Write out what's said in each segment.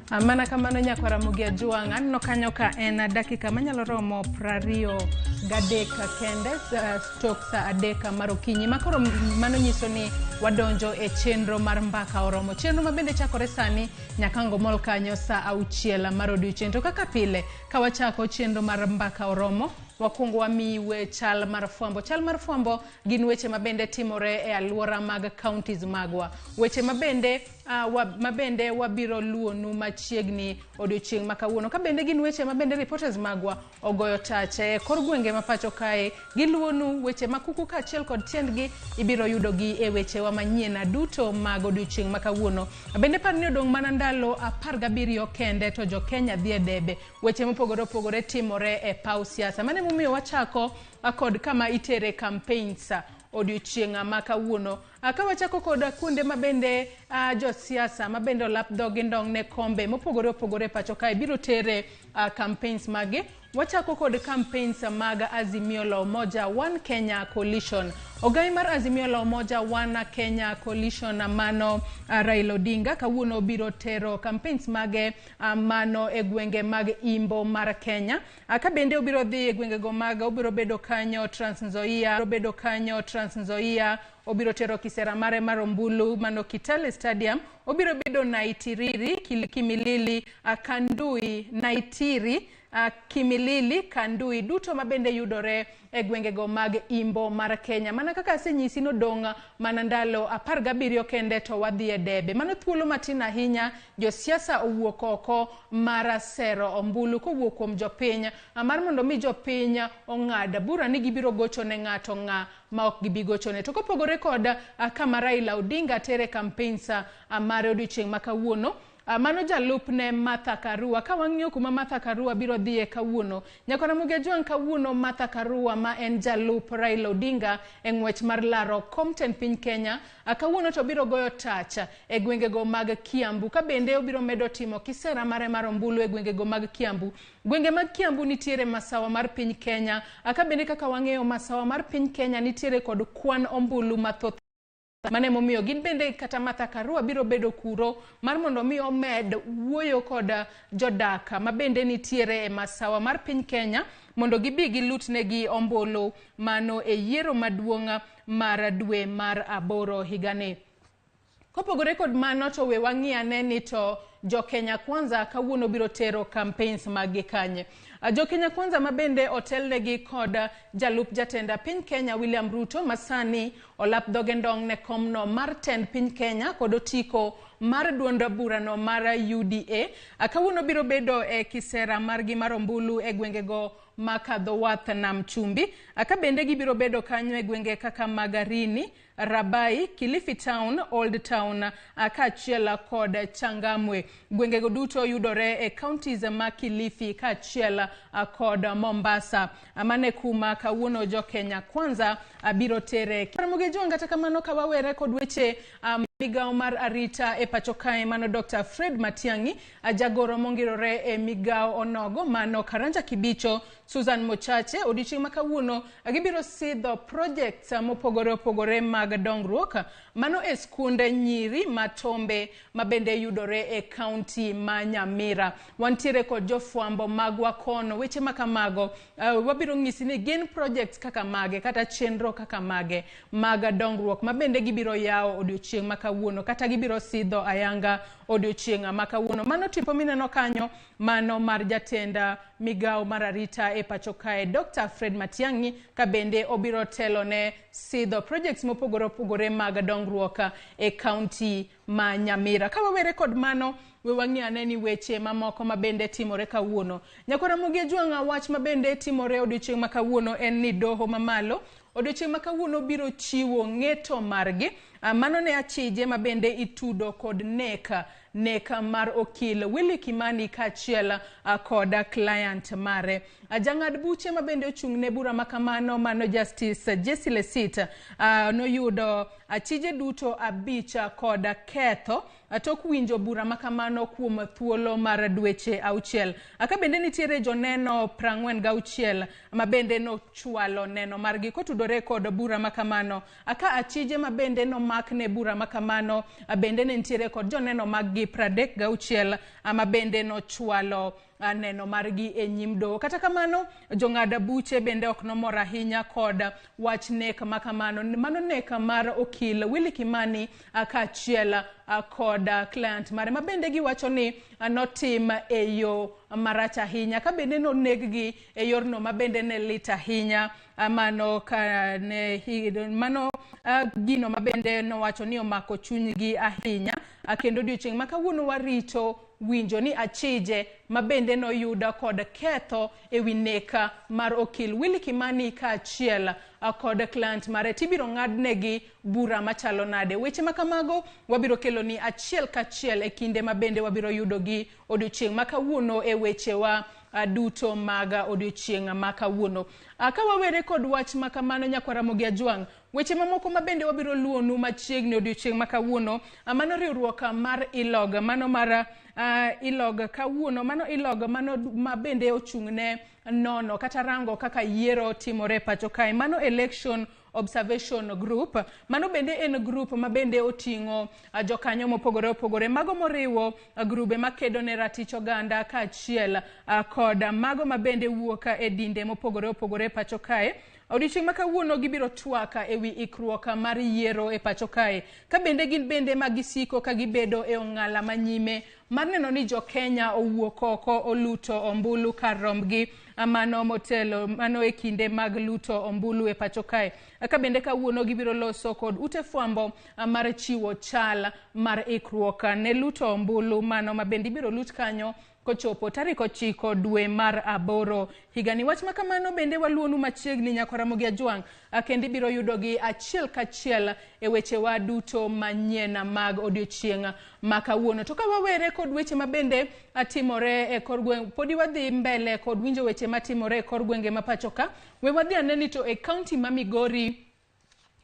Mana kamano nyako Ramogi ajuang' no kanyo ka en dakika manyalo romo 23 kende stok sa 3 mar okinyi makoro mano nyiso ni wadonjo e chenro mar mbaka oromo. Chenro mabende chakore sani nyakango mol kanyo sa 6 mar odiochieng'. To kaka pile ka wachako chenro mar mbaka oromo, wakungo wamiwe chal mar fwambo. Chal mar fwambo gin weche mabende timore e alwora mag counties magwa. Weche mabende wabiro luonu machiegni odiochieng' makawuono. Ka bende gin weche mabende reporters magwa ogoyo tache kor gwenge mapacho kae giluonu weche makuku kaachiel kod tiendgi ibiro yudogi e weche wa manyien duto mag odiochieng' makawuono. Bende par ni odong' mana ndalo 17 kende to jo Kenya dhi e debe. Weche mopogore opogore timore e paw siasa. Mane mumiyo wachako kod kama itere campaigns odiochieng' makawuono. Ka wachako kod kuonde mabende jo siasa mabende olap dhogi ndong' ne kombe mopogore opogore pacho kae biro tere campaigns mage. Wachako kod campaigns mag Azimio la Umoja One Kenya Coalition. Ogai mar Azimio la Umoja One Kenya Coalition mano Raila Odinga kawuono biro tero campaigns mage mano e gwenge mag Imbo mar Kenya. Ka bende obiro dhi e gwenge go mag obiro bedo kanyo Trans Nzoia, obiro tero kisera mare mar Ombulu mano Kitale Stadium, obiro bedo Naitiriri, Kimilili, Kandui, Naitiri, Kimilili, Kandui duto mabende yudore e gwenge go mag Imbo mar Kenya. Mana kaka asenyisi nodong' mana ndalo 17 kende to wadhi e debe. Mano thuolo matin ahinya jo siasa owuok oko mar sero ombulu kowuok kuom jopiny mar mondo mi jopiny ong'ad bura ni gibiro gocho ne ng'ato ma ok gibi gochone. To kopogore kod kama Raila Odinga tere campaigns mare odiochieng' makawuono, mano jalupne Martha Karua. Ka wang'iyo kuma Martha Karua biro dhiye kawuono, nyako Ramogi ajuang' kawuono Martha Karua ma en jalup Raila Odinga e ng'wech mar laro Compton piny Kenya, kawuono to biro goyo tach e gwenge go mag Kiambu. Ka bende obiro medo timo kisera mare mar ombulu e gwenge go mag Kiambu. Gwenge mag Kiambu nitiere masawa mar piny Kenya. Ka bende kaka wang'eyo masawa mar piny Kenya nitiere kod kwan ombulu mathoth. Mane momiyo gin bende kata Martha Karua biro bedo kuro mar mondo mi omed wuoyo kod jodak mabende nitiere e masawa mar piny Kenya mondo gibi gilutnegi ombulu mano e yiero maduong' mar dwe mar 8 higani. Kopogore kod mano to we wang'i ane ni to jo Kenya Kwanza kawuono biro tero campaigns magi kanye. Jo Kenya Kwanza mabende otelnegi kod jalup jatenda piny Kenya William Ruto masani olap dhoge ndong' ne komno mar tend piny Kenya kod otiko mar duond burano mar UDA. Kawuono biro bedo e kisera margi mar ombulu e gwenge go makadho wath nam chumbi. Ka bende gibiro bedo kanyo e gwenge kaka Magarini, Rabai, Kilifi Town, Old Town, kaachiel kod Changamwe. Gwenge go duto yudore e counties ma Kilifi kaachiel kod Mombasa. Mane kuma kawuono jo Kenya Kwanza biro tere. Ramogi ajuang' kata kamano ka wawere kod weche Migago mar arita e pacho kae mano Dr. Fred Matiang'i, jagoro mongirore e Migago onogo mano Karanja Kibicho, Susan Mochache. Odiochieng' makawuono gibiro sidho projects mopogore opogore mag dongruok mano e skunde nyiri matombe mabende yudore e county ma Nyamira. Wantiere kod jofwambo magwa kono weche makamago. Wabiro ng'isi ni gin projects kaka mage kata chenro kaka mage mag dongruok mabende gibiro yawo odiochieng' makawuono kata gibiro sidho ayanga odiochieng' makawuono. Mano tipo mineno kanyo mano mar jatenda Migago mar arita e pacho kae Dr. Fred Matiang'i ka bende obiro telo ne sidho projects mopogore opogore mag dongruok e county ma Nyamira. Ka wawere kod mano we wang'i ane ni weche mamoko mabende timore kawuono. Nyako Ramogi ajuang' wach mabende timore odiochieng' makawuono en ni doho mamalo odiochieng' makawuono biro chiwo ng'eto margi mano ne achije mabende itudo kod neka mar okil Willy Kimani kaachiel kod client mare. Jang'ad buche mabende ochung' ne bura makamano mano Justice Jesse Lesit noyudo achije duto 5 kod ketho tok winjo bura makamano kuom thuolo mar dweche 6. Ka bende nitiere joneno 46 mabende no chwalo neno margi kotudore kod bura makamano. Achije mabende no makne bura makamano bende ne ntiere kod joneno mag-gi 36 ama bende nochwalo neno margi e nyim doho. Kata kamano jong'ad buche bende ok nomor ahinya kod wach nek makamano. Mano nek mar okil Willy Kimani kaachiel kod client mare ma bende giwacho ni notim e yo marach ahinya, ka bende noneg-gi e yorno ma bende ne lit ahinya. Mano gino ma bende nowacho ni omako chunygi ahinya, kendo odiochieng' ma kawuono warito winjo ni achije ma bende noyuda kod ketho e wi nek mar okil Willy Kimani kaachiel kod client mare, tibiro ng'adnegi bura machalo nade. Weche makamago wabiro kelo ni achiel kachiel e kinde ma bende wabiro yudogi odiochieng' ma kawuono e wechewa duto mag odiochieng' ma kawuono. Ka wawere kod wach makamano nyakwa Ramogi Ajwang', weche mamoko ma bende wabiro luonu machiegni odiochieng' ma kawuono, mano riwruok mar ILOG, mano mar ILOG kawuono, mano ILOG mano ma bende ochung'ne nono kata rango kaka yiero timore pacho kae, mano Election Observation Group. Mano bende en group ma bende oting'o jokanyo mopogore opogore, mago moriwo grube makedo ne ratich oganda kaachiel kod mago ma bende wuok e dinde mopogore opogore pacho kae. Odiochieng' ma kawuono gibiro twaka e wi ikruok mar yiero e pacho kae, ka bende gin bende magisiko ka gibedo e ong'ala manyime mar neno ni jo Kenya owuok oko oluto ombulu kar rombgi mano motelo mano e kinde mag luto ombulu e pacho kae. Ka bende kawuono gibiro loso kod ute fwambo mar chiwo chal mar ikruok ne luto ombulu mano ma bende biro lut kanyo kochopo tarik 9 dwe mar 8 higani. Wach makamano bende waluonu machiegni nyakwa Ramogi Ajwang', kendo ibiro yudogi achiel kachiel e weche wa duto manyien mag odiochieng' ma kawuono. To ka wawere kod weche ma bende atimore e kor gweng', podi wadhi mbele kod winjo weche matimore e kor gwenge ma pacho ka. We wadhi aneni to e kaunti ma Migori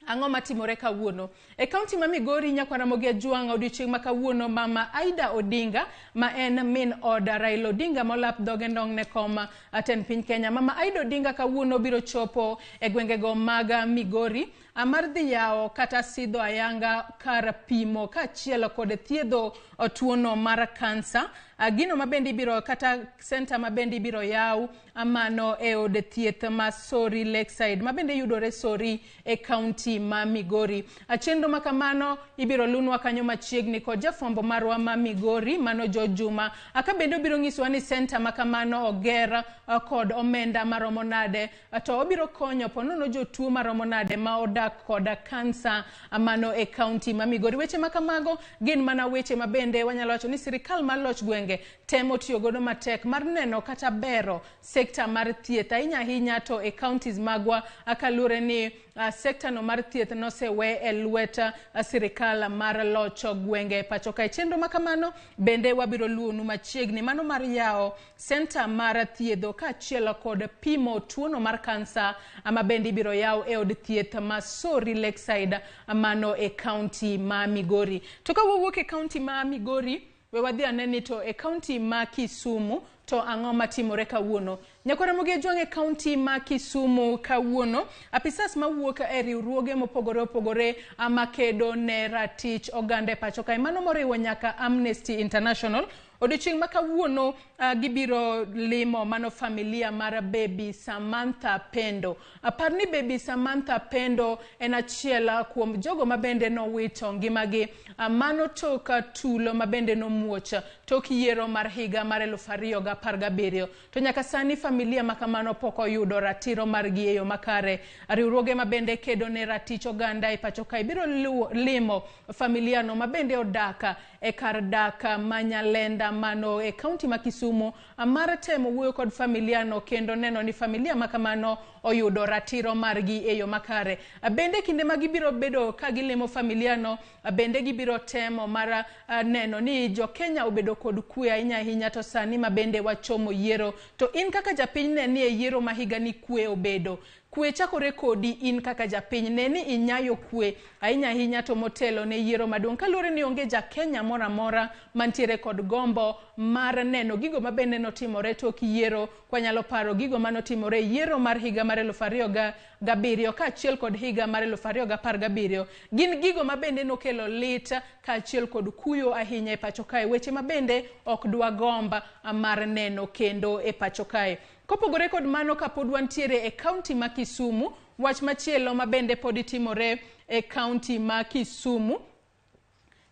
ang'o matimore kawuono. E kaunti ma Migori nyakwa Ramogi Ajwang' odiochieng' ma kawuono mama Aida Odinga ma en min od Raila Odinga molap dhoge ndong' ne kom tend piny Kenya, mama Aida Odinga kawuono biro chopo e gwengego mag Migori mar dhi yawo kata sidho ayanga kar pimo kaachiel kod thiedho tuono mar kansa. Gino ma bende ibiro kata center ma bende ibiro yaw mano e od thieth ma Sori Lakeside ma bende yudore Sori e kaunti ma Migori. Chenro ma kamano ibiro lunwa kanyo machiegni kod jafwambo marwa ma Migori mano Jo Juma. Ka bende obiro ng'iswa ni center ma kamano oger kod omenda maromo nade, to obiro konyo ponono jotuo maromo nade ma odak kod kansa mano e kaunti ma Migori. Weche makamago gin mana weche ma bende wanyalo wacho ni sirikal mar loch gwenge temo tiyo godo matek mar neno kata bero sekta mar thieth ahinya to e counties magwa, akalure ni sekta no mar thieth nosewe e lwet sirikal mar loch gwenge pacho kae. Chenro makamano bende wabiro luonu machiegni, mano mar yawo center mar thiedho kaachiel kod pimo tuono mar kansa ama bende ibiro yaw e od thieth ma Sori Lakeside mano e kaunti ma Migori. To ka wawuok e kaunti ma Migori, we wadhi aneni to e kaunti ma Kisumu to ang'o matimore kawuono. Nyakwa Ramogi Ajwang' e kaunti ma Kisumu kawuono, apisas mawuok e riwruoge mopogore opogore makedo ne ratich oganda e pacho kae, mano moriwo nyaka Amnesty International, odiochieng' ma kawuono gibiro limo mano familia mar Baby Samantha Pendo. Par ni Baby Samantha Pendo en achiel kuom jogo ma bende nowito ngimagi mano tok tulo ma bende nomuoch tok yiero mar higa mar 2017. To nyaka sani familia makamano pok oyudo ratiro margi e yo makare. Riwruoge ma bende kedo ne ratich oganda e pacho kae biro limo familia no ma bende odaka e kar dak Manyalenda mano e kaunti ma Kisumu mar temo wuoyo kod familia no kendo neno ni familia makamano oyudo ratiro margi e yo makare. Bende kinde ma gibiro bedo ka gilimo familia no, bende gibiro temo mar neno ni jo Kenya obedo kod kwe ahinya to sani ma bende wachomo yiero. To in kaka japiny ne ni e yiero ma higa ni kwe obedo. kwe chakore kodi in kaka japiny, neni inyayo kwe ahinya ahinya to motelo ne yiero maduong'. Kaluwore ni onge ja Kenya mora mora mantiere kod gombo mar neno gigo mabende notimore tok yiero. Kwanyalo paro gigo manotimore yiero mar higa mar 2007 kaachiel kod higa mar 2017. Gin gigo mabende nokelo lit kaachiel kod kuyo ahinya e pacho kae, weche mabende ok dwa gomba mar neno kendo e pacho kae. Kopogore kod mano, kapod wantiere e kaunti ma Kisumu, wach machielo mabende pod timore e kaunti ma Kisumu.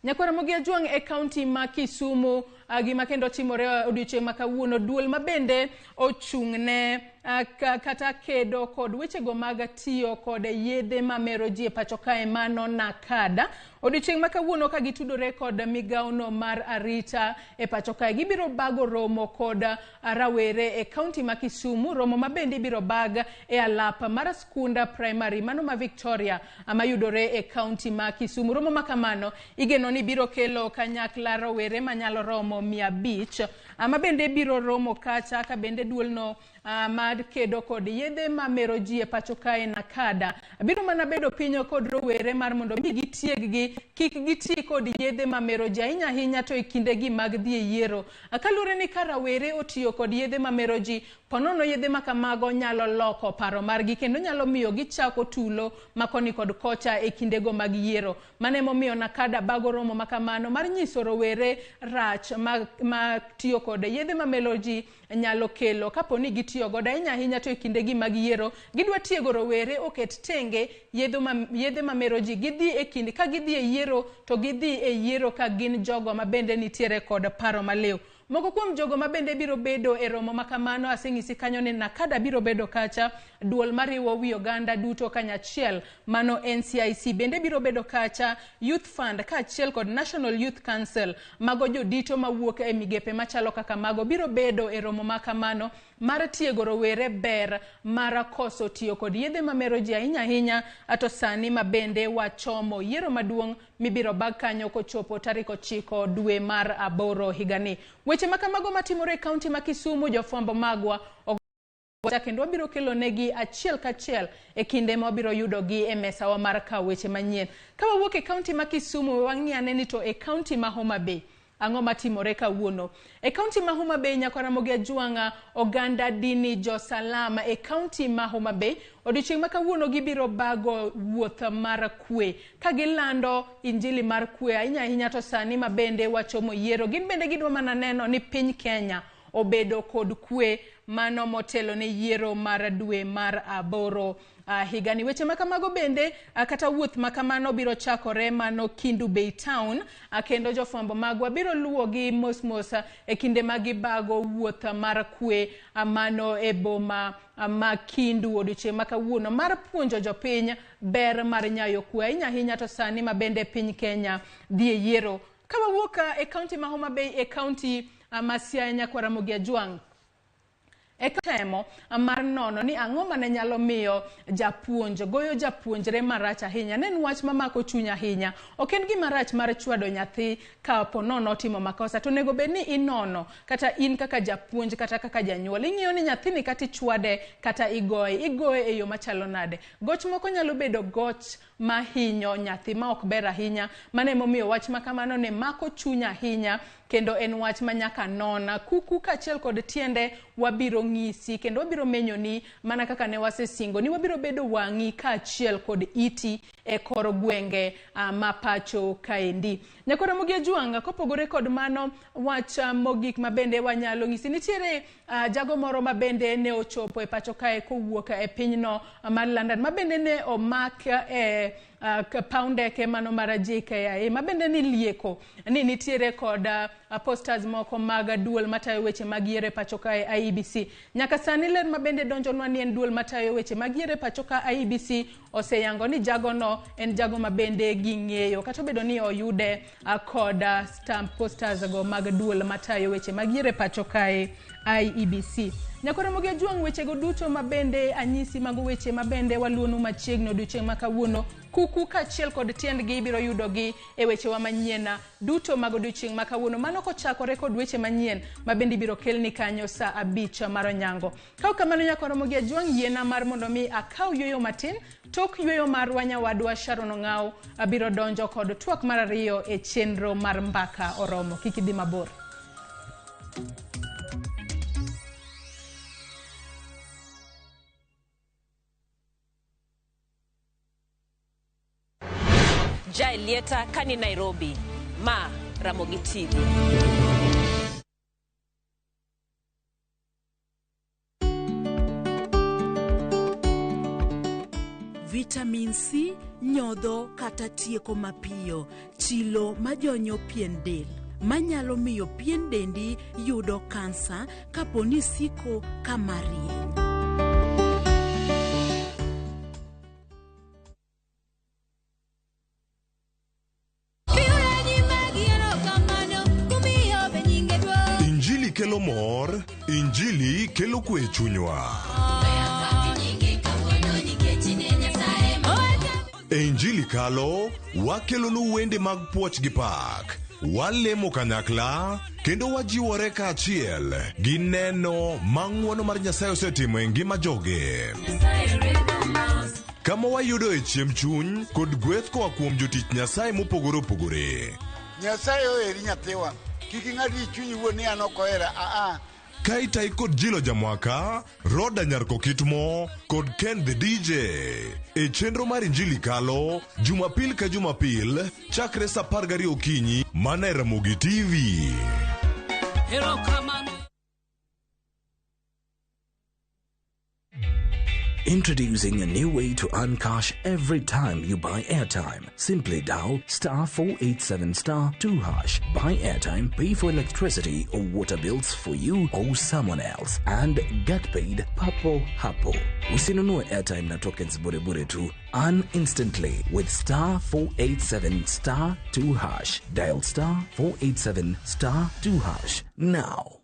Nyakwara Mogi Ajuang e kaunti ma Kisumu, gima kendo timore odiochieng' ma kawuono, duol mabende ochung'ne kata kedo kod wechego mag tiyo kod yedhe mamero ji e pacho kae, mano NACADA. Odiochieng' ma kawuono ka gitudore kod migawo no mar arita e pacho kae, gibiro bago romo kod rawere e kaunti ma Kisumu, romo mabende ibiro bag e alap mar skunda primary mano ma Victoria mayudore e kaunti ma Kisumu. Romo makamano igeno ni biro kelo kanyakla rawere manyalo romo 500 mabende biro romo kacha ka bende duolno mar kedo kod yedhe mamero ji e pacho kae NACADA biro mana bedo pinyo kod rowere mar mondo mi gitieggi kik giti kod yedhe mamero ji ahinya ahinya to e kindegi mag dhi e yiero. Kaluwore ni ka rawere otiyo kod yedhe mamero ji, ponono yedhe makamago nyalo loko paro margi kendo nyalo miyo gichako tulo makoni kod kocha e kindego mag yiero. Mane momiyo NACADA bago romo makamano mar nyiso rowere rach ma tiyo kod yedhe mamero ji nyalo kelo kaponi gitiyo godo ahinya ahinya to e kindegi mag yiero. Gidwa tiego rowere oket tenge yedhe mamero ji, gidhi e kindi ka gidhi e yiero to gidhi e yiero ka gin jogo mabende nitiere kod paro maliw. Moko kuom jogo mabende biro bedo e romo makamano aseng'isi kanyo ni NACADA biro bedo kacha, duol mariwo wi oganda duto kanyachiel mano NCIC bende biro bedo kacha, Youth Fund kaachiel kod National Youth Council mago jodito mawuok e migepe machalo kaka mago biro bedo e romo makamano mar tiego rowere ber mar koso tiyo kod yedhe mamero ji ahinya ahinya ato sani mabende wachomo yiero maduong' mibiro bag kanyo kochopo tarik 9 dwe mar 8 higani. Weche makamago matimore e kaunti ma Kisumu, jofwambo magwa kendo wabiro kelo negi achiel kachiel e kinde ma wabiro yudogi e mesawa mar kawo weche manyien. Ka wawuok e kaunti ma Kisumu, wang'iane ni to e kaunti ma Homa Bay ang'o matimore kawuono. E kaunti ma Homa Bay, Nyakwara Mogi Ajuang oganda dini jo salama e kaunti ma Homa Bay odiochieng' ma kawuono gibiro bago wuoth mar kwe ka gilando injili mar kwe ahinya ahinya to sani mabende wachomo yiero. Gin bende gidwa mana neno ni piny Kenya obedo kod kwe mano motelo ne yiero mar dwe mar 8 higani. Weche makamago bende kata wuoth makamano biro chakore mano Kindu Bay Town, kendo jofwambo magwa biro luwogi mos mos e kinde magibago wuoth mar kwe mano e boma ma Kindu odiochieng' ma kawuono mar puonjo jopiny ber mar nyayo kwe ahinya ahinya to sani mabende piny Kenya dhi e yiero. Ka wawuok e kaunti ma Homa Bay e kaunti ma Siaya, Nyakwara Mogi Ajuang temo mar nono ni ang'o mane nyalo miyo japuonj goyo japuonjre marach ahinya. Nen wach mamako chuny ahinya. Ok en gima rach mar chwado nyathi ka ponono timo makosa, to nego bed ni inono kata in kaka japuonj kata kaka janyuol ing'iyo ni nyathini kata ichwade kata igoye e yo machalo nade. Goch moko nyalo bedo goch mahinyo nyathi ma ok ber ahinya, mane momiyo wach makamano ne mako chuny ahinya kendo en wach manyaka nona. Kuku kaachiel kod tiende wabiro ng'isi kendo wabiro menyo ni mana kaka ne wasesingo ni wabiro bedo wang'i kaachiel kod iti e kor gwenge ma pacho kaendi. Nyakwara Mogi Ajuang kopogore kod mano wach mogik mabende wanyalo ng'isi, nitiere jago moro mabende ne ochopo e pacho kae kowuok e pinyno mar London mabende ne omak e paw ndeke mano mar JKIA mabende ni lieko ni nitiere kod posters moko mag duol matayo weche mag yiero e pacho kae IEBC. Nyaka sani ler mabende donjonwa ni en duol matayo weche mag yiero e pacho ka IEBC oseyango ni jagono en jago mabende ging'eyo kata bedo ni oyude kod stamp posters go mag duol matayo weche mag yiero e pacho kae IEBC. Nyakoro gi juang weche go duto mabende anyisi mag weche mabende waluonu machiegni odiochieng' makawuono kuku kachiel kod tiendgi ibiro yudo gi e weche wa manyien duto mag odiochieng' makawuono. Mano kochakore kod weche manyien mabende ibiro kelni kanyo sa 5 mar onyango. Kau kamano nyakoro gi juang yiena mar mondo mi akaw yueyo matin tok yueyo mar wanyawadwa Sharon Ong'aw abiro donjo kod twak mar 2 e chenro mar mbaka oromo. Kiki dhi mabor. Jai Lieta kani Nairobi, ma Ramogi TV. Vitamin C nyodho kata tieko mapiyo, chilo majonyo pien del, manyalo miyo pien dendi yudo kansa kaponi siko kamarieny. Injili kelo mor, Injili kelo kwe chunywa. E Injili kalo, wakelonu wende mag puoch gi pak. Walemo kanyakla, kendo wajiwore kaachiel gi neno mang'wono mar Nyasaye osetimo e ngima joge. Kama wayudo e chiemb chuny kod gweth koa kuom jotich Nyasaye mopogore opogore. Nyasaye oheri nyathiwa. Kiki ng'adi chunyi wuon ni an ok ohera. Kaitai kod Jilo Jamwaka, Roda Nyarko Kitmo, kod Ken the DJ. E chenro mar Injili kalo, Jumapil ka Jumapil, chakre sa 12 okinyi, mana e Ramogi TV. Hello, kamano. Introducing a new way to earn cash every time you buy airtime. Simply dial *487*2#. Buy airtime, pay for electricity or water bills for you or someone else, and get paid papo hapo. Usinunue airtime na tokens bure tu. Earn instantly with *487*2#. Dial *487*2# now.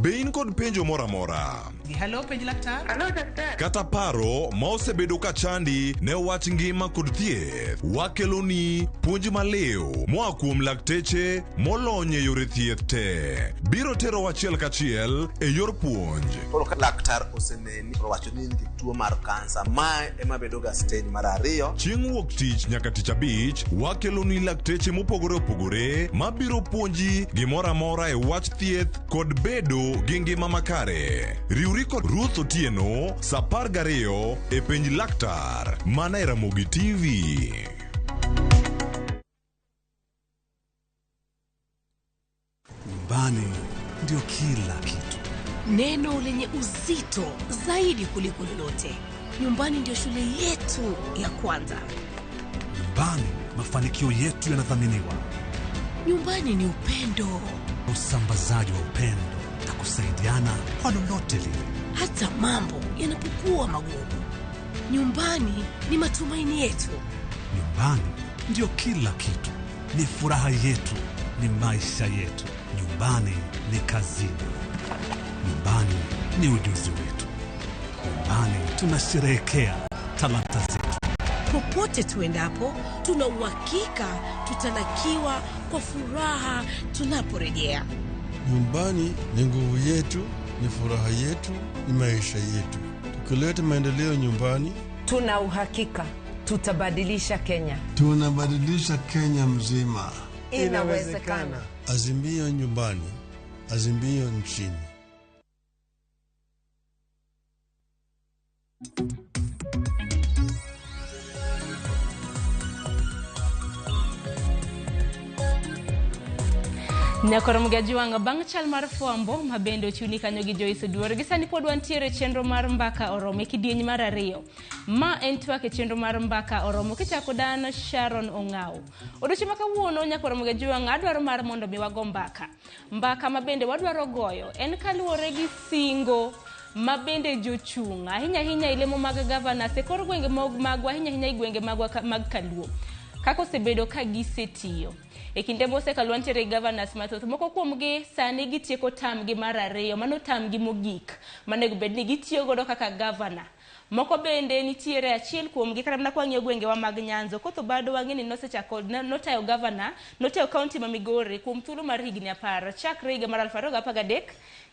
Bein kod penjo mora mora. Hello penj laktar. Hello doctor. Kata paro ma osebedo ka chandi ne wach ngima kod thieth. Wakeloni puonj maleo moa kuom lakteche molony e yore thieth te. Biro tero wachiel kachiel e yor puonj. Koro ka laktar oseneni owacho ni nigi tuo mar kansa, ma ema bedo ga stage mar 2. Chieng' wuok tich nyaka tich abich, wakeloni lakteche mopogore opogore mabiro puonji gimora mora e wach thieth kod bedo gi ngima makare. Riwri kod Ruth Otieno sa 12 e penj laktar mana e Ramogi TV. Nyumbani ndio kila kitu. Neno lenye uzito zaidi kuliko lolote. Nyumbani ndio shule yetu ya kwanza. Nyumbani mafanikio yetu yanathaminiwa. Nyumbani ni upendo. Usambazaji wa upendo na kusaidiana kwa lolote lile. Hata mambo yanapokuwa magumu. Nyumbani ni matumaini yetu. Nyumbani ndio kila kitu. Ni furaha yetu, ni maisha yetu. Nyumbani ni kazini. Nyumbani ni ujuzi wetu. Nyumbani tunasherehekea talanta zetu. Popote tuendapo, tuna uhakika tutalakiwa kwa furaha tunaporejea. Nyumbani ni nguvu yetu, ni furaha yetu, ni maisha yetu. Tukileta maendeleo nyumbani, tuna uhakika tutabadilisha Kenya. Tunabadilisha Kenya mzima. Inawezekana. Azimio nyumbani, azimio nchini. Nyakoro mgajuanga bang' chal mar fwambo mabende ochuni kanyo gi Joyce Duor. Gisani pod wantiere chenro mar mbaka oromo e kidieny mar 2. Ma en twak e chenro mar mbaka oromo kichako dan Sharon Ong'aw. Odiochieng' makawuono nyakoro mgajuanga adwaro mar mondo mi wago mbaka. Mbaka mabende wadwaro goyo en kaluwore gi singo mabende jochung' ahinya ilemo mag governors e kor gwenge magwa ahinya i gwenge magwa mag Kaluo. Kako sebedo ka gisetiyo. E kinde mosekalo nitiere governors mathoth moko kuomgi sani gitieko tamgi mar ariyo, mano tamgi mogik manego bed ni gitiyo godo kaka governor. Moko bende nitiere achiel kuomgi kata mana kwang'iyo gwengewa mag Nyanza Kotho Bado wang'eni nosechako notayo governor notayo county ma Migori kuom thuolo mar higni 10 chakre higa mar 2013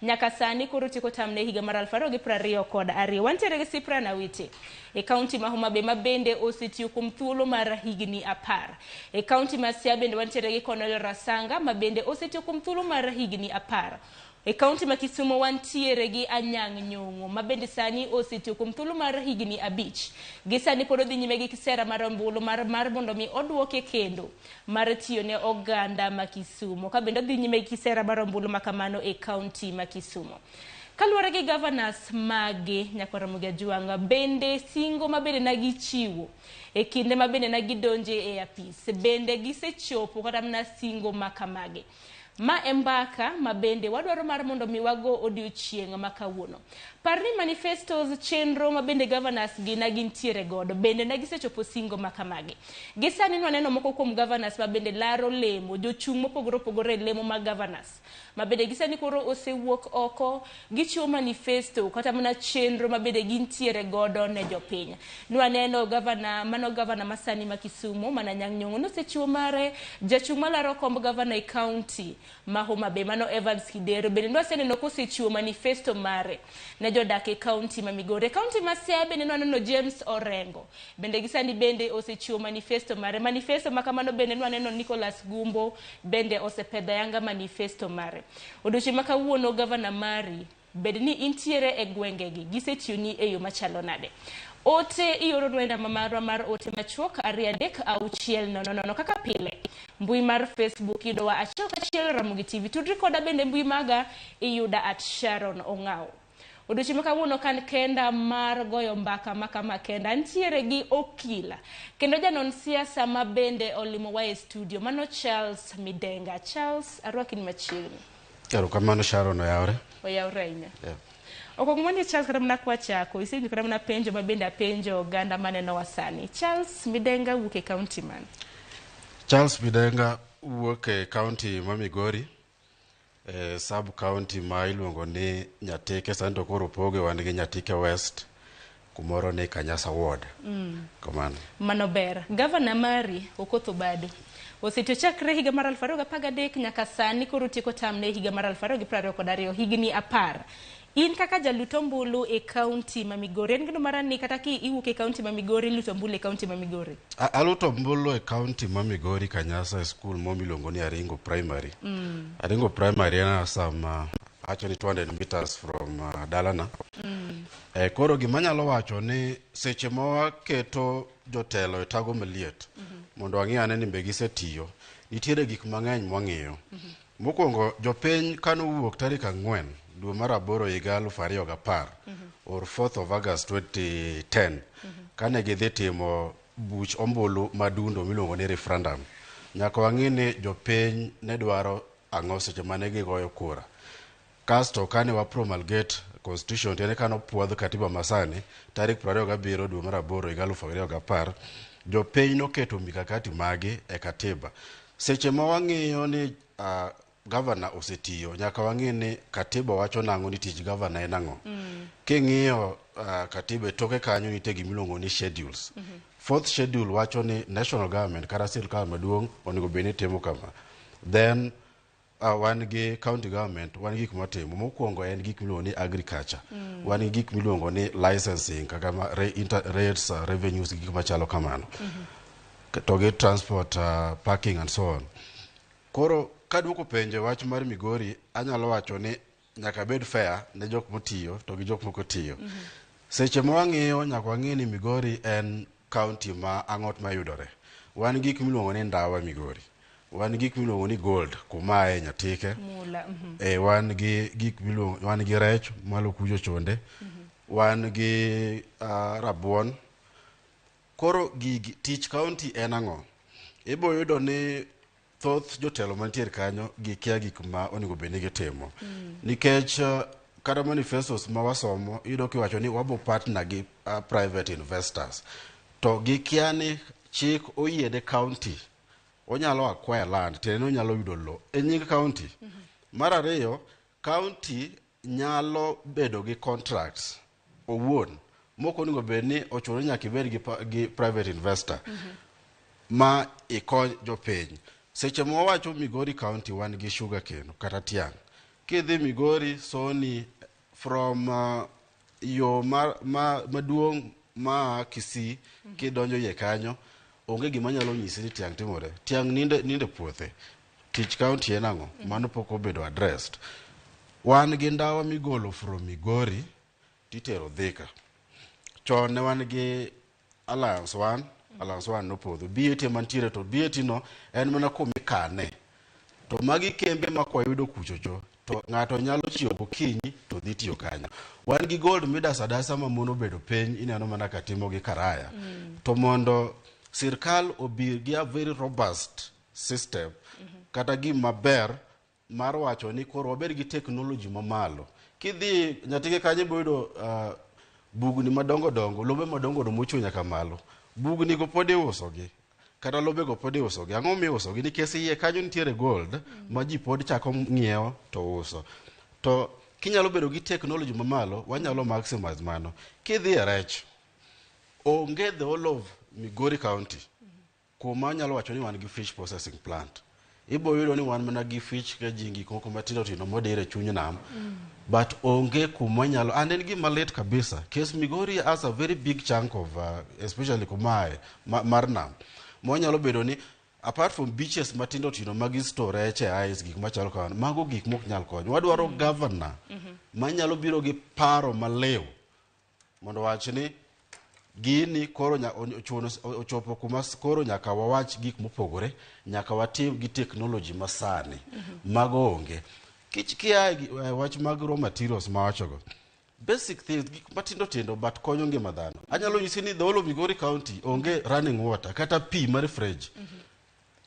nyaka sani koro tieko tamne higa mar 2022. Wantiere gi Cyprian Awiti e county ma Homa Bay ma bende osetiyo kuom thuolo mar higni 10. E county ma Siaya bende wantiere gi Cornel Rasanga ma bende osetiyo kuom thuolo mar higni 10. E county ma Kisumu wantiere gi Anyang' Nyong'o ma bende sani osetiyo kuom thuolo mar higni 5. Gi sani pod odhi nyime gi kisera mar ombulu mar mondo mi odwoke kendo mar tiyo ne oganda ma Kisumu. Ka bende odhi nyime gi kisera mar ombulu ma kamano e county ma Kisumu. Kaluwore gi governors magi nyaka Ramogi Ajuanga bende singo ma bende nagichiwo e kinde ma bende nagidonje e apis bende gisechopo kata mana singo ma kamagi. Ma embaka ma bende wadwaro mar mondo mi wago odiochieng' ma kawuono. Parni manifestos chenro ma bende governors gi nagintiere godo bende nagisechopo singo ma kamagi. Gisani nwaneno moko kuom governors ma bende laro lemo, jochung' mopogore opogore lemo ma governors. Ma bende gisani koro osewuok oko, gichiwo manifesto kata mana chenro ma bende gintiere godo ne jopiny. Nwaneno governor masani ma Kisumu, mana Anyang' Nyong'o nosechiwo mare, jachung' malaro komb governor e county ma Homa Bay mano Evans Kidero bende nwaseneno kosechiwo manifesto mare ne jodak e county ma Migori. County ma Siaya bende nwaneno James Orengo bende gisani bende osechiwo manifesto mare. Manifesto makamano bende nwaneno Nicholas Gumbo bende osepedha yanga manifesto mare. Odiochieng' ma kawuono governor mari bende ni intiere e gwengegi gisetiyo ni e yo machalo nade. Ote ioro nwenda mamarwa mar ote machuok 23600 kaka pile. Mbui mar Facebook idowa @1 Ramogi TV. Tudri koda bende mbui maga iyuda @Sharon Ong'ao. Odiochieng' ma kawuono kan kenda mar goyo mbaka makama kenda ntiere gi okila. Kendo janon siasa ma bende olimo wa e studio mano Charles Midenga. Charles arwakini machiegni. Kero kamano Sharon oyawre. Oyawre ahinya. Yeah. Okong'wani Charles kata mna kwa chako, isingi kata mna penjo mabende apenjo ganda maneno wasani. Charles Midenga wuok e county man. Charles Midenga wuok e county ma Migori, sub county ma iluongo ni Nyatike, santo koro poge wan gi Nyatike West, kumoro ni Kanyasa Ward. Kamano. Mano ber. Governor mari Kotho Bado osetiyo chakre higa mar 2013 nyaka sani koro tieko tamne higa mar 2022 higni 10. In kaka jaluto mbulu e county ma Migori, en gino marani kata ki iwuok e county ma Migori luto mbulu e county ma Migori? Aluto mbulu e county ma Migori Kanyasa school momiluongo ni Aringo Primary. Aringo Primary en some actually 200 meters from Dalana. Koro gimanyalo wacho ni seche ma keto jotelo e tago maliet mondo wang'iyane ni be gisetiyo, nitiere gik mang'eny mwang'iyo. Mokwongo jopiny kano wuok tarik 4 dwe mar 8 higa 2010 or 4th of August 2010 kane gidhi timo buch ombulu madundo miluongo ni referendum. Nyaka wang'ini jopiny ne dwaro ang'o seche mane gigoyo kura. Kasto kane wa promulgate constitution tiene kano puodh katiba masani tarik 27 dwe mar 8 higa 2010 jopiny noketo mikakati magi e katiba. Seche ma wang'iyo ni governor osetiyo, nyaka wang'ini katiba wacho nang'o ni tich governor en ang'o. King'iyo katiba toke kanyo nitie gimiluongo ni schedules. Fourth schedule wacho ni national government kata sirkal maduong' onego bed ni timo kama. Then wan gi county government, wan gik matimo. Mokwongo en gik miluongo ni agriculture. Wan gi gik miluongo ni licensing kaka rates, revenues, gik machalo kamano. To gi transport, parking and so on. Koro kaduoko penje wach mar Migori, anyalo wacho ni nyaka bed fair ne jok motiyo to gi jok moko tiyo. Seche ma wang'iyo nyaka wang'i ni Migori en county ma ang'ot mayudore. Wan gik miluongo ni ndawa Migori. Wan gik miluongo ni gold kuma e Nyatike. Wan gi gik miluongo, wan gi rech malo kujo chonde. Wan gi rabuon. Koro tich county en ang'o. Ibo yudo ni thoth jotelo mantiere kanyo gikia gik ma onego bed ni gitimo. Nikech kata manifestos ma wasomo yudo kiwacho ni wabo partner gi private investors. To gikia ni chik oyiene county onyalo acquire land tene onyalo yudo lo e nying county. Mar ariyo, county nyalo bedo gi contracts owuon moko onego bed ni ochuno nyaka ibed gi private investor ma ikony jopiny. Seche mwawacho Migori County wan gi sugar cane kata tiang'. Kidhi Migori Soni from yo maduong' ma Kisii kidonjo iye kanyo onge gima nyalo nyisi ni tiang' timore. Tiang' ninde puothe. Tich county en ang'o? Mano pok obedo addressed. Wan gi ndawa migolo from Migori titero Thika. Chon ne wan gi Alliance One nopodho. BAT mantiere to BAT no en mana kumikane. To magi kembe makwayudo kuchocho. To ng'ato nyalo chiyo gokinyi to dhi tiyo kanyo. Wan gi gold midasadasa ma mono bedo piny ineno mana katimo gi karaya. To mondo sirkal obir gi a very robust system kata gima ber mar wacho ni koro wabed gi technology mamalo. Kidhi nyatike kanyo boyudo bugni madongo dongo, lobe madongo do mocho nyaka malo. Bugni go pod iusogi. Kata lobe go pod iusogi. Ang'o miusogi? Nikech iye kanyo nitiere gold ma ji pod chako ng'iewo to uso. To kinyalo bedo gi technology mamalo, wanyalo maximize mano. Kidhi e rech, onge the whole of Migori County, kuma nyalo wacho ni wan gi fish processing plant. Ibo yudo ni wan mana gi fish ka jingi koko matindo tindo modere chuny nam. But onge kuma nyalo, and en gima lit kabisa. Case Migori has a very big chunk of, especially kumae, mar nam. Mwanyalo bedo ni, apart from beaches matindo tindo magi store eche ice gik machalo kawan, mago gik mok nyal konyo. Wadwaro governor, manyalo biro gi paro maleo. Mondo wach ni, gini koro ochopo kuma koro nyaka wawach gik mopogore, nyaka watim gi technology masani, mago onge. Kia wach mag raw materials mawachogo. Basic things, gik matindo tindo but konyo ngima dhano. Anyalo nyisi ni the whole of Migori County onge running water, kata pi mar fridge.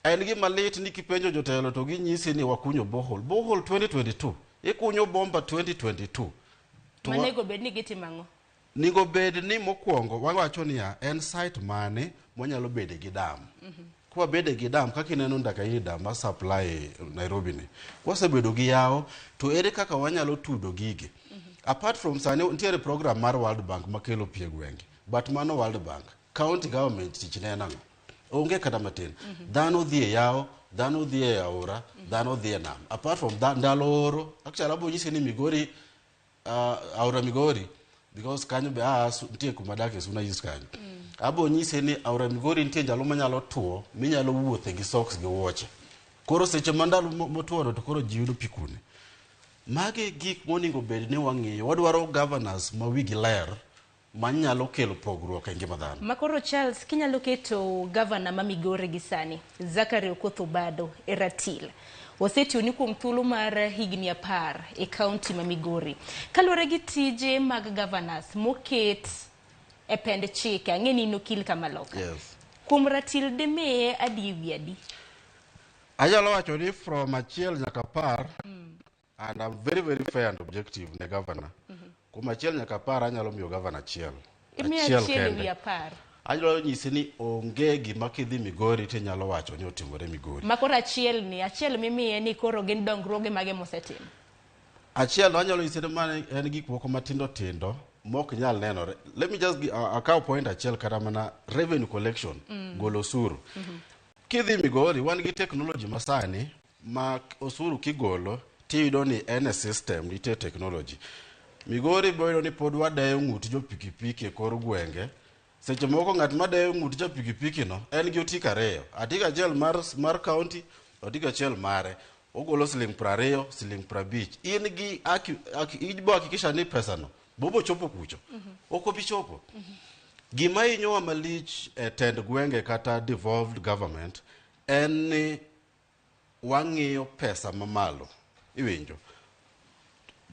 En gima lit ni kipenjo jotelo to ginyisi ni wakunyo borehole. Borehole 2022, ikunyo bomba 2022. Manego bed ni gitimango. Nigo bed ni mokwongo wawacho niya en site mane monyalo bede gi dam. Kwa bede gi dam kaka ineno ndaka hii dam ma supply Nairobi ni. Kwase bedo gi yao to ere kaka wanyalo tudo gigi. Apart from sani ntiere program mar World Bank makelo pie gwenge. But mano World Bank, county government tich ne nango. Onge kata matin. Dhano dhie yao, dhano dhie aora, dhano dhie nam. Apart from that ndalo oro, actually abo nyisi ni Migori aora Migori because kanyo be ntie kumadake suna yis kanyo. Abo nyise ni aora Migori ntie njalo manyalo tuo, minyalo wuothe gi socks gi wuoche. Koro seche mandalo motuoro to koro jiyudo pikune. Mage gik moningo bed ni wang'iyo, wadwaro governors ma wigi ler, manyalo kelo pogruok e ngima dhano. Makoro Charles, kinyalo keto governor ma Migori gi sani, Zachary Okoth Obado e ratil. Osetiyo ni kuom thuolo mar higni 10 e county ma Migori. Kaluwore gi tije mag governors moket e pend chike, ang'eni nokil Kamaloka. Yes. Kuom ratil demiye adi wi adi? Anyalo wacho ni from achiel nyaka 10, and I'm very very fair and objective ne governor. Kuom achiel nyaka 10 anyalo miyo governor achiel. Achiel wi 10. Anyalo nyisi ni onge gima kidhi Migori te nyalo wacho ni otimore Migori. Makoro achiel mimiye ni koro gin dongruoge mage mosetimo. Achiel anyalo nyisi ni mane en gik moko matindo tindo mok nyal nenore. Let me just akaw point achiel kata mana revenue collection, golo osuru. Kidhi Migori wan gi technology masani ma osuru kigolo tiyudo ni en a system nitie technology. Migori boyudo ni pod wadeyo ng'ut jo pikipiki e kor gwenge. Seche moko ng'at madeyo ng'ut jo pikipiki no en gi otika ariyo. Atika achiel mar county, otika achiel mare. Ogolo siling 20, siling 50. In gi ibo hakikisha ni pesa no bobo chopo kucho. Oko bichopo. Gima inyowa malich e tend gwenge kata devolved government en ni wang'iyo pesa mamalo. Iwinjo.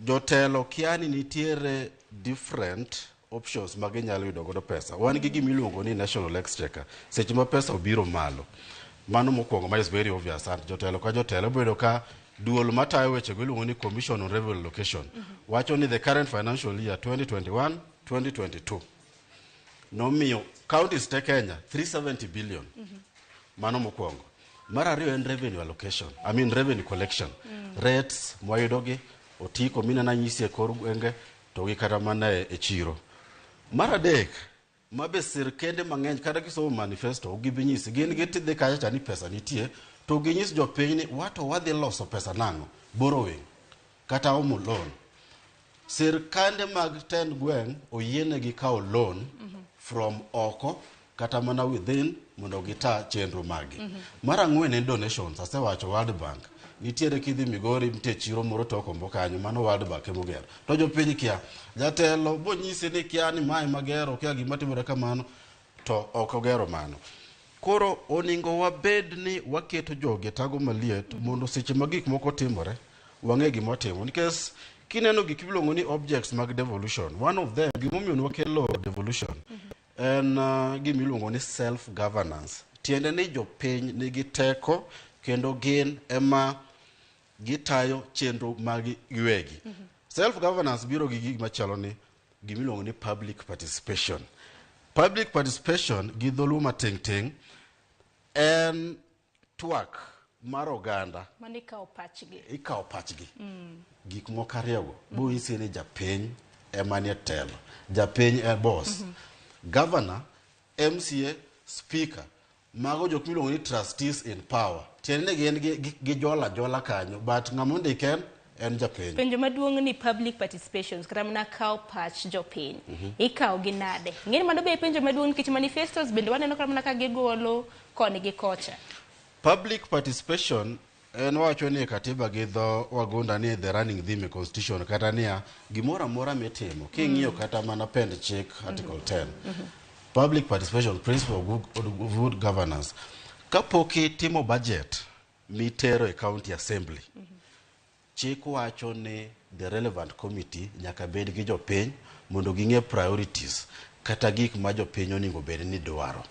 Jotelo kiani nitiere different options maginyalo yudo godo pesa. Wan gi gimiluongo ni national exchequer. Seche ma pesa obiro malo. Mano mokwongo ma is very obvious, and jotelo ka jotelo bedo ka duol matayo weche giluongo ni Commission on Revenue Allocation. Wacho ni the current financial year 2021-2022 nomiyo counties te Kenya 370 billion. Mano mokwongo. Mar ariyo en revenue allocation, I mean revenue collection. Rates mwayudogi, otiko mina na nyisi e kor gwenge, to gi kata mana e chiro. Mar adek, mabe sirkende mang'eny kata kisomo manifesto gibinyisi gin gitidhi kacha ni pesa nitie to ginyis jopiny ni wato wadhi loso pesa nang'o borrowing kata omo loan. Sirkande mag ten gweng' oyienegi kawo loan from oko kata mana within mondo gita chenro magi. Mar ang'wen en donations, asewacho World Bank. Nitiere kidhi Migori nitie chiro moro to kombo kanyo mano World Bank emogero. To jopiny kia jatelo bonyisi ni kia ni mae magero kia gima timore kamano to ok ogero mano. Koro oningo wabed ni waketo joge tago maliet mondo seche ma gik moko timore wang'e gima timo. Nikech kineno gik miluongo ni objects mag devolution, one of them gimomiyo nwakelo devolution en gimiluongo ni self governance. Tiende ni jopiny nigi teko kendo gin ema gitayo chenro magi giwegi. Self governance biro gi gik machalo ni gimiluongo ni public participation. Public participation gi dholuo mateng' en twak mar oganda mane ikawo pachgi. Ikawo pachgi. Gik moko ariyogo bo isi ni japiny ema nie telo. Japiny e boss. Governor, MCA, speaker, mago jok miluongo ni trustees in power. Tiende gin gi jola kanyo, but ng'amondi ken en japiny. Penjo maduong' ni public participations kata mana kawo pach jopiny. Ikawo gi nade? Ng'eni mano be penjo maduong' nikech manifestos bende waneno kata mana ka gigolo koni gi kocha. Public participation en wacho ni katiba gi dho wagunda ni the running theme constitution kata niya gimoro amora mitimo king'iyo kata mana pend chik article 10. Public participation, principle of good governance. Kapok itimo budget mitero e county assembly, chik wacho ni the relevant committee nyaka bed gi jopiny mondo ging'e priorities kata gik ma jopiny oningo bed ni dwaro.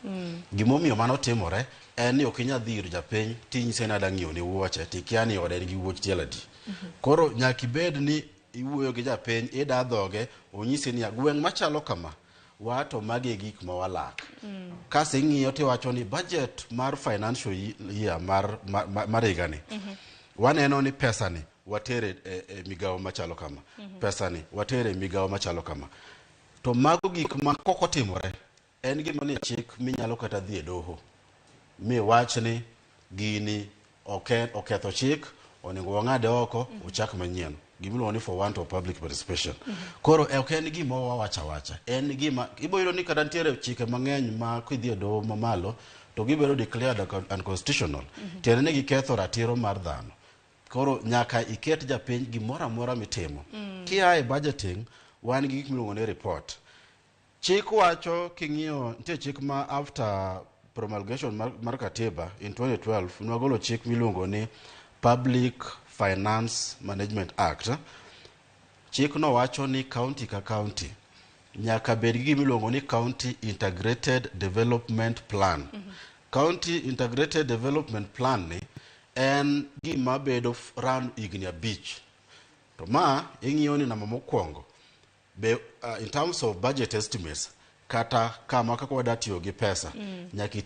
Gimomiyo mano timore en ni ok inyal dhi ir japiny tinyise ni adwa ng'iewo ni wuoche tikia ni ode nigi wuoch tiel adi. Koro nyaka ibed ni iwuoyo gi japiny ida dhoge onyisi ni gweng' machalo kama wato mage gik ma walak. Kasi ing'iyo tiwacho ni budget mar financial year mar higani waneno ni pesa ni watere e migawo machalo kama, pesa ni watere e migawo machalo kama. To mago gik ma koko timore en gima ni chik minyalo kata dhi e doho mi wach ni gini oketho chik onego wang'ade oko ochak manyien. Gimiluongo ni for want of public participation. Koro ok en gima wawacha en gima iboyudo ni kata nitiere chike mang'eny ma kidhi e doho mamalo to gibiro declared unconstitutional. Tiende ni giketho ratiro mar dhano. Koro nyaka iket japiny gimoro amora mitimo. Kia e budgeting wan gi gik miluongo ni report. Chik wacho king'iyo nitie chik ma after promulgation mar katiba in 2012 nwagolo chik miluongo ni Public Finance Management Act. Chik no wacho ni county ka county nyaka bed gi miluongo ni County Integrated Development Plan. County Integrated Development Plan ni en gima bedo round igni abich. To ma ing'iyo ni namba mokwongo be in terms of budget estimates kata kama kaka wadatiyo gi pesa nyaka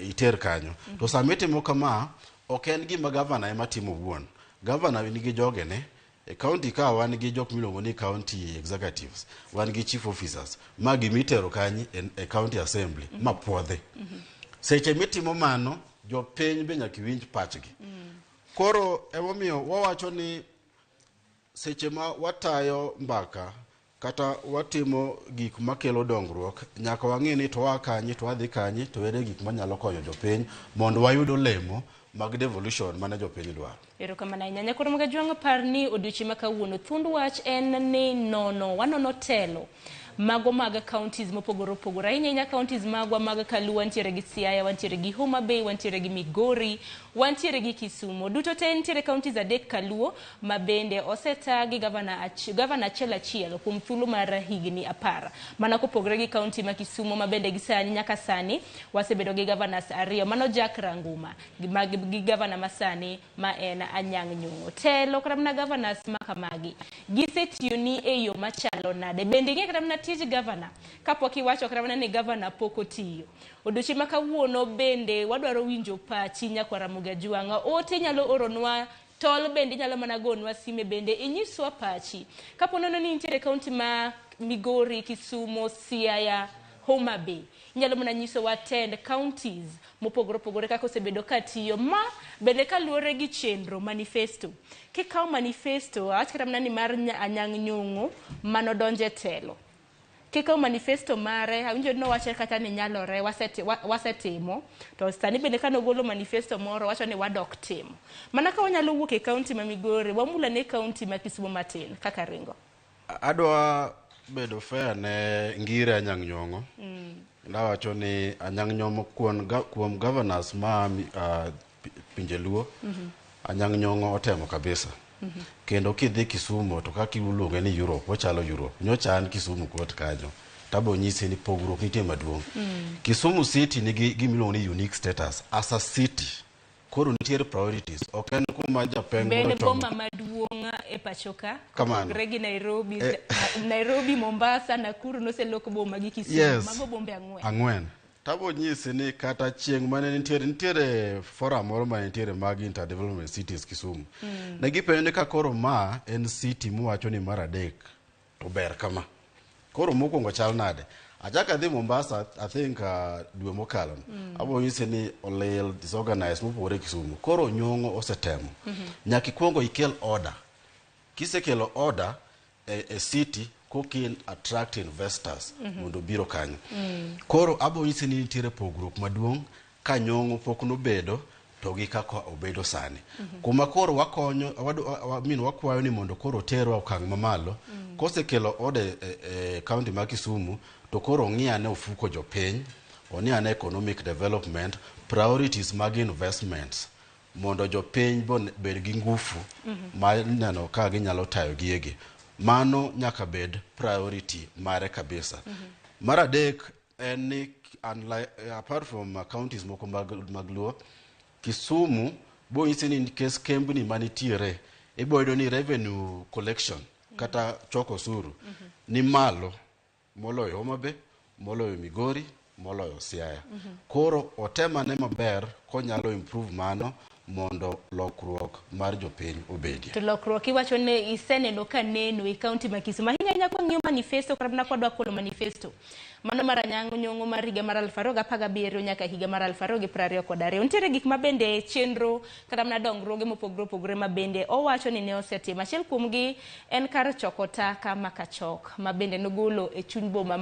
iter kanyo. To sama itimo kama ok en gima governor ema timo wuon. Governor nigi jogene e county ka wan gi jok miluongo ni county executives, wan gi chief officers ma gimitero kanyi e county assembly ma puodhe. Seche mitimo mano jopiny be nyaka winj pachgi. Koro emomiyo wawacho ni seche ma watayo mbaka kata watimo gik makelo dongruok nyaka wang'e ni to wakanyi to wadhi kanyi to wede gik manyalo konyo jopiny mondo wayud olemo mag devolution mana jopiny dwaro. Erokamano ahinya. Nyakoro Migago par ni odiochieng' ma kawuono thund wach en ni wanono telo mago mag counties mopogore opogore. Ahinya counties magwa mag Kaluo, wantiere gi Siaya, wantiere gi Homa Bay, wantiere gi Migori, wantiere gi Kisumu. Duto te nitiere counties adek Kaluo ma bende osetagi governor achiel kuom thuolo mar higni 10. Mana kopogore gi county ma Kisumu ma bende gisani nyaka sani wasebedo gi governors ariyo, mano Jack Ranguma gi governor masani ma en Anyang' Nyong'o. Telo kata mana governors makamagi gisetiyo ni e yo machalo nade? Bende ing'e kata mana tij gavana kapok iwacho kata mana ni gavana pok otiyo. Odiochieng' ma kawuono bende wadwaro winjo pachi nyakwa Ramogi Ajwang'a. Ote nyalo oronwa, tol bende nyalo mana gonwa sime bende inyiswa pachi. Kapo nono ni nitiere kaunti ma Migori, Kisumu, Siaya, Homa Bay. Nyalo mana nyiso watend counties mopogore opogore kaka osebedo katiyo ma bende kaluwore gi chenro manifesto. Kikawo manifesto awach kata mana ni mar Anyang' Nyong'o manodonje telo. Kikawo manifesto mare awinjo ni nowache kata ni nyalore wasetimo to sani bende kanogolo manifesto moro wacho ni wadok timo. Mana ka wanyalo wuok e kaunti ma Migori wamula ne kaunti ma Kisumu matin kaka ringo. Adwa bedo fair ne ngire Anyang' Nyong'o. Nawacho ni Anyang' Nyong'o kuom governors ma pinje luo. Anyang' Nyong'o otemo kabisa. Kendo kidhi Kisumu to kaka iluonge ni Europe, ochalo Europe. Nyocha an Kisumu kot kanyo. Tabo nyisi ni pogruok nitie maduong'. Kisumu city nigi gimiluongo ni unique status as a city. Koro nitiere priorities. Ok en kuma japeng bende bomba maduong' e pachoka. Regi Nairobi, Nairobi, Mombasa, Nakuru noseloko bomba gi Kisumu. Mago bombe ang'wen. Tabo nyisi ni kata chieng' mane nitiere forum moro ma nitiere mag interdevelopment cities Kisumu. Negipenjo ni ka koro ma en city muwacho ni mar adek to ber kama. Koro mokwongo chal nade. Achaka dhi Mombasa, I think dwe mokalo. Abo nyisi ni olil disorganized mopogore Kisumu. Koro Nyong'o osetemo. Nyaka ikwongo ikel order. Kisekelo order e city kokin attract investors mondo biro kanyo. Koro abo nyisi ni nitiere pogruok maduong' ka Nyong'o pok nobedo to gi kaka obedo sani. Kuma koro wakonyo wakwayo ni mondo koro terwa okang' mamalo. Kosekelo order e county ma Kisumu to koro ng'iyane ofuko jopiny, ong'iyane economic development, priorities mag investments mondo jopiny bed gi ngufu ma neno ka ginyalo tayo giegi. Mano nyaka bed priority mare kabisa. Mar adek en ni apart from counties moko mag luo, Kisumu bo nyisi ni kes kembni manitiere iboyudo ni revenue collection kata choko osuru ni malo moloyo Homa Bay, moloyo Migori, moloyo Siaya. Koro otemane maber konyalo improve mano mondo lokruok mar jopiny obedie. To lokruok iwacho ne iseneno ka neno e kaunti ma Kisumu. Ahinya kwa ng'iyo manifesto kata na kwadwa kolo manifesto. Mano mar Anyang' Nyong'o mar higa mar 2017 nyaka higa mar 2022. Nitiere gik mabende chenro kata na dongruoge mopogore opogore mabende owacho ni ne osetimo. Achiel kuomgi en kar choko taka makachok mabende nogolo e chuny boma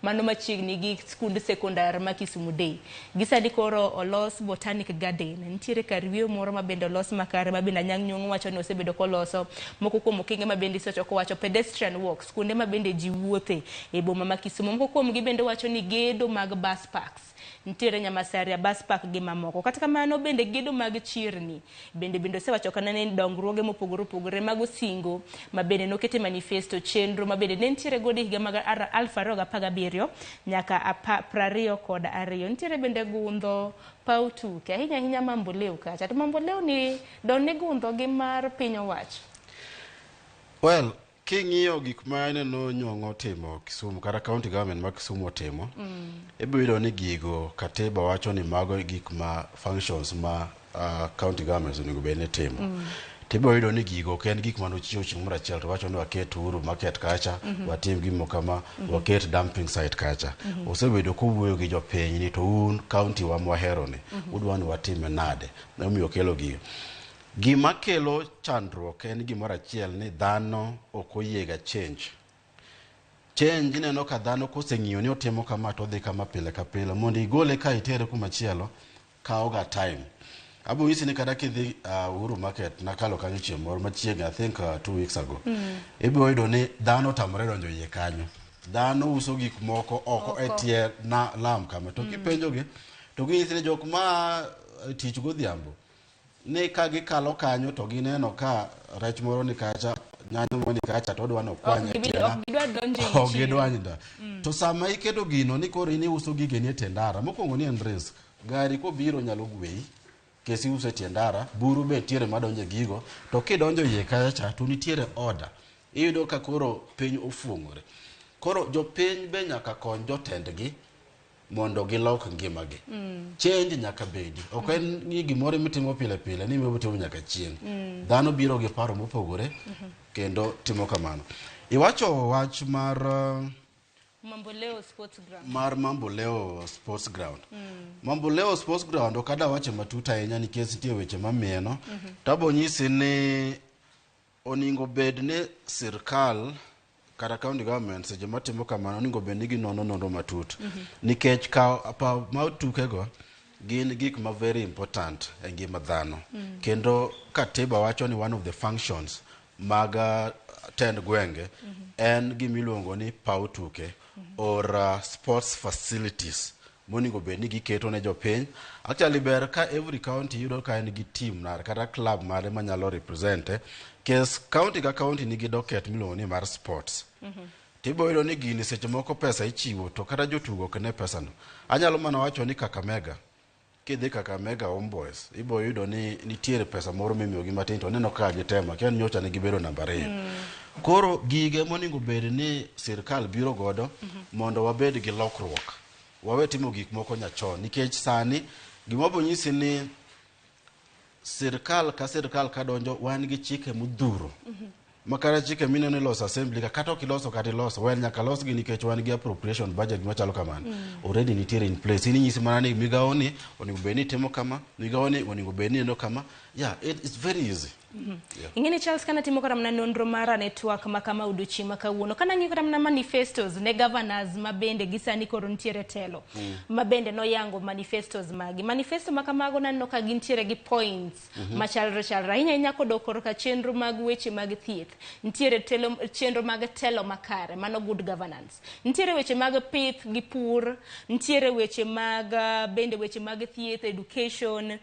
mano machiegni gi skund sekondar ma Kisumu Day. Gisadi koro olos botanic garden. Nitiere kar wiyo moro mabende olos makare mabende Anyang' Nyong'o wacho ni osebedo koloso. Moko kuom okinge mabende isechoko wacho pedestrian walks kunde mabende ji wuothe e boma ma Kisumu. Moko kuom gibende wacho ni gedo mag bus parks. Nitiere Nyamasaria bus park gi mamoko. Kata kamano bende gedo mag chirni. Bende osewacho kana ni dongruoge mopogore opogore mag Osingo mabende nokete manifesto chenro mabende ne nitiere gode higa mag 2017 nyaka 22. Nitiere bende gundho pautuke ahinya Mamboleo kacha. To Mamboleo ni donne gundho gi mar piny owacho. Well, king'iyo gik ma neno Nyong'o timo Kisumu kata county government ma Kisumu timo, ibiro ni gigo katiba wacho ni mago gik ma functions ma county government onego bed ni timo. Tibo yudo ni gigo ken gik ma nochiwo chieng' moro achiel to wacho ni waket Uhuru market kacha, watim gimo kama, waket dumping site kacha. Osebedo kowuoyo gi jopiny ni to un county wa mwahero ni, udwa ni watime nade. Na omiyo kelo gigo. Gima kelo chandruok en gimoro achiel ni dhano ok oyiega change. Change neno ka dhano koseng'iyo ni otimo kama to dhi kama pile ka pile mondo igole ka itere kuma chielo kawo ga time. Abo nyisi ni kada kidhi Uhuru market nakalo kanyo chieng' moro machiegni I think 2 weeks ago. Ibiro yudo ni dhano tamore donjo iye kanyo. Dhano uso gik moko oko e tie na lam kama to kipenjogi to ginyisi ni jok ma tich godhiambo ne ka gikalo kanyo to gineno ka rech moro ni kacha nyanya moro ni kacha to odwa no kwanya gidwanyda. To sama iketo gino ni koro ini uso gige ni tendara mokwongo ni en risk. Gari ko biro nyalo gwei kesi uso tendara buru be tiere madonje gigo to kidonjo iye kacha to nitiere order. Iyudo ka koro piny ofuongore. Koro jopiny be nyaka kony jotendgi mondo gilok ngimagi. Change nyaka bedi. Ok en ni gimoro mitimo pile pile ni mibotimo nyaka chieng'. Dhano biro gi paro mopogore kendo timo kamano. Iwacho wach mar Mamboleo Sports Ground. Mamboleo Sports Ground. Mamboleo Sports Ground okada wache matuta ahinya nikech nitie weche mamieno. Tabo nyisi ni oningo bed ni sirkal kata county government seche matimo kamano oningo bed ni ginono matut. Nikech pa matukego gin gik ma very important e ngima dhano. Kendo katiba wacho ni one of the functions mag tend gwenge en gimiluongo ni paw tuke or sports facilities moningo bed ni giketo ne jopiny. Actually ber ka every county yudo ka en gi team mare kata club mare manyalo represente kes county ka county nigi docket miluongo ni mar sports. Tibo yudo ni gini seche moko pesa ichiwo to kata jotugo ok ne pesano. Anyalo mana wacho ni Kakamega kidhi Kakamega Homeboys ibo yudo ni nitiere pesa moro mimiyogi matin to neno ka gitema ken nyocha ne gibedo namba 2. Koro gige moningo bed ni sirkal biro godo mondo wabed gi lokruok. Wawe timo gik moko nyachon nikech sani gimobo nyisi ni sirkal ka donjo wan gi chike mudhuro. Makara chike mineno loso assembly kata okiloso kata iloso well nyaka los gi nikech wan gi appropriation budget machalo kamano already nitiere in place. Ini nyisi mana ni migawo ni oningo bed ni timo kama, migawo ni oningo bed ni eno kama. Yeah, it's very easy. Ingeni Charles kana timo kata mna nonro mara network makama uduchi makawuono kana ngi kata mna manifestos ne governors mabende gisani koro ntiere telo mabende no yango manifestos magi manifesto makamago nanno ka gintiere gi points machalre inya kodokoro ka chenro mag weche mag thieth ntiere telo chenro mag telo makare mano good governance ntiere weche mag pith gi pur ntiere weche mag bende weche mag thieth education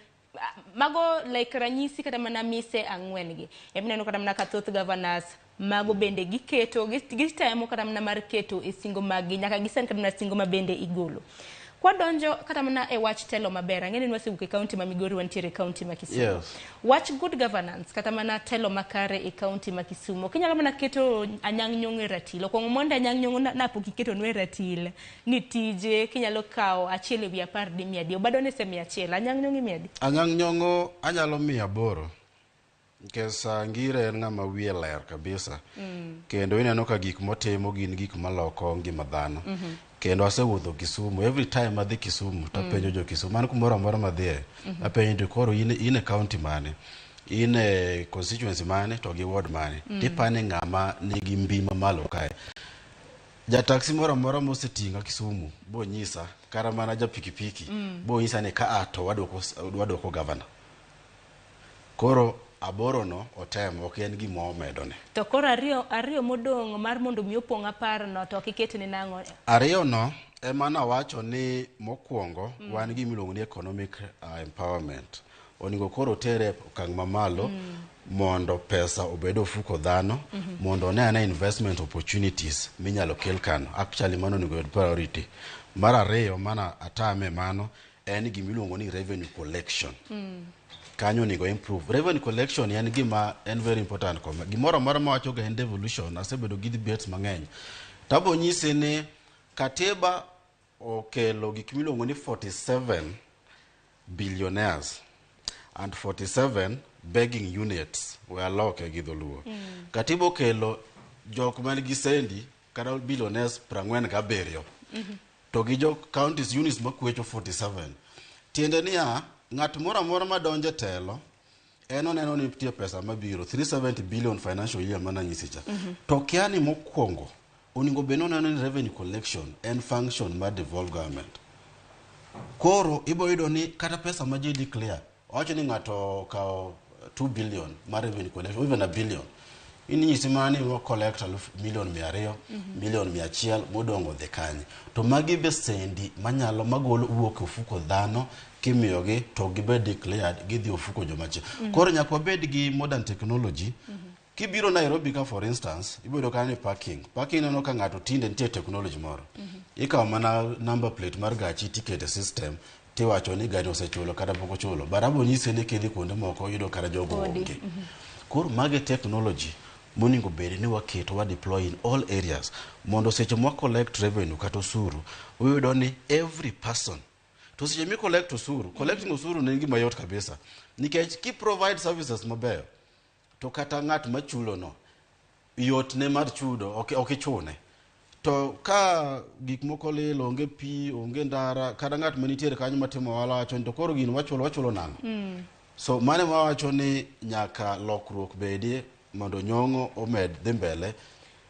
mago like ranyisi kata mana mise ang'wen gi emineno kata mana kathoth governors mago bende giketo gitemo kata mana mar keto e singo magi nyaka gisen kata mana singo mabende igolo kwa donjo kata mana e wach telo maber ang'eni nwasewuok e county ma Migori wantiere county ma Kisumu wach good governance kata mana telo makare e county ma Kisumu kinyalo mana keto anyang' nyong'o e ratil okong'o mondo anyang' nyong'o napo kiketo nwe ratil ni tije kinyalo kawo achiel ewi 10 di 100 obado ne semi achiel anyang' nyong'o 100 anyang' nyong'o anyalo 800 nkesa ngire en ng'ama wiye ler kabisa kendo ineno ka gik motimo gin gik maloko ngima dhano kendo asewuotho Kisumu every time adhi Kisumu tapenjo jo Kisumu man kumoro amora madhie apenjo koro ine county mane ine constituency mane to gi ward mane tipane ng'ama nigi mbima malo kae ja taxi moro amora mosetinga Kisumu bo nyisa kara mana ja pikipiki bo nyisa ne ka ato wadoko governor koro aboro no otemo ok en gima omedone to koro ariyo modong' mar mondo mi opong' 10 no to kikete ni nang'o ariyo no emana wacho ni mokwongo wan gi miluongo ni economic empowerment oningo koro tere okang' mamalo mondo pesa obedo ofuko dhano mondo ne ana investment opportunities minyalo kel kano actually mano oningo bed priority mar ariyo mana atame mano en gimiluongo ni revenue collection kanyo nigo improve revenue collection en gima en very important koma gimoro amora mawacho ga en devolution asebedo gi debates mang'eny tabo nyise ni katiba okelo gik miluongo ni 47 billionaires and 47 begging units were loke gi dholuo katiba okelo jok man gi sendi kata billionaires 47 to gi jok counties units makwecho 47 tiende niya ng'at moro amora madonje telo en oneno ni nitie pesa mabiro 370 billion financial year mana nyisicha to kiani mokwongo oningo beno oneno ni revenue collection en function mar devolved government koro ibo yudo ni kata pesa ma ji declare wacho ni ng'ato kao 2 billion mar revenue collection even a billion ini nyisi mani mo collect million 200 million 100 modongo dhe kanye to magi be sendi manyalo magolo wuok ofuko dhano kimiyogi to gibe declared gidhi ofuko jomachi koro nyaka wabed gi modern technology kibiro Nairobi ka for instance ibodo kani parking neno ka ng'ato tinde nitie technology moro ikawo mana number plate mar gachi ticket system tiwacho ni gari osechulo kata pok ochulo barabo nyise ni kidhi kuonde moko yudo kara jogo onge koro mage technology moningo bede ni waketo wa deploy in all areas mondo seche mwa collect revenue kata osuru uyudo ni every person to seche mi collect osuru collecting osuru ne gima yot kabisa nikech ki provide services maber to kata ng'at machulo no yot ne mar chudo ok ichune to ka gik moko lilo onge pi onge ndara kada ng'at manitiere kanyo matimo ohala wacho to koro gin wachulo nang'o so mane mawacho ni nyaka lokruok bedie mondo nyong'o omed dhi mbele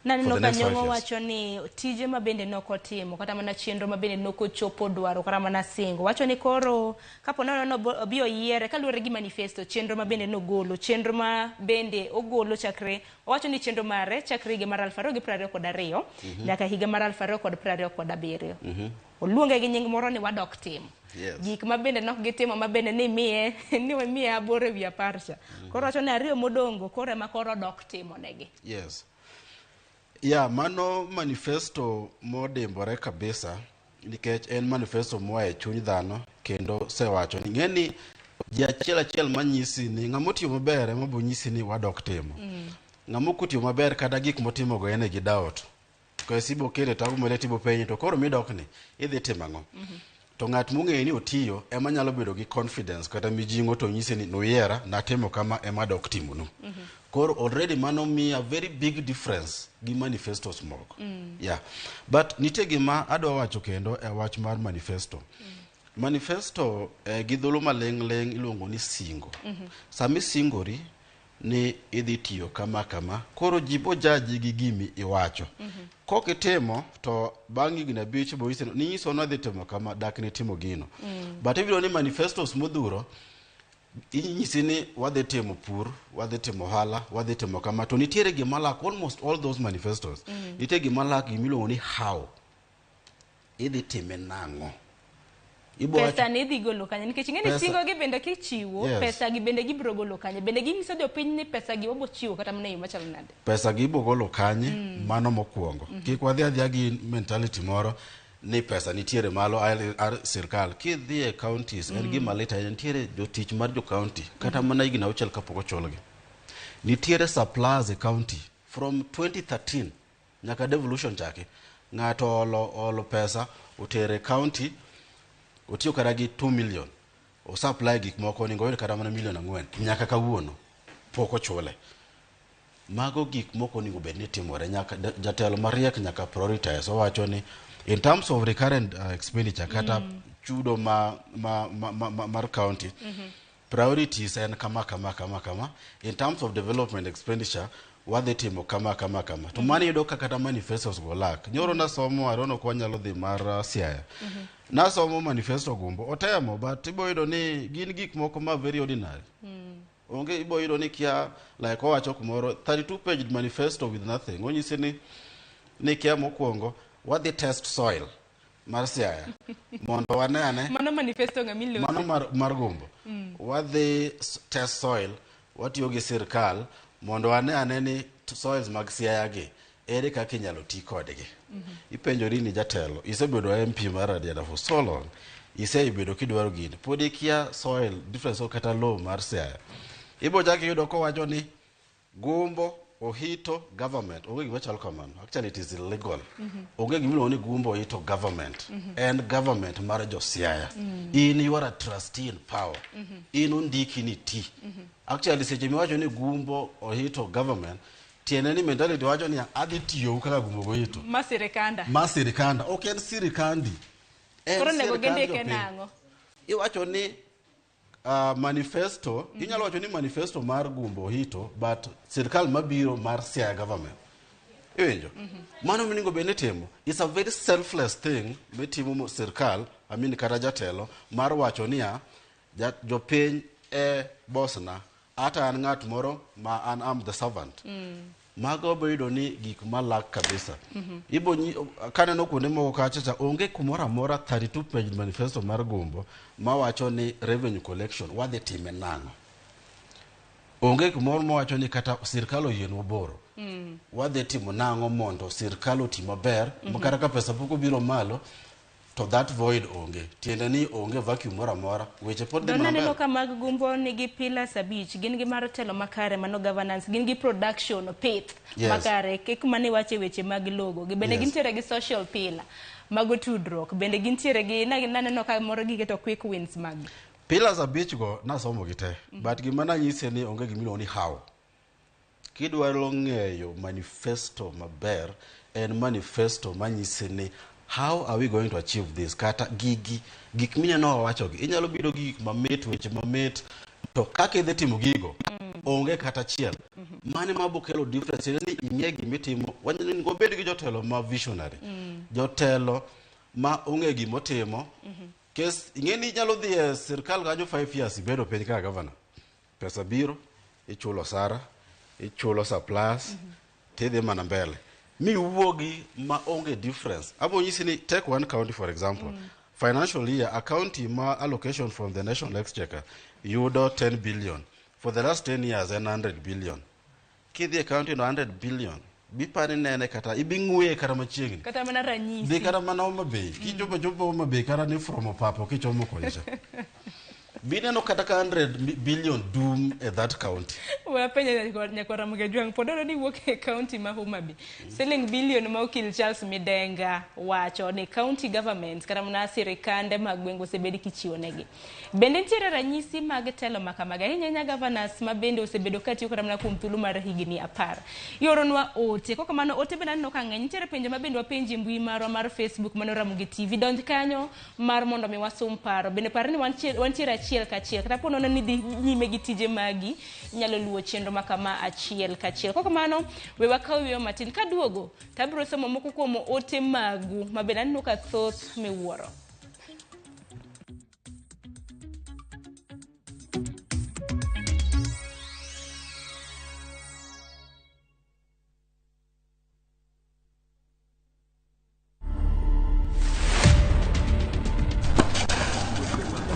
Naneno ka nyong'o wacho ni tije mabende nokotimo kata mana chenro mabende nokochopo dwaro kata mana singo wacho ni koro kapo nono bio yiere kaluwore gi manifesto chenro mabende nogolo chenro mabende ogolo chakre wacho ni chenro mare chakre higa mar 2022 nyaka higa mar 2027 oluonge gi nying moro ni wadok timo gik mabende nok gitimo mabende ni miye aboro ewi apar cha koro wacho ni ariyo modongo koro ema koro dok timo negi mano manifesto modimbore kabisa nikech en manifesto moa e chuny dhano kendo sewacho ni ng'eni ji achiel manyisi ni ng'amotiyo maber ema bonyisi ni wadok timo ng'amokotiyo maber kada gik motimogo ene gi daot kasi ibo kele tagu moleti bo penyi to koro midok ni idhi timo ang'o to ng'at mong'eyo ni otiyo ema nyalo bedo gi confidence kata mijing'o to nyisi ni noyiera natimo kama ema dok timo no koro already mano mi a very big difference gi manifestos moko but nitie gima adwa wacho kendo e wach mar manifesto manifesto gi dholo maleng' iluongo ni singo sami singori ni idhi tiyo kama koro jibo jaji gi gimi iwacho kokitimo to bangi gina bicho boise ni iso no dhi timo kama dak ni timo gino but ibiro ni manifestos modhuro inyisi ni wadhi timo pur wadhi timo hala wadhi timo kama to nitiere gima lak almost all those manifestos nitiere gima lak gimiluongo ni how idhi time nang'o pesa ne dhi golo kanya nikech ng'eni singo gi bende kichiwo pesa gi bende gibro golo kanya bende ginyiso jopiny ni pesa gi obo chiwo kata mana yo machalo nade pesa gi ibo golo kanye mano mokwongo kik wadhi adhiya gi mentality moro ni pesa nitiere malo sirkal kidhi e counties en gima lit ahinya nitiere jotich mar jo county kata mana higni 6 kapok ochulgi nitiere suppliers e county from 2013 nyaka devolution chake ng'ato olo pesa otere county otiyo kara gi 2 million o supply gik moko ningo yud kara mana million 4 nyaka kawuono pok ochule mago gik moko ningo bed ni timore nyaka jatelo mariek nyaka prioritize owacho ni in terms of recurrent expenditure kata chudo mar county priorities en kama in terms of development expenditure wadhi timo kama to mani yudo kata manifestos go lak nyoro nasomo arono kwa nyalo dhi mar Siaya nasomo manifesto gumbo otemo but ibo yudo ni gin gik moko ma very ordinary onge ibo yudo ni kia like owacho kumoro 32 page manifesto with nothing onyisi ni kia mokwongo wadhi test soil mar Siaya mondo wanene mano manifesto ngamilo mano mar gumbo wadhi test soil watiyo gi sirkal mondo wanene ni soils mag Siaya gi ere kaka inyalo ti kodgi ipenjori ni jatelo isebedo MP mar Adiada for so long isebedo kidwaro gini pod ikia soil difference kata law mar Siaya ibo jaki yudo ko wacho ni gumbo ohito government onge gima chalo kamano actually it is illegal onge gima ni gumbo ohito government and government mar jo Siaya in you are a trustee in power in undiki ni ti actually seche miwacho ni gumbo ohito government tiene ni mentality wacho ni adhi tiyo kaka gumbo ohito masirikanda ok en sirikandi koro nego gende kenango iwacho ni manifesto inyalo wacho ni manifesto mar gumbo ohito but sirkal mabiro mar Siaya government iwinjo mano miningo bende timo it's a very selfless thing mitimo sirkal kata jatelo mar wacho niya jopiny bosna ata an ng'at moro ma am the servant mago bedo ni gik malak kabisa ibo kaneno kuonde moko kacha onge kumora mora 32 page manifesto mar gumbo mawacho ni revenue collection wadhi time nang'o onge kumoro mawacho ni kata sirkal oyien oboro wadhi timo nang'o mondo sirkal oti maber kata ka pesa pok obiro malo to that void onge. Tiende ni onge vacuum mora mora. Weche pod dhi maber. Donaneno ka mag gumbo nigi pillars abich, gin gi mar telo makare mano governance, gin gi production pith makare, kik mane wache weche mag logo, bende gintiere gi social pillar, mago tudruok, bende gintiere gi naneno ka moro giketo quick wins mag. Pillars abich go nasomo gite, but gima nanyise ni onge gimiluongo ni how. Kidwaro ng'eyo manifesto maber, en manifesto manyise ni how are we going to achieve this? Kata gik mineno wachogi. Inyalo bido gik mamit, weche mamit, to kaka idhi timo gigo, onge kata chiel. Mane mabokelo difference, ni ing'e gimitimo, wanyango bed gi jotelo ma visionary. Jotelo ma ong'e gimotimo. Kes ing'e ni inyalo dhi e sirkal kanyo 5 years ibedo piny kaka governor. Pesa biro, ichulo sara, ichulo supplies, tidhi mana mbele. Mi uwogi ma onge difference. Abo nyisi ni take one county for example. Financial year, a county ma allocation from the national exchequer, yudo 10 billion. For the last 10 years, 100 billion. Kidhi a county no 100 billion. Bipani nene kata ibingwe kata machiegni. Kata mana ranyisi. Dhi kata mana Homa Bay. Kichopo Homa Bay kata ni from Opapo kichomo kocha. Bineno kata 100 billion doom at that county. Wapenya nyako Ramogi juang podoro ni wuok e county ma Homa Bay. Selling billion ma okil Charles Midenga wacho ni county government kata mana sirikande mag gwenge osebedi kichiwo negi. Bende nitiere ranyisi mag telo makamaga hinya governors ma bende osebedo katiyo kata mana kuom thuolo mar higni 10. Yoronwa ote koko mano ote bende aneno ka ng'eny nitiere penjo ma bende wapenji mbui marwa mar Facebook mano Ramogi TV. Donj kanyo mar mondo mi wasum paro. Bende parni wantiere achiel kachiel kata pono ni dhi nyime gi tije magi nyalo luwo chenro makama achiel kachiel. Koko mano we wakaw wiyo matin ka duogo tabiro somo moko kuom ote magu mabende aneno ka thoth miwuoro.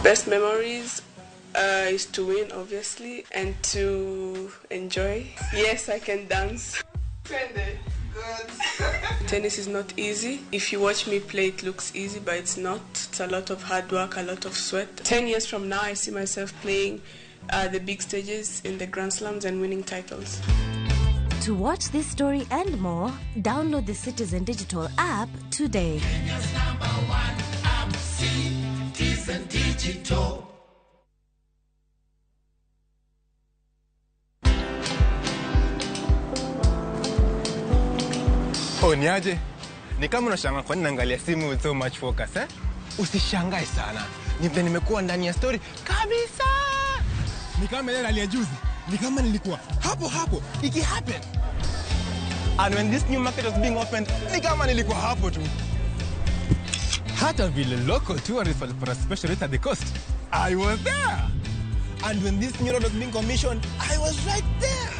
Best memories is to win, obviously, and to enjoy. Yes, I can dance. Tennis is not easy. If you watch me play, it looks easy, but it's not. It's a lot of hard work, a lot of sweat. 10 years from now, I see myself playing the big stages in the Grand Slams and winning titles. To watch this story and more, download the Citizen Digital app today. Kenya's #1 app, Citizen Digital. Niaje? Ni kama unashangaa kwa nini naangalia simu with so much focus, eh? Usishangae sana. Nimekuwa ndani ya story kabisa. Ni kama ile hali ya juzi. Ni kama nilikuwa hapo iki happen. And when this new market was being opened, ni kama nilikuwa hapo tu. Hata vile local tourists for a special rate at the coast, I was there. And when this new road was being commissioned, I was right there.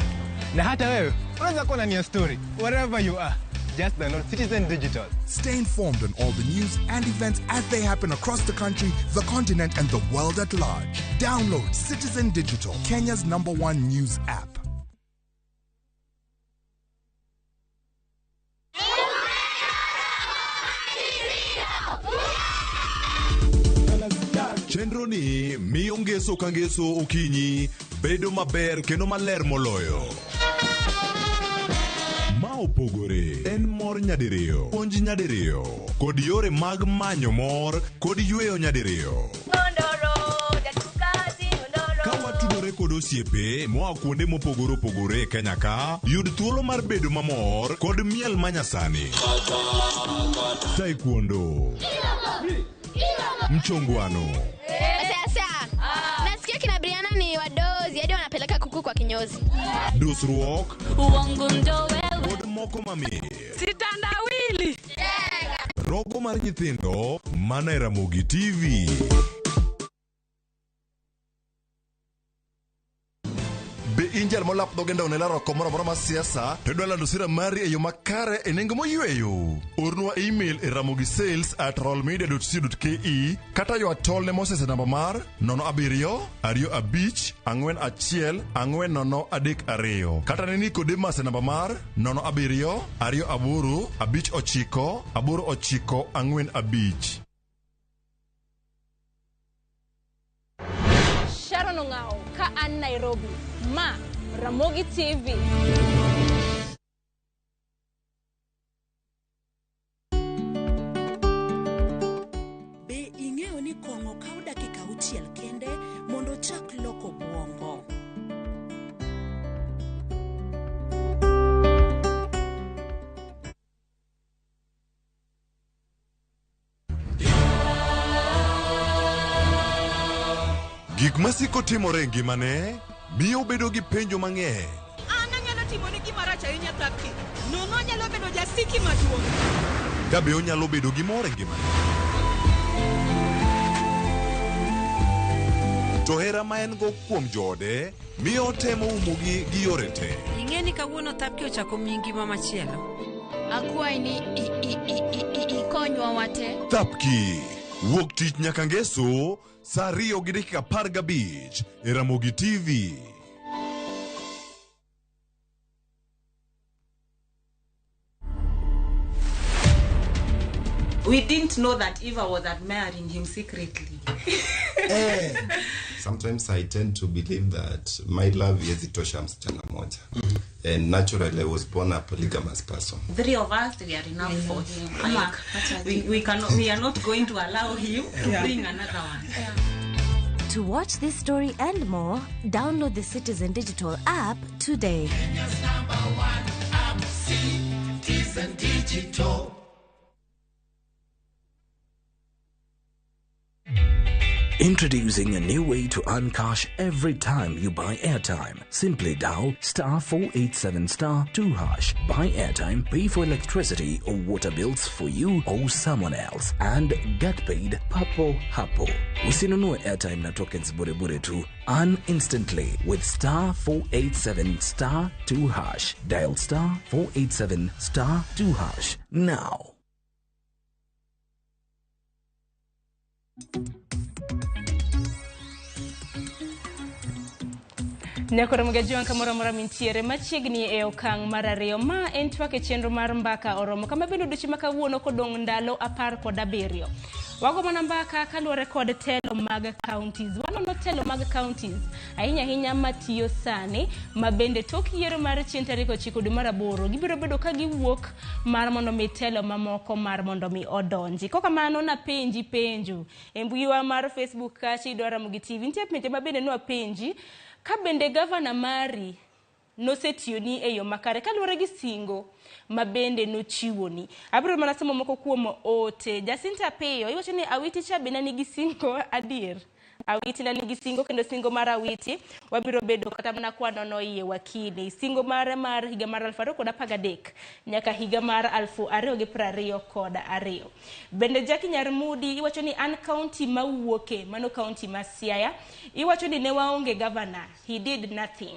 Na hata wewe, unaweza kuwa ndani ya story wherever you are. Just download Citizen Digital. Stay informed on all the news and events as they happen across the country, the continent, and the world at large. Download Citizen Digital, Kenya's #1 news app. Chenro ni miyo ngeso ka ngeso okinyi bedo maber kendo maler moloyo. Ma opogore en mor nyadiriyo, puonj nyadiriyo, kod yore mag manyo mor kod yweyo nyadiriyo. Ka watudore kod osiepe moa kuonde mopogore opogore Kenya ka, yud thuolo mar bedo mamor kod miel manyasani. Taekwondo, mchongwano, nasikia kina Briana ni wadozi hadi wanapeleka kuku kwa kinyozi. Dusruok, uongo ndo wewe, kod moko mamie. Sitandawili, Rogo mar nyithindo mana e Ramogi TV. Be injal molap dogenda onelaro komoro moro ma siasa to dwala dosira mari e yo makare e nengo moyweyo. Ornwa email e ramogissales@royalmedia.co.ke kata yo atol ne Moses e namba mar 0725414032 kata ne Nicodemus e namba mar 072885 895. Joan Ong'ao ka an Nairobi. Ma Ramogi TV. Be ing'eyo ni kong'o kawo dakika 6 kende mondo chak loko bwongo? Gik masiko timore e ngimane miyo bedo gi penjo mang'eny. An anyalo timo ni gima rach ahinya thapki. Nono nyalo bedo jasiki maduong'. Kabe onyalo bedo gi mor e ngimane. To hera ma en go kuom joode miyo otemo umogi gi yore te. Ing'e ni kawuono thapki ochako miyi ngima machielo. Akwayi ni ikonywa wate. Thapki wuok tich nyaka ngeso saa 2:15 e Ramogi TV. We didn't know that Eva was admiring him secretly. Sometimes I tend to believe that my love is itosha msichana moja. And naturally I was born a polygamous person. 3 of us, we are enough for him. Like, we are not going to allow him to bring another one. To watch this story and more, download the Citizen Digital app today. Kenya's #1 app, Citizen Digital. Introducing a new way to earn cash every time you buy airtime. Simply dial *487*2#. Buy airtime, pay for electricity or water bills for you or someone else, and get paid papo hapo. Usinunue airtime na tokens bure tu. Earn instantly with *487*2#. Dial *487*2# now. Nekoromoga juan kamora mintiere machiegni e okang' mar ariyo. Ma en twak e chenro mar mbaka oromo kama bendo duchi makawuono kodong' ndalo 17. Wago mana mbaka kaluwore kod telo mag counties. Wanono telo mag counties ahinya matiyo sani mabende tok yiero mar chieng' tarik 9 dwe mar 8 gibiro bedo ka giwuok mar mondo mi telo mamoko mar mondo mi odonji. Koka mano na penjo e mbuiwa mar Facebook kachi idwara Ramogi TV. Nitie penjo mabende nwa penji ka bende gavana mari nosetioni e yo makare kaluwore gi singo mabende nochiwoni. Abiro mana somo moko kuom ote. Jacinta Peyo iwacho ni Awiti cha bende nigi singo adier. Awiti na nigi singo kendo singo mar Awiti wabiro bedo kata mana kwanono iye wakini. Singo mare mar higa mar 2013 nyaka higa mar 2022. Bende Jackie Nyarmudi iwacho ni an county mawuoke mano county ma Siaya. Iwacho ni ne waonge governor, he did nothing.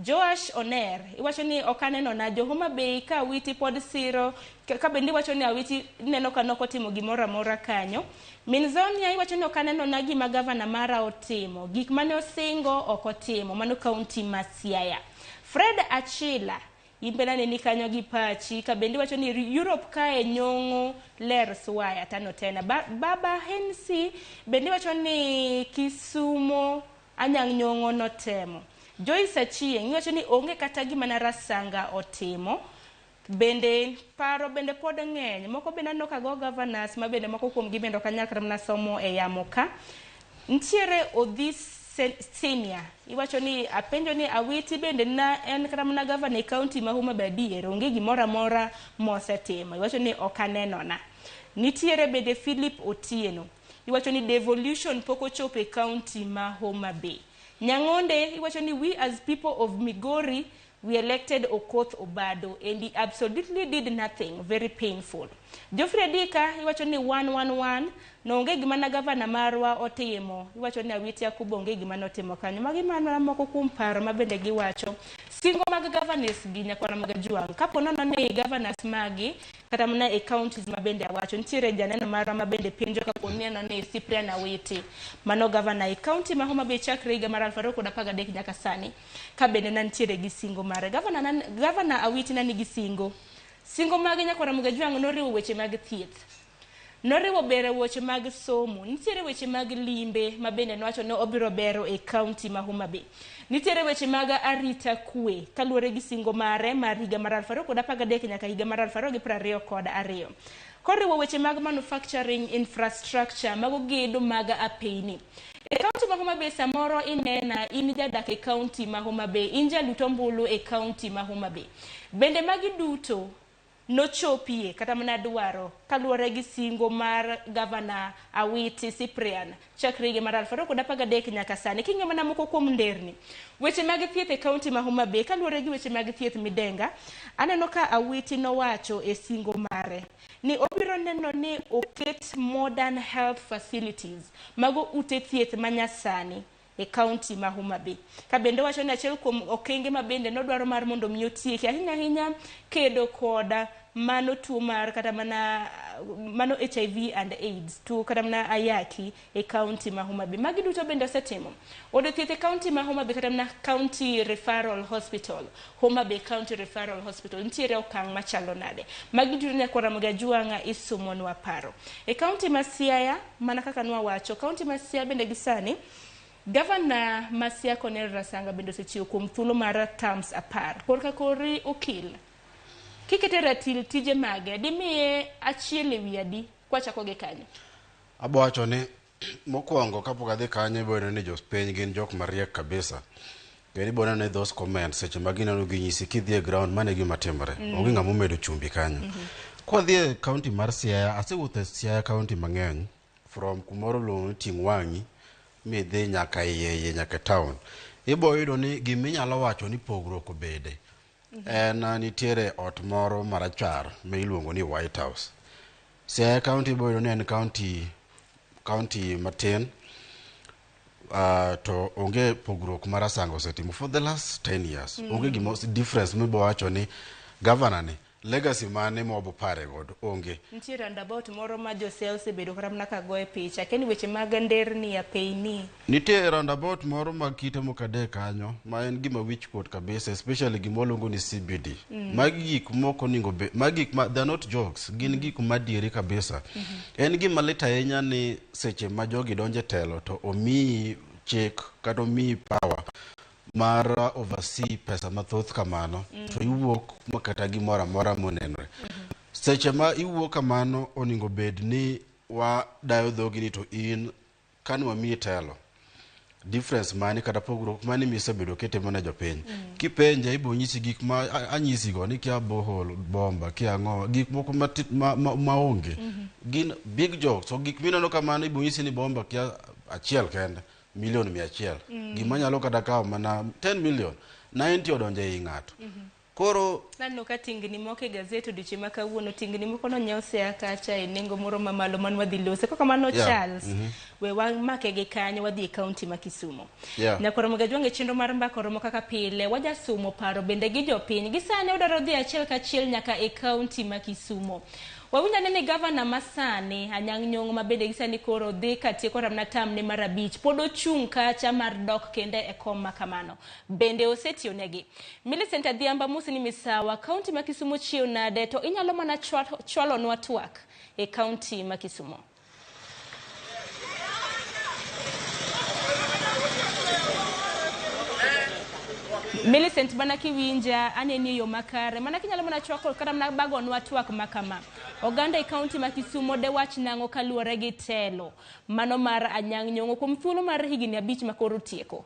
Joash Oner iwacho ni okaneno na Homa Bay ka Awiti pod siro ka bende iwacho ni Awiti neno ka nokotimo gimoro amora kanyo. Minzonia iwacho ni okaneno na gima gavana mara otimo, gik mane osingo okotimo, mano county ma Siaya. Fred Achila imbena ni kanyo gi pachi ka bende iwacho ni Europe kae nyong'o ler swaya tano tena. Baba Hensi bende iwacho ni Kisumo anyang' nyong'o notemo. Joyce Achieng' iwacho ni onge kata gima na Rasanga otimo. Bende paro bende pod ng'eny. Moko bende aneno ka go governors ma bende moko kuom gibendo kanyakra mna somo e yamo ka. Ntiere Odhis Senior iwacho ni apenjo ni Awiti bende na en kata mna governor e county ma Homa Bay adier onge gimoro amora mosetimo. Iwacho ni okaneno na. Nitiere bende Philip Otieno iwacho ni devolution poko chope county ma Homa Bay. Nyangonde iwacho ni we as people of Migori we elected Okoth Obado and he absolutely did nothing, very painful. Geoffrey Dika iwacho ni 111 no onge gima na gavana marwa otimo. Iwacho ni Awiti Akubo onge gima notimo kanyo. Magi mana moko kuom paro mabende giwacho. Singo mag governors gi nyakwana mag juang. Kapo nono ni governors magi kata mna e counties mabende awacho. Ntiere janeno marwa mabende penjo kapo neno ni Cyprian Awiti mano governor e county ma Homa Bay chakre higa mar 2013 nyaka sani. Ka bende nantiere gi singo mare. Governor Awiti na nigi singo. Singo magi nyakwana mga juang noriwo weche mag thieth. Noriwo bero weche mag somo, nitiere weche mag limbe ma bende nowacho ne obiro bero e kaunti ma Homa Bay. Nitiere weche mag arita kwe kaluwore gi singo mare mar higa mar 2013 nyaka higa mar 2022. Koriwo weche mag manufacturing infrastructure mago gedo mag apeyni. E kaunti ma Homa Bay samoro inena in jadak e kaunti ma Homa Bay, in jalut ombulu e kaunti ma Homa Bay. Bende magi duto nochopie kata mana dwaro kaluwore gi singo mar Governor Awiti Cyprian chakre higa mar 2013 nyaka sani. King'e mana moko kuom nderni weche mag thieth e kaunti ma Homa Bay kaluwore gi weche mag thieth midenga, aneno ka Awiti nowacho e singo mare ni obiro neno ni oket modern health facilities mago ute thieth manyasani e kaunti ma Homa Bay. Ka bende wacho ni achiel kuom okenge ma bende nodwaro mar mondo mi otieki ahinya kedo koda mano tuo mar kata mana mano HIV and AIDS tuo kata mana ayaki e kaunti ma Homa Bay. Magi duto bende osetimo. Od thieth e kaunti ma Homa Bay kata mana County Referral Hospital, Homa Bay County Referral Hospital nitiere okang' machalo nade. Magi duto nyaka Ramogi Ajuanga isomonwa paro. E kaunti ma Siaya mana kaka nwawacho, kaunti ma Siaya bende gisani Governor Masia Cornel Rasanga bende osechiwo kuom thuolo mar terms 10. Korka kori okil. Kikete ratil tije mage, dimiye achiel e wi adi kwachako gi kanyo? Abo wacho ni mokwongo kapok adhi kanyo ibiro ni jopiny gin jok mariek kabisa. Kendo ibiro ne those comments seche ma gineno gi nyisi kidhi e ground mane gima timore. Onge ng'ama omedo chumbi kanyo. Kwa dhi e kaunti mar Siaya, asewuotho e Siaya kaunti mang'eny from kumoro luongo ni Tingwang'i midhi nyaka iye nyaka town. Ibo yudo ni giminyalo wacho ni pogruok obede. Nitiere ot moro marachar ma iluongo ni White House. Siaya County ibo yudo ni en county matin, to onge pogruok marasango osetimo for the last 10 years. Onge gimo difference mibo wacho ni governor ni legacy mane mobo pare god onge. Nitiere roundabout moro ma Jose osebedo kata mana ka goye picha keni weche mag nderni ya peyni. Nitiere roundabout moro ma kite mokade kanyo ma en gima wich kuot kabisa, especially gimolongo ni CBD. Magi gik moko ningo be magi they're not jokes, gin gik madieri kabisa. En gima lit ahinya ni seche ma jogi donje telo to omi chik kata omi power mar oversee pesa mathoth kamano to iwuok makata gimoro amora monenre. Seche ma iwuok kamano oningo bed ni wa dayo dhogi ni to in kan wamiyi telo difference mani kata pogruok mani misebedo kitimo ne jopiny. Kipenje ibo nyisi gik ma anyisi go ni kia bohol bomba kia ng'o gik moko maonge gin big jokes. So gik mineno kamano ibo nyisi ni bomba kia achiel kende milion 100 gima nyalo kata kawo mana 10 million 90 odonje i ng'ato. Koro nano ka tingni moko e gazeti odiche ma kawuono tingni moko no nyiew Siaya kacha e nengo moro mamalo man wadhi lose kaka mano Charles we wamake gi kanyo wadhi e kaunti ma Kisumu. Nyaka Ramogi Ajuanga chenro mar mbako romo kaka pile waja sumo paro bende gi jopiny gisane odaro dhi achiel ka achiel nyaka e kaunti ma Kisumu. Wawinja ni Governor masani Anyang' Nyong'o ma bende gisani koro dhi katieko ramna tam ne mar 5 pod ochung' kacha mar dok kende e kom makamano bende osetiyo negi. Millicent Adhiamba musi ni misawa kaunti ma Kisumu chiyo nade to inyalo mana chwalo nwa twak e kaunti ma Kisumu. Millicent bana kiwinja aneni yo makare mana kinyalo mana chwako kata mana bago nwa twak makama. Oganda e kaunti ma Kisumu de wach nango kaluwore gi telo mano mar Anyang' Nyong'o kuom thuolo mar higini 5 makoro tieko.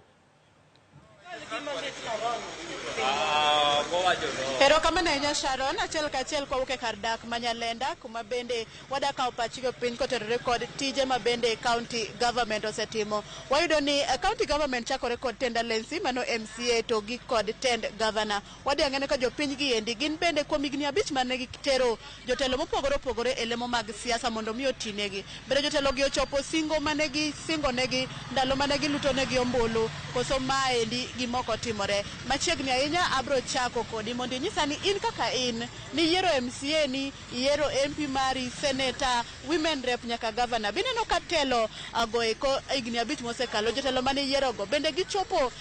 Pero kama na nya Sharon achiel kachiel kwa uke kardak Manyalenda kuma bende wadaka opachigo piny koterore kod tije ma bende county government osetimo. Wayudo ni county government chakore kod tenda lensi mano MCA to gi kod tend governor. Wadi ang'ene ka jopiny gi endi gin bende kuom higni 5 mane gitero jotelo mopogore e lemo mag siasa mondo mi otinegi. Bende jotelo gi ochopo singo mane gi singo negi ndalo mane gi luto negi ombulu koso maendi gimoko timore. Machiegni ahinya abro chako kodi mondo nyisa ni in kaka in ni yiero MCA ni yiero MP mari senator women rep nyaka governor bineno ka telo agoeko higni 5 mosekalo jotelo mane yiero go bende gichopo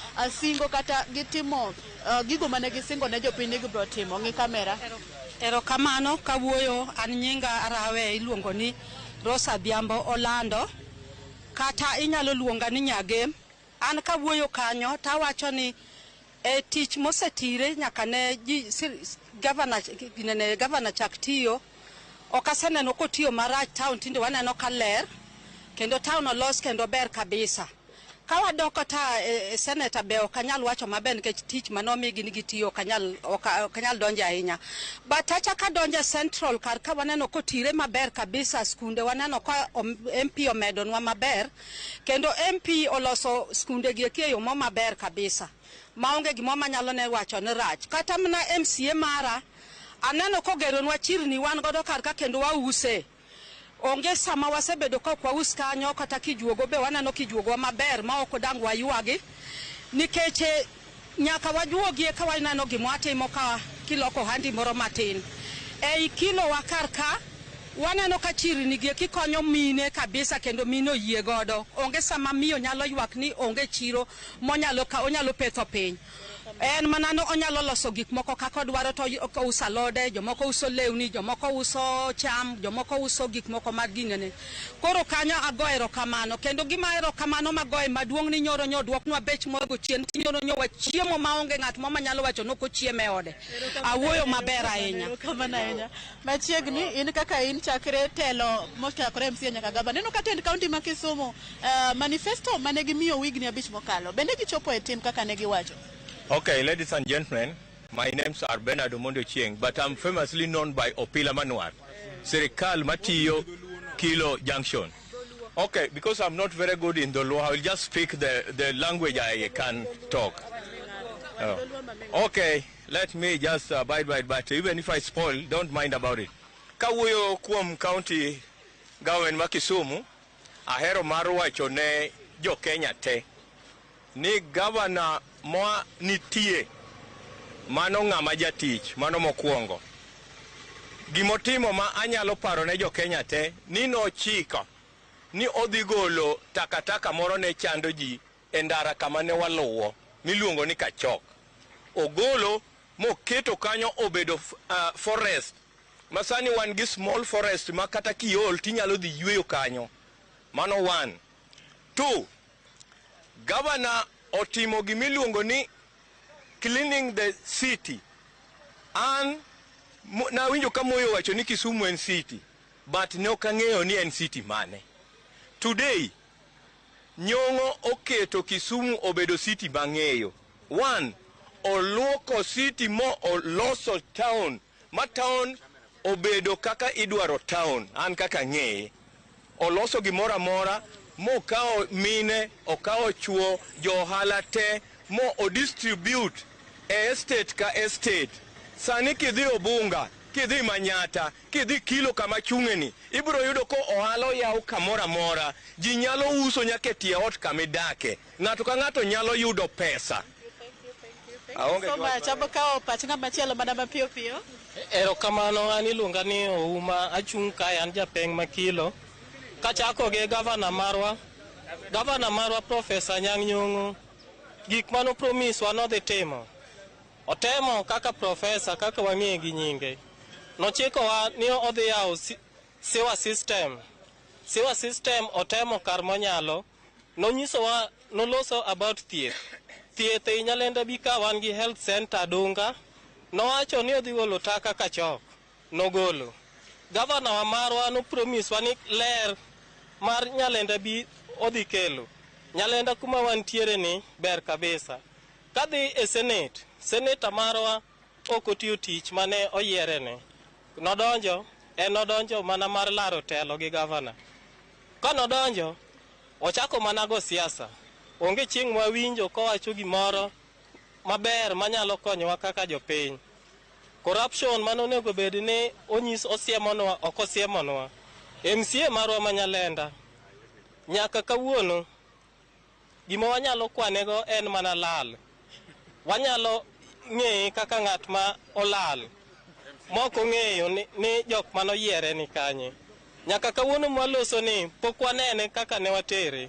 singo kata gitimo gigo mane gisingo ne jopiny gibro timo. Ng'i kamera. Ero kamano kawuoyo an nyinga Arawe iluongo ni Rosa Biambo Orlando kata inyalo luonga ni Nyagem. An kawuoyo kanyo tawacho ni tich mosetire nyaka ne gavana chak tiyo okaseneno kotiyo marach town tinde waneno ka ler kendo town olos kendo ber kabisa. Kawadoko ta senator be okanyal wacho maber nikech tich manomigi ni gitiyo okanyal donjo ahinya. But achaka donjo central kar ka waneno kotire maber kabisa skunde waneno ka MP omedonwa maber kendo MP oloso skunde gi e yo maber kabisa. Maonge gimo manyalo ne wacho ni rach. Kata mana MCA mara aneno kogeronwa chirni wan godo kar ka kendo wause. Onge sama wasebedo ka kwa uskanyo kata kijuogo be waneno kijuogo maber ma ok dang wayuagi nikech nyaka wajuogi ka waneno gimo atimo ka kiloko handi moro matin ei kilo wakarka waneno ka chirni gi kikonyo mine kabisa kendo mino yie godo. Onge sama miyo nyalo ywak ni onge chiro monyalo ka onyalo petho piny. En manano onyalo loso gik moko kaka dwaro to uso alode, jomoko uso lewni, jomoko uso cham, jomoko uso gik moko mag gingene. Koro kanyo agoero kamano kendo gima ero kamano magoe maduong' ni nyoro nyodwoknwa bech mogo chien nyoro nyowa chiemo maonge ng'at mama nyalo wacho no ko chieme ode. Awuoyo maber ahinya. Kamano ahinya. Machiegni in kaka in chakre telo mochakore MCA nyaka gavana. Neno ka tend county ma Kisumu manifesto mane gimiyo wigni abich mokalo. Bende gichopo e tim kaka ne giwacho. Okay, ladies and gentlemen, my names are Bernard Omondo Chieng, but I'm famously known by Opila Manuar, Serikal Matiyo Kilo Junction. Okay, because I'm not very good in the law, I will just speak the language I can talk. Okay, let me just abide by it, but even if I spoil, don't mind about it. Kawuoyo kuom county government ma Kisumu, ahero mar wacho ne jo Kenya te, ni governor moa nitie mano ng'ama jatich mano mokwongo. Gimotimo ma anyalo paro ne jo Kenya te ni nochiko ni odhi golo takataka moro ne chando ji e ndara kama ne waluwo miluongo ni Kachok. Ogolo moketo kanyo obedo forest. Masani wan gi small forest ma kata kiol tinyalo dhi yweyo kanyo. Mano 1. 2. Governor otimo gimiluongo ni cleaning the city. An na winjo ka moyo wacho ni Kisumu en city, but ne ok ang'eyo ni en city mane. Today Nyong'o oketo Kisumu obedo city bang'eyo. 1. Oluoko city mo oloso town ma town obedo kaka idwaro town. An kaka ng'eye oloso gimoro amora mokao mine, okao chuo, johala te, mo o distribute estate ka estate. Sani kidhi Obunga, kidhi Manyata, kidhi Kilo kama chungeni, ibro yudo ko ohalo yaw kamora mora, ji nyalo uso nyaka tie ot kama idake. Ng'ato ka ng'ato nyalo yudo pesa. So much. Abakawo pachanga machielo madama piyo piyo. Erokamano, an iluonga ni Ouma, achung' kae an japeng' ma Kilo. Kachako gi gavana marwa Professor Nyang' Nyong'o, gik mano promise wa nodhi timo. Otemo kaka professor, kaka wang'eye gi nyinge. Nochiko wa ni odhi yawo sewer system. Sewer system otemo kar monyalo. Nonyiso wa, noloso about thieth. Thieth e Nyalenda bi ka wan gi health center Dunga. Nowacho ni odhi golo taka Kachok. Nogolo. Gavana wa marwa no promise wa ni ler mar Nyalenda bi odhi kelo. Nyalenda kuma wantiere ni ber kabisa. Kadhi e Senate, Senator marwa okotiyo tich mane oyierene. Nodonjo mana mar laro telo gi gavana. Ka nodonjo, ochako mana go siasa. Onge chieng' mwawinjo kowacho gimoro maber manyalo konyowa kaka jopiny. Corruption manonego bed ni osiemonwa, ok osiemonwa. MCA marwa ma Nyalenda, nyaka kawuono, gima wanyalo kwanego en mana lal. Wanyalo ng'eye kaka ng'at ma olal. Moko ng'eyo ni jok manoyiere ni kanye. Nyaka kawuono mwaloso ni pok wanene kaka ne watere.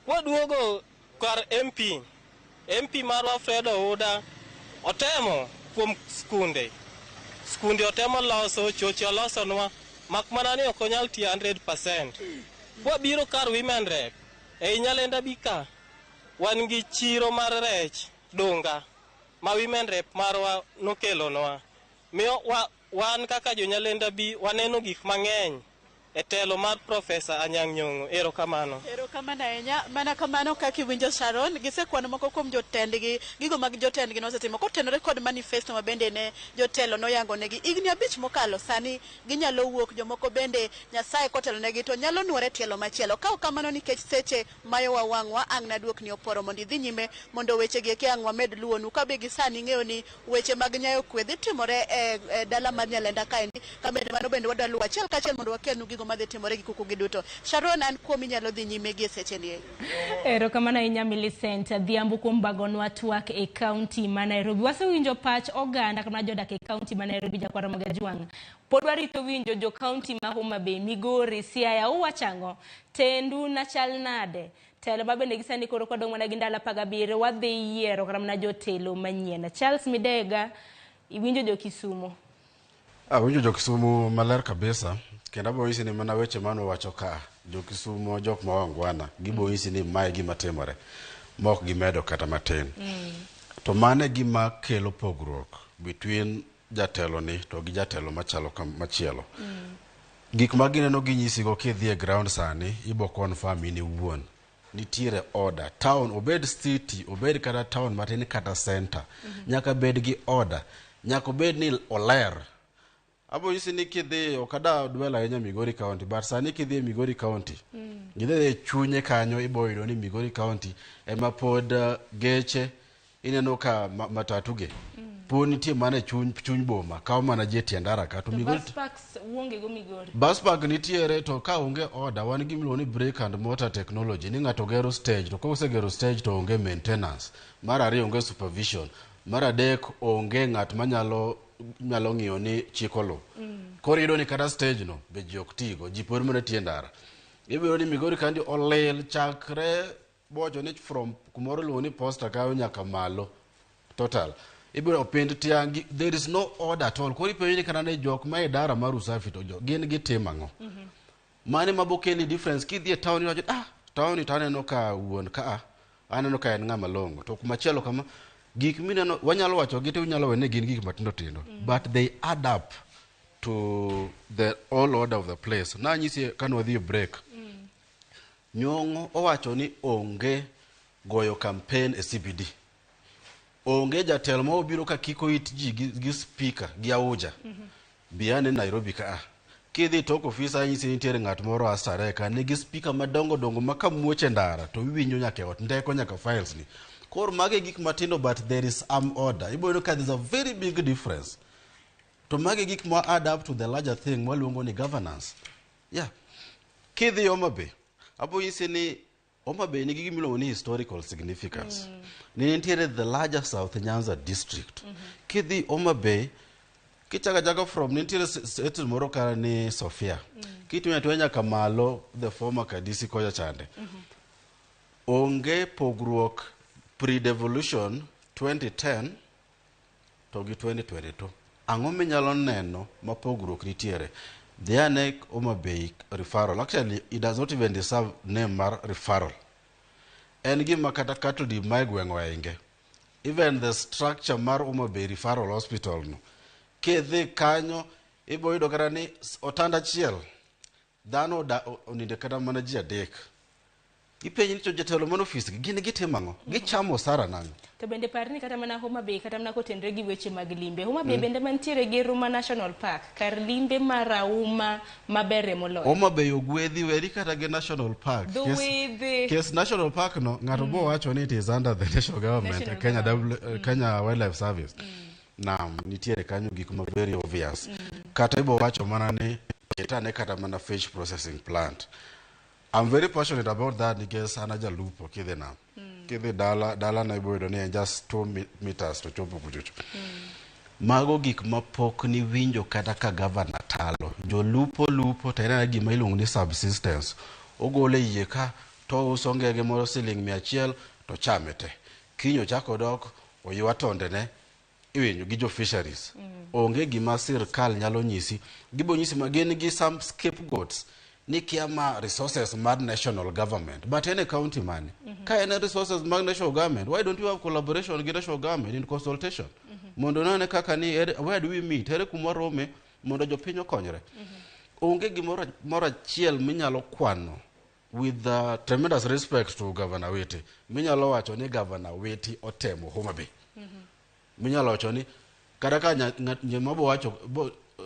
Waduogo kar MP marwa Fred Ouda otemo kuom skunde otemo loso, choche olosonwa, mak mana ni ok onyal tiyo 100%. Wabiro kar women rep ei Nyalenda bika wan gi chiro mar rech dunga ma women rep marwa nokelonwa. Miyo wan kaka jo Nyalenda bi waneno gik mang'eny e telo mar Profesa Anyang' Nyong'o. Erokamano. Erokamano ahinya. Mana kamano kaka iwinjo Sharon, gisekwano moko kuom jotendgi, gigo mag jotendgi nosetimo kotenore kod manifesto ma bende ne jotelo noyango negi higni 5 mokalo. Sani ginyalo wuok, jomoko bende Nyasaye kotelo negi to nyalo nuore tielo machielo. Ka kamano nikech seche mayowa wang'wa, ang' naduok ni oporo mondo idhi nyime mondo weche gi ang' wamed luonu. Ka be gisani ng'eyo ni weche mag nyayo kwe dhi timore e dala mar Nyalenda kaendi, kamede mano bende wadwa luwo achiel kachiel mondo wakelnu gigo madhi timore gi kuku gi duto. Sharon, an kuomi nyalo dhi nyime gi seche ni. Erokamano ahinya Millicent Adhiambo kuom bagonwa twak e kaunti ma Nairobi. Wasewinjo pach oganda kama jodak e kaunti ma Nairobi, Jakwar Ramogi Jwang'. Pod warito winjo jo kaunti ma Homa Bay, Migori, Siaya, uwachango tendu na chal nade. Telo ma bende gisani koro kodong' mana gi ndalo 17 wadhi yiero kata mana jotelo manyien. Charles Midega, iwinjo jo Kisumu. Winjo jo Kisumu maler kabisa. Kenda bo isi ni mana weche mano wacho ka jo Kisumu jok mawangwana gibo isi ni mae gima timore mok gimedo kata matin. To mane gima kelo pogruok between jatelo ni to gi jatelo machalo machielo. Gik ma gineno ginyisigo kidhi e ground sani ibo confirm ni wuon nitiere order. Town obed city obed kata town matin kata center nyaka bed gi order, nyaka bed ni oler. Abo yisi ni kidhi okada dwela enya Migori County, but sani kidhi Migori County gidhe chunye kanyo ibo yudo ni Migori County ema pod geche ineno ka matatuge poni nitie mana chuny boma kawo mana je tiendara ka to Migori bus parks wonge go Migori. Bus park nitiere to ka onge order wan gimiluongo ni brake and motor technology ni ng'ato gero stage to kosegero stage to onge maintenance, mar ariyo onge supervision, mar adek onge ng'at manyalo ng'iyo ni chikolo. Koro yudo ni kata stage no be ji ok tigo, ji pod mana tiendara. Ibiro ni Migori kandi olil chakre bocho ni from kumoro luongo ni posta kayo nyaka malo total. Ibiro opend tiangi, there is no order at all. Koro ipenjo ni kana ne jok ma idara mar usafi to gin gitimo ang'o. Mane mabokeli difference kidhi e town ni town taneno ka wuon ka aneno ka en ng'ama longo to kumachielo kama gik mineno wanyalo wacho gite unyalo wene gin gik matindo tindo but they add up to the all order of the place. Na nyisi kanwa dhi break Nyong'o owacho ni onge goyo campaign e CBD, onge jatelo ma obiro ka kiko it ji gi speaker gi auja biane Nairobi ka kidhi tok ofisa nyisi nitiere ng'at moro asare ka nigi speaker madongo dongo makamuoche ndara to wiwinjo nyaka ot ndeko nyaka files ni. Kor mage gik matindo but there is order. Ibo no ka there's a very big difference. To mage gik mo add up to the larger thing mo luongo ni governance. Kidhi Homa Bay. Abo yisi ni Homa Bay ni gigi miluongo ni historical significance. Ni nitiere the larger South Nyanza district. Kidhi Homa Bay kichaka from nitiere setu moro kara ni Sofia. Kitu nyatwenya kamalo the former Kadisi koja chande. Onge pogruok pre-devolution 2010 to gi 2022. Ang'o minyalo neno ma pogruok nitiere? The ANEC Homa Bay referral. Actually, it does not even deserve name mar referral. En gima kata cattle di maigweng wainge. Even the structure mar Homa Bay referral hospital no. Kedhi kanyo ibo yudo kata ni otanda chiel dhano oninde kata mana ji adek. Ipenji ni jotelo man office gin gitimo ang'o? Gichamo sara nang'o? To bende parni kata mana Homa Bay kata mana kotenre gi weche mag limbe. Homa Bay bende mantiere gi Ruma National Park, kar limbe marauma mabere moloyo. Homa Bay ogwedhi weri kata gi National Park. Kes National Park no ng'ato bo wacho ni it is under the national government, Kenya Wildlife Service. Na nitiere kanyo gik ma very obvious. Kata ibo wacho mana ni ketane kata mana fish processing plant. I'm very passionate about that because anaja lupo kidhi na. Kidhi dala na ibo yudo ni just 2 meters to chopo kuchocho. Mago gik mapok ni winjo kata ka governor talo. Jo lupo tena gima iluongo ni subsistence. Ogole yie ka to uso ngege moro siling 100 to chamete. Kinyo chako dok oywa tonde ne iwenyo gi jo fisheries onge gima sirkal nyalo nyisi gibo nyisi magin gi some scapegoats ni kiama resources mar national government but any county man ka any resources mar national government why don't you have collaboration with national government in consultation mondo nane kaka ni where do we meet ere kuma rome mondo jopiny okonyre onge gimoro achiel minyalo kwano with tremendous respect to Governor Weche minyalo wacho ni Governor Weche otemo Homa Bay minyalo wacho ni kada ka nyamabo wacho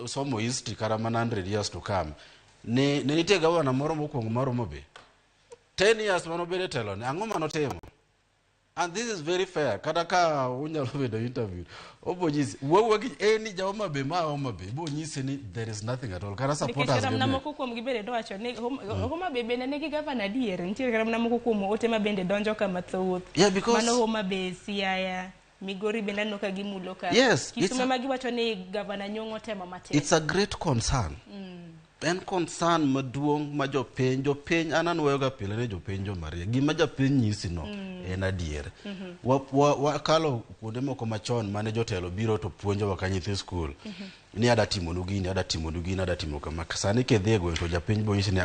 somo history kada mana 100 years to come ne nitie governor moro mokwongo mar Homa Bay 10 years manobede telo ne ang'o manotimo and this is very fair kada ka unyalo bedo interview obonyisi wuogi eni ja Homa Bay ma Homa Bay bonyisi ni there is nothing at all kada supporters gi na moko kuom gibede do wacho ni Homa Bay bende nigi governor dier nitie kada na moko kuom ote ma bende donjo kama thoth mano Homa Bay Siaya Migori bende no ka gimulo ka Kisume magi wacho ni governor Nyong'o temo matin it's a great concern en concern maduong' ma jopiny ananweyo ga pile ne jopiny jomarie gima japiny nyisi no en adier wakalo kuonde moko machon mane jotelo biro to puonjowa ka nyithi skul ni ada timonu gini ada timo kama sani kedhi e gweng' to japiny bonyisi ni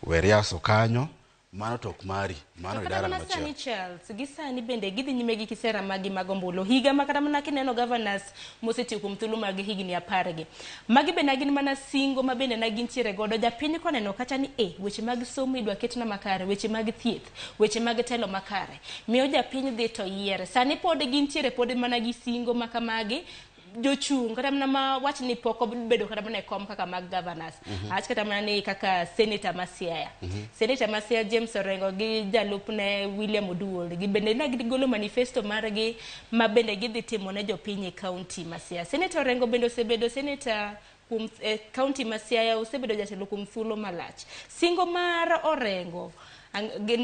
weriaso kanyo mano tok mari mano idara machielo Charles gisani bende gidhi nyime gi kisera magi magombolo higa makata mana kineno governors mosetiyo kuom thuolo mag higni 10 gi magi bende gin mana singo ma bende na gintiere godo japiny koneno kacha ni weche mag somo idwa ketna makare weche mag thieth weche mag telo makare miyo japiny dhi to yiere sani pod gintiere pod mana gi singo makamagi jochung kata mana wach ni poko bedo kata mana kom kaka mag governors ach kata mana ni kaka senator Masiaya senator Masiaya James Orengo gi jalupne William Oduol gi bende na gigolo manifesto margi ma bende gidhi timo ne jopiny e county Masiaya senator Orengo bende osebedo senator kuom county Masiaya osebedo jatelo kuom thuolo malach singo mar Orengo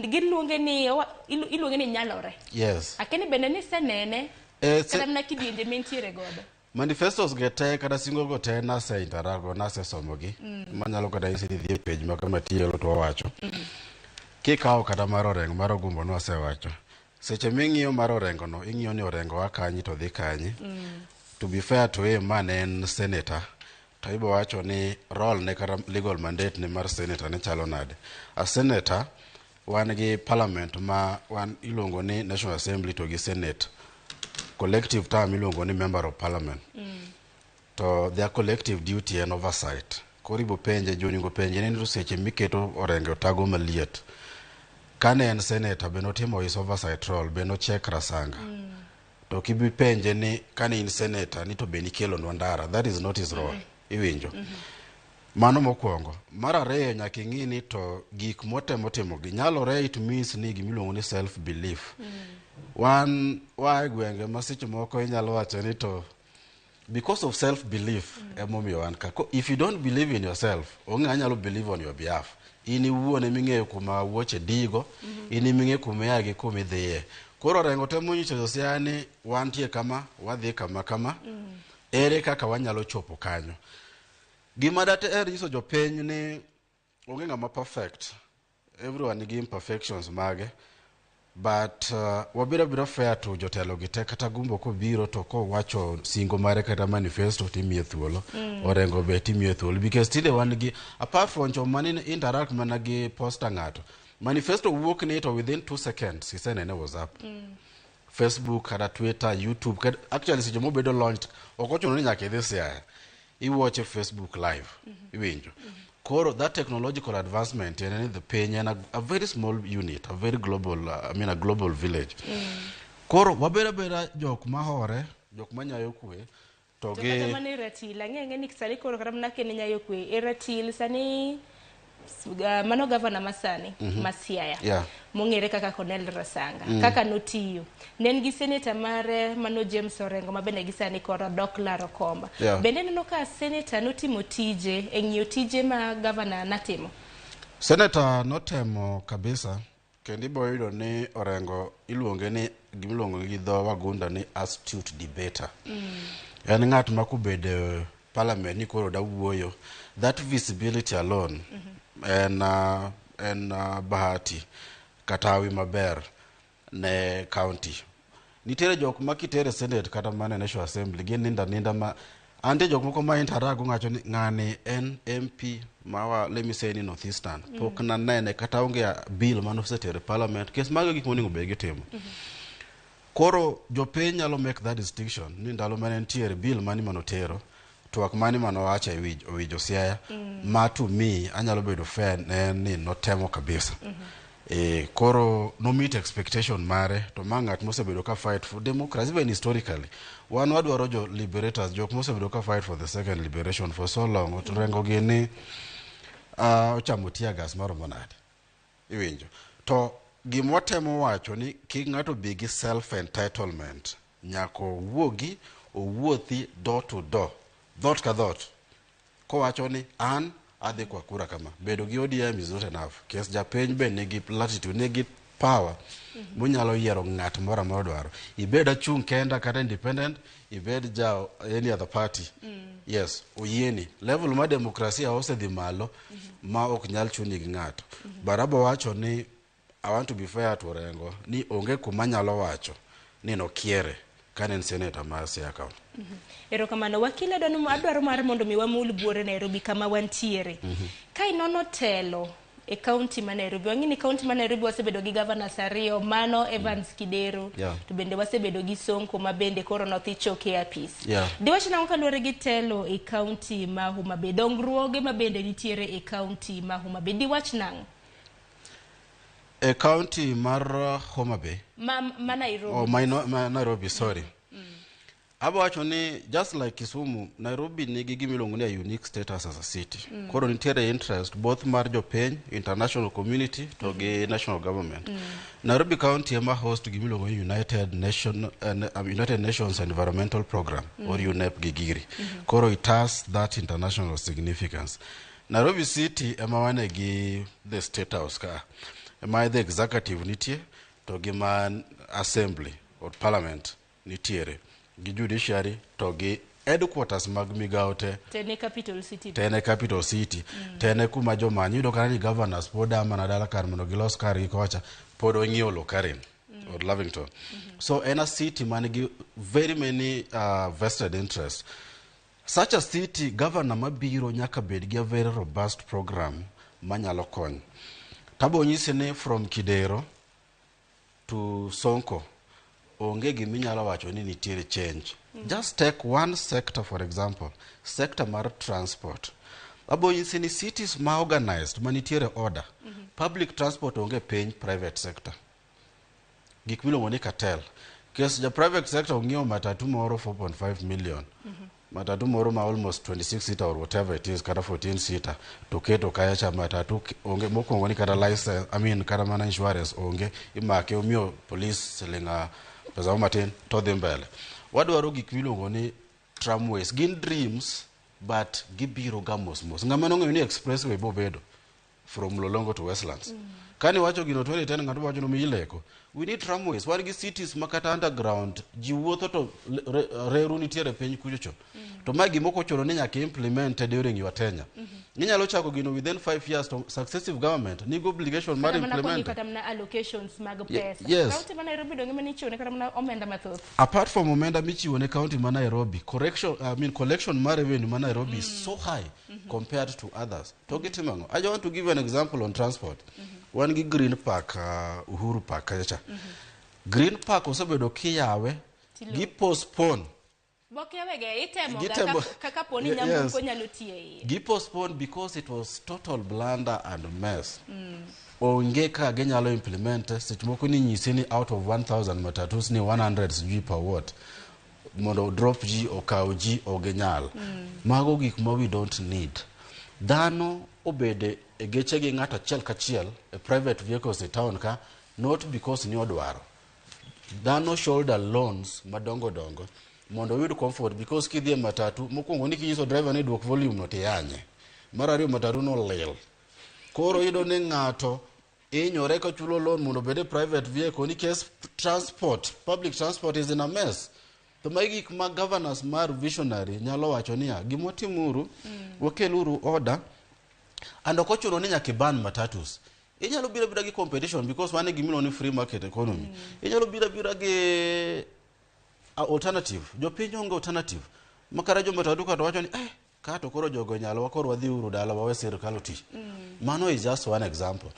giluonge ni nyalore akeni bende ni senene kata mana kidienje mentiere godo manifestos gete kada singo go te nase interago nase somogi manyalo kada isi dhie page makama tielo to wacho kikawo kada mar Orengo mar Ogumbo no asewacho seche ming'iyo mar Orengo no ing'iyo ni Orengo akanyi to dhi kanyi to be fair to him man en senator to ibo wacho ni role ne kada legal mandate ne mar senator ne chalo nade a senator wan gi parliament ma wan ilongo ni National Assembly to gi Senate collective term ilongo ni member of parliament to their collective duty and oversight koribo penje joningo penje ni seche miketo Orengo tago maliet kane en senator beno timo his oversight role beno check rasanga to kibi penje ni kane in senator ni to beni kelo ndara that is not his role iwinjo mano mokwongo mar ariyo nyaka ing'i ni to gik motemo gi nyalore it means ni gimilongo ni self belief wan gwenge masicho moko inyalo wacho ni to because of self belief emomiyo wan ka if you don't believe in yourself onge anyalo believe on your behalf ini wuone ming'eyo kuma wuoche digo ini ming'eyo kuma yagi kuma idhiye koro Orengo temo nyiso josiaya ni wantie kama wadhi kama ere kaka wanyalo chopo kanyo gima date nyiso jopiny ni onge ng'ama perfect everyone nigi imperfections mage but wabiro fair to jotelo gite kata Gumbo ko biro to ko wacho singo mare kata manifesto timie thuolo Orengo be timie thuolo because tinde wan gi apart from chomani interact mana gi poster ngato manifesto wuok ni to within 2 seconds isenene WhatsApp Facebook kata Twitter YouTube kata actually si jomo bedo launched okochuno ni nyaka idhi Siaya iwatch Facebook live iwinjo koro that technological advancement and the piny and a very small unit a very global a global village koro wabera jok mahore jok manyayo kwe to ge kata mane ratil ang'enge ni sani koro kata mana kene nyayo kwe ratil sani mano governor masani Masiaya mong'ere kaka Cornel Rasanga kaka notiyo nen gi senator mare mano James Orengo mabende gisani koro dok laro komba bende neno ka senator notimo tije eng'iyo tije ma governor natimo senator notemo kabisa kendi boyudo ni Orengo iluonge ni gimiluongo gi dho wagunda ni astute debater en ng'at ma kubede parliament ni koro da wuoyo that visibility alone en bahati katawi maber ne county Nitiere jok ma kitere Senate kata mana National Assembly gin ninda ma ante jok moko ma interago ngacho ni ngani en MP mawa let me say ni Northeastern pok na nene kata onge bill mano setere parliament kes mago gik monego be gitimo. Koro jopiny nyalo make that distinction ni ndalo mane nitiere bill mani manotero twak mani manowacha ewi Siaya ma to me anyalo bedo fair ni notemo kabisa. Koro no meet expectation mare to mangat mosebedo ka fight for democracy even historically wan wadwaro jo liberators jok mosebedo ka fight for the second liberation for so long to rengo gini ochamo tiagas maro manade iwinjo to gimotemo wacho ni kik ng'ato bi gi self entitlement nyako owuothi door to door dhot ka dhot kowacho ni an adhi kwa kura kama bedo gi ODM is not enough kes japiny be nigi latitude nigi power munyalo yiero ng'at moro amora dwaro ibed achung' kenda kata independent ibed any other party yes oyieni level ma demokrasia osedhi malo ma ok nyal chuni gi ng'ato barabo wacho ni I want to be fair to Rengo ni onge kuma nyalo wacho ni nokiere kanen senator ma Siaya County. Erokamano wakile adwaro mar mondo mi wamul buore Nairobi kama wantiere. Ka inono telo e county ma Nairobi wang'ini county ma Nairobi wasebedo gi governors ariyo mano Evans Kidero to bende wasebedo gi Sonko ma bende koro nothi choke apis. Diwach nango kaluwore gi telo e county ma Homa Bay dongruoge ma bende nitiere e county ma Homa Bay diwach nango a county mar Homa Bay ma Nairobi Nairobi sorry abo wacho ni just like Kisumu Nairobi nigi gimilongo ni a unique status as a city koro nitiere interest both mar jopiny international community to gi national government Nairobi County ema host gimilongo ni United Nations Environmental Program or UNEP gigiri koro it has that international significance. Nairobi City ema wane gi the state house ka ema the executive nitie to gi man assembly or parliament nitiere gi judiciary to gi headquarters mag Migago tene capital city tene kuma jomanyi yudo kana ni governors pod ama na dala kar mondo gilos kar gi kocha pod ong'iyo Lokarin or Lavington so in a city man gi very many vested interests. Such a city governor mabiro nyaka bed gi a very robust program manyalo konyo. Tabo nyisi ni from Kidero to Sonko onge giminyalo wacho ni nitiere change. Just take one sector for example, sector mar transport. Abo nyisi ni cities ma organized manitiere order. Public transport onge piny private sector. Gik miluongo ni cartel. Kes ja private sector ong'iewo matatu moro 4.5 million. Matatu moro ma almost 26 seater or whatever it is kata 14 seater to keto kaya cha matatu onge mokongo ni kata license kata mana insurance onge imake omio police selinga pesa matin to dhi mbele wadwaro gik miluongo ni tramways gin dreams but gibiro ga mos ng'ama nong'eyo ni expressway bo bedo from Lolongo to Westlands kani wacho gino 2010 ng'ato wacho no mileko we need tramways war gi cities makata underground ji wuotho to reru nitiere piny kuchocho to magi moko chono ni nyaka implemented during your tenure ninyalo chako gino within 5 years to successive government nigo obligation mar implement kata mna allocations mag pesa yes. County ma Nairobi donge mani chiwo ne kata mna omenda mathoth apart from omenda michiwo ne county ma Nairobi collection mar revenue ma Nairobi is so high compared to others to gitimango I want to give you an example on transport one gi Green Park Uhuru Park kacha Green Park osebedo kiyawe gi postpone gi postpone because it was total blunder and mess onge ka ginyalo implement seche moko ni nyisi ni out of 1000 matatus ni 100 sijui per watt mondo drop ji okaw ji ogenyal mago gik ma we don't need dhano obede e geche gi ng'ato achiel kachiel e private vehicles e town ka not because ni odwaro dhano shoulder loans madongo mondo yud comfort because kidhie matatu mokwongo ni kinyiso driver ni duok volume no tiyanye mar ariyo matatu no lil koro yudo ni ng'ato inyore ka chulo loan mondo bede private vehicle ni case public transport is in a mess to gik ma governors mar visionary nyalo wacho niya gimotimuru wakeluru order and okochuno ni nyaka ban matatus inyalo bira gi competition because wane gimino ni free market economy inyalo bira gi alternative. Jopiny onge alternative. Makara jombe to duka to wacho ni ka to koro jogo nyalo wakoro wadhi uru dala wawe sirkal oti. Mano is just one example.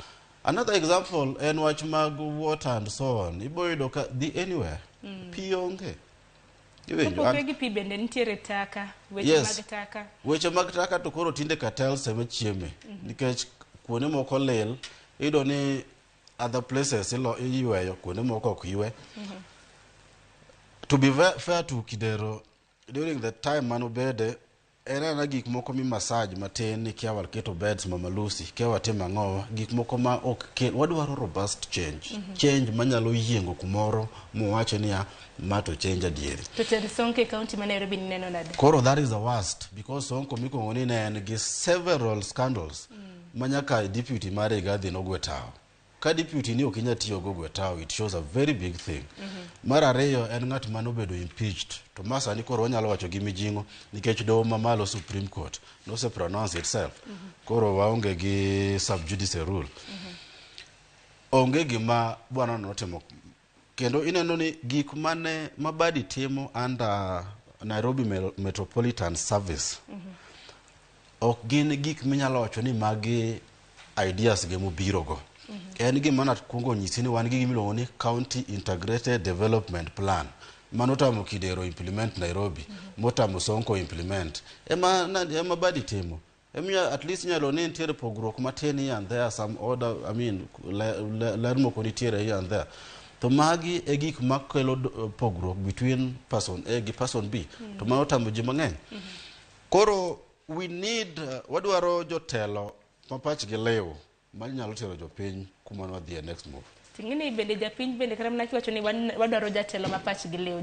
Another example en wach mag water and so on. Iboyudo ka dhi anywhere. Pi onge. Kopogre gi pi bende nitiere taka, weche Yes. mag taka. Weche mag taka to koro tinde cartels ema chieme. Nikech kuonde moko lil, iyudo ni other places iyweyo, kuonde moko ok ywe. To be fair to Kidero, during the time manobede, ena gik moko mi massage matin ni kia wal keto beds mamalusi, kia watim ang'owa, gik moko ma ok kel, wadwaro robust change. Change manyalo yiengo kumoro, muwache niya, mato change adieri. To tend Sonke County ma Nairobi ni neno nade? Koro that is the worst, because Sonko mikongo ni en gi several scandals, manyaka deputy mare Rigathi nogwe tao. Ka deputy ni okinya tiyo gogwe tao, it shows a very big thing. Mara ariyo en ng'at manobedo impeached, to masa ni koro wanyalo wacho gi mijingo, nikech doho mamalo Supreme Court nose pronounce itself. Koro waonge gi subjudice rule. Onge gima bwana notimo. Kendo ineno ni gik mane Mabadi timo under Nairobi Metropolitan Service. Ok gin gik minyalo wacho ni magi ideas ge mobiro go. En gima nakuongo nyisi ni wan gi gimiluongo ni County Integrated Development Plan. Manotamo Kidero implement Nairobi, motamo Sonko implement. Ema Mabadi timo. At least nyalo ni nitiere pogruok matin here and there, some order, I mean, ler moko nitiere here and there. To magi e gik makelo pogruok between person A gi person B. To mano tamo ji mang'eny. Koro we need, wadwaro jotelo mapach gi lew, manyalo tero jopiny kuma wadhie next move. Tingine bende japiny bende kata mna kiwacho ni wadwaro jatelo mapach gi lew.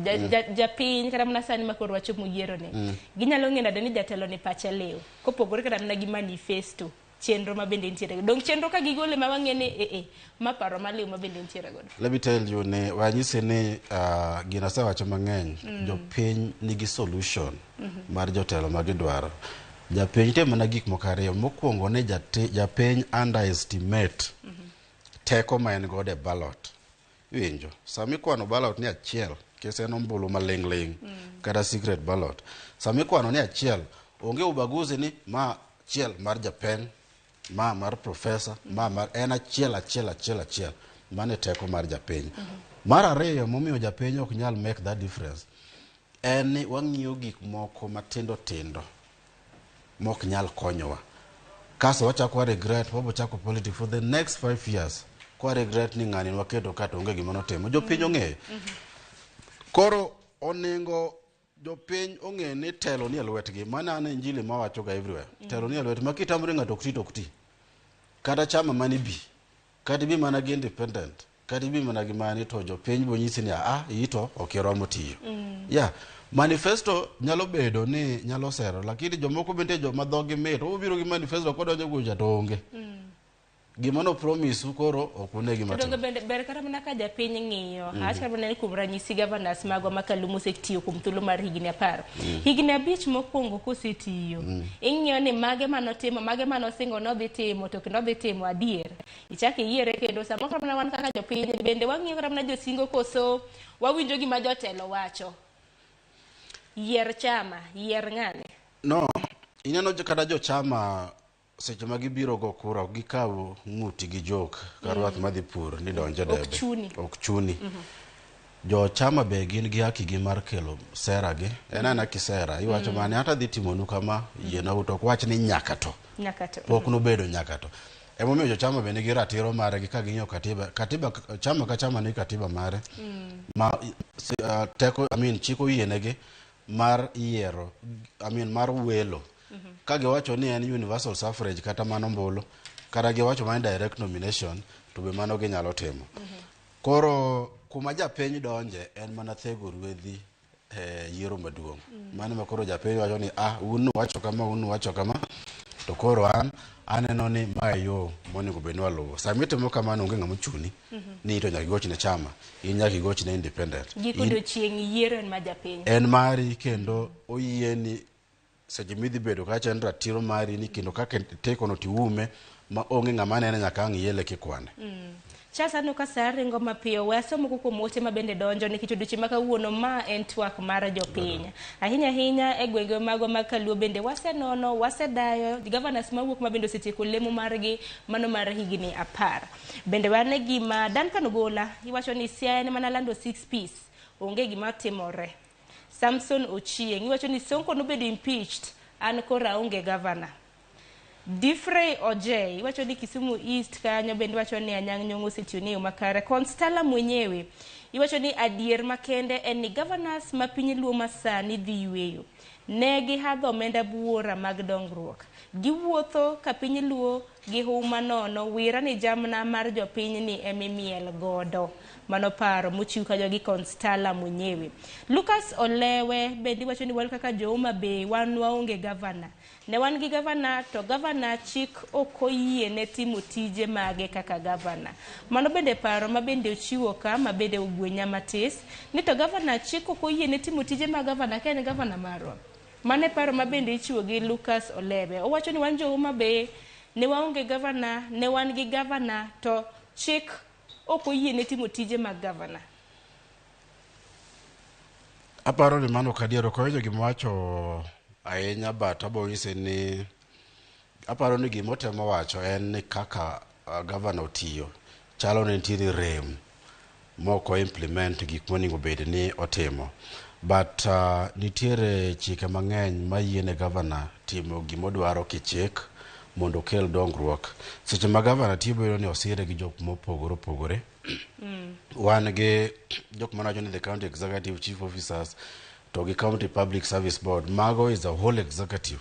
Japiny kata mna sani makoro wacho muyiero ne. Ginyalo ng'e nade ni jatelo ni pache lew. Kopogore kata mna gi manifesto. Chenro ma bende nitiere. Dong chenro ka gigole ma wang'e ni maparo maliw ma bende nitiere godo. Let me tell you ne wanyise ni gina sewacho mang'eny, jopiny nigi solution mar jotelo magidwaro. Japiny te mana gik moko ariyo. Mokwongo ne japiny underestimate teko ma en gode ballot. Winjo, sami kwano ballot ni achiel, kese en ombulu maling', kata secret ballot. Sami kwano ni achiel, onge ubaguzi ni ma achiel mar japeng, ma mar professor, ma mar en achiel. Mane teko mar japiny. Mar ariyo momiyo japiny ok nyal make that difference. En ni wang'iyo gik moko matindo mok nyal konyowa. Kaso wachako regret, wabo chako politics for the next 5 years. Kwa regret ni ng'ani waketo kata onge gima notimo. Jopiny ong'eyo. Koro oningo jopiny ong'e ni telo ni lwetgi. Mana ne injili mawacho ga everywhere. Telo ni lwet makitamre ng'ato ok ti. Kata chama mani bi. Kata bi mana gi independent. Kata bi mana gi mani to jopiny bo nyisi ni ito ok oromo tiyo. Yeah. Manifesto nyalo bedo ni nyalo sero, lakini jomoko bende joma dhogi mit, obiro gi manifesto kodonjo goja to onge. Gima no promise koro ok onegi matimo. Dongo bende ber kata mana ka japiny ng'iyo. Acha mana ni kuom ranyisi governors magwa makalumo osetiyo kuom thuolo mar higni 10. Higni 5 mokwongo kosetiyo. Ing'iyo ni mage manotimo, mage manosingo nodhi timo to kendo dhi timo adier. Ichake yiere kendo sama kata mana wan kaka jopiny bende wang'iyo kata mana josingo koso wawinjo gima jotelo wacho. Yier chama, yier ng'ane. No, ineno kata jo chama seche ma gibiro go kura gikawo ng'uti gi jok karwath madhi pur ni donje debe. Ok chuni. Jo chama be gin gi haki gi mar kelo sera gi. Enana kisera. Iwacho mane hata dhi timonu kama yiena uto wach ni nyaka to. Pok nobedo nyaka to. Emomiyo jo chama be nigi ratiro mare gi ka ging'iyo katiba chama ka chama ni katiba mare. Teko chiko yienegi mar yiero, mar welo. Ka giwacho ni en universal suffrage kata mano mbulu, kata giwacho man direct nomination, to be mano ginyalo timo. Koro kuma japiny donje en mana thego ruedhi yiero maduong'. Mano ma koro japiny wacho ni unu wacho kama, to koro aneno ni ma yo monego bed ni waluwo. Samitimo kamano onge ng'ama chuni ni to nyaka igochne chama, in nyaka igochne independent. Gikodo chieng' yiero en ma japiny. En mari kendo oyieni seche midhi bedo kacha en ratiro mari ni kendo kaka tekono tiume ma onge ng'ama nene nyaka ang' iele kikwane. Chasa no kasaringo mapiyo wasomo kuom weche mabende donjo nikech odiochieng' ma kawuono ma en twak mar jopiny. Ahinya ahinya e gwenge mago mag Kaluo bende wasenono, wasedayo governors mawuok mabende osetieko lemo margi mano mar higni 10. Bende wane gima Duncan Ogola iwacho ni Siaya ene mana lando 6 piece onge gima timore. Samson Ochieng iwacho ni Sonko nobedo impeached an kora onge governor. Difrey Oje iwacho ni Kisumu East kanyo bende iwacho ni Anyang' Nyong'o osetiyo ni makare. Constella mwenyewe iwacho ni adier makende en ni governors ma piny Luo masani dhi yweyo. Ne gihadho omenda buora mag dongruok. Giwuotho ka piny Luo gi huma nono wira ni jamna mar jopiny ni emimiel godo. Mano paro mochiw ka jogi Constella mwenyewe. Lucas Olewe bende iwacho ni wan kaka Homa Bay wan waonge governor. Ne wan gi governor to governor chik okoyie ne timo tije mage kaka governor. Mano bende paro ma bende ochiwo ka ma bende ogwenya matis ni to governor chik okoyie ne timo tije mag governor ka en governor marwa. Mane paro ma bende ichiwo gi Lucas Olewe. Owacho ni wan Homa Bay ne waonge governor, ne wan gi governor to chik okoyie ne timo tije mag governor. Aparo ni mano kadiero koyo gimawacho ahinya but abonyise ni aparo ni gimotemo wacho en ni kaka governor otiyo chalo ne nitiere rem moko implement gik monego bed ni otimo but nitiere chike mang'eny mayiene governor timo gimodwaro kichik mondo kel dongruok. Seche ma governor tiyo bedo ni osire gi jok mopogore opogore. Wan gi jok manajo ni the county executive chief officers to gi county public service board. Mago is a whole executive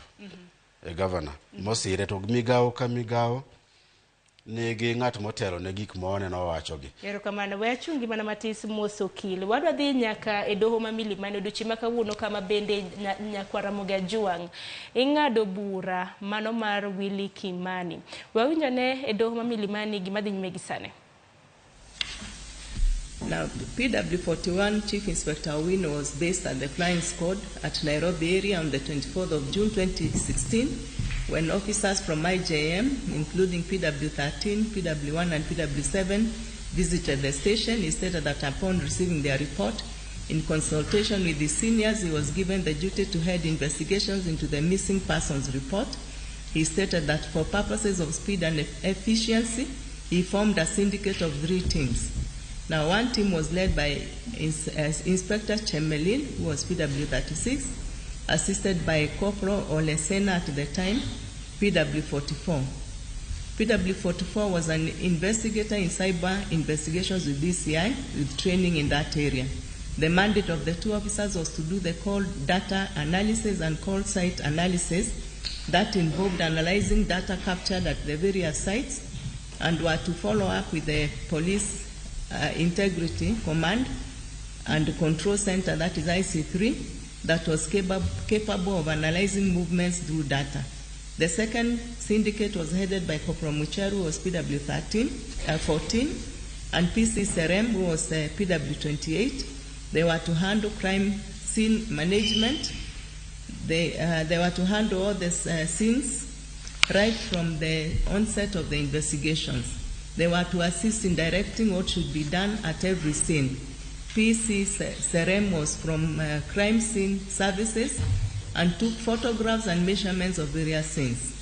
a governor mosire to migawo ka migawo nigi ng'at motelo ne gik moneno wachogi. Erokamano we achungi mana matis moso kil. Wadwa dhi nyaka e doho ma Milimani odiochieng' ma kawuono kama bende nyakwa Ramogi Ajuang ing'ado bura mano mar Willy Kimani. Wawinjone e doho ma Milimani gima dhi nyime gi sani. Now, PW41 Chief Inspector Owino was based at the Flying Squad at Nairobi area on the 24th of June 2016 when officers from IJM, including PW13, PW1 and PW7, visited the station. He stated that upon receiving their report, in consultation with the seniors, he was given the duty to head investigations into the missing persons report. He stated that for purposes of speed and efficiency, he formed a syndicate of 3 teams. Now, one team was led by Inspector Chemelin, who was PW36, assisted by Corporal Olesena at the time, PW44. PW44 was an investigator in cyber investigations with DCI with training in that area. The mandate of the 2 officers was to do the call data analysis and call site analysis that involved analyzing data captured at the various sites and were to follow up with the police Integrity Command and Control Center, that is IC3, that was capable of analyzing movements through data. The second syndicate was headed by Corporal Mucheru, who was PW14, and PC Serem, who was PW28. They were to handle crime scene management. They were to handle all the scenes right from the onset of the investigations. They were to assist in directing what should be done at every scene. PC Serem was from crime scene services and took photographs and measurements of various scenes.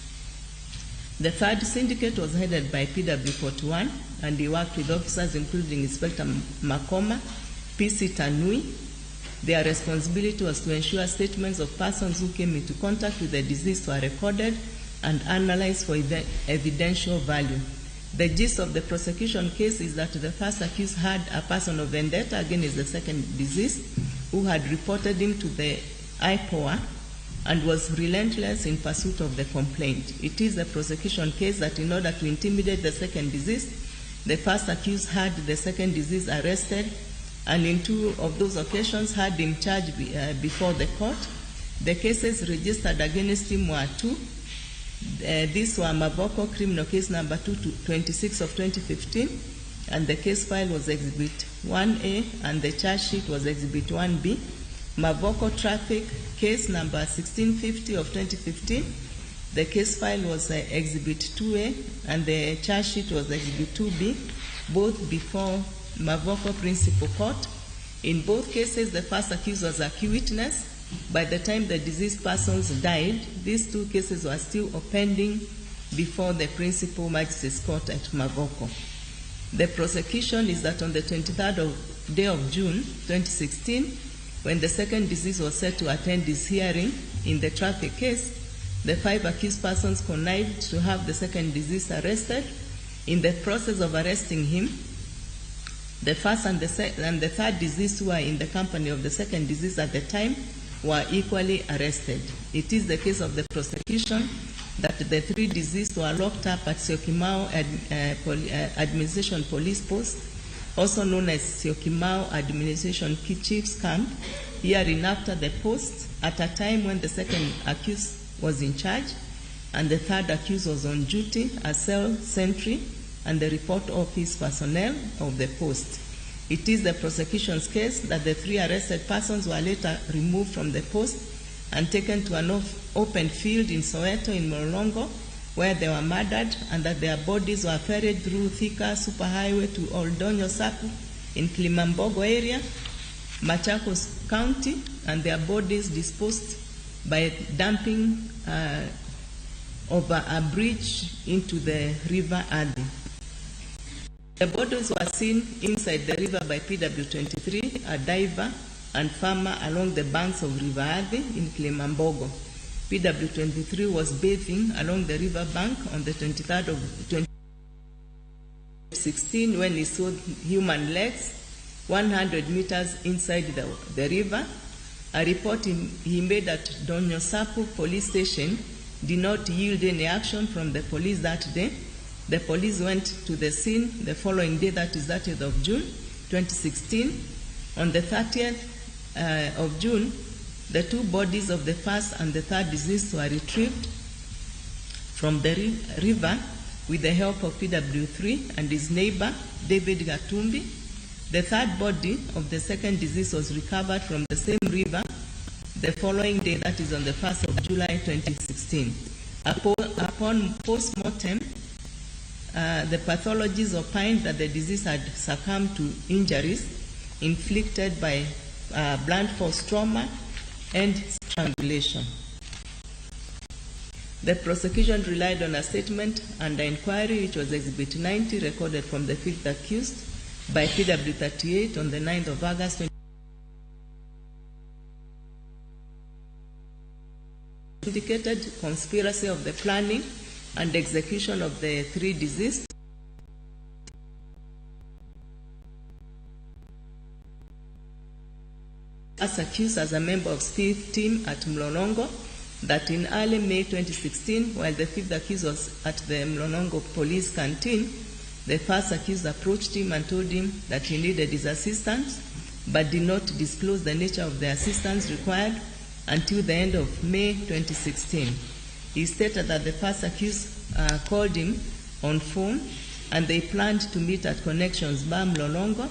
The third syndicate was headed by PW41 and he worked with officers including Inspector Makoma, PC Tanui. Their responsibility was to ensure statements of persons who came into contact with the deceased were recorded and analyzed for evidential value. The gist of the prosecution case is that the first accused had a personal vendetta against the second deceased who had reported him to the IPOA and was relentless in pursuit of the complaint. It is a prosecution case that in order to intimidate the second deceased, the first accused had the second deceased arrested and in 2 of those occasions had him charged before the court. The cases registered against him were 2. These were Mavoko criminal case number 226 of 2015, and the case file was Exhibit 1A, and the charge sheet was Exhibit 1B. Mavoko traffic case number 1650 of 2015, The case file was Exhibit 2A and the charge sheet was Exhibit 2B, both before Mavoko Principal Court. In both cases, the first accused was a key witness. By the time the deceased persons died, these two cases were still pending before the Principal Magistrates Court at Mavoko. The prosecution is that on the 23rd day of June 2016, when the second deceased was set to attend his hearing in the traffic case, the 5 accused persons connived to have the second deceased arrested. In the process of arresting him, the first and the third deceased who were in the company of the second deceased at the time were equally arrested. It is the case of the prosecution that the 3 deceased were locked up at Syokimau Administration Police Post, also known as Syokimau Administration Chief's Camp, hereinafter the post, at a time when the second accused was in charge and the third accused was on duty as cell sentry and the report office personnel of the post. It is the prosecution's case that the 3 arrested persons were later removed from the post and taken to an open field in Soweto in Mlolongo, where they were murdered, and that their bodies were ferried through Thika Superhighway to Oldonyo Sapu in Kilimambogo area, Machakos County, and their bodies disposed by dumping over a bridge into the River Adi. The bodies were seen inside the river by PW23, a diver and farmer along the banks of River Adi in Kilimambogo. PW23 was bathing along the river bank on the 23rd of 2016 when he saw human legs 100 meters inside the river. A report he made at Donyosapu police station did not yield any action from the police that day. The police went to the scene the following day, that is 30th of June 2016. On the 30th of June, the 2 bodies of the first and the third deceased were retrieved from the river with the help of PW3 and his neighbor, David Gatumbi. The third body of the second deceased was recovered from the same river the following day, that is on the 1st of July 2016. Upon post-mortem, the pathologists opined that the deceased had succumbed to injuries inflicted by blunt force trauma and strangulation. The prosecution relied on a statement under inquiry, which was Exhibit 90, recorded from the 5th accused by PW38 on the 9th of August 2016. Indicated conspiracy of the planning and execution of the 3 deceased. As accused as a member of SPIF team at Mlolongo, that in early May 2016, while the 5th accused was at the Mlolongo police canteen, the first accused approached him and told him that he needed his assistance, but did not disclose the nature of the assistance required until the end of May 2016. He stated that the first accused called him on phone and they planned to meet at Connections Bar Mlolongo.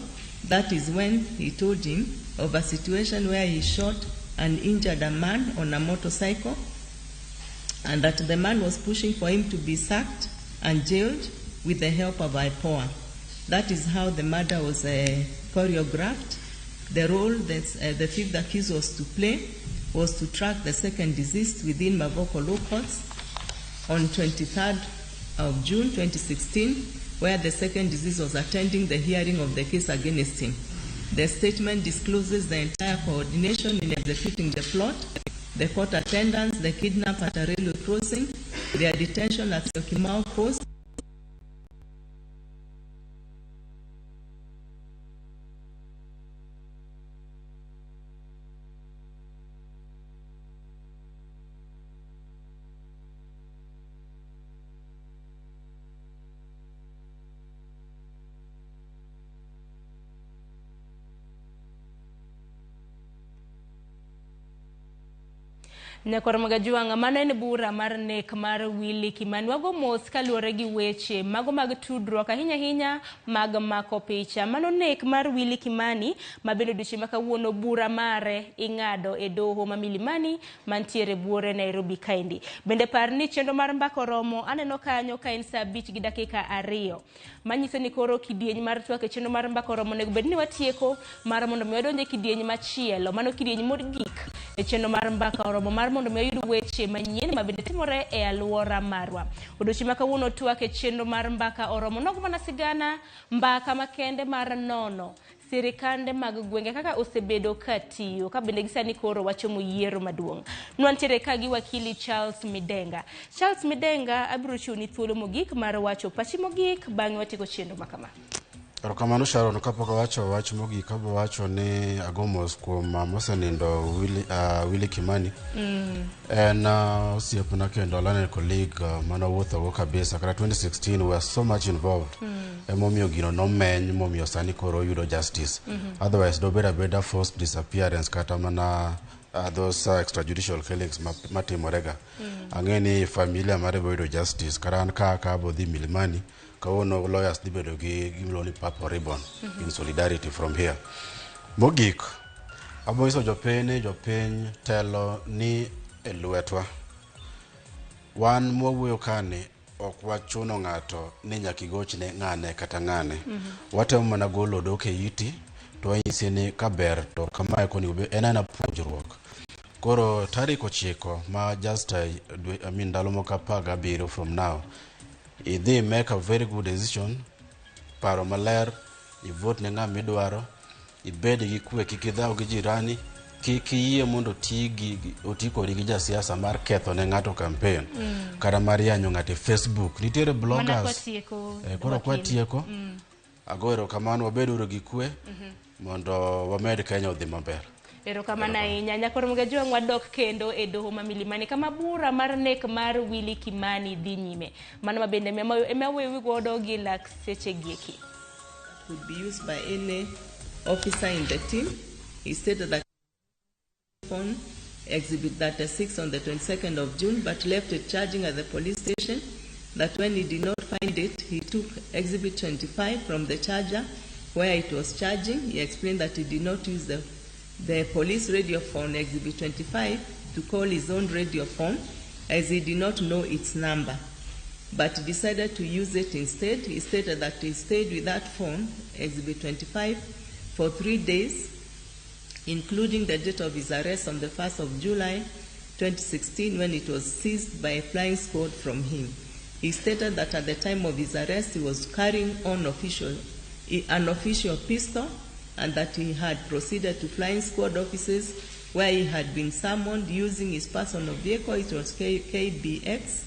That is when he told him of a situation where he shot and injured a man on a motorcycle, and that the man was pushing for him to be sacked and jailed with the help of IPOA. That is how the murder was choreographed. The role that the 5th accused was to play was to track the second deceased within Mavoko locals on 23rd of June 2016, where the second deceased was attending the hearing of the case against him. The statement discloses the entire coordination in executing the plot, the court attendance, the kidnap at a railway crossing, their detention at Syokimau Post, Nyakor magajuanga mano en bura mar nek mar Willy Kimani. Wago mos kaluwore gi weche mago mag tudruok ahinya mag mako picha. Mano nek mar Willy Kimani mabende duche makawuono bura mare ing'ado e doho ma Milimani mantiere buore Nairobi kaendi. Bende par ni chenro mar mbako romo aneno kanyo ka en saa 5 gi dakika 2. Manyiso ni koro kidieny mar twak e chenro mar mbako romo nego bed ni watieko mar mondo mi wadonje kidieny machielo. Mano kidieny mogik e chenro mar mbako romo mar mondo mi oyud weche manyien mabende timore e aluora marwa. Odiochieng' ma kawuono twak e chenro mar mbaka oromo nogo mana sigana mbaka makende mar nono sirikande mag gwenge kaka osebedo katiyo ka bende gisani koro wachomo yiero maduong'. Nwantiere ka gi wakili Charles Midenga. Charles Midenga abiro chiwoni thuolo mogik mar wacho pachi mogik bang'e watieko chenro makama. Erokamano Sharon, kapok awacho wach mogik abo wacho ni agomos kuom mosenindo Willy Kimani. En osiepna kendo an colleague manowuothogo kabisa kata 2016 we were so much involved. Emomiyo gino nomeny momiyo sani koro yudo justice. Otherwise dobeda abeda forced disappearance kata mana those extrajudicial killings matimorega. Ang'eni familia mare boyudo justice kata an ka bodhi Milimani kawono lawyers dibedo gi gimloni purple ribbon in solidarity from here. Mogik aboiso jopiny telo ni elwetwa. Wan mwawuoyo kane ok wachuno ng'ato ni nyaka igochne ng'ane kata ng'ane. Watemo mana golo odok e iti to wanyisi ni kaber to kamae koni en puonjruok. Koro tarik 9 ma just ndalo moko 17 from now they make a very good decision, paro maler, you vote ne ng'ama idwaro, ibed gi kwe, kik idhaw gi jirani, kik iyie mondo oti kodi gi jasiasa mar ketho ne ng'ato campaign kata mar yanyo ng'ato e Facebook. Nitiere bloggers koro kwatieko ago erokamano wabed uru gi kwe mondo wamed Kenya odhi maber. Erokamano ahinya. Nyakor Migago wadok kendo e doho ma Milimani kama bura mar nek mar Willy Kimani dhi nyime. Mano mabende emawewi godo gi lak seche gieki. Could be used by any officer in the team. He stated that phone exhibit 36 on the 22nd of June but left it charging at the police station. That when he did not find it, he took exhibit 25 from the charger where it was charging. He explained that he did not use the police radio phone exhibit 25 to call his own radio phone as he did not know its number, but decided to use it instead. He stated that he stayed with that phone exhibit 25 for 3 days, including the date of his arrest on the 1st of July 2016 when it was seized by a flying squad from him. He stated that at the time of his arrest he was carrying an official pistol and that he had proceeded to flying squad offices where he had been summoned using his personal vehicle. It was KBX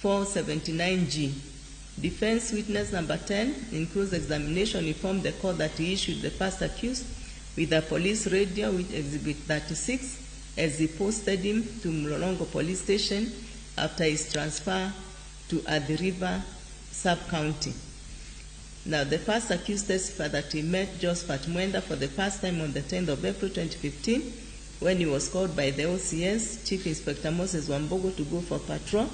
479G. Defense witness number 10 in close examination informed the court that he issued the first accused with a police radio with exhibit 36 as he posted him to Mlolongo police station after his transfer to Athi River sub-county. Now, the first accused testified that he met Josephat Mwenda for the first time on the 10th of April 2015 when he was called by the OCS, Chief Inspector Moses Wambogo, to go for patrol.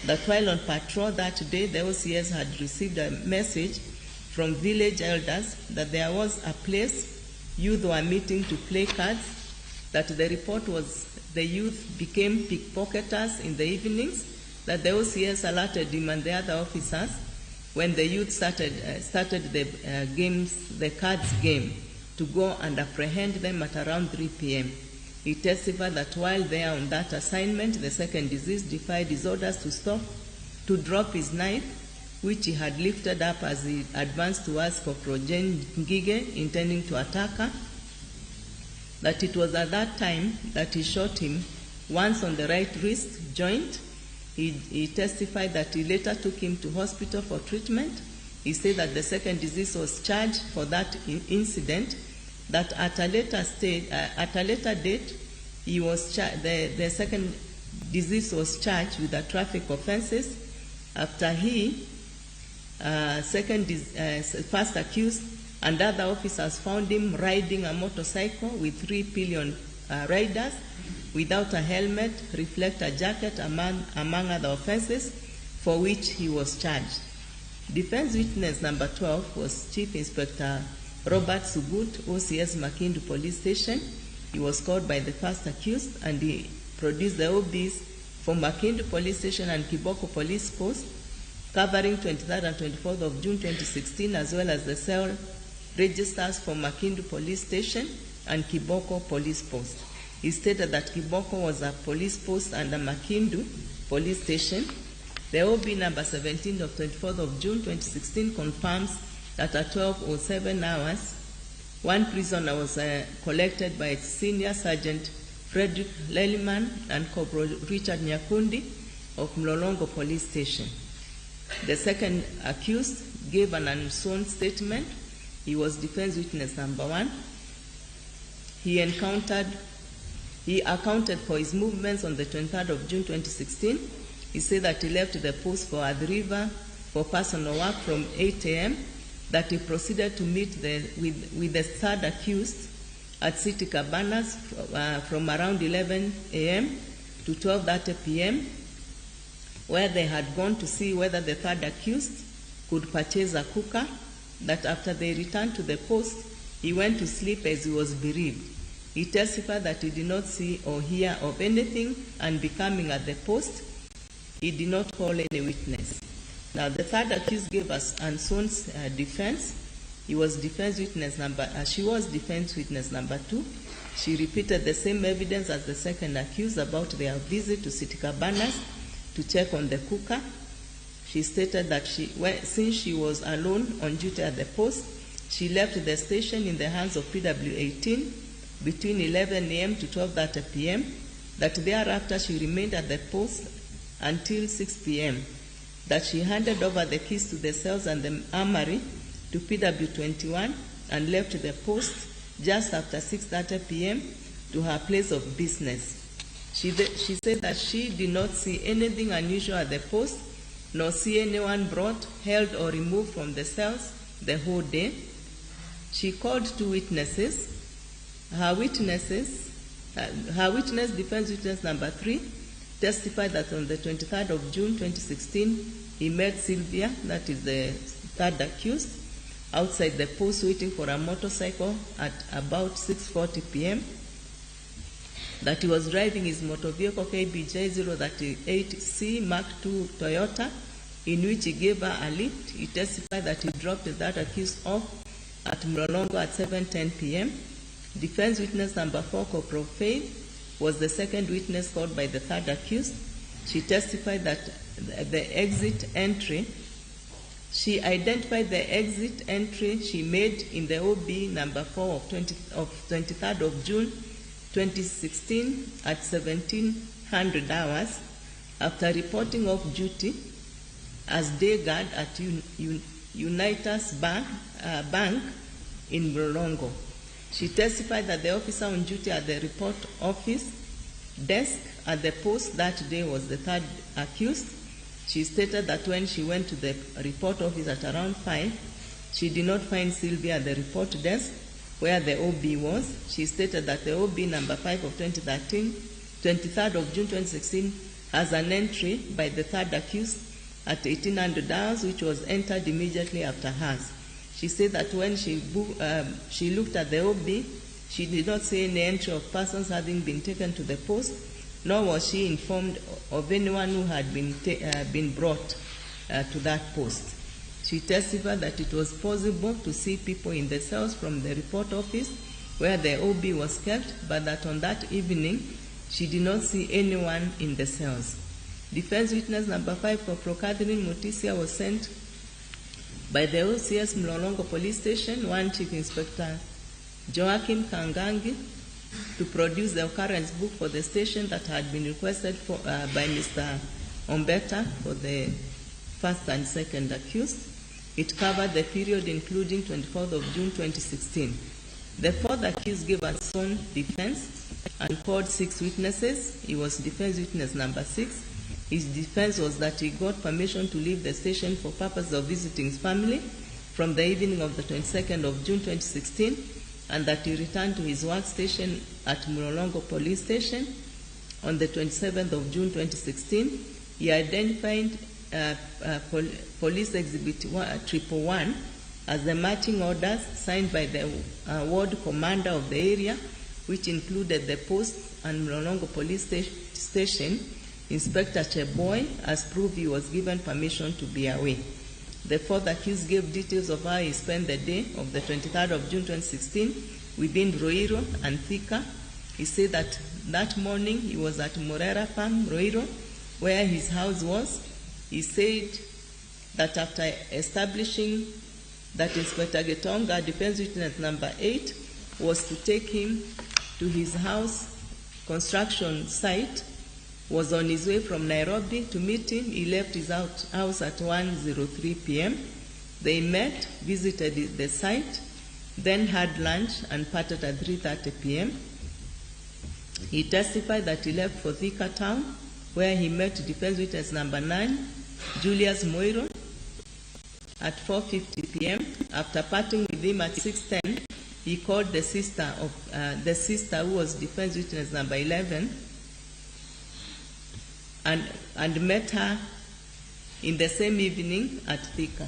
That while on patrol that day, the OCS had received a message from village elders that there was a place youth were meeting to play cards, that the report was the youth became pickpocketers in the evenings, that the OCS alerted him and the other officers when the youth started the cards game, to go and apprehend them at around 3 p.m. He testified that while there on that assignment, the second deceased defied his orders to drop his knife, which he had lifted up as he advanced towards Koprojen Ngige, intending to attack her. That it was at that time that he shot him once on the right wrist joint. He testified that he later took him to hospital for treatment. He said that the second deceased was charged for that incident, that at a later date, he was the second deceased was charged with the traffic offenses after he, first accused, and other officers found him riding a motorcycle with 3 pillion riders without a helmet, reflector jacket, among other offenses for which he was charged. Defense witness number 12 was Chief Inspector Robert Sugut, OCS Makindu Police Station. He was called by the first accused and he produced the OBs for Makindu Police Station and Kiboko Police Post, covering 23rd and 24th of June 2016, as well as the cell registers for Makindu Police Station and Kiboko Police Post. He stated that Kiboko was a police post under Makindu Police Station. The OB number 17 of 24th of June 2016 confirms that at 12:07 hours, one prisoner was collected by Senior Sergeant Frederick Leliman and Corporal Richard Nyakundi of Mlolongo Police Station. The second accused gave an unsworn statement. He was defense witness number 1. He accounted for his movements on the 23rd of June 2016. He said that he left the post for Ad River for personal work from 8 a.m., that he proceeded to meet with the third accused at City Cabanas from around 11 a.m. to 12:30 p.m., where they had gone to see whether the third accused could purchase a cooker, that after they returned to the post, he went to sleep as he was bereaved. He testified that he did not see or hear of anything unbecoming at the post. He did not call any witness. Now, the third accused gave us unsworn defense. She was defense witness number 2. She repeated the same evidence as the second accused about their visit to City Cabanas to check on the cooker. She stated that since she was alone on duty at the post, she left the station in the hands of PW18 between 11 a.m. to 12:30 p.m., that thereafter she remained at the post until 6 p.m., that she handed over the keys to the cells and the armory to PW21 and left the post just after 6:30 p.m. to her place of business. She said that she did not see anything unusual at the post, nor see anyone brought, held, or removed from the cells the whole day. She called 2 witnesses. Her witness, defense witness number 3, testified that on the 23rd of June 2016, he met Sylvia, that is the third accused, outside the post waiting for a motorcycle at about 6:40 p.m., that he was driving his motor vehicle KBJ 038C Mark II Toyota, in which he gave her a lift. He testified that he dropped that accused off at Mlolongo at 7:10 p.m. Defense witness number 4, Corporal Faith, was the second witness called by the third accused. She testified that the exit entry, she identified the exit entry she made in the OB number 4 of 23rd of June 2016 at 1700 hours after reporting off duty as day guard at Unitas Bank in Mlolongo. She testified that the officer on duty at the report office desk at the post that day was the third accused. She stated that when she went to the report office at around 5, she did not find Sylvia at the report desk where the OB was. She stated that the OB number 5 of 2013, 23rd of June 2016, has an entry by the third accused at 1800 hours, which was entered immediately after hers. She said that when she looked at the OB, she did not see any entry of persons having been taken to the post, nor was she informed of anyone who had been brought to that post. She testified that it was possible to see people in the cells from the report office where the OB was kept, but that on that evening, she did not see anyone in the cells. Defense witness number 5, Corporal Catherine Mutisia, was sent by the OCS Mlolongo Police Station, 1 Chief Inspector Joachim Kangangi, to produce the occurrence book for the station that had been requested by Mr. Ombeta for the first and second accused. It covered the period including 24th of June 2016. The fourth accused gave a sworn defense and called 6 witnesses. He was defense witness number 6. His defense was that he got permission to leave the station for purpose of visiting his family from the evening of the 22nd of June 2016, and that he returned to his workstation at Mlolongo Police Station on the 27th of June 2016, he identified Police Exhibit 111 as the marching orders signed by the ward commander of the area, which included the post and Mlolongo Police Station, Inspector Cheboy, as proof he was given permission to be away. The fourth accused gave details of how he spent the day of the 23rd of June 2016 within Roiro and Thika. He said that that morning he was at Morera Farm, Roiro, where his house was. He said that after establishing that Inspector Getonga, defense witness number 8, was to take him to his house construction site, was on his way from Nairobi to meet him. He left his house at 1:03 p.m. They met, visited the site, then had lunch and parted at 3:30 p.m. He testified that he left for Thika town, where he met defense witness number 9, Julius Moiro, at 4:50 p.m. After parting with him at 6:10, he called the sister who was defense witness number 11 and met her in the same evening at Thika.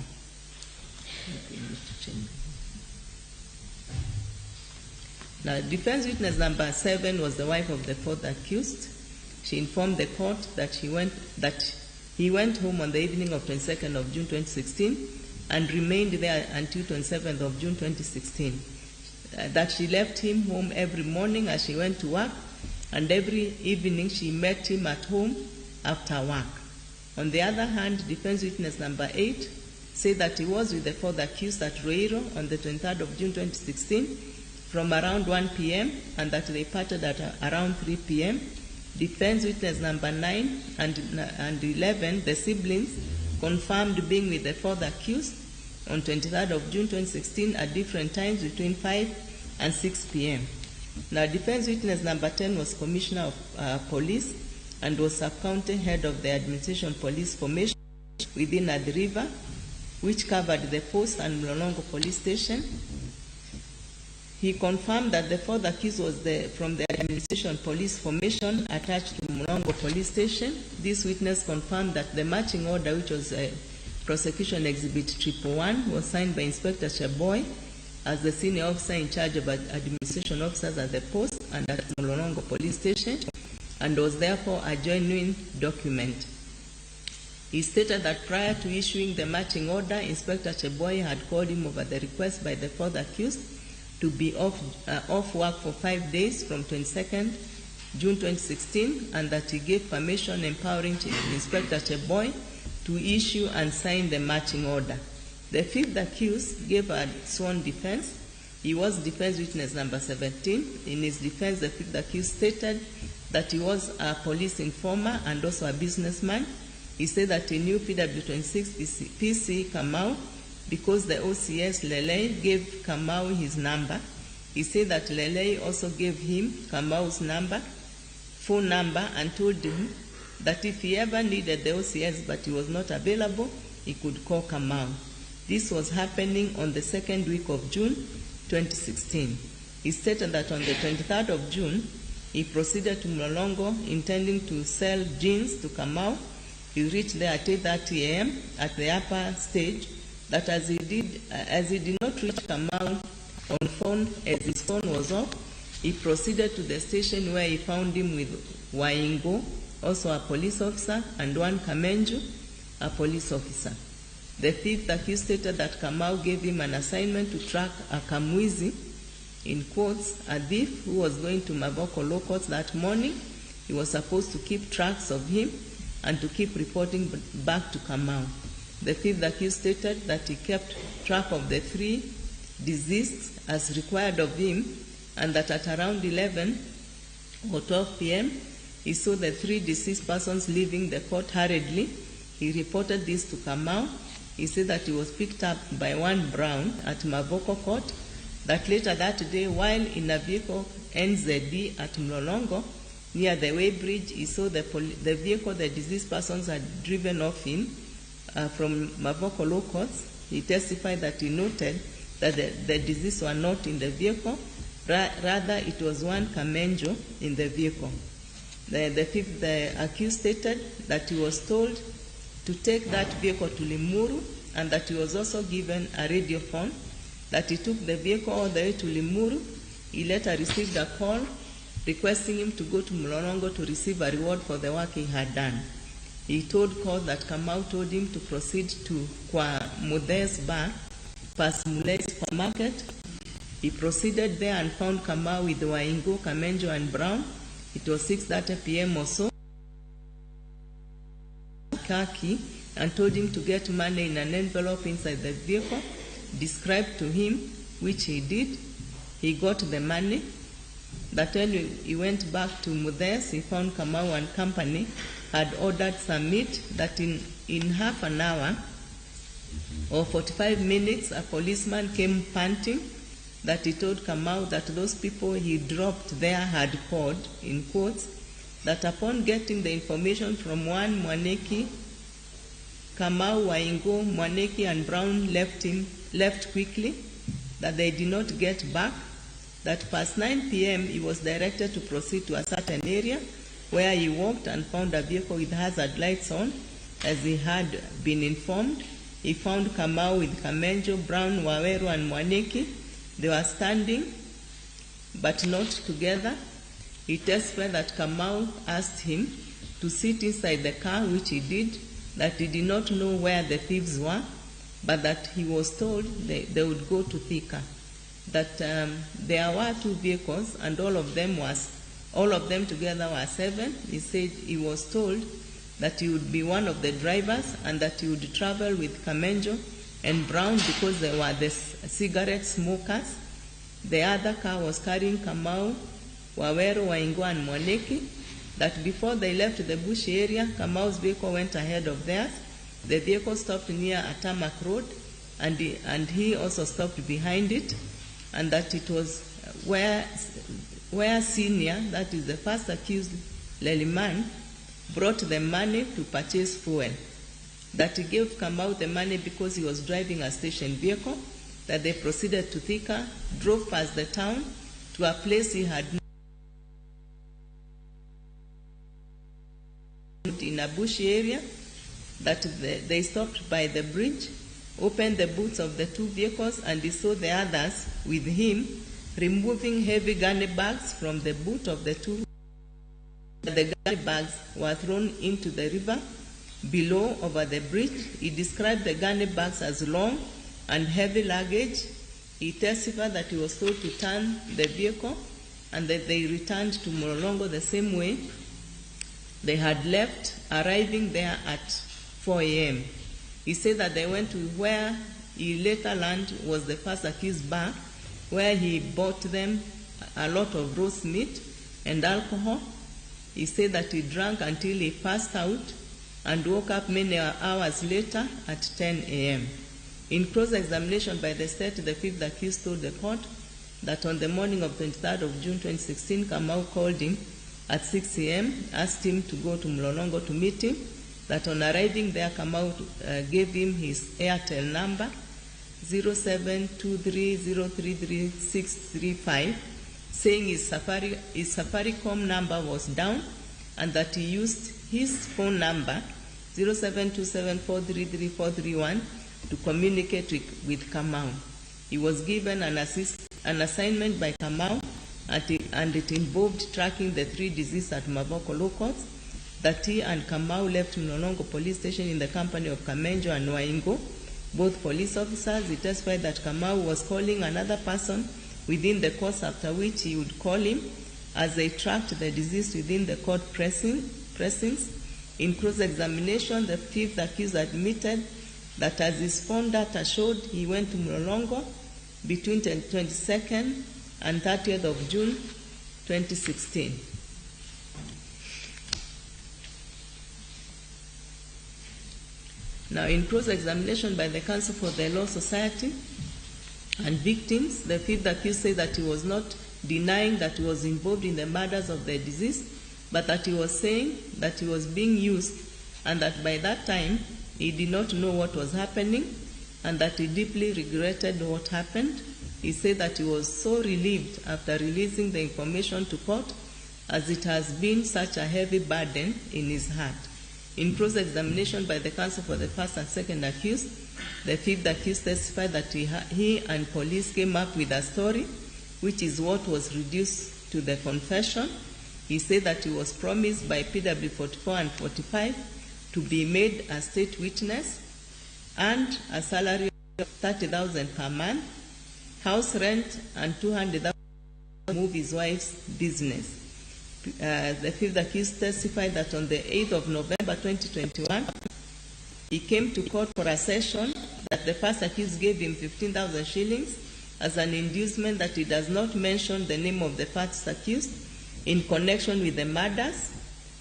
Now, defense witness number 7 was the wife of the fourth accused. She informed the court that he went home on the evening of 22nd of June 2016 and remained there until 27th of June 2016. That she left him home every morning as she went to work, and every evening she met him at home after work. On the other hand, defense witness number 8 said that he was with the fourth accused at Roiro on the 23rd of June 2016 from around 1 p.m. and that they parted at around 3 p.m. Defense witness number 9 and 11, the siblings, confirmed being with the fourth accused on 23rd of June 2016 at different times between 5 and 6 p.m. Now, defense witness number 10 was Commissioner of Police and was sub-county head of the Administration Police Formation within Ad River, which covered the post and Mlolongo Police Station. He confirmed that the fourth accused was from the Administration Police Formation attached to Mlolongo Police Station. This witness confirmed that the marching order, which was Prosecution Exhibit 111, was signed by Inspector Cheboy as the senior officer in charge of administration officers at the post and at Mlolongo Police Station, and was therefore a genuine document. He stated that prior to issuing the marching order, Inspector Cheboy had called him over the request by the fourth accused to be off work for 5 days from 22nd June 2016, and that he gave permission empowering Inspector Cheboy to issue and sign the marching order. The fifth accused gave a sworn defense. He was defense witness number 17. In his defense, the fifth accused stated that he was a police informer and also a businessman. He said that he knew PW26 PC Kamau because the OCS Lele gave Kamau his number. He said that Lele also gave him Kamau's phone number, and told him that if he ever needed the OCS but he was not available, he could call Kamau. This was happening on the second week of June 2016. He stated that on the 23rd of June, he proceeded to Mlolongo intending to sell jeans to Kamau. He reached there at 8:30 a.m. at the upper stage. That as he did not reach Kamau on phone, as his phone was off, he proceeded to the station where he found him with Waingo, also a police officer, and one Kamenju, a police officer. The fifth accused stated that Kamau gave him an assignment to track a Kamwizi, in quotes, a thief who was going to Mavoko Locals that morning. He was supposed to keep tracks of him and to keep reporting back to Kamau. The fifth accused stated that he kept track of the 3 deceased as required of him, and that at around 11 or 12 p.m., he saw the 3 deceased persons leaving the court hurriedly. He reported this to Kamau. He said that he was picked up by one Brown at Mavoko Court, that later that day, while in a vehicle NZD at Mlolongo, near the weighbridge, he saw the vehicle the deceased persons had driven off in from Mavoko Locals. He testified that he noted that the deceased were not in the vehicle, rather it was one Kamenjo in the vehicle. The accused stated that he was told to take that vehicle to Limuru and that he was also given a radio phone, that he took the vehicle all the way to Limuru. He later received a call requesting him to go to Mlolongo to receive a reward for the work he had done. He told court that Kamau told him to proceed to Kwa Mude's bar, past Mule's supermarket. He proceeded there and found Kamau with Waingo, Kamenjo and Brown. It was 6:30 p.m. or so. Kaki, and told him to get money in an envelope inside the vehicle, described to him, which he did. He got the money. That when he went back to Mudes, he found Kamau and company had ordered some meat, that in half an hour or 45 minutes, a policeman came panting, that he told Kamau that those people he dropped there had called, in quotes, that upon getting the information from one Mwaneki, Kamau, Waingo, Mwaneki and Brown left quickly, that they did not get back, that past 9 p.m. he was directed to proceed to a certain area where he walked and found a vehicle with hazard lights on, as he had been informed. He found Kamau with Kamenjo, Brown, Waweru and Mwaneki. They were standing, but not together. He testified that Kamau asked him to sit inside the car, which he did, that he did not know where the thieves were, but that he was told they would go to Thika. That there were 2 vehicles, and all of them together were 7. He said he was told that he would be one of the drivers and that he would travel with Kamenjo and Brown because they were the cigarette smokers. The other car was carrying Kamau, Waweru, Waingo and Mwaneki. That before they left the bush area, Kamau's vehicle went ahead of theirs. The vehicle stopped near a tarmac road, and he also stopped behind it, and that it was where Senior, that is the first accused Leliman, brought the money to purchase fuel. That he gave Kamau the money because he was driving a station vehicle, that they proceeded to Thika, drove past the town to a place he had in a bush area, that they stopped by the bridge, opened the boots of the 2 vehicles, and he saw the others with him removing heavy gunny bags from the boot of the 2. The gunny bags were thrown into the river below over the bridge. He described the gunny bags as long and heavy luggage. He testified that he was told to turn the vehicle and that they returned to Mlolongo the same way they had left, arriving there at 4 a.m. He said that they went to where he later learned was the first accused bar, where he bought them a lot of roast meat and alcohol. He said that he drank until he passed out and woke up many hours later at 10 a.m. In cross-examination by the state, the 5th accused told the court that on the morning of 23rd of June 2016, Kamau called him at 6 a.m., asked him to go to Mlolongo to meet him, that on arriving there, Kamau gave him his Airtel number, 0723033635, saying his Safaricom number was down and that he used his phone number, 0727433431, to communicate with Kamau. He was given an assignment by Kamau, and it involved tracking the 3 deceased at Mavoko locals, that he and Kamau left Mlolongo police station in the company of Kamenjo and Waingo, both police officers. He testified that Kamau was calling another person within the course, after which he would call him, as they tracked the deceased within the court precincts. In cross-examination, the 5th accused admitted that as his phone data showed, he went to Mlolongo between 22nd and 30th of June 2016. Now, in cross-examination by the Council for the Law Society and victims, the 5th accused said that he was not denying that he was involved in the murders of the deceased, but that he was saying that he was being used and that by that time he did not know what was happening and that he deeply regretted what happened. He said that he was so relieved after releasing the information to court as it has been such a heavy burden in his heart. In cross-examination by the counsel for the first and second accused, the fifth accused testified that he and police came up with a story, which is what was reduced to the confession. He said that he was promised by PW 44 and 45 to be made a state witness and a salary of 30,000 per month, house rent, and 200,000 to move his wife's business. The fifth accused testified that on the 8th of November 2021, he came to court for a session that the first accused gave him 15,000 shillings as an inducement that he does not mention the name of the first accused in connection with the murders.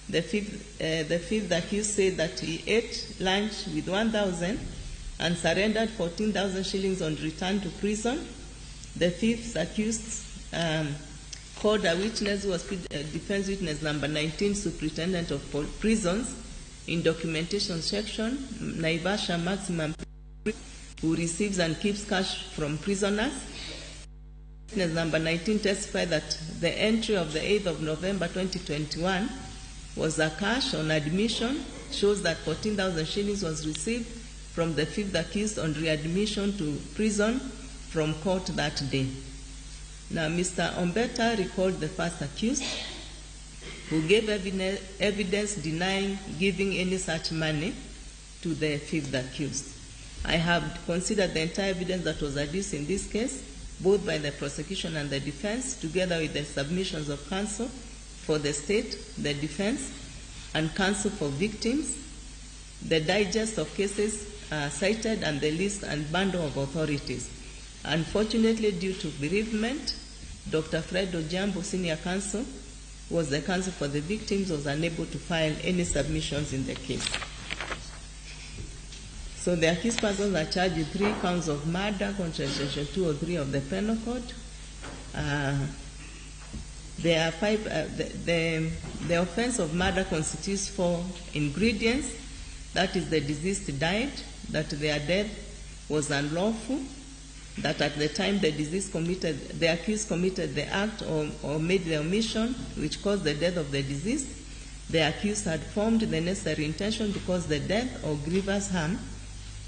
The fifth accused said that he ate lunch with 1,000 and surrendered 14,000 shillings on return to prison. The fifth accused called a witness who was defense witness number 19, Superintendent of Prisons, in documentation section, Naivasha maximum, who receives and keeps cash from prisoners. Witness number 19 testified that the entry of the 8th of November 2021 was a cash on admission, shows that 14,000 shillings was received from the fifth accused on readmission to prison from court that day. Now, Mr. Ombeta recalled the first accused, who gave evidence denying giving any such money to the fifth accused. I have considered the entire evidence that was adduced in this case, both by the prosecution and the defense, together with the submissions of counsel for the state, the defense, and counsel for victims, the digest of cases cited, and the list and bundle of authorities. Unfortunately, due to bereavement, Dr. Fred Ojambo, senior counsel, was the counsel for the victims, was unable to file any submissions in the case. So the accused persons are charged with 3 counts of murder, contrary to section 203 of the Penal Code. There are 5. The offense of murder constitutes 4 ingredients. That is, the deceased died, that their death was unlawful, that at the time the accused committed the act or made the omission which caused the death of the deceased, the accused had formed the necessary intention to cause the death or grievous harm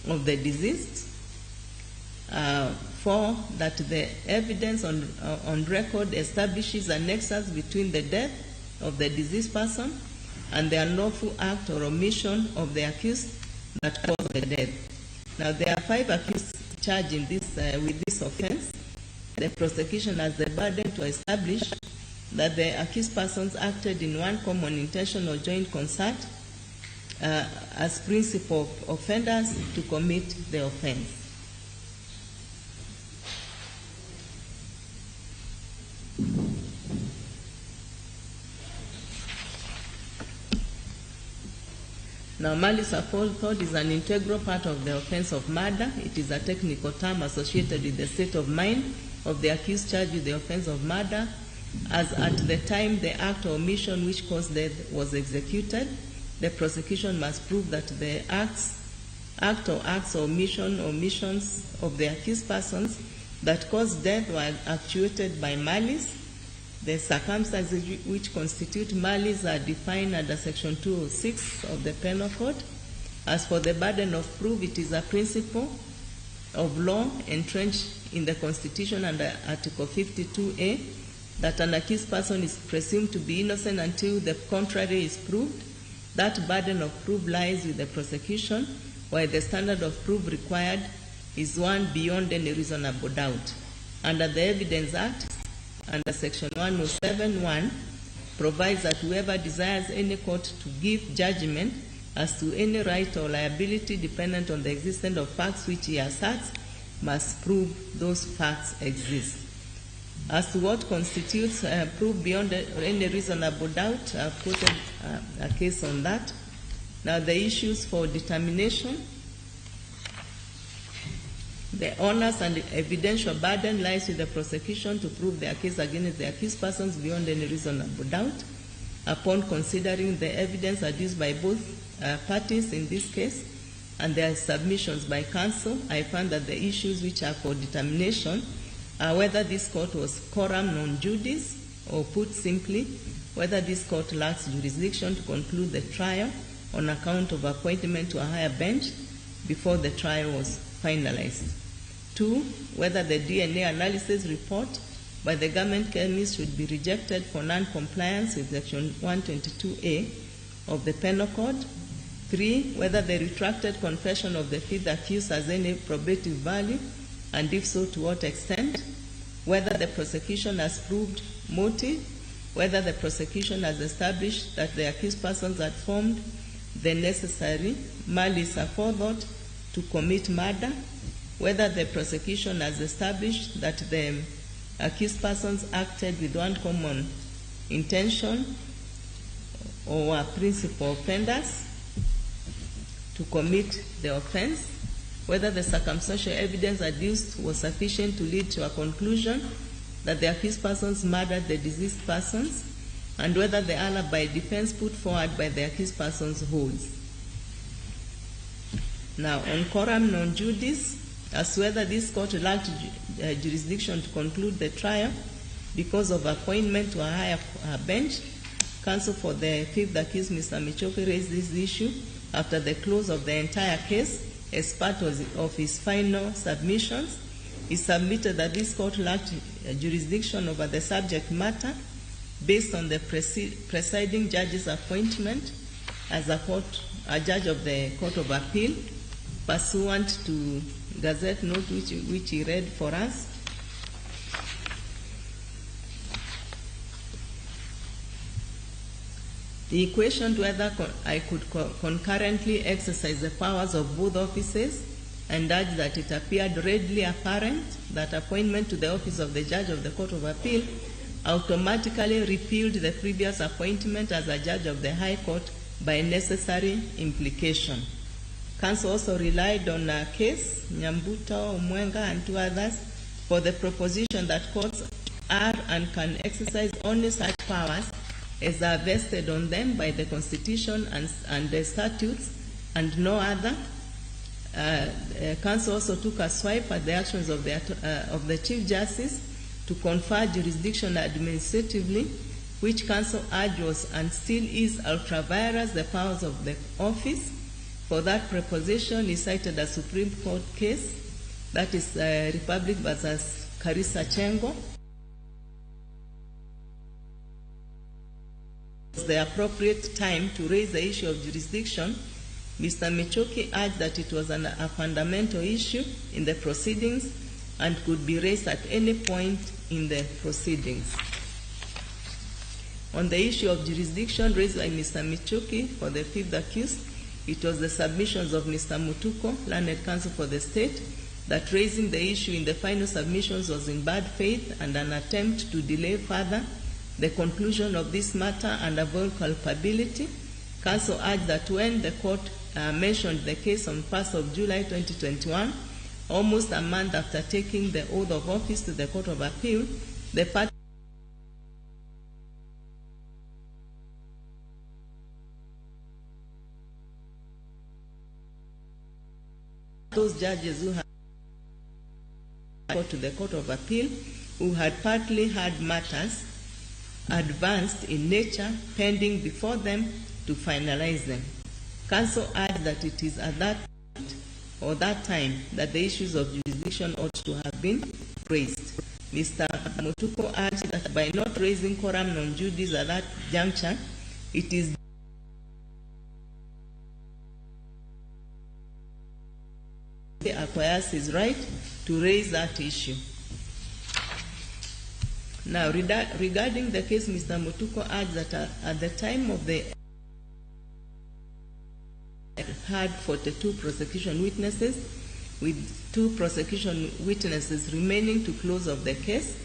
of the deceased. 4, that the evidence on record establishes a nexus between the death of the deceased person and the unlawful act or omission of the accused that caused the death. Now, there are 5 accused charged in this, with this offense. The prosecution has the burden to establish that the accused persons acted in one common intention or joint concert as principal offenders to commit the offense. Now, malice aforethought is an integral part of the offense of murder. It is a technical term associated with the state of mind of the accused charged with the offense of murder, as at the time the act or omission which caused death was executed. The prosecution must prove that the act or acts or omissions of the accused persons that caused death were actuated by malice. The circumstances which constitute malice are defined under Section 206 of the Penal Code. As for the burden of proof, it is a principle of law entrenched in the Constitution under Article 52A that an accused person is presumed to be innocent until the contrary is proved. That burden of proof lies with the prosecution, while the standard of proof required is one beyond any reasonable doubt. Under the Evidence Act, under Section 107(1), provides that whoever desires any court to give judgment as to any right or liability dependent on the existence of facts which he asserts must prove those facts exist. As to what constitutes proof beyond any reasonable doubt, I've quoted a case on that. Now, the issues for determination. The onus and the evidential burden lies with the prosecution to prove their case against the accused persons beyond any reasonable doubt. Upon considering the evidence adduced by both parties in this case and their submissions by counsel, I found that the issues which are for determination are whether this court was quorum non judice or put simply, whether this court lacks jurisdiction to conclude the trial on account of appointment to a higher bench before the trial was finalized. 2, whether the DNA analysis report by the government chemist should be rejected for non-compliance with Section 122A of the Penal Code. 3, whether the retracted confession of the fifth accused has any probative value, and if so, to what extent. Whether the prosecution has proved motive, whether the prosecution has established that the accused persons had formed the necessary malice aforethought to commit murder, whether the prosecution has established that the accused persons acted with one common intention or were principal offenders to commit the offense, whether the circumstantial evidence adduced was sufficient to lead to a conclusion that the accused persons murdered the deceased persons, and whether the alibi defense put forward by the accused persons holds. Now, on coram non judice, as to whether this court lacked jurisdiction to conclude the trial because of appointment to a higher bench, counsel for the fifth accused, Mr. Michoki, raised this issue after the close of the entire case as part of his final submissions. He submitted that this court lacked jurisdiction over the subject matter based on the presiding judge's appointment as a judge of the Court of Appeal, pursuant to Gazette note which he read for us. He questioned whether I could concurrently exercise the powers of both offices and urged that it appeared readily apparent that appointment to the office of the Judge of the Court of Appeal automatically repealed the previous appointment as a Judge of the High Court by necessary implication. Counsel also relied on a case, Nyambuta, Omwenga, and 2 others, for the proposition that courts are and can exercise only such powers as are vested on them by the Constitution and the statutes, and no other. Counsel also took a swipe at the actions of the Chief Justice to confer jurisdiction administratively, which counsel urged was and still is ultra vires the powers of the office. For that proposition, he cited a Supreme Court case, that is Republic versus Karisa Chengo. The appropriate time to raise the issue of jurisdiction, Mr. Michoki urged that it was a fundamental issue in the proceedings and could be raised at any point in the proceedings. On the issue of jurisdiction raised by Mr. Michoki for the fifth accused, it was the submissions of Mr. Mutuko, learned counsel for the state, that raising the issue in the final submissions was in bad faith and an attempt to delay further the conclusion of this matter and avoid culpability. Counsel urged that when the court mentioned the case on 1st of July 2021, almost a month after taking the oath of office to the Court of Appeal, the party those judges who had to the Court of Appeal, who had partly had matters advanced in nature pending before them to finalize them. Counsel urged that it is at that point or that time that the issues of jurisdiction ought to have been raised. Mr. Mutuko urged that by not raising coram non judice at that juncture, it is acquires his right to raise that issue. Now, regarding the case, Mr. Mutuko urged that at the time of the had 42 prosecution witnesses, with 2 prosecution witnesses remaining to close of the case.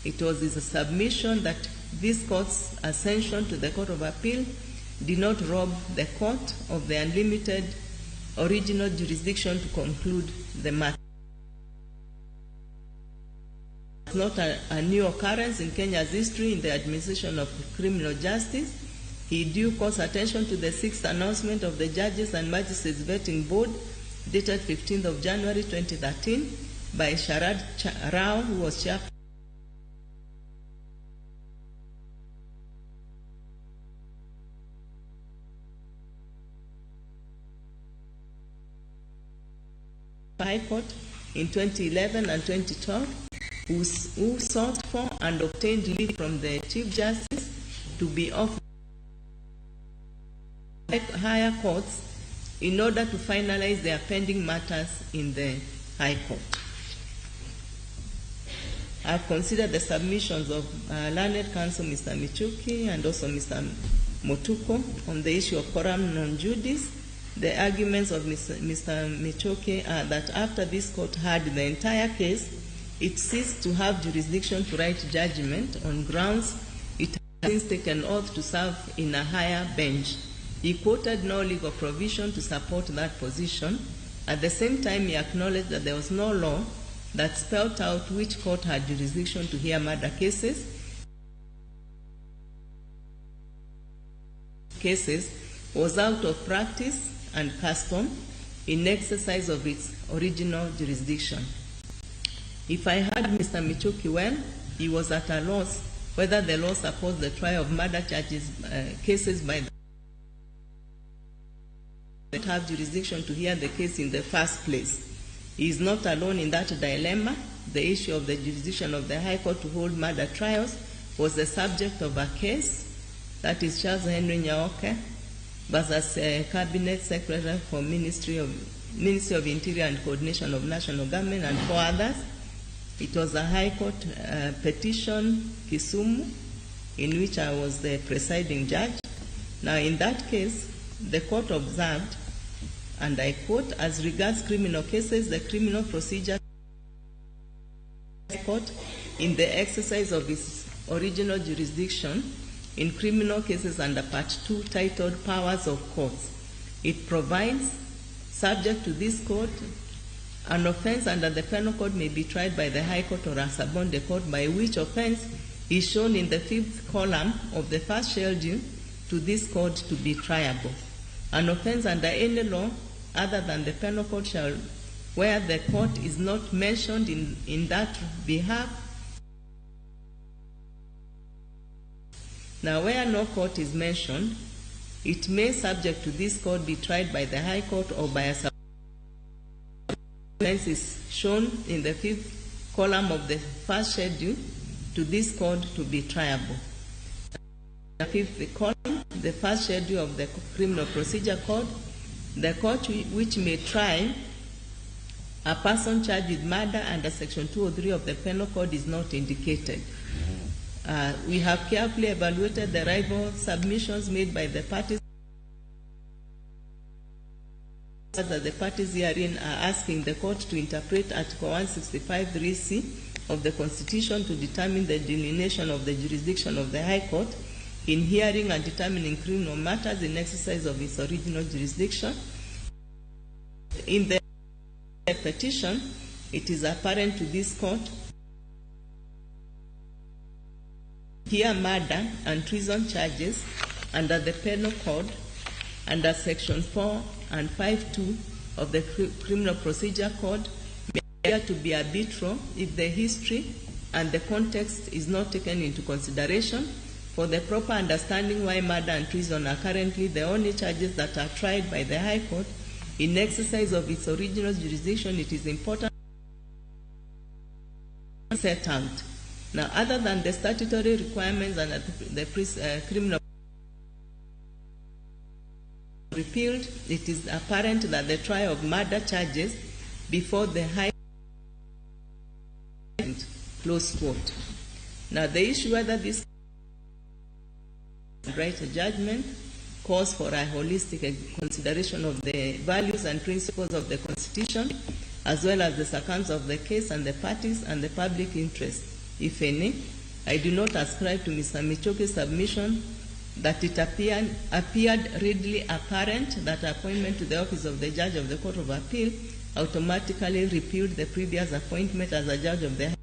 It was his submission that this court's ascension to the Court of Appeal did not rob the court of the unlimited original jurisdiction to conclude the matter. It's not a new occurrence in Kenya's history in the administration of criminal justice. He drew court's attention to the 6th announcement of the Judges and Magistrates Vetting Board, dated 15th of January 2013, by Sharad Rao, who was chairman High Court in 2011 and 2012, who sought for and obtained leave from the Chief Justice to be offered higher courts in order to finalize their pending matters in the High Court. I've considered the submissions of learned counsel Mr. Michuki and also Mr. Motuko on the issue of quorum non judice. The arguments of Mr. Michuki are that after this court heard the entire case, it ceased to have jurisdiction to write judgment on grounds it has since taken oath to serve in a higher bench. He quoted no legal provision to support that position. At the same time, he acknowledged that there was no law that spelled out which court had jurisdiction to hear murder cases was out of practice and custom in exercise of its original jurisdiction. If I heard Mr. Michuki well, he was at a loss whether the law supports the trial of murder cases by the that have jurisdiction to hear the case in the first place. He is not alone in that dilemma. The issue of the jurisdiction of the High Court to hold murder trials was the subject of a case, that is Charles Henry Nyaoke versus Cabinet Secretary for Ministry of Interior and Coordination of National Government and 4 others. It was a High Court petition, Kisumu, in which I was the presiding judge. Now, in that case, the court observed, and I quote, as regards criminal cases, the Criminal Procedure Court, in the exercise of its original jurisdiction in criminal cases under Part 2, titled Powers of Courts, it provides, subject to this court, an offense under the Penal Code may be tried by the High Court or a subordinate court, by which offense is shown in the 5th column of the first schedule to this court to be triable. An offense under any law other than the Penal Code shall, where the court is not mentioned in that behalf. Now, where no court is mentioned, it may, subject to this court, be tried by the High Court or by a offense is shown in the 5th column of the first schedule to this court to be triable. The 5th column, the first schedule of the Criminal Procedure Code, the court which may try a person charged with murder under Section 203 of the Penal Code is not indicated. We have carefully evaluated the rival submissions made by the parties. That the parties herein are asking the court to interpret Article 165(3)(c) of the Constitution to determine the delineation of the jurisdiction of the High Court in hearing and determining criminal matters in exercise of its original jurisdiction. In the petition, it is apparent to this court hear murder and treason charges under the Penal Code under Section 4 and 5(2) of the Criminal Procedure Code may appear to be arbitral if the history and the context is not taken into consideration. For the proper understanding why murder and treason are currently the only charges that are tried by the High Court in exercise of its original jurisdiction, it is important to set out. Now, other than the statutory requirements and the criminal repealed, it is apparent that the trial of murder charges before the High Court, close quote. Now, the issue whether this write a judgment calls for a holistic consideration of the values and principles of the Constitution, as well as the circumstances of the case and the parties and the public interest, if any. I do not ascribe to Mr. Michoke's submission that it appeared readily apparent that appointment to the office of the Judge of the Court of Appeal automatically repealed the previous appointment as a Judge of the High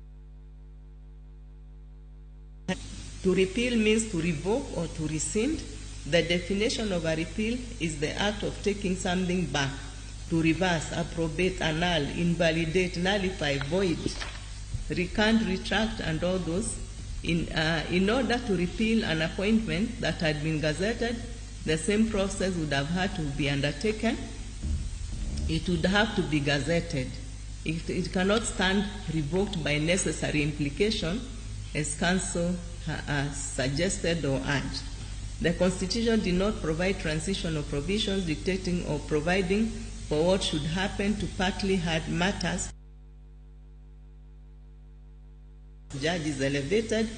Court. To repeal means to revoke or to rescind. The definition of a repeal is the act of taking something back, to reverse, approbate, annul, invalidate, nullify, void, recant, retract, and all those. In order to repeal an appointment that had been gazetted, the same process would have had to be undertaken. It would have to be gazetted. It cannot stand revoked by necessary implication, as Council has suggested or urged. The Constitution did not provide transitional provisions dictating or providing for what should happen to partly heard matters. Judge is elevated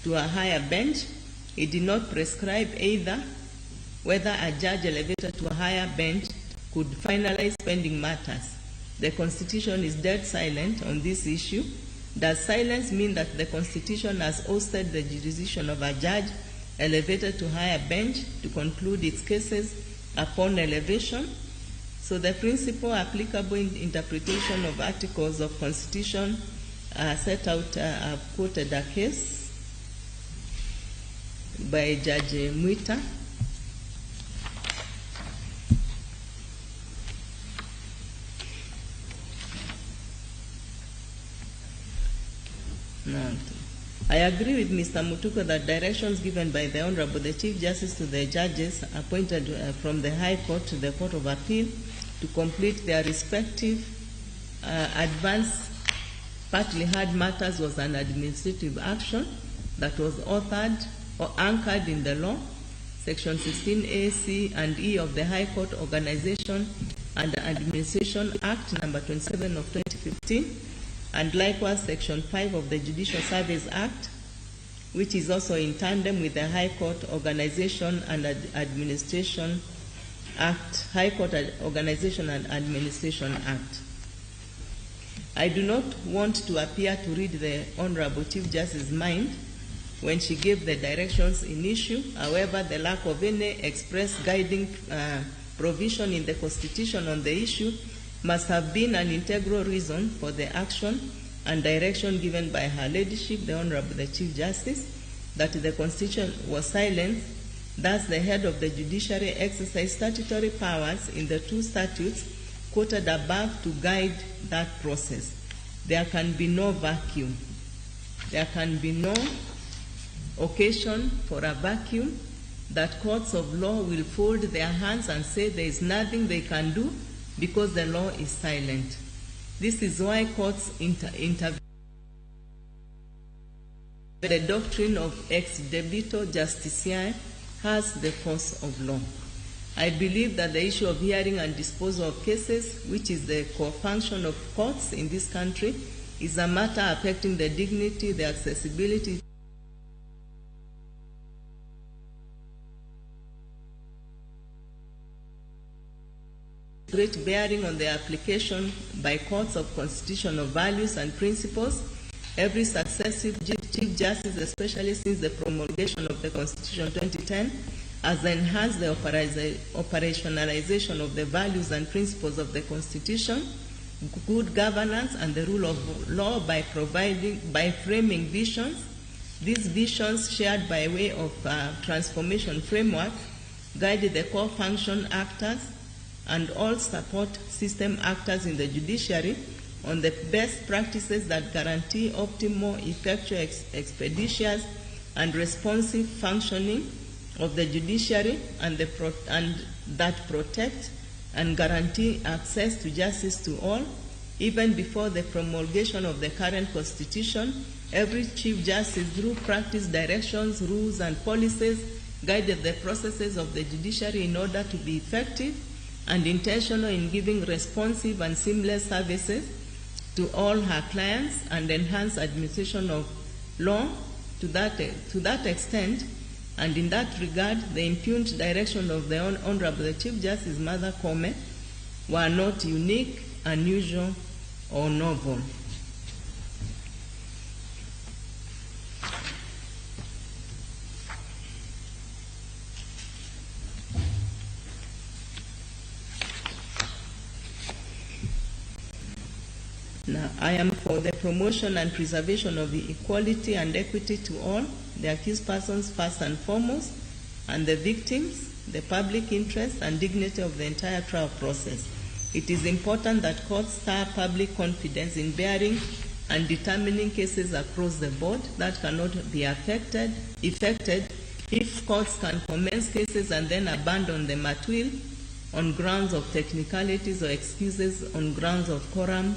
to a higher bench. It did not prescribe either whether a judge elevated to a higher bench could finalize pending matters. The Constitution is dead silent on this issue. Does silence mean that the Constitution has ousted the jurisdiction of a judge elevated to higher bench to conclude its cases upon elevation? So the principle applicable in interpretation of articles of Constitution set out, I've quoted a case by Judge Mwita. I agree with Mr. Mutuku that directions given by the Honorable the Chief Justice to the judges appointed from the High Court to the Court of Appeal to complete their respective advanced partly heard matters was an administrative action that was authored or anchored in the law, Section 16A, C, and E of the High Court Organization and Administration Act number 27 of 2015, and likewise Section 5 of the Judicial Service Act, which is also in tandem with the High Court Organization and Administration Act, High Court Organization and Administration Act. I do not want to appear to read the Honorable Chief Justice's mind when she gave the directions in issue. However, the lack of any express guiding provision in the Constitution on the issue must have been an integral reason for the action and direction given by Her Ladyship, the Honorable the Chief Justice, that the Constitution was silent. Thus, the head of the judiciary exercised statutory powers in the two statutes quoted above to guide that process. There can be no vacuum. There can be no occasion for a vacuum that courts of law will fold their hands and say there is nothing they can do because the law is silent. This is why courts intervene. The doctrine of ex debito justitiae has the force of law. I believe that the issue of hearing and disposal of cases, which is the core function of courts in this country, is a matter affecting the dignity, the accessibility, great bearing on the application by courts of constitutional values and principles. Every successive Chief Justice, especially since the promulgation of the Constitution 2010, has enhanced the operationalization of the values and principles of the Constitution, good governance, and the rule of law by framing visions. These visions, shared by way of transformation framework, guided the core function actors and all support system actors in the judiciary on the best practices that guarantee optimal, effectual, expeditious, and responsive functioning of the judiciary and that protect and guarantee access to justice to all. Even before the promulgation of the current Constitution, every Chief Justice, through practice, directions, rules, and policies, guided the processes of the judiciary in order to be effective and intentional in giving responsive and seamless services to all her clients and enhance administration of law. To that extent, and in that regard, the impugned direction of the Honorable the Chief Justice Mother Koome were not unique, unusual, or novel. Now, I am for the promotion and preservation of the equality and equity to all, the accused persons first and foremost, and the victims, the public interest and dignity of the entire trial process. It is important that courts stir public confidence in bearing and determining cases across the board. That cannot be effected if courts can commence cases and then abandon them at will on grounds of technicalities or excuses on grounds of quorum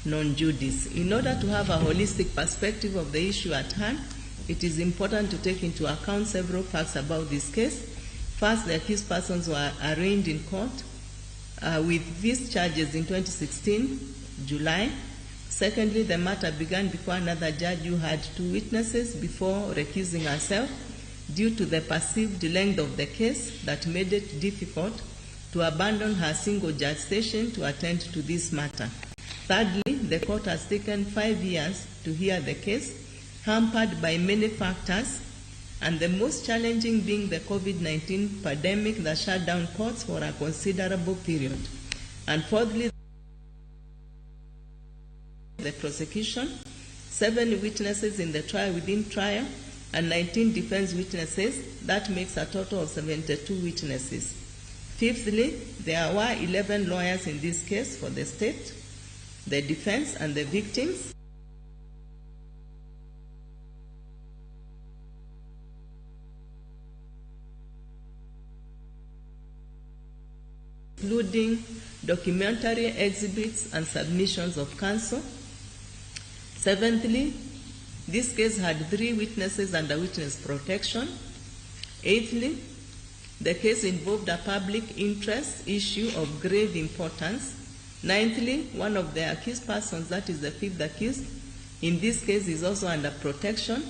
non-judice. In order to have a holistic perspective of the issue at hand, it is important to take into account several facts about this case. First, the accused persons were arraigned in court with these charges in 2016, July. Secondly, the matter began before another judge who had 2 witnesses before recusing herself due to the perceived length of the case that made it difficult to abandon her single judge station to attend to this matter. Thirdly, the court has taken 5 years to hear the case, hampered by many factors, and the most challenging being the COVID-19 pandemic that shut down courts for a considerable period. And fourthly, the prosecution, 7 witnesses in the trial within trial, and 19 defense witnesses. That makes a total of 72 witnesses. Fifthly, there were 11 lawyers in this case for the state, the defense, and the victims. Including documentary exhibits and submissions of counsel. Seventhly, this case had 3 witnesses under witness protection. Eighthly, the case involved a public interest issue of grave importance. Ninthly, one of the accused persons, that is the 5th accused, in this case is also under protection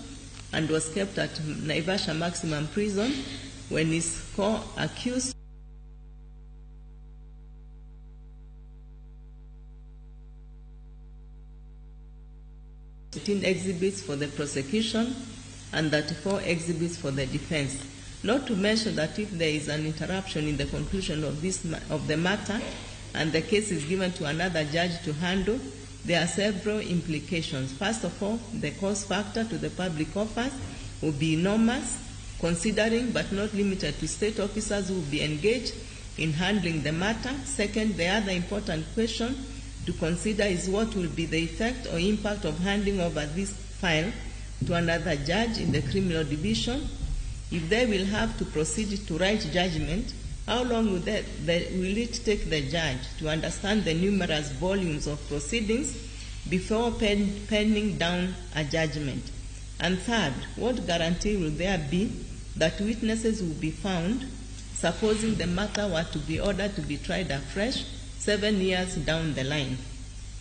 and was kept at Naivasha Maximum Prison when his co-accused exhibits for the prosecution and 34 exhibits for the defense. Not to mention that if there is an interruption in the conclusion of the matter and the case is given to another judge to handle, there are several implications. First of all, the cost factor to the public offers will be enormous, considering but not limited to state officers who will be engaged in handling the matter. Second, the other important question to consider is what will be the effect or impact of handing over this file to another judge in the criminal division. If they will have to proceed to write judgment, how long will it take the judge to understand the numerous volumes of proceedings before penning down a judgment? And third, what guarantee will there be that witnesses will be found, supposing the matter were to be ordered to be tried afresh 7 years down the line?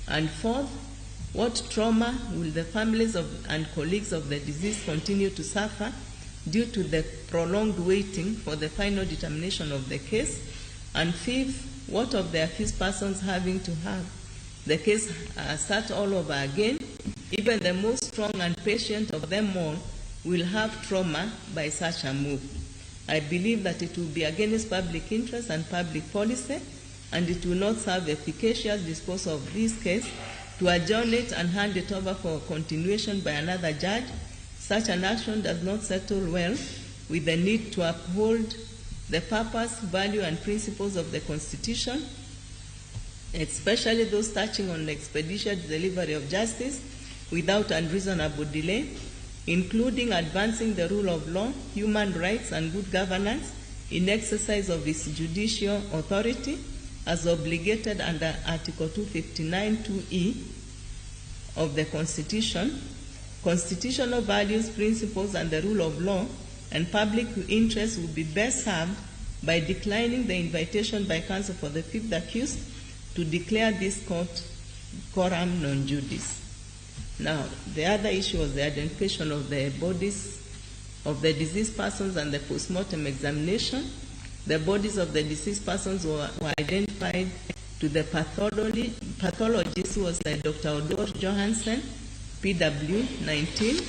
And fourth, what trauma will the families and colleagues of the deceased continue to suffer due to the prolonged waiting for the final determination of the case? And fifth, what of the accused persons having to have the case start all over again? Even the most strong and patient of them all will have trauma by such a move. I believe that it will be against public interest and public policy, and it will not serve efficacious disposal of this case to adjourn it and hand it over for continuation by another judge. Such an action does not settle well with the need to uphold the purpose, value, and principles of the Constitution, especially those touching on the expeditious delivery of justice without unreasonable delay, including advancing the rule of law, human rights, and good governance in exercise of its judicial authority as obligated under Article 259(2)(e) of the Constitution. Constitutional values, principles, and the rule of law and public interest will be best served by declining the invitation by counsel for the 5th accused to declare this court quorum non judice. Now, the other issue was the identification of the bodies of the deceased persons and the post-mortem examination. The bodies of the deceased persons were identified to the pathologist, who was Dr. Odor Johansen, PW19.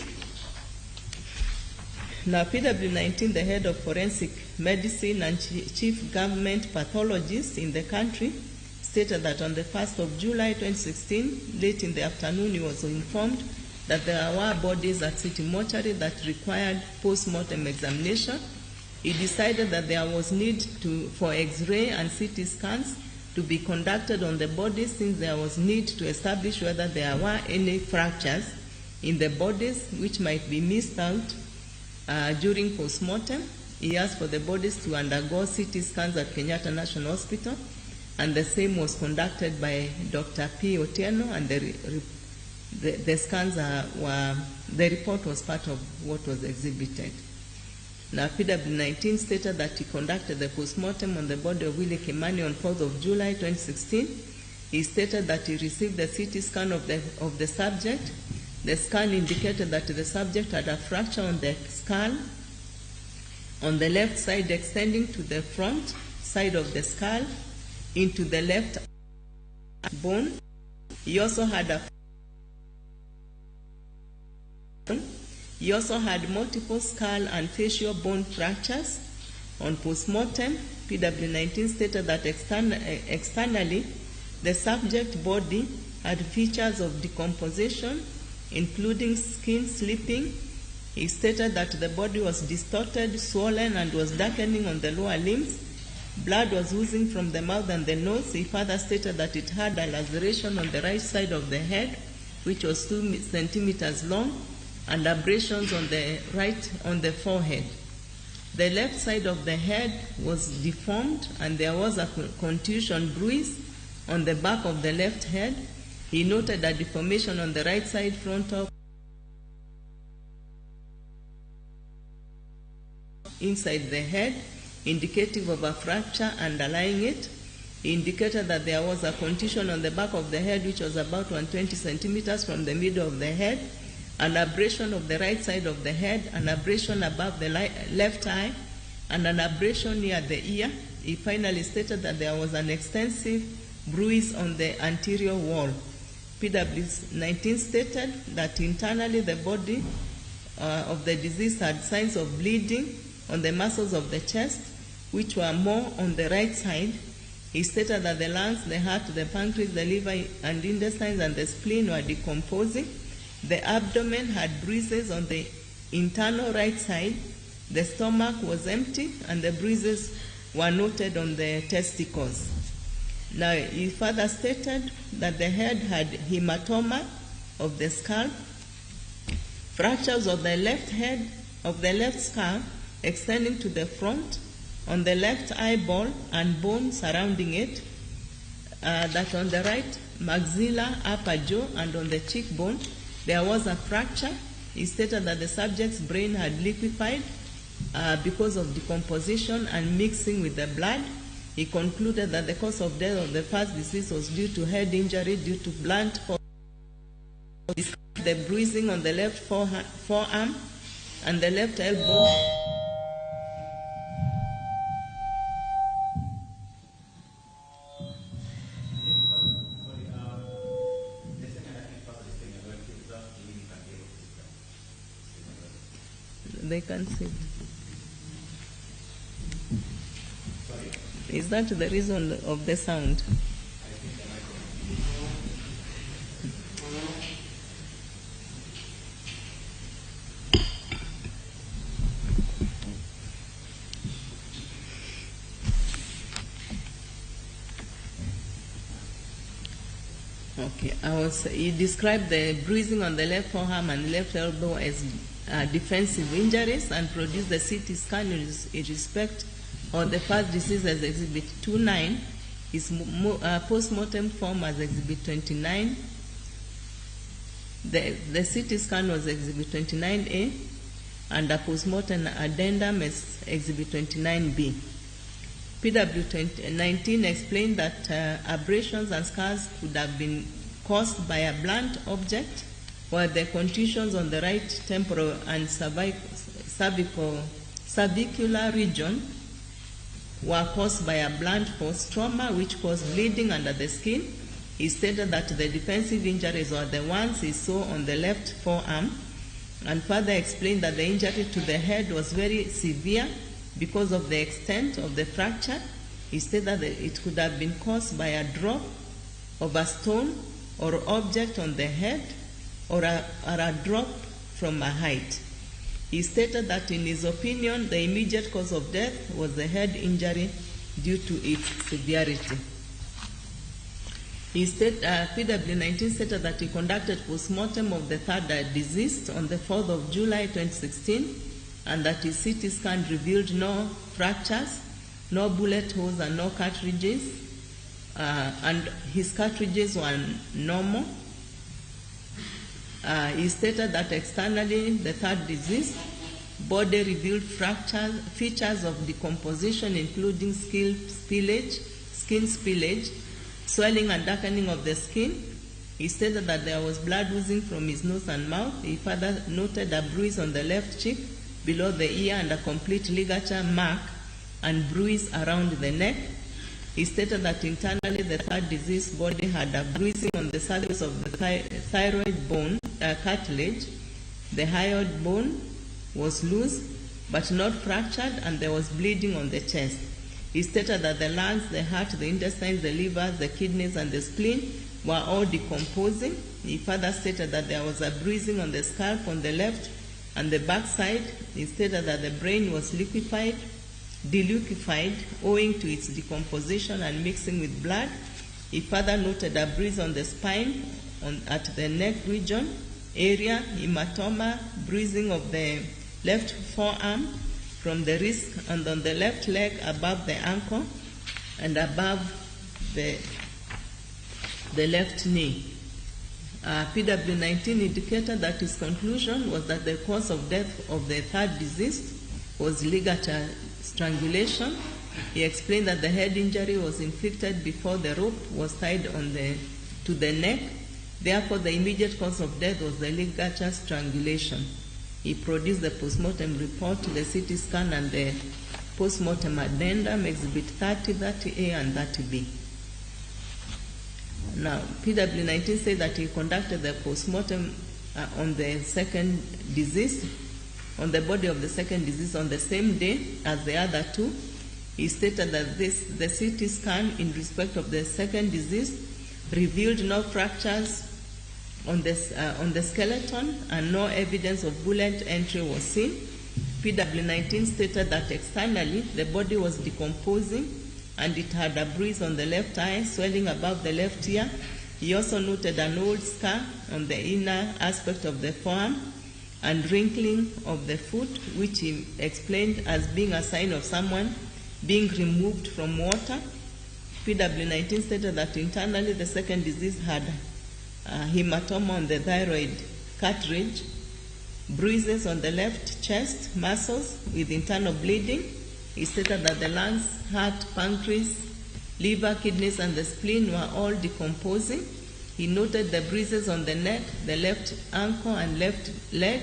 Now, PW19, the head of forensic medicine and chief government pathologist in the country, stated that on the 1st of July 2016, late in the afternoon, he was informed that there were bodies at City Mortuary that required post-mortem examination. He decided that there was need for X-ray and CT scans to be conducted on the bodies, since there was need to establish whether there were any fractures in the bodies which might be missed out during post-mortem. He asked for the bodies to undergo CT scans at Kenyatta National Hospital. and the same was conducted by Dr. P. Otieno, and the scans the report was part of what was exhibited. Now, PW19 stated that he conducted the postmortem on the body of Willie Kimani on 4th of July 2016. He stated that he received the CT scan of the subject. The scan indicated that the subject had a fracture on the skull on the left side extending to the front side of the skull into the left bone. He also had multiple skull and facial bone fractures. On postmortem, PW19 stated that externally, the subject body had features of decomposition, including skin slipping. He stated that the body was distorted, swollen, and was darkening on the lower limbs. Blood was oozing from the mouth and the nose. He further stated that it had a laceration on the right side of the head, which was 2 centimeters long, and abrasions on the forehead. The left side of the head was deformed, and there was a contusion bruise on the back of the left head. He noted a deformation on the right side frontal inside the head, indicative of a fracture underlying it. He indicated that there was a contusion on the back of the head, which was about 120 centimeters from the middle of the head, an abrasion of the right side of the head, an abrasion above the left eye, and an abrasion near the ear. He finally stated that there was an extensive bruise on the anterior wall. PW19 stated that internally the body of the deceased had signs of bleeding on the muscles of the chest, which were more on the right side. He stated that the lungs, the heart, the pancreas, the liver and intestines, and the spleen were decomposing. The abdomen had bruises on the internal right side. The stomach was empty, and the bruises were noted on the testicles. Now, he further stated that the head had hematoma of the skull, fractures of the left head, of the left skull extending to the front, on the left eyeball and bone surrounding it, that on the right maxilla, upper jaw, and on the cheekbone, there was a fracture. He stated that the subject's brain had liquefied because of decomposition and mixing with the blood. He concluded that the cause of death of the first deceased was due to head injury due to blunt force. The bruising on the left forearm and the left elbow. They can see. Is that the reason of the sound? Okay, he described the bruising on the left forearm and left elbow as defensive injuries and produced the CT scan in respect of the first disease as Exhibit 29, his post-mortem form as Exhibit 29. The CT scan was Exhibit 29A, and a post-mortem addendum as Exhibit 29B. PW19 explained that abrasions and scars could have been caused by a blunt object, while the contusions on the right temporal and cervicular region were caused by a blunt force trauma which caused bleeding under the skin. He stated that the defensive injuries were the ones he saw on the left forearm, and further explained that the injury to the head was very severe because of the extent of the fracture. He stated that it could have been caused by a drop of a stone or object on the head, or a drop from a height. He stated that in his opinion, the immediate cause of death was the head injury due to its severity. PW19 stated that he conducted post-mortem of the third deceased on the 4th of July 2016, and that his CT scan revealed no fractures, no bullet holes, and no cartridges and his cartridges were normal. He stated that externally, the third disease, body revealed features of decomposition, including skin spillage, swelling and darkening of the skin. He stated that there was blood oozing from his nose and mouth. He further noted a bruise on the left cheek below the ear and a complete ligature mark and bruise around the neck. He stated that internally the third disease body had a bruising on the surface of the thyroid bone, cartilage. The hyoid bone was loose but not fractured, and there was bleeding on the chest. He stated that the lungs, the heart, the intestines, the liver, the kidneys, and the spleen were all decomposing. He further stated that there was a bruising on the scalp on the left and the back side. He stated that the brain was delucified owing to its decomposition and mixing with blood. He further noted a bruise on the spine at the neck region area, hematoma, bruising of the left forearm from the wrist and on the left leg above the ankle and above the left knee. PW19 indicated that his conclusion was that the cause of death of the third disease was ligature strangulation. He explained that the head injury was inflicted before the rope was tied to the neck. Therefore, the immediate cause of death was the ligature strangulation. He produced the postmortem report, the CT scan, and the postmortem addendum, exhibit 30, 30A, and 30B. Now, PW19 said that he conducted the postmortem on the second disease, on the body of the second disease on the same day as the other two. He stated that the CT scan in respect of the second disease revealed no fractures on the skeleton and no evidence of bullet entry was seen. PW19 stated that externally the body was decomposing and it had a bruise on the left eye, swelling above the left ear. He also noted an old scar on the inner aspect of the forearm and wrinkling of the foot, which he explained as being a sign of someone being removed from water. PW19 stated that internally the second disease had hematoma on the thyroid cartilage, bruises on the left chest muscles with internal bleeding. He stated that the lungs, heart, pancreas, liver, kidneys, and the spleen were all decomposing. He noted the bruises on the neck, the left ankle, and left leg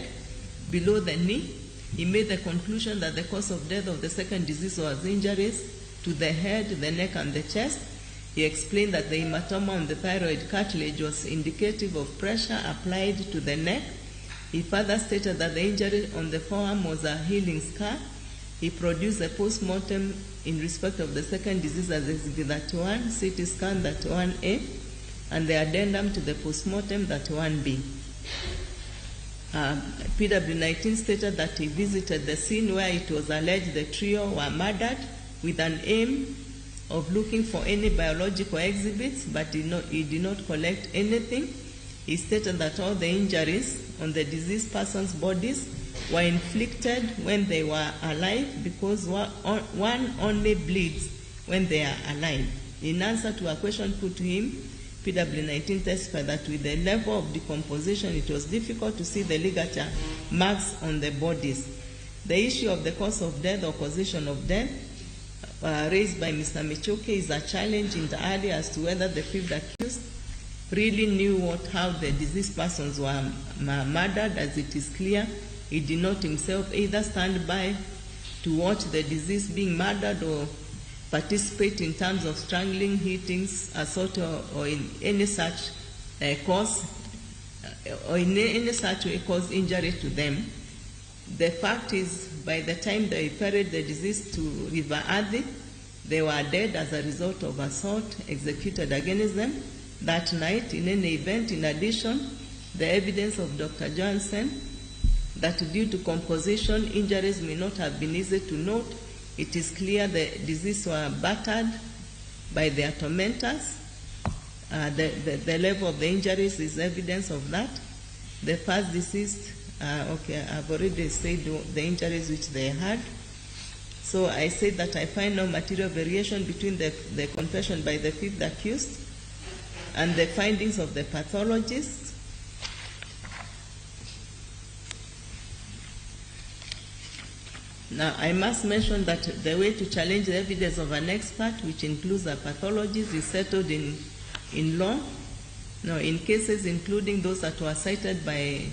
below the knee. He made the conclusion that the cause of death of the second disease was injuries to the head, the neck, and the chest. He explained that the hematoma on the thyroid cartilage was indicative of pressure applied to the neck. He further stated that the injury on the forearm was a healing scar. He produced a post-mortem in respect of the second disease as exhibit 31, CT scan 31A, and the addendum to the post-mortem 31B. PW19 stated that he visited the scene where it was alleged the trio were murdered with an aim of looking for any biological exhibits, but he did not collect anything. He stated that all the injuries on the deceased persons' bodies were inflicted when they were alive because one only bleeds when they are alive. In answer to a question put to him, PW19 testified that with the level of decomposition, it was difficult to see the ligature marks on the bodies. The issue of the cause of death or causation of death raised by Mr. Michoke is a challenge entirely as to whether the fifth accused really knew how the deceased persons were murdered, as it is clear he did not himself either stand by to watch the deceased being murdered or participate in terms of strangling, hitings, assault, or in any such cause, or in any such way cause injury to them. The fact is, by the time they ferried the deceased to River Athi, they were dead as a result of assault executed against them that night. In any event, in addition, the evidence of Dr. Johnson that due to composition, injuries may not have been easy to note. It is clear the deceased were battered by their tormentors. The level of the injuries is evidence of that. The first deceased, I've already said the injuries which they had. So I said that I find no material variation between the confession by the fifth accused and the findings of the pathologist. Now, I must mention that the way to challenge the evidence of an expert, which includes a pathologist, is settled in law. Now, in cases including those that were cited by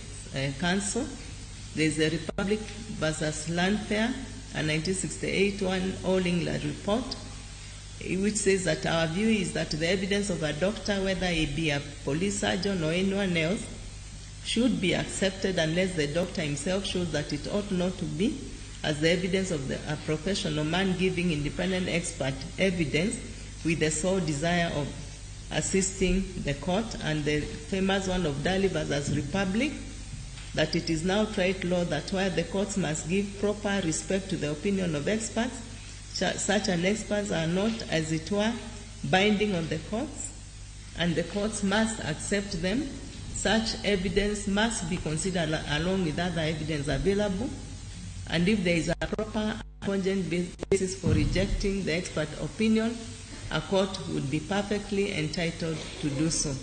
counsel, there is a Republic versus Landfair, a 1968 one All England report, which says that our view is that the evidence of a doctor, whether it be a police surgeon or anyone else, should be accepted unless the doctor himself shows that it ought not to be, as the evidence of a professional man giving independent expert evidence with the sole desire of assisting the court, and the famous one of Daly versus Republic, that it is now tried law that while the courts must give proper respect to the opinion of experts, such an experts are not, as it were, binding on the courts, and the courts must accept them. Such evidence must be considered along with other evidence available, and if there is a proper cogent basis for rejecting the expert opinion, a court would be perfectly entitled to do so.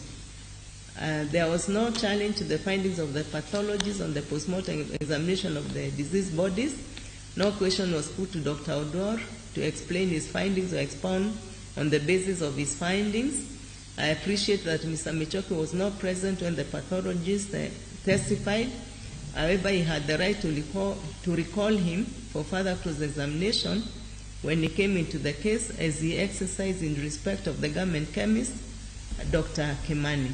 There was no challenge to the findings of the pathologists on the postmortem examination of the deceased bodies. No question was put to Dr. Odor to explain his findings or expound on the basis of his findings. I appreciate that Mr. Michoki was not present when the pathologist testified. However, he had the right to recall him for further cross-examination when he came into the case, as he exercised in respect of the government chemist, Dr. Kimani.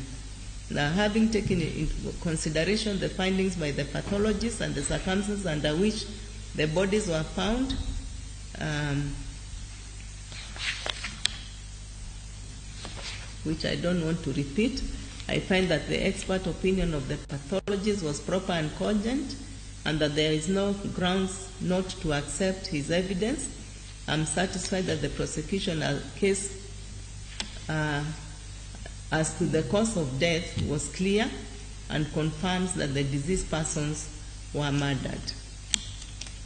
Now, having taken into consideration the findings by the pathologist and the circumstances under which the bodies were found, which I don't want to repeat, I find that the expert opinion of the pathologist was proper and cogent, and that there is no grounds not to accept his evidence. I'm satisfied that the prosecution case as to the cause of death was clear and confirms that the deceased persons were murdered.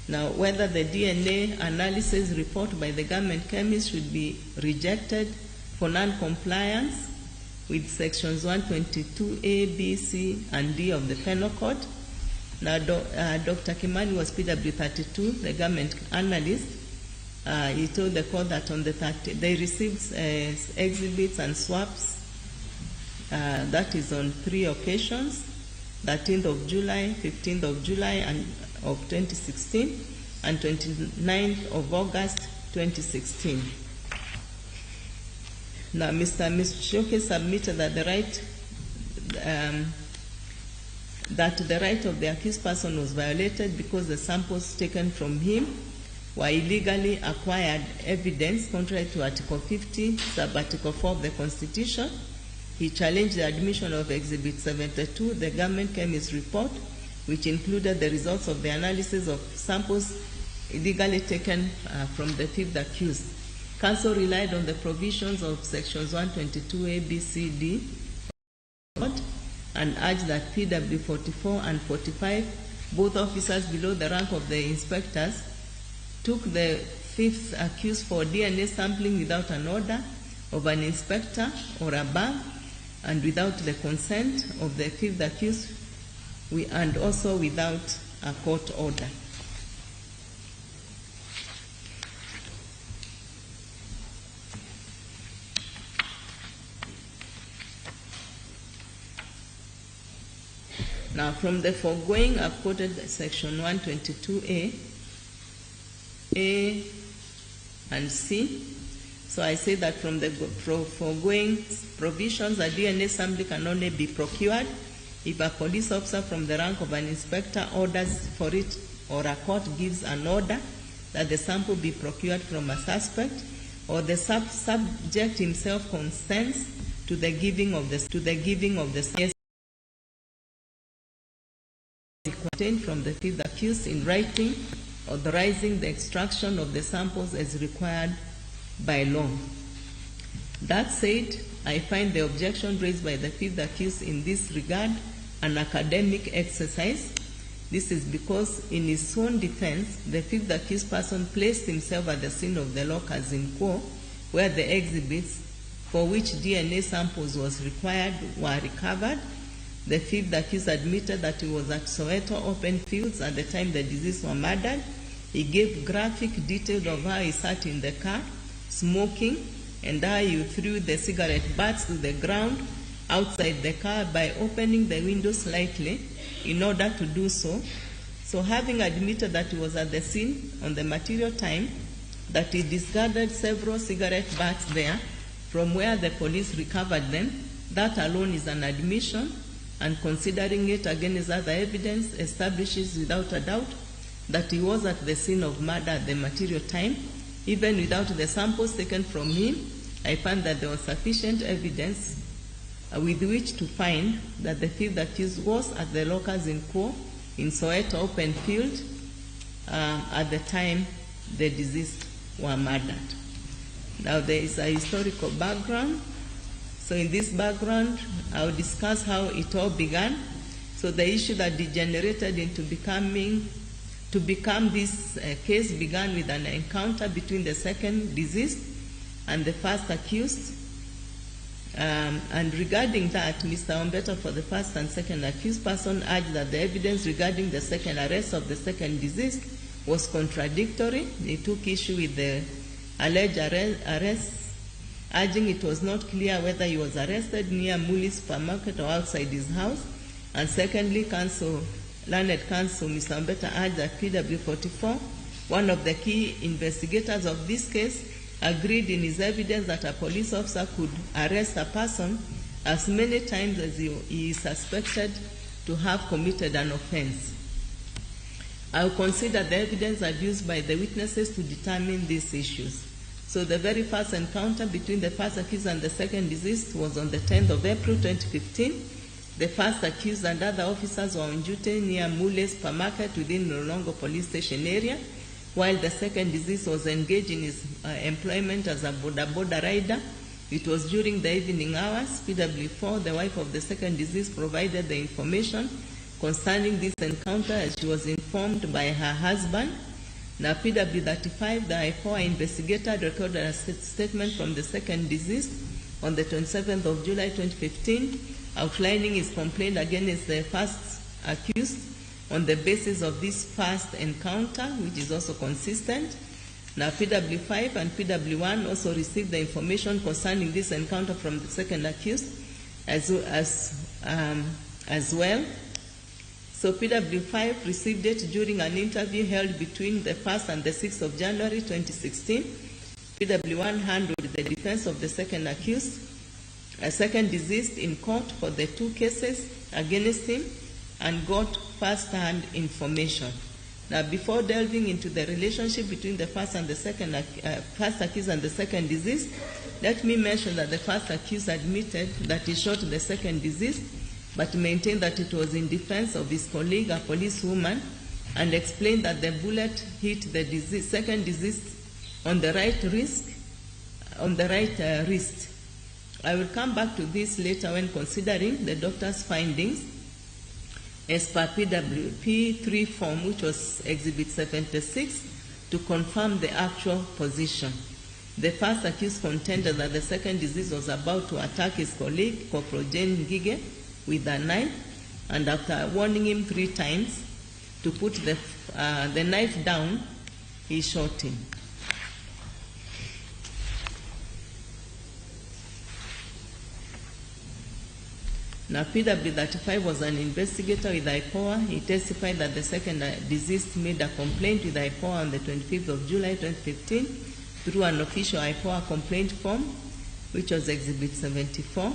Now, whether the DNA analysis report by the government chemist should be rejected for non-compliance with sections 122A, B, C, and D of the Penal Code. Now, Dr. Kimani was PW 32, the government analyst. He told the court that on the 30th, they received exhibits and swaps. That is on 3 occasions, 13th of July, 15th of July of 2016, and 29th of August 2016. Now, Mr. Mishoke submitted that the right of the accused person was violated because the samples taken from him were illegally acquired evidence contrary to Article 50, Sub-Article 4 of the Constitution. He challenged the admission of Exhibit 72, the government chemist report, which included the results of the analysis of samples illegally taken from the fifth accused. Counsel relied on the provisions of sections 122A, B, C, D, and urged that PW 44 and 45, both officers below the rank of the inspectors, took the fifth accused for DNA sampling without an order of an inspector or above, and without the consent of the fifth accused, and also without a court order. Now, from the foregoing, I've quoted section 122A, A and C. So I say that from the foregoing provisions, a DNA sample can only be procured if a police officer from the rank of an inspector orders for it, or a court gives an order that the sample be procured from a suspect, or the subject himself consents to the giving of the sample contained from the fifth accused in writing, authorizing the extraction of the samples as required by law. That said, I find the objection raised by the fifth accused in this regard an academic exercise. This is because, in his own defense, the fifth accused person placed himself at the scene of the lockers in Quo, where the exhibits for which DNA samples was required were recovered. The fifth accused admitted that he was at Soweto open fields at the time the deceased were murdered. He gave graphic details of how he sat in the car, smoking, and how he threw the cigarette butts to the ground outside the car by opening the window slightly in order to do so. So, having admitted that he was at the scene on the material time, that he discarded several cigarette butts there from where the police recovered them, that alone is an admission, and considering it against other evidence establishes without a doubt that he was at the scene of murder at the material time. Even without the samples taken from him, I found that there was sufficient evidence with which to find that the fifth accused was at the lockers in Quo in Soweto open field at the time the deceased were murdered. Now, there is a historical background. So in this background, I will discuss how it all began. So the issue that degenerated into become this case began with an encounter between the second deceased and the first accused. And regarding that, Mr. Ombeta, for the first and second accused person, urged that the evidence regarding the second arrest of the second deceased was contradictory. He took issue with the alleged arrest, urging it was not clear whether he was arrested near Muli's supermarket or outside his house. And secondly, Learned Counsel Mr. Ombeta urged that PW44, one of the key investigators of this case, agreed in his evidence that a police officer could arrest a person as many times as he is suspected to have committed an offense. I will consider the evidence adduced by the witnesses to determine these issues. So the very first encounter between the first accused and the second deceased was on the 10th of April 2015. The first accused and other officers were on duty near Mule's supermarket within Nolongo police station area, while the second deceased was engaged in his employment as a boda rider. It was during the evening hours. PW4, the wife of the second deceased, provided the information concerning this encounter as she was informed by her husband. Now, PW35, the I4 investigator, recorded a statement from the second deceased on the 27th of July 2015, outlining his complaint against the first accused on the basis of this first encounter, which is also consistent. Now, PW5 and PW1 also received the information concerning this encounter from the second accused as well. So PW5 received it during an interview held between the 1st and the 6th of January 2016. PW1 handled the defense of the second accused, a second deceased, in court for the two cases against him and got first-hand information. Now, before delving into the relationship between the first and the second first accused and the second deceased, let me mention that the first accused admitted that he shot the second deceased, but maintained that it was in defense of his colleague, a policewoman, and explained that the bullet hit the second deceased on the right wrist. I will come back to this later when considering the doctor's findings as per P3 form, which was Exhibit 76, to confirm the actual position. The first accused contended that the second deceased was about to attack his colleague, Corporal Jane Ngige, with a knife, and after warning him 3 times to put the knife down, he shot him. Now, PW35 was an investigator with IPOA. He testified that the second deceased made a complaint with IPOA on the 25th of July 2015 through an official IPOA complaint form, which was Exhibit 74.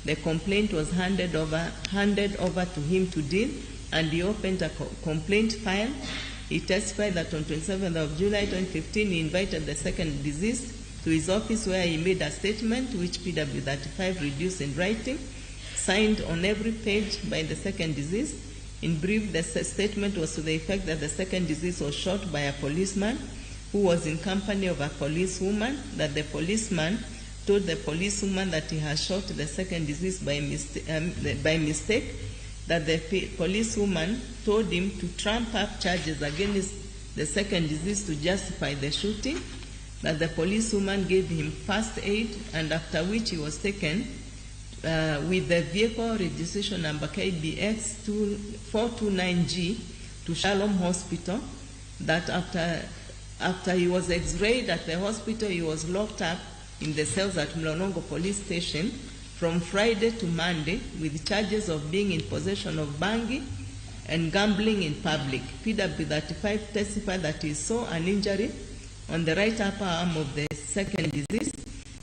The complaint was handed over to him to deal, and he opened a complaint file. He testified that on 27th of July 2015, he invited the second deceased to his office, where he made a statement which PW35 reduced in writing, signed on every page by the second deceased. In brief, the statement was to the effect that the second deceased was shot by a policeman who was in company of a policewoman, that the policeman told the policewoman that he had shot the second deceased by mistake, that the policewoman told him to trump up charges against the second deceased to justify the shooting, that the policewoman gave him first aid, and after which he was taken with the vehicle registration number KBX 429G to Shalom Hospital, that after he was x-rayed at the hospital, he was locked up in the cells at Mlolongo Police Station from Friday to Monday with charges of being in possession of bangi and gambling in public. PW35 testified that he saw an injury on the right upper arm of the second deceased,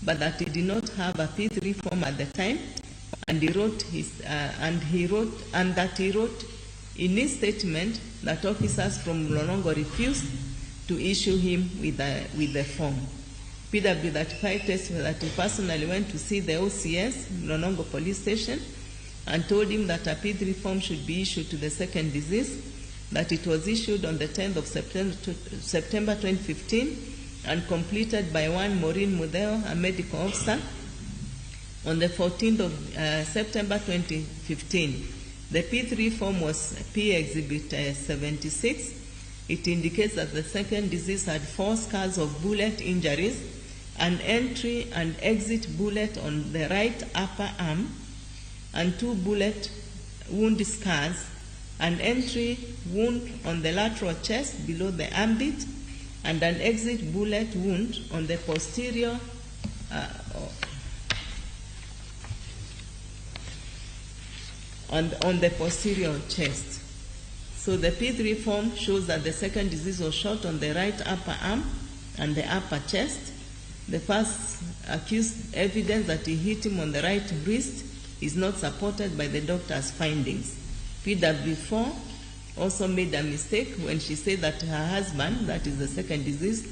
but that he did not have a P3 form at the time, and he wrote in his statement that officers from Mlolongo refused to issue him with the form. PW35 testified that he personally went to see the OCS, Mlolongo Police Station, and told him that a P3 form should be issued to the second deceased, that it was issued on the 10th of September 2015 and completed by one Maureen Mudeo, a medical officer, on the 14th of September 2015. The P3 form was P Exhibit 76. It indicates that the second deceased had 4 scars of bullet injuries, an entry and exit bullet on the right upper arm, and 2 bullet wound scars, an entry wound on the lateral chest below the armpit, and an exit bullet wound on the posterior on the posterior chest. So the P3 form shows that the second deceased was shot on the right upper arm and the upper chest. The first accused evidence that he hit him on the right wrist is not supported by the doctor's findings. PW4 also made a mistake when she said that her husband, that is the second deceased,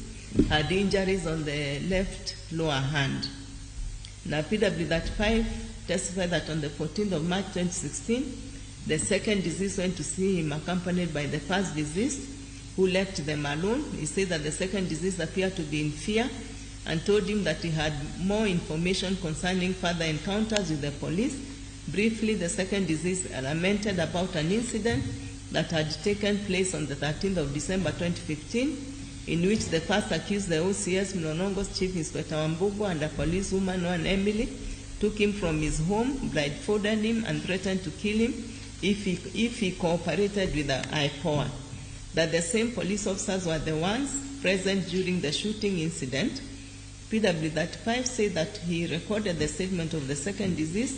had injuries on the left lower hand. Now PW35 testified that on the 14th of March 2016, the second deceased went to see him accompanied by the first deceased, who left them alone. He said that the second deceased appeared to be in fear and told him that he had more information concerning further encounters with the police. Briefly, the second deceased lamented about an incident that had taken place on the 13th of December 2015, in which the first accused, the OCS Mlolongo's Chief Inspector Wambugo, and a policewoman, one Emily, took him from his home, blindfolded him, and threatened to kill him if he cooperated with the IPOA. That the same police officers were the ones present during the shooting incident. PW35 said that he recorded the statement of the second deceased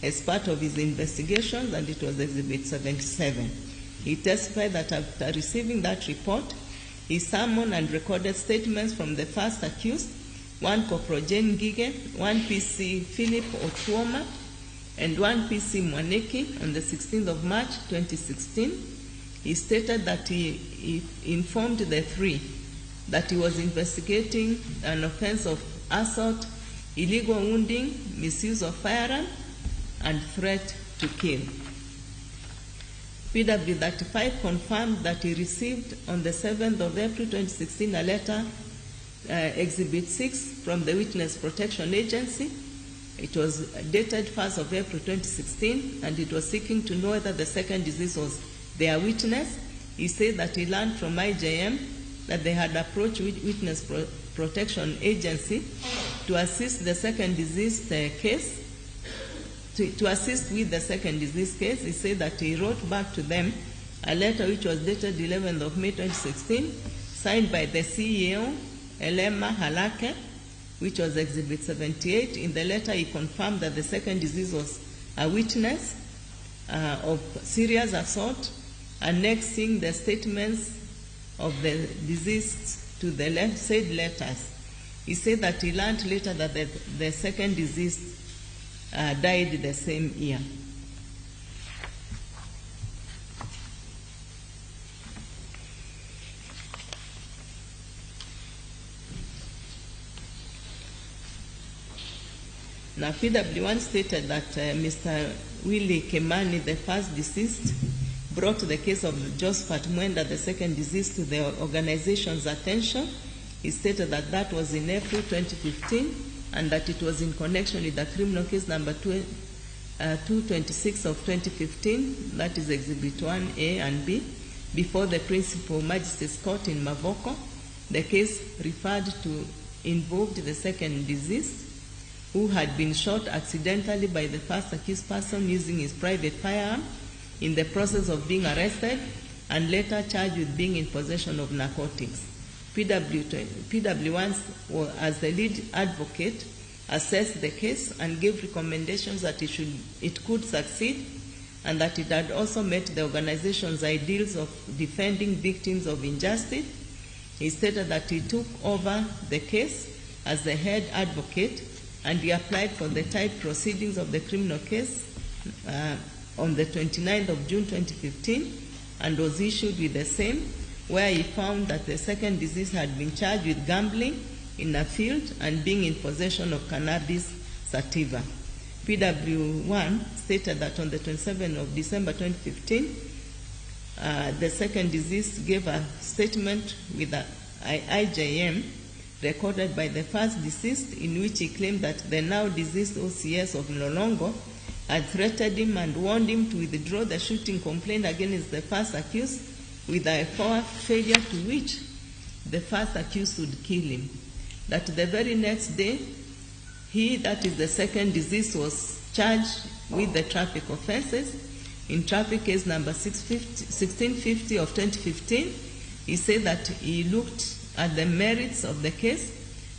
as part of his investigations, and it was Exhibit 77. He testified that after receiving that report, he summoned and recorded statements from the first accused, one Corporal Jane Gige, one PC Philip Otuoma, and one PC Mwaneki on the 16th of March 2016. He stated that he informed the three that he was investigating an offense of assault, illegal wounding, misuse of firearm, and threat to kill. PW35 confirmed that he received on the 7th of April 2016 a letter, Exhibit 6, from the Witness Protection Agency. It was dated 1st of April 2016, and it was seeking to know whether the second deceased was their witness. He said that he learned from IJM that they had approached Witness Protection Agency to assist the second deceased case. To assist with the second deceased case, he said that he wrote back to them a letter which was dated 11th of May 2016, signed by the CEO, Elema Halake, which was Exhibit 78. In the letter, he confirmed that the second deceased was a witness of serious assault, annexing the statements of the deceased to the said letters. He said that he learned later that the second deceased died the same year. Now, PW1 stated that Mr. Willie Kemani, the first deceased, brought the case of Josephat Mwenda, the second deceased, to the organization's attention. He stated that that was in April 2015 and that it was in connection with the criminal case number 226 of 2015, that is Exhibit 1A and B, before the Principal Magistrates Court in Mavoko. The case referred to involved the second deceased, who had been shot accidentally by the first accused person using his private firearm in the process of being arrested and later charged with being in possession of narcotics. PW1, as the lead advocate, assessed the case and gave recommendations that it could succeed and that it had also met the organization's ideals of defending victims of injustice. He stated that he took over the case as the head advocate and he applied for the type proceedings of the criminal case on the 29th of June 2015 and was issued with the same, where he found that the second deceased had been charged with gambling in a field and being in possession of cannabis sativa. PW1 stated that on the 27th of December 2015, the second deceased gave a statement with the IJM recorded by the first deceased, in which he claimed that the now deceased OCS of Lolongo had threatened him and warned him to withdraw the shooting complaint against the first accused, with a failure to which the first accused would kill him. That the very next day, he, that is the second deceased, was charged with the traffic offenses. In traffic case number 1650 of 2015, he said that he looked at the merits of the case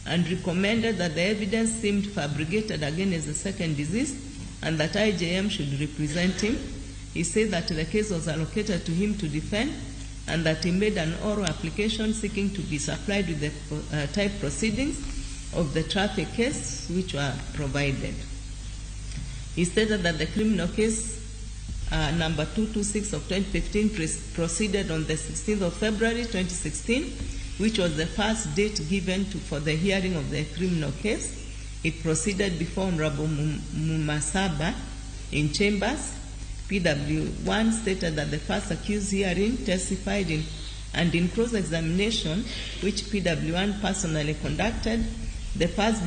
and recommended that the evidence seemed fabricated against the second deceased and that IJM should represent him. He said that the case was allocated to him to defend and that he made an oral application seeking to be supplied with the type proceedings of the traffic case, which were provided. He stated that the criminal case number 226 of 2015 proceeded on the 16th of February 2016, which was the first date given for the hearing of the criminal case. It proceeded before Honorable Mumasaba in chambers. PW1 stated that the first accused hearing testified in cross-examination, which PW1 personally conducted, the first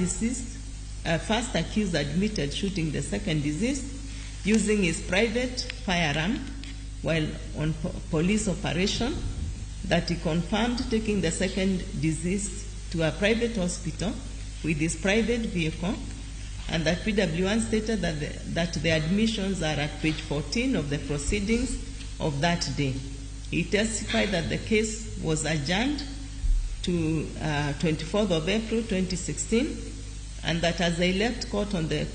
accused admitted shooting the second deceased using his private firearm while on police operation, that he confirmed taking the second deceased to a private hospital with his private vehicle, and that PW1 stated that the admissions are at page 14 of the proceedings of that day. He testified that the case was adjourned to 24th of April 2016, and that as they left court on the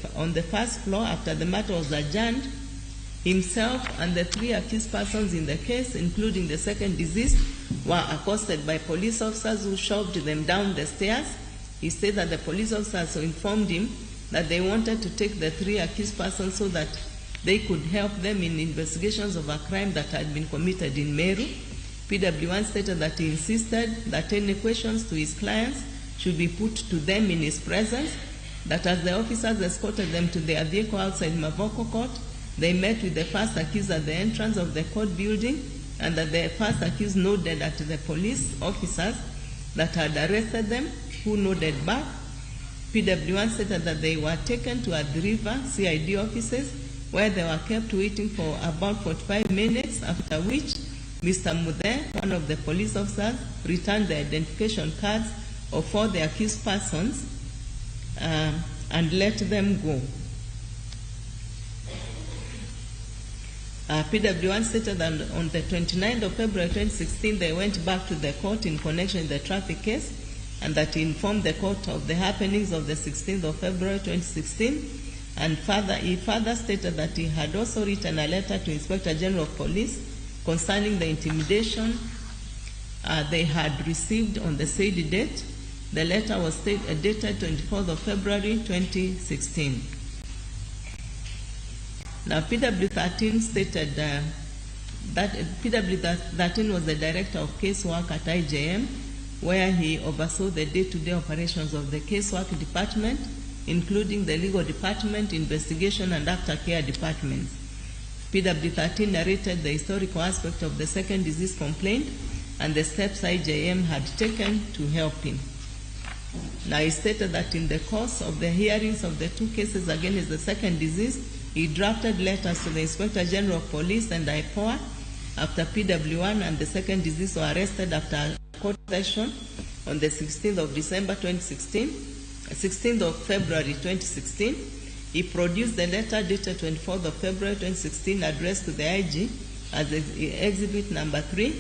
first floor after the matter was adjourned, himself and the three accused persons in the case, including the second deceased, were accosted by police officers who shoved them down the stairs. He said that the police officers informed him that they wanted to take the three accused persons so that they could help them in investigations of a crime that had been committed in Meru. PW1 stated that he insisted that any questions to his clients should be put to them in his presence, that as the officers escorted them to their vehicle outside Mavoko Court, they met with the first accused at the entrance of the court building, and that the first accused nodded at the police officers that had arrested them, who nodded back. PW1 stated that they were taken to Ad River CID offices, where they were kept waiting for about 45 minutes, after which Mr. Mude, one of the police officers, returned the identification cards of all the accused persons and let them go. PW1 stated that on the 29th of February 2016, they went back to the court in connection with the traffic case, and that he informed the court of the happenings of the 16th of February 2016, and he further stated that he had also written a letter to Inspector General of Police concerning the intimidation they had received on the said date. The letter was dated 24th of February 2016. Now, PW13 stated that PW13 was the director of casework at IJM, where he oversaw the day-to-day operations of the casework department, including the legal department, investigation, and aftercare departments. PW13 narrated the historical aspect of the second disease complaint and the steps IJM had taken to help him. Now, he stated that in the course of the hearings of the two cases against the second disease, He drafted letters to the Inspector General of Police and IPOA after PW1 and the second deceased were arrested after a court session on the 16th of February 2016. He produced the letter dated 24th of February 2016 addressed to the IG as exhibit number 3,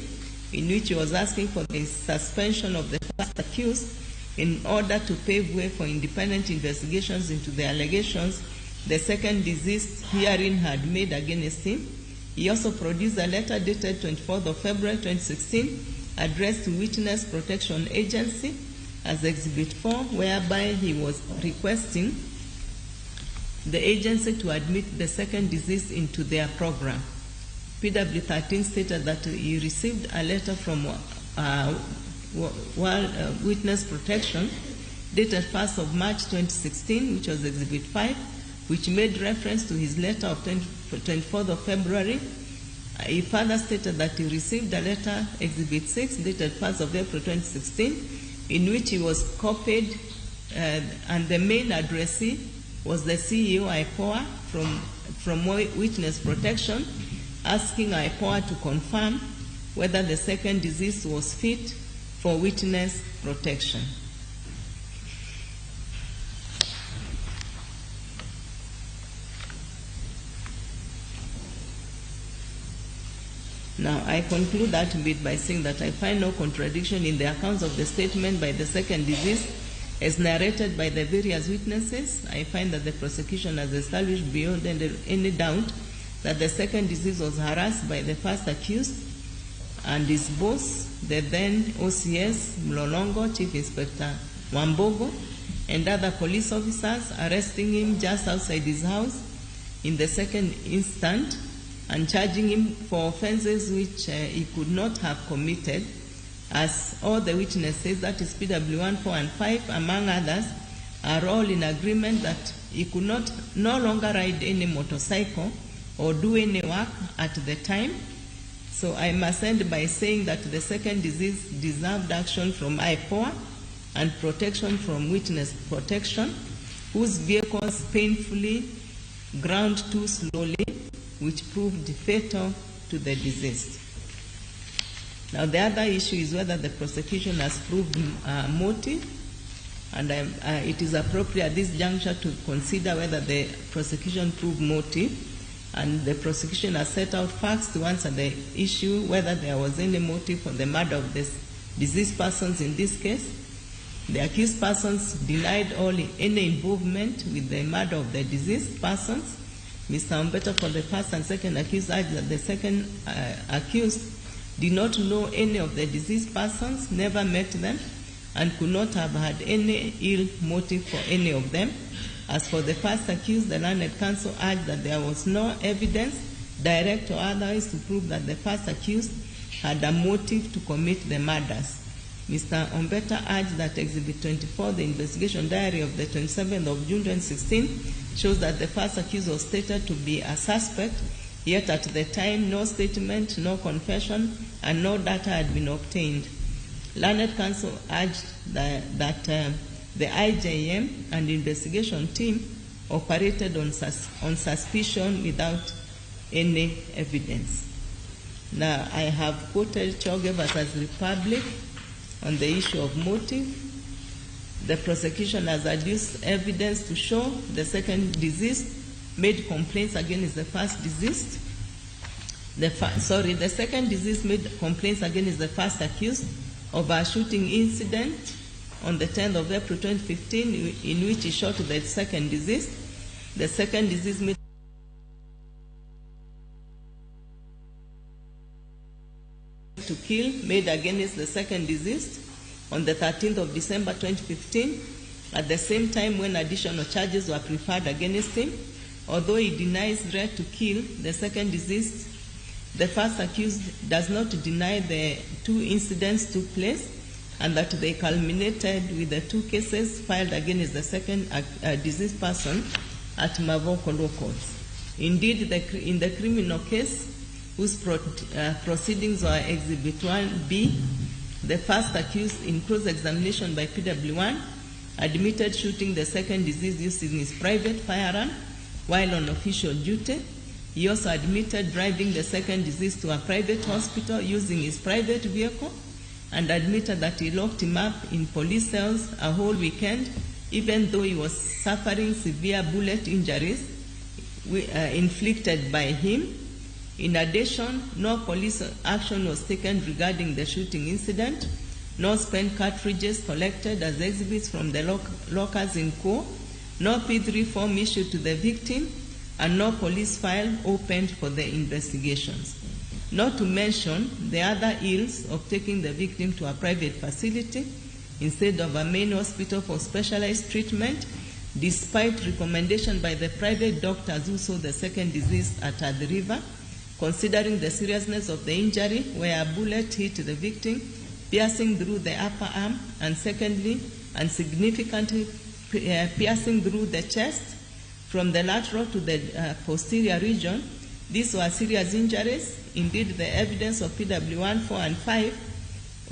in which he was asking for the suspension of the first accused in order to pave way for independent investigations into the allegations the second deceased herein had made against him. He also produced a letter dated 24th of February 2016 addressed to Witness Protection Agency as Exhibit 4, whereby he was requesting the agency to admit the second deceased into their program. PW13 stated that he received a letter from Witness Protection dated 1st of March 2016, which was Exhibit 5, which made reference to his letter of 24th of February. He further stated that he received a letter, Exhibit 6, dated 1st of April 2016, in which he was copied, and the main addressee was the CEO IPOA from Witness Protection, asking IPOA to confirm whether the second deceased was fit for witness protection. Now, I conclude that bit by saying that I find no contradiction in the accounts of the statement by the second deceased as narrated by the various witnesses. I find that the prosecution has established beyond any doubt that the second deceased was harassed by the first accused and his boss, the then OCS Mlolongo, Chief Inspector Wambogo, and other police officers, arresting him just outside his house in the second instant and charging him for offenses which he could not have committed, as all the witnesses, that is PW1, 4, and 5, among others, are all in agreement that he could no longer ride any motorcycle or do any work at the time. So I must end by saying that the second disease deserved action from IPOA and protection from Witness Protection, whose vehicles painfully ground too slowly, which proved fatal to the deceased. Now, the other issue is whether the prosecution has proved motive, and it is appropriate at this juncture to consider whether the prosecution proved motive, and the prosecution has set out facts to answer the issue whether there was any motive for the murder of the deceased persons in this case. The accused persons denied any involvement with the murder of the deceased persons. Mr. Ombeta, for the first and second accused, urged that the second accused did not know any of the deceased persons, never met them, and could not have had any ill motive for any of them. As for the first accused, the learned counsel urged that there was no evidence, direct or otherwise, to prove that the first accused had a motive to commit the murders. Mr. Ombeta urged that Exhibit 24, the investigation diary of the 27th of June 2016, shows that the first accused was stated to be a suspect, yet at the time no statement, no confession, and no data had been obtained. Learned counsel urged that the IJM and investigation team operated on suspicion without any evidence. Now, I have quoted Choge versus Republic on the issue of motive. The prosecution has adduced evidence to show the second deceased made complaints against the first deceased. The second deceased made complaints against the first accused of a shooting incident on the 10th of April 2015 in which he shot the second deceased. The second deceased made to kill made against the second deceased on the 13th of December 2015, at the same time when additional charges were preferred against him. Although he denies threat to kill the second deceased, the first accused does not deny the two incidents took place and that they culminated with the two cases filed against the second deceased person at Mavoko Law Courts. Indeed, in the criminal case, whose proceedings were Exhibit 1B, the first accused, in cross-examination by PW1, admitted shooting the second deceased using his private firearm while on official duty. He also admitted driving the second deceased to a private hospital using his private vehicle, and admitted that he locked him up in police cells a whole weekend, even though he was suffering severe bullet injuries inflicted by him. In addition, no police action was taken regarding the shooting incident, no spent cartridges collected as exhibits from the lockers in court, no P3 form issued to the victim, and no police file opened for the investigations. Not to mention the other ills of taking the victim to a private facility instead of a main hospital for specialized treatment, despite recommendation by the private doctors who saw the second deceased at the river, considering the seriousness of the injury where a bullet hit the victim, piercing through the upper arm, and secondly, and significantly, piercing through the chest from the lateral to the posterior region. These were serious injuries. Indeed, the evidence of PW1, 4, and 5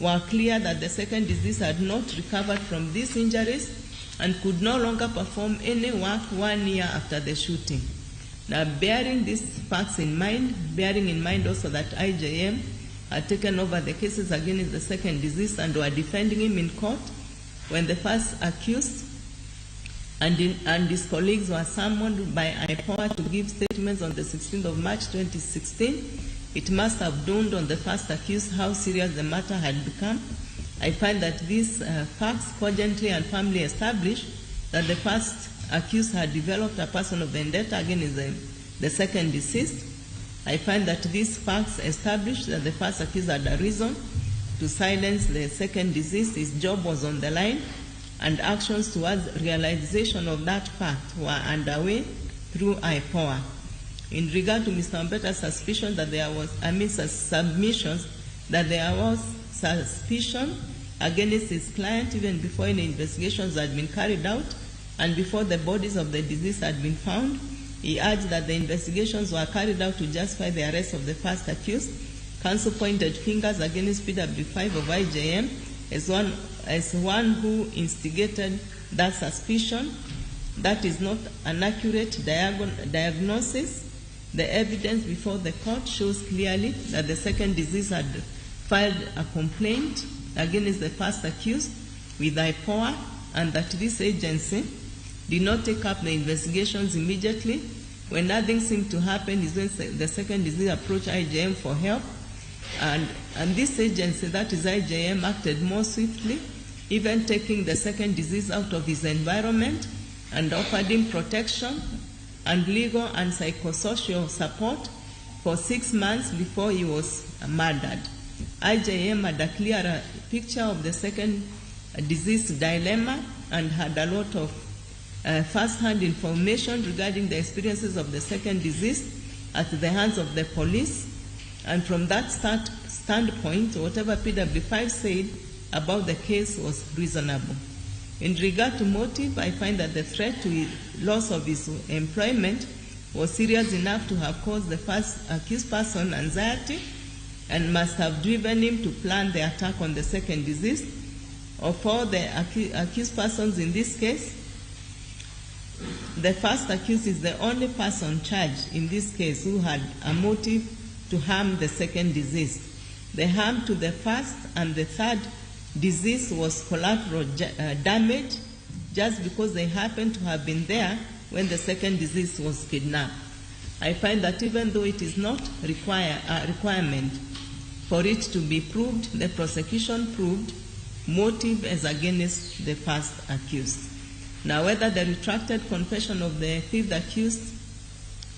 were clear that the second deceased had not recovered from these injuries and could no longer perform any work 1 year after the shooting. Now, bearing these facts in mind, bearing in mind also that IJM had taken over the cases against the second deceased and were defending him in court, when the first accused and his colleagues were summoned by IPOA to give statements on the 16th of March 2016, it must have dawned on the first accused how serious the matter had become. I find that these facts cogently and firmly established that the first accused had developed a personal vendetta against the second deceased. I find that these facts establish that the first accused had a reason to silence the second deceased. His job was on the line, and actions towards realization of that fact were underway through IPOA. In regard to Mr. Mbeta's suspicion that there was, submissions that there was suspicion against his client even before any investigations had been carried out and before the bodies of the deceased had been found, he urged that the investigations were carried out to justify the arrest of the first accused. Counsel pointed fingers against PW5 of IJM as one who instigated that suspicion. That is not an accurate diagnosis. The evidence before the court shows clearly that the second deceased had filed a complaint against the first accused with IPOA, and that this agency did not take up the investigations immediately. When nothing seemed to happen is when the second deceased approached IJM for help, and this agency, that is IJM, acted more swiftly, even taking the second deceased out of his environment and offered him protection and legal and psychosocial support for 6 months before he was murdered. IJM had a clearer picture of the second deceased dilemma and had a lot of first-hand information regarding the experiences of the second deceased at the hands of the police. And from that standpoint, whatever PW5 said about the case was reasonable. In regard to motive, I find that the threat to loss of his employment was serious enough to have caused the first accused person anxiety and must have driven him to plan the attack on the second deceased. Of all the accused persons in this case, the first accused is the only person charged in this case who had a motive to harm the second deceased. The harm to the first and the third deceased was collateral damage just because they happened to have been there when the second deceased was kidnapped. I find that even though it is not a requirement for it to be proved, the prosecution proved motive as against the first accused. Now, whether the retracted confession of the fifth accused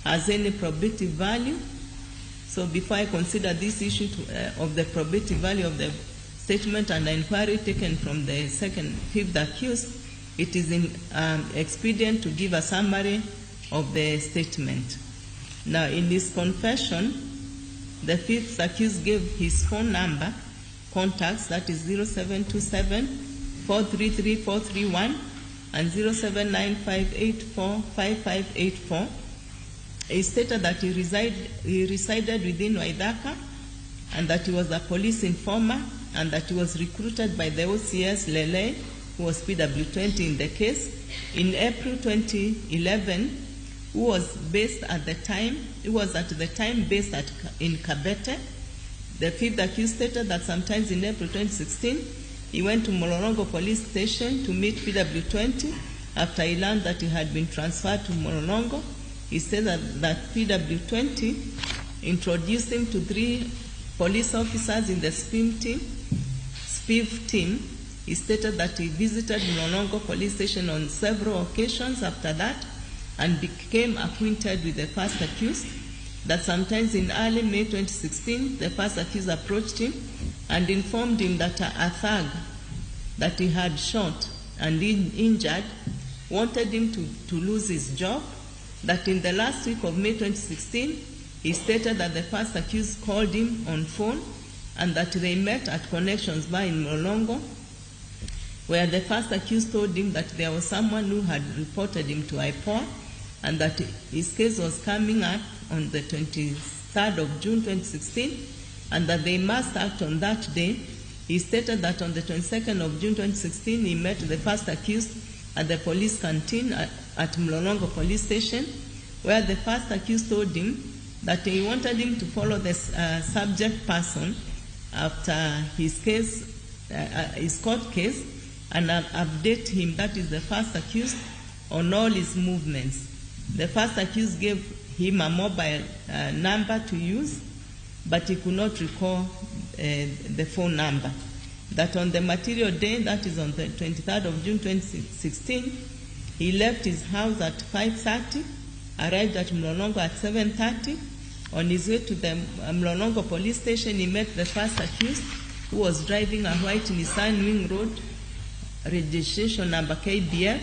has any probative value, so before I consider this issue of the probative value of the statement and the inquiry taken from the fifth accused, it is expedient to give a summary of the statement. Now, in this confession, the fifth accused gave his phone number, contacts, that is 0727-433-431 and 07958455584. He stated that he resided within Waithaka and that he was a police informer and that he was recruited by the OCS Lele, who was PW20 in the case, in April 2011, who was at the time based in Kabete. The fifth accused stated that sometimes in April 2016, he went to Mlolongo police station to meet PW20 after he learned that he had been transferred to Mlolongo. He said that PW20 introduced him to 3 police officers in the SPIV team. He stated that he visited Mlolongo police station on several occasions after that and became acquainted with the first accused. That sometimes in early May 2016, the first accused approached him and informed him that a thug that he had shot and injured wanted him to lose his job. That in the last week of May 2016, he stated that the first accused called him on phone and that they met at Connections Bar in Mlolongo, where the first accused told him that there was someone who had reported him to IPOA and that his case was coming up on the 23rd of June 2016 and that they must act on that day. He stated that on the 22nd of June 2016, he met the first accused at the police canteen at Mlolongo police station, where the first accused told him that he wanted him to follow the subject person after his case, his court case, and update him, that is the first accused, on all his movements. The first accused gave him a mobile number to use, but he could not recall the phone number. That on the material day, that is on the 23rd of June 2016, he left his house at 5:30, arrived at Mlolongo at 7:30. On his way to the Mlolongo police station, he met the first accused, who was driving a white Nissan Wing Road, registration number KBF.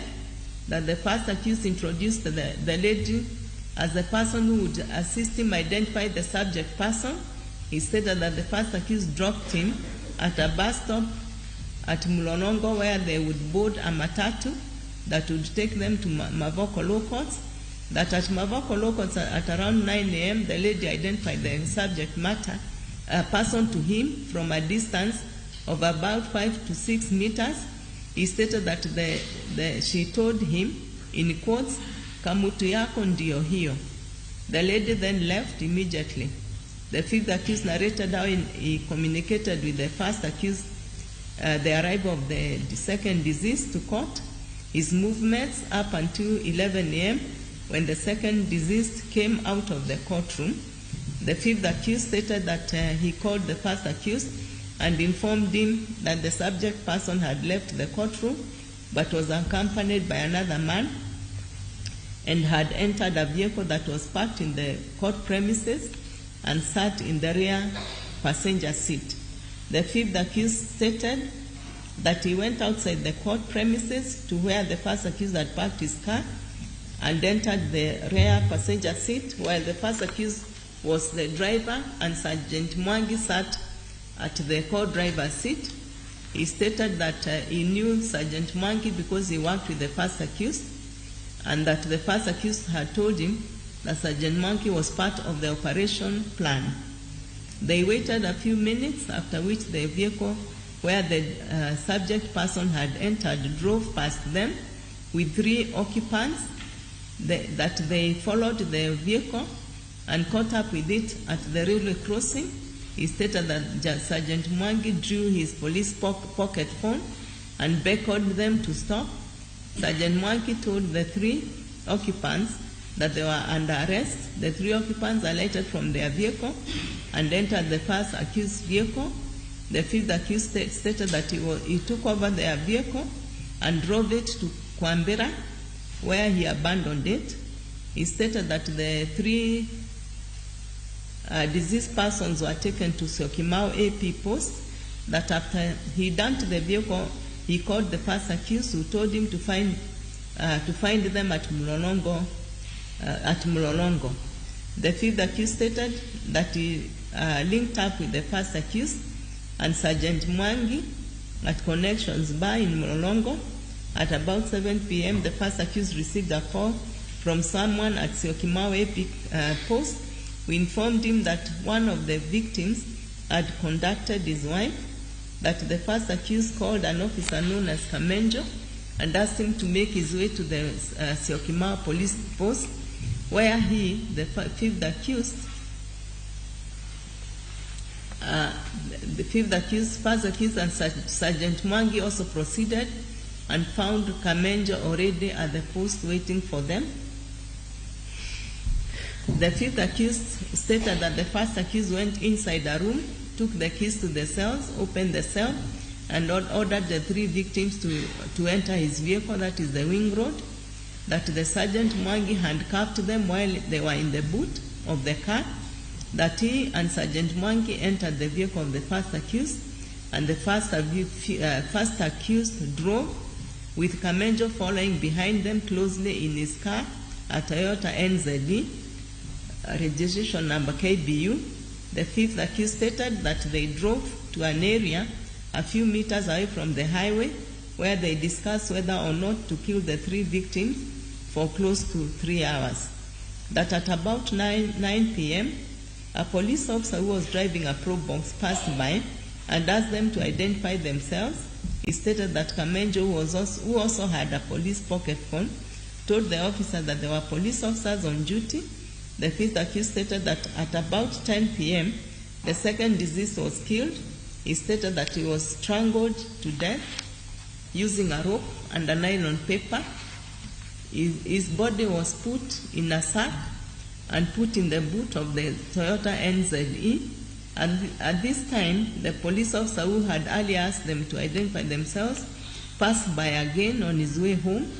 That the first accused introduced the lady as the person who would assist him identify the subject person. He stated that the first accused dropped him at a bus stop at Mlolongo, where they would board a matatu that would take them to Mavoko Locals. That at Mavoko Locals at around 9 a.m., the lady identified the subject matter person to him from a distance of about 5 to 6 meters. He stated that she told him, in quotes, "Kamutu yako ndio hiyo." The lady then left immediately. The fifth accused narrated how he communicated with the first accused the arrival of the second deceased to court, his movements up until 11 a.m. when the second deceased came out of the courtroom. The fifth accused stated that he called the first accused and informed him that the subject person had left the courtroom but was accompanied by another man and had entered a vehicle that was parked in the court premises and sat in the rear passenger seat. The fifth accused stated that he went outside the court premises to where the first accused had parked his car and entered the rear passenger seat, while the first accused was the driver and Sergeant Mwangi sat at the co-driver's seat. He stated that he knew Sergeant Mwangi because he worked with the first accused, and that the first accused had told him that Sergeant Mwangi was part of the operation plan. They waited a few minutes, after which the vehicle where the subject person had entered drove past them with 3 occupants. That they followed the vehicle and caught up with it at the railway crossing. He stated that Sergeant Mwangi drew his police pocket phone and beckoned them to stop. Sergeant Mwangi told the 3 occupants that they were under arrest. The 3 occupants alighted from their vehicle and entered the first accused vehicle. The fifth accused stated that he took over their vehicle and drove it to Kwambera, where he abandoned it. He stated that the 3 deceased persons were taken to Syokimau AP post, that after he dumped the vehicle, he called the first accused, who told him to find them at Mlolongo. The fifth accused stated that he linked up with the first accused and Sergeant Mwangi at Connections Bar in Mlolongo. At about 7 p.m., the first accused received a call from someone at Syokimau AP post, who informed him that one of the victims had conducted his wife, that the first accused called an officer known as Kamenjo and asked him to make his way to the Syokimau police post, where he, the fifth accused, first accused and Sergeant Mwangi also proceeded and found Kamenjo already at the post waiting for them. The fifth accused stated that the first accused went inside a room, took the keys to the cells, opened the cell, and ordered the three victims to enter his vehicle, that is the wing road, that the Sergeant Mwangi handcuffed them while they were in the boot of the car, that he and Sergeant Mwangi entered the vehicle of the first accused, and the first accused drove, with Kamenjo following behind them closely in his car, a Toyota NZD, registration number KBU. The fifth accused stated that they drove to an area a few meters away from the highway where they discussed whether or not to kill the three victims for close to 3 hours. That at about 9 p.m., a police officer who was driving a probe box passed by and asked them to identify themselves. He stated that Kamenjo, who also had a police pocket phone, told the officer that there were police officers on duty. The fifth accused stated that at about 10 p.m., the second deceased was killed. He stated that he was strangled to death using a rope and a nylon paper. His body was put in a sack and put in the boot of the Toyota NZE. And at this time, the police officer who had earlier asked them to identify themselves passed by again on his way home.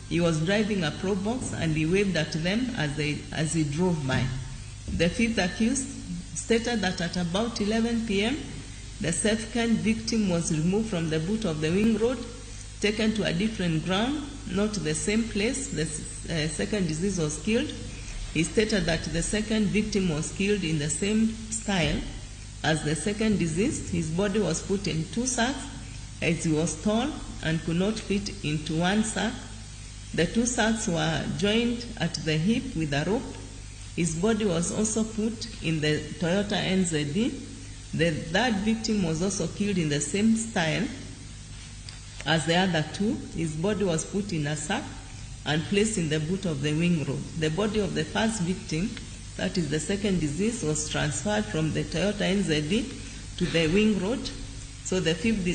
He was driving a probe box and he waved at them as he drove by. The fifth accused stated that at about 11 p.m., the second victim was removed from the boot of the wing road, taken to a different ground, not the same place the second deceased was killed. He stated that the second victim was killed in the same style as the second deceased. His body was put in two sacks as he was tall and could not fit into one sack. The two sacks were joined at the hip with a rope. His body was also put in the Toyota NZD. The third victim was also killed in the same style as the other two. His body was put in a sack and placed in the boot of the wing road. The body of the first victim, that is the second deceased, was transferred from the Toyota NZD to the wing road. So the fifth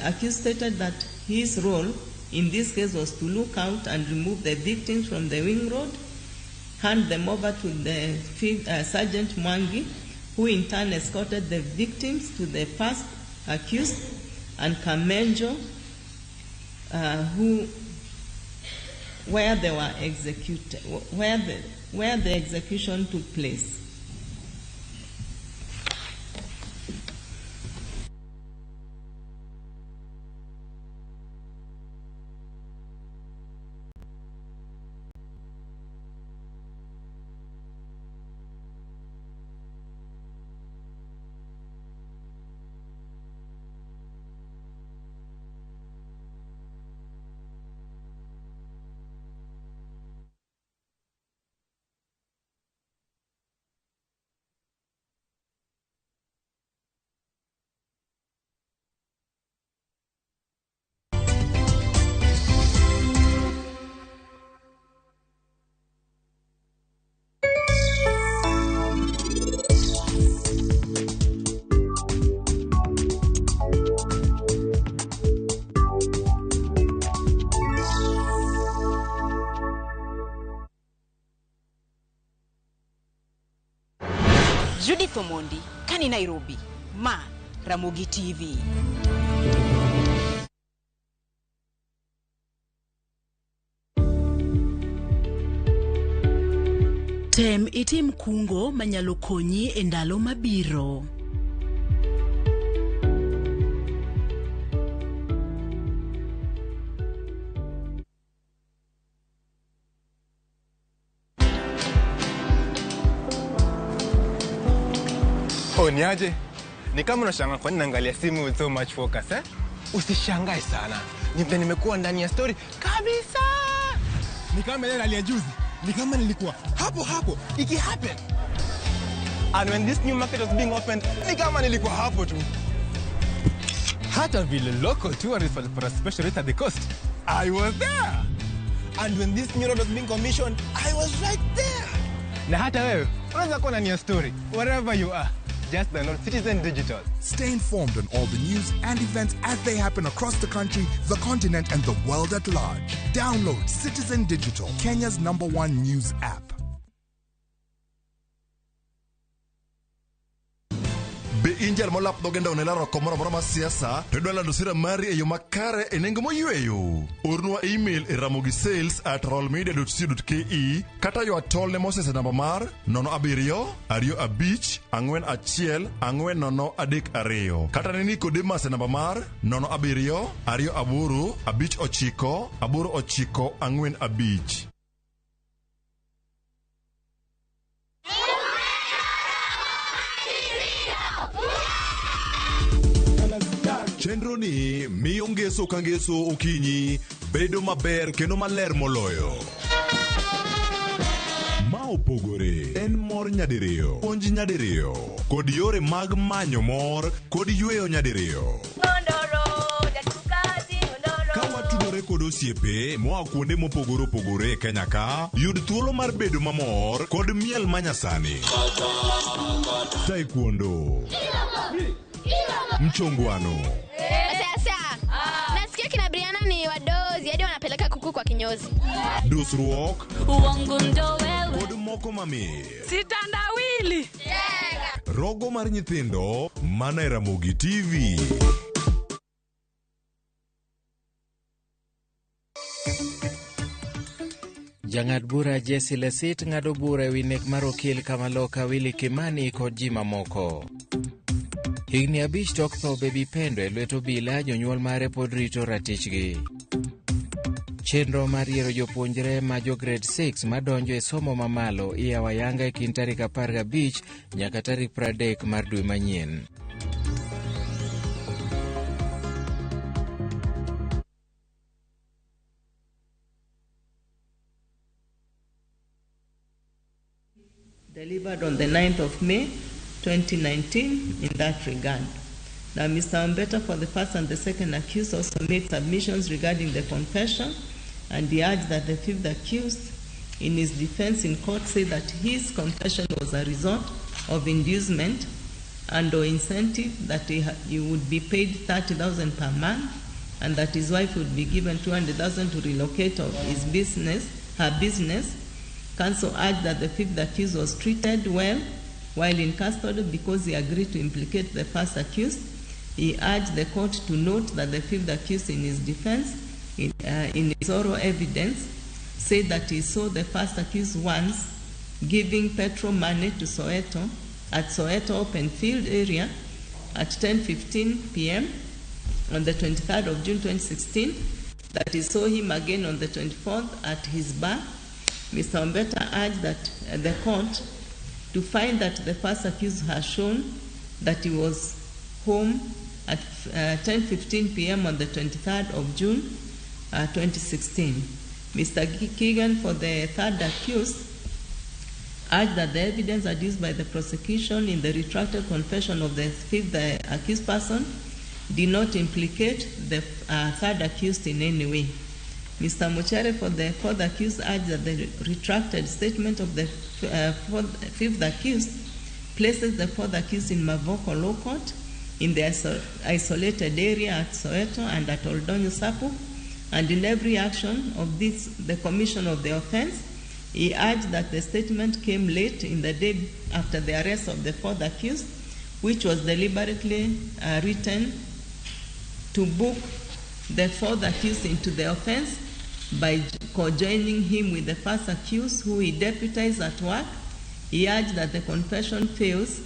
accused stated that his role in this case was to look out and remove the victims from the wing road, hand them over to the Sergeant Mwangi, who in turn escorted the victims to the first accused, and Kamenjo, where they were executed, where the execution took place. Judith Omondi, Kani Nairobi, Ma, Ramogi TV. Tem itim kungo manyalo konyi e ndalo mabiro. Niaje? Ni kama unashangaa kwa nini naangalia simu with so much focus, eh? Usishangae sana. Nimekuwa ndani ya story kabisa. Ni kama ile hali ya juzi. Ni kama nilikuwa hapo iki happen. And when this new market was being opened, ni kama nilikuwa hapo tu. Hata vile local tourists for a special rate at the coast, I was there. And when this new road was being commissioned, I was right there. Na hata wewe, unaweza kuwa na story, wherever you are. Just download Citizen Digital. Stay informed on all the news and events as they happen across the country, the continent, and the world at large. Download Citizen Digital, Kenya's #1 news app. Be injal molap dogenda onelaro komoro moro ma siasa to dwala dosira mari e yo makare e nengo moyweyo. Ornwa email e ramogis@rollmedia.co.ke kata yo atol ne Moses e namba mar 07-2-432 kata ne Nicodemus e namba mar 07-28-59-45. Chenro ni miyo ngeso ka ngeso okinyi bedo maber kendo maler moloyo. Ma opogore en mor nyadiriyo, puonj nyadiriyo, kod yore mag manyo mor kod yweyo nyadiriyo. Ka watudore kod osiepe moa kuonde mopogore opogore Kenya ka, yud thuolo mar bedo mamor kod miel manyasani. Taekwondo, mchongwano, nasikia kina Briana ni wadozi hadi wanapeleka kuku kwa kinyozi. Dusruok, Uongo ndo wewe. kod moko mamit. Sitandawili. Rogo mar nyithindo mana e Ramogi TV. Jang'ad bura Jesse Lesit ng'ado bura ewi nek mar okil Kamaloka Willy Kimani kod ji mamoko. Higni 5 tok tho Baby Pendo e lwet obila, jonyuol mare pod rito ratichgi. Chenro mar yiero jopuonjre ma jo grade 6 madonjo e somo mamalo iyawo ayanga e kind tarik 15 nyaka tarik 30 mar dwe manyien. Delivered on the 9th of May 2019 in that regard. Now, Mr. Ambeta, for the first and the second accused, also made submissions regarding the confession, and he urged that the fifth accused, in his defense in court, said that his confession was a result of inducement and or incentive, that he would be paid 30,000 per month, and that his wife would be given 200,000 to relocate of her business. Counsel urged that the fifth accused was treated well while in custody because he agreed to implicate the first accused. He urged the court to note that the fifth accused in his defense, in his oral evidence, said that he saw the first accused once giving petrol money to Soweto at Soweto open field area at 10:15 p.m. on the 23rd of June 2016, that he saw him again on the 24th at his bar. Mr. Ambeta urged that the court to find that the first accused has shown that he was home at 10:15 p.m. on the 23rd of June 2016. Mr. Keegan, for the third accused, urged that the evidence adduced by the prosecution in the retracted confession of the fifth accused person did not implicate the third accused in any way. Mr. Muchere, for the fourth accused, urged that the retracted statement of the fifth accused places the fourth accused in Mavoko Law Court in the isolated area at Soweto and at Oldonyo Sapu, and in every action of the commission of the offense. He urged that the statement came late in the day after the arrest of the fourth accused, which was deliberately written to book the fourth accused into the offense by co-joining him with the first accused, who he deputized at work. He urged that the confession fails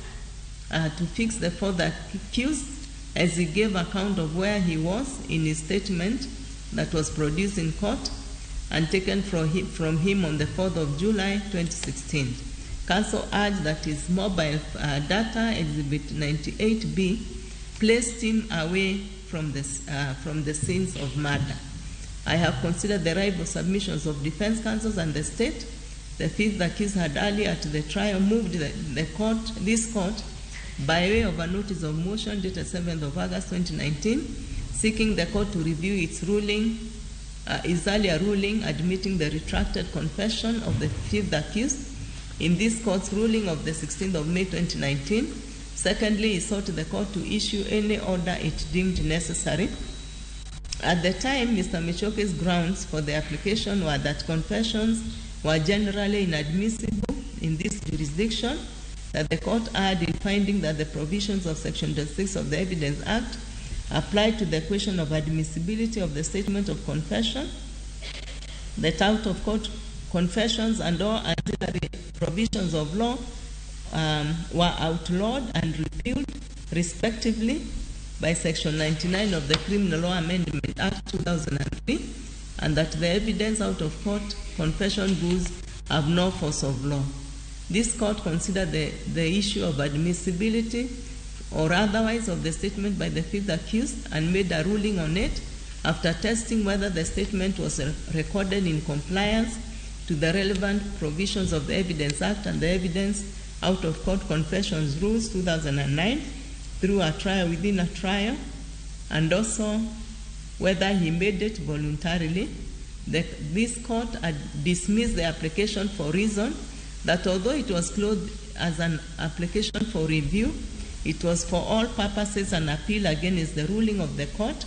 to fix the fourth accused, as he gave account of where he was in his statement that was produced in court and taken from him on the 4th of July 2016. Counsel urged that his mobile data, Exhibit 98B, placed him away from the scenes of murder. I have considered the rival submissions of defense counsels and the state. The fifth accused had earlier at the trial moved this court by way of a notice of motion dated 7th of August 2019, seeking the court to review its ruling his earlier ruling admitting the retracted confession of the fifth accused in this court's ruling of the 16th of May 2019. Secondly, he sought the court to issue any order it deemed necessary. At the time, Mr. Michoke's grounds for the application were that confessions were generally inadmissible in this jurisdiction, that the court erred in finding that the provisions of Section 26 of the Evidence Act applied to the question of admissibility of the statement of confession, that out-of-court confessions and all ancillary provisions of law were outlawed and repealed, respectively, by Section 99 of the Criminal Law Amendment Act 2003, and that the evidence out-of-court confession goods have no force of law. This court considered the issue of admissibility or otherwise of the statement by the fifth accused and made a ruling on it after testing whether the statement was recorded in compliance to the relevant provisions of the Evidence Act and the Evidence Out-of-Court Confessions Rules 2009 through a trial within a trial, and also whether he made it voluntarily. This court had dismissed the application for reason that although it was closed as an application for review, it was for all purposes an appeal against the ruling of the court.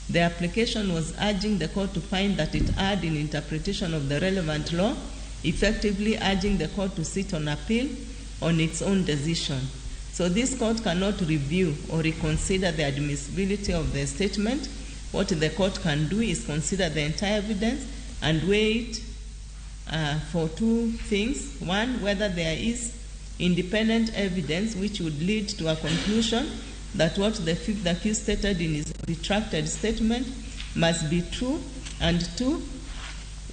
The application was urging the court to find that it erred in interpretation of the relevant law, effectively urging the court to sit on appeal on its own decision. So this court cannot review or reconsider the admissibility of the statement. What the court can do is consider the entire evidence and weigh it for two things. One, whether there is independent evidence which would lead to a conclusion that what the fifth accused stated in his retracted statement must be true, and two,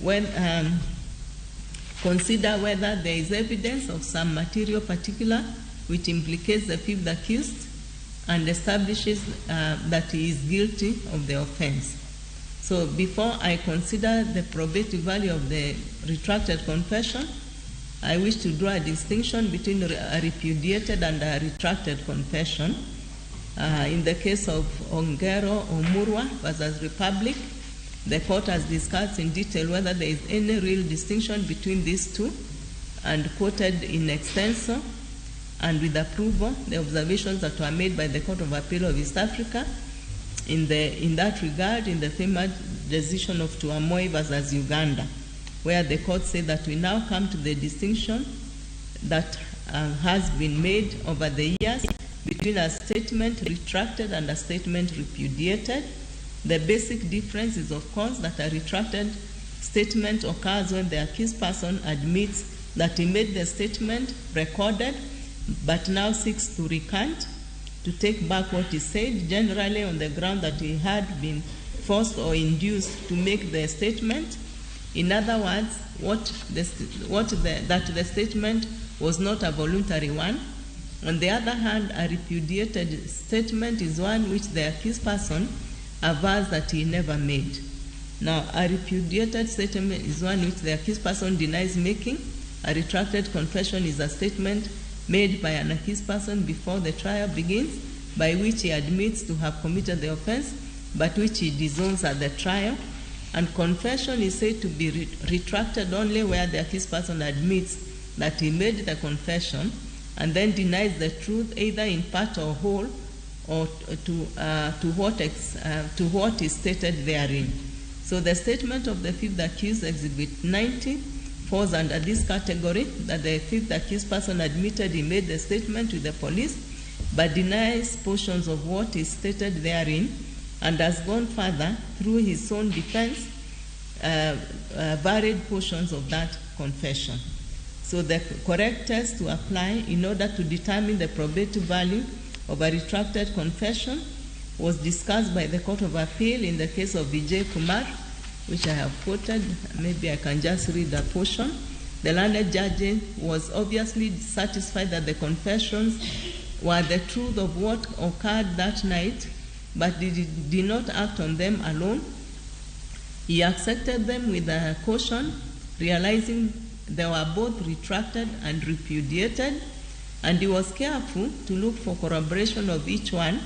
when consider whether there is evidence of some material particular which implicates the fifth accused and establishes that he is guilty of the offense. So before I consider the probative value of the retracted confession, I wish to draw a distinction between a repudiated and a retracted confession. In the case of Ongero Omurwa versus Republic, the court has discussed in detail whether there is any real distinction between these two and quoted in extenso and with approval the observations that were made by the Court of Appeal of East Africa in that regard in the famous decision of Tuamoy versus Uganda, where the court said that we now come to the distinction that has been made over the years between a statement retracted and a statement repudiated. The basic difference is, of course, that a retracted statement occurs when the accused person admits that he made the statement recorded but now seeks to recant, to take back what he said, generally on the ground that he had been forced or induced to make the statement. In other words, that the statement was not a voluntary one. On the other hand, a repudiated statement is one which the accused person avers that he never made. Now, a repudiated statement is one which the accused person denies making. A retracted confession is a statement made by an accused person before the trial begins, by which he admits to have committed the offense, but which he disowns at the trial. And confession is said to be retracted only where the accused person admits that he made the confession and then denies the truth either in part or whole, or to what is stated therein. So the statement of the fifth accused, Exhibit 90, falls under this category, that the fifth accused person admitted he made the statement to the police but denies portions of what is stated therein and has gone further through his own defense, varied portions of that confession. So the correct test to apply in order to determine the probative value of a retracted confession was discussed by the Court of Appeal in the case of Vijay Kumar, which I have quoted. Maybe I can just read a portion. The learned judge was obviously satisfied that the confessions were the truth of what occurred that night, but did not act on them alone. He accepted them with a caution, realizing they were both retracted and repudiated, and he was careful to look for corroboration of each one.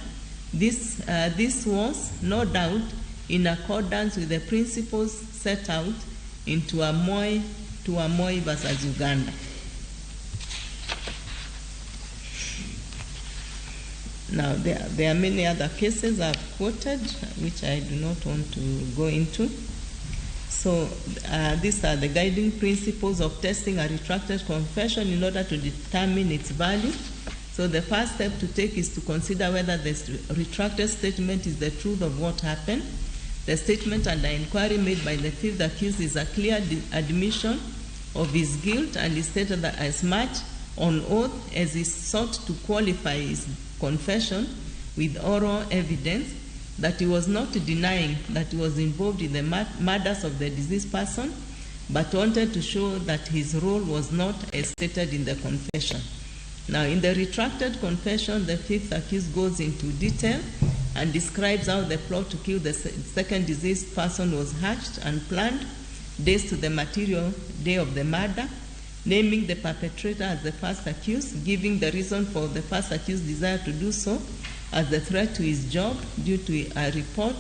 This was, no doubt, in accordance with the principles set out in Tuamoy versus Uganda. Now, there are many other cases I've quoted, which I do not want to go into. So these are the guiding principles of testing a retracted confession in order to determine its value. So the first step to take is to consider whether the retracted statement is the truth of what happened. The statement under inquiry made by the fifth accused is a clear admission of his guilt and is stated that as much on oath as he sought to qualify his confession with oral evidence that he was not denying that he was involved in the murders of the deceased person, but wanted to show that his role was not as stated in the confession. Now, in the retracted confession, the fifth accused goes into detail and describes how the plot to kill the second deceased person was hatched and planned days to the material day of the murder, naming the perpetrator as the first accused, giving the reason for the first accused's desire to do so as a threat to his job due to a report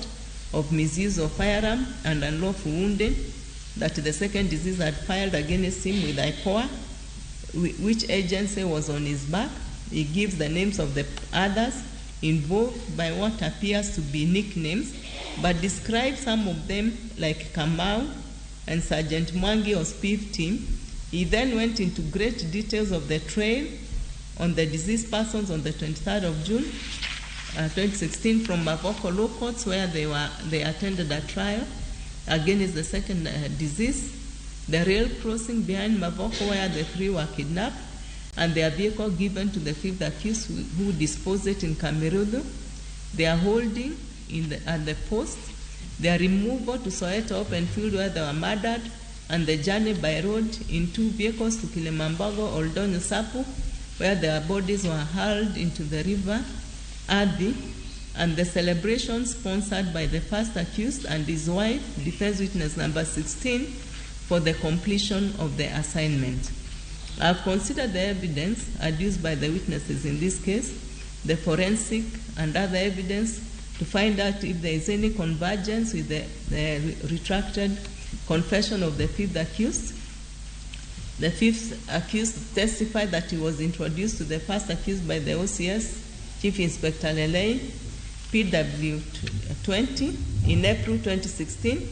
of misuse of firearm and unlawful wounding that the second deceased had filed against him with IPOA, which agency was on his back. He gives the names of the others involved by what appears to be nicknames, but describes some of them like Kamau and Sergeant Mwangi of PIF team. He then went into great details of the trail on the deceased persons on the 23rd of June 2016 from Mavoko Law Courts, where they attended a trial against the second deceased, the rail crossing behind Mavoko where the three were kidnapped, and their vehicle given to the fifth accused who disposed it in Kamerudu, their holding at the post, their removal to Soweto open field where they were murdered, and the journey by road in two vehicles to Kilimambogo, Oldonyo Sapu, where their bodies were hurled into the river Adi, and the celebration sponsored by the first accused and his wife, defense witness number 16, for the completion of the assignment. I have considered the evidence adduced by the witnesses in this case, the forensic and other evidence, to find out if there is any convergence with the retracted confession of the fifth accused. The fifth accused testified that he was introduced to the first accused by the OCS Chief Inspector Lelei, PW20, in April 2016.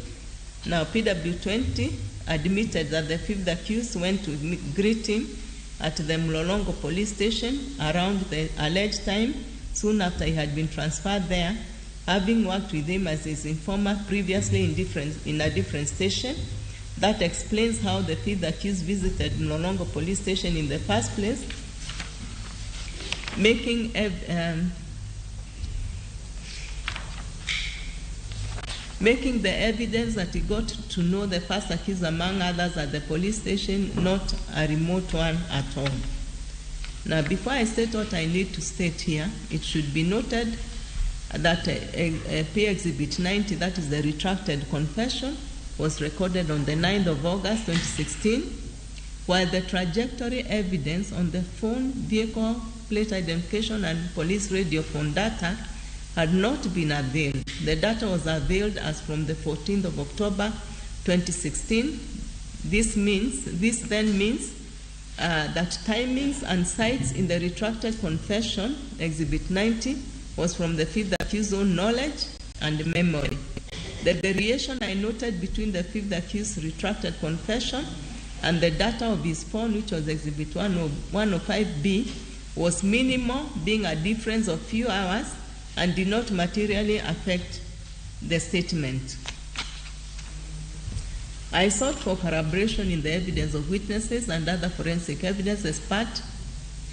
Now, PW20 admitted that the fifth accused went to greet him at the Mlolongo police station around the alleged time, soon after he had been transferred there, having worked with him as his informer previously in a different station. That explains how the fifth accused visited Mlolongo police station in the first place, making the evidence that he got to know the first accused, among others, at the police station not a remote one at all. Now, before I state what I need to state here, it should be noted that P Exhibit 90, that is the retracted confession, was recorded on the 9th of August 2016, while the trajectory evidence on the phone, vehicle, plate identification, and police radio phone data had not been availed. The data was availed as from the 14th of October 2016. This then means that timings and sites in the retracted confession, Exhibit 90, was from the fifth accused's own knowledge and memory. The variation I noted between the fifth accused's retracted confession and the data of his phone, which was Exhibit 105B, was minimal, being a difference of few hours, and did not materially affect the statement. I sought for corroboration in the evidence of witnesses and other forensic evidence as part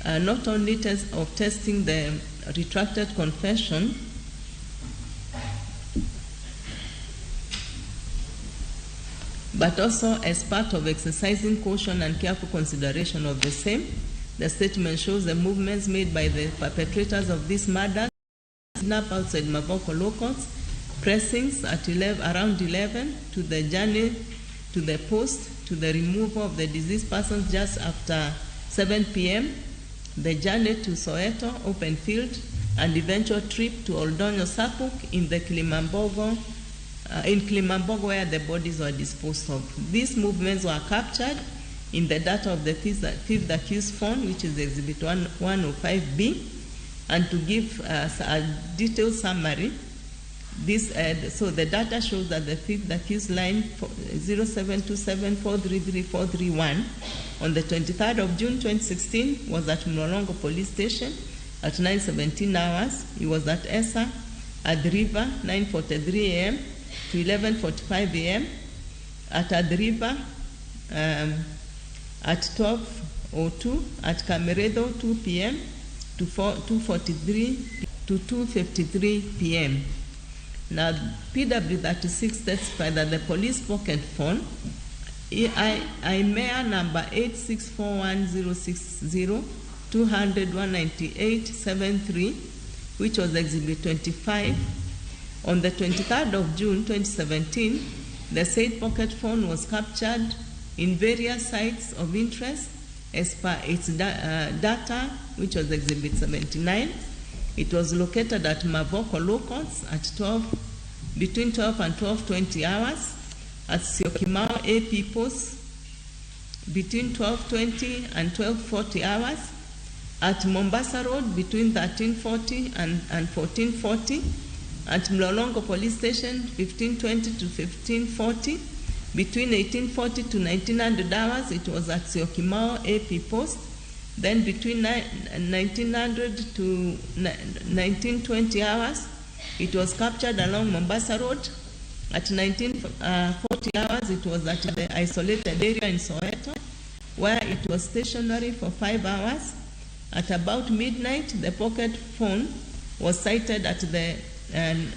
not only of testing the retracted confession, but also as part of exercising caution and careful consideration of the same. The statement shows the movements made by the perpetrators of this murder, kidnap outside Mavoko locals, pressings at around 11, to the journey to the post, to the removal of the deceased persons just after 7 p.m., the journey to Soweto, open field, and eventual trip to Oldonyo Sapuk in the Kilimambogo in Klimambogo where the bodies were disposed of. These movements were captured in the data of the fifth accused phone, which is Exhibit 105B, and to give us a detailed summary, so the data shows that the fifth accused line 0727433431 on the 23rd of June 2016 was at Mlolongo Police Station at 9:17 hours. He was at Esa Adriva 9:43 a.m. to 11:45 a.m. at Adriva at 12:02, at Cameredo 2 p.m. to 2:43 to 2:53 p.m. Now, PW36 testified that the police pocket phone, IMEA number 8641060-200-198-73, which was Exhibit 25, on the 23rd of June 2017, the said pocket phone was captured in various sites of interest as per its data, which was Exhibit 79. It was located at Mavoko locals at between 12 and 12:20 hours, at Syokimau AP post between 12:20 and 12:40 hours, at Mombasa Road between 13:40 and 14:40, at Mlolongo Police Station 15:20 to 15:40, between 18:40 to 1900 hours it was at Syokimau AP post. Then between 1900 to 1920 hours, it was captured along Mombasa Road. At 1940 hours, it was at the isolated area in Soweto, where it was stationary for 5 hours. At about midnight, the pocket phone was sighted at the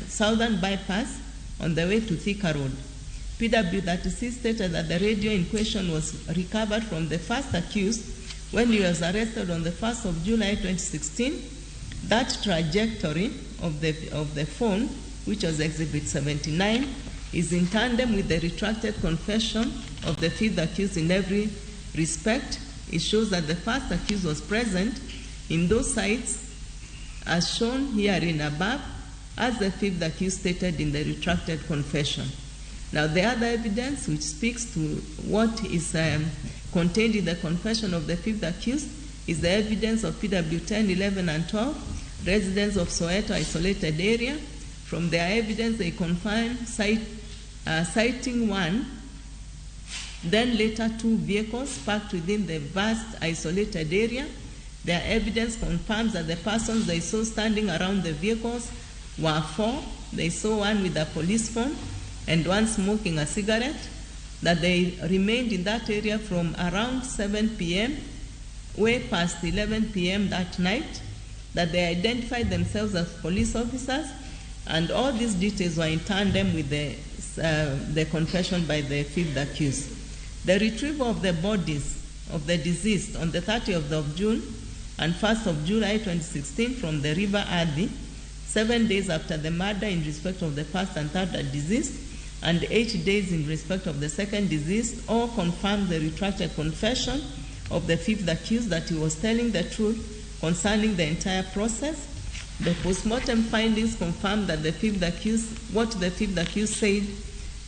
southern bypass on the way to Thika Road. PW36 stated that the radio in question was recovered from the first accused when he was arrested on the 1st of July 2016. That trajectory of the phone, which was Exhibit 79, is in tandem with the retracted confession of the fifth accused in every respect. It shows that the first accused was present in those sites as shown herein above, as the fifth accused stated in the retracted confession. Now, the other evidence which speaks to what is contained in the confession of the fifth accused is the evidence of PW 10, 11, and 12, residents of Soweto isolated area. From their evidence, they confirm sighting one, then later 2 vehicles parked within the vast isolated area. Their evidence confirms that the persons they saw standing around the vehicles were 4. They saw one with a police phone and one smoking a cigarette, that they remained in that area from around 7 p.m. way past 11 p.m. that night, that they identified themselves as police officers, and all these details were in tandem with the confession by the fifth accused. The retrieval of the bodies of the deceased on the 30th of June and 1st of July 2016 from the River Adi, 7 days after the murder in respect of the first and third deceased, and 8 days in respect of the second deceased, all confirmed the retracted confession of the fifth accused that he was telling the truth concerning the entire process. The postmortem findings confirmed that the fifth accused, what the fifth accused said,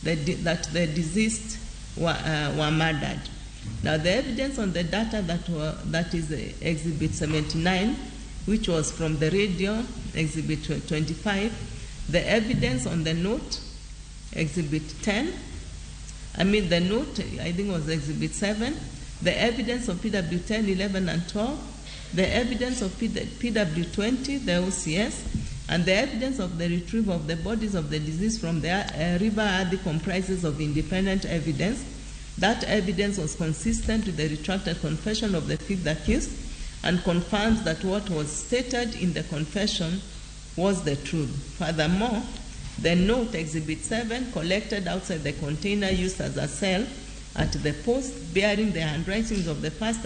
that the deceased were murdered. Now, the evidence on the data that is Exhibit 79, which was from the radio, Exhibit 25, the evidence on the note, Exhibit 10, the note, I think was Exhibit 7, the evidence of PW 10, 11, and 12, the evidence of PW 20, the OCS, and the evidence of the retrieval of the bodies of the deceased from the River Adi comprises of independent evidence. That evidence was consistent with the retracted confession of the fifth accused and confirms that what was stated in the confession was the truth. Furthermore, the note, Exhibit 7, collected outside the container used as a cell at the post, bearing the handwritings of the first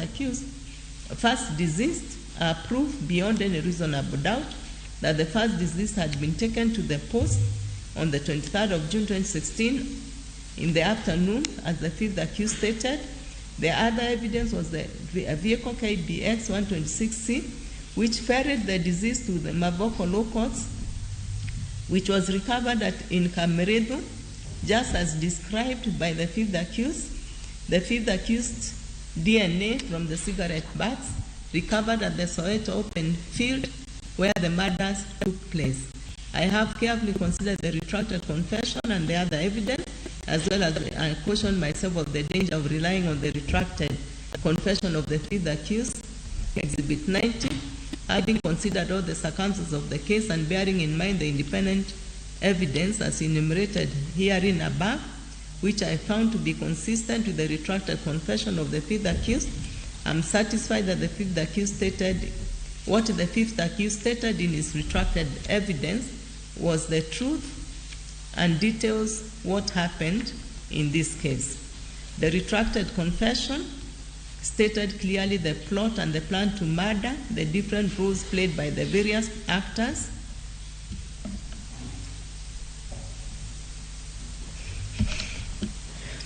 deceased, are proof beyond any reasonable doubt that the first deceased had been taken to the post on the 23rd of June 2016 in the afternoon, as the fifth accused stated. The other evidence was a vehicle KBX 126C, which ferried the deceased to the Mavoko locals, which was recovered in Cameredo just as described by the fifth accused. The fifth accused DNA from the cigarette butts recovered at the Soweto open field where the murders took place. I have carefully considered the retracted confession and the other evidence, as well as I caution myself of the danger of relying on the retracted confession of the fifth accused, Exhibit 90, having considered all the circumstances of the case and bearing in mind the independent evidence as enumerated herein above, which I found to be consistent with the retracted confession of the fifth accused. I'm satisfied that the fifth accused stated what the fifth accused stated in his retracted evidence was the truth and details what happened in this case. The retracted confession stated clearly the plot and the plan to murder, the different roles played by the various actors,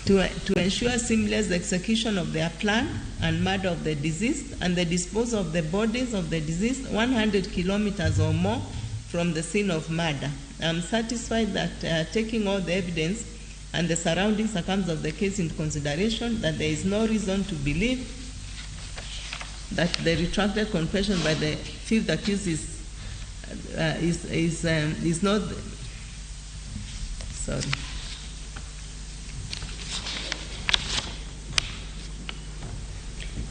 to ensure seamless execution of their plan and murder of the deceased and the disposal of the bodies of the deceased 100 kilometers or more from the scene of murder. I am satisfied that taking all the evidence and the surrounding circumstances of the case into consideration, that there is no reason to believe that the retracted confession by the fifth accused is not. Sorry.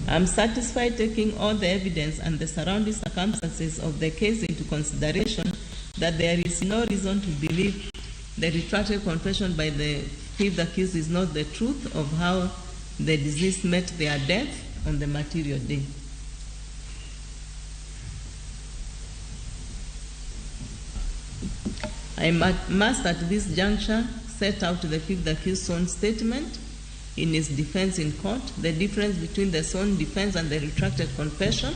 I'm satisfied taking all the evidence and the surrounding circumstances of the case into consideration that there is no reason to believe the retracted confession by the fifth accused is not the truth of how the deceased met their death on the material day. I must at this juncture set out the fifth accused's own statement in his defense in court, the difference between the sworn defense and the retracted confession.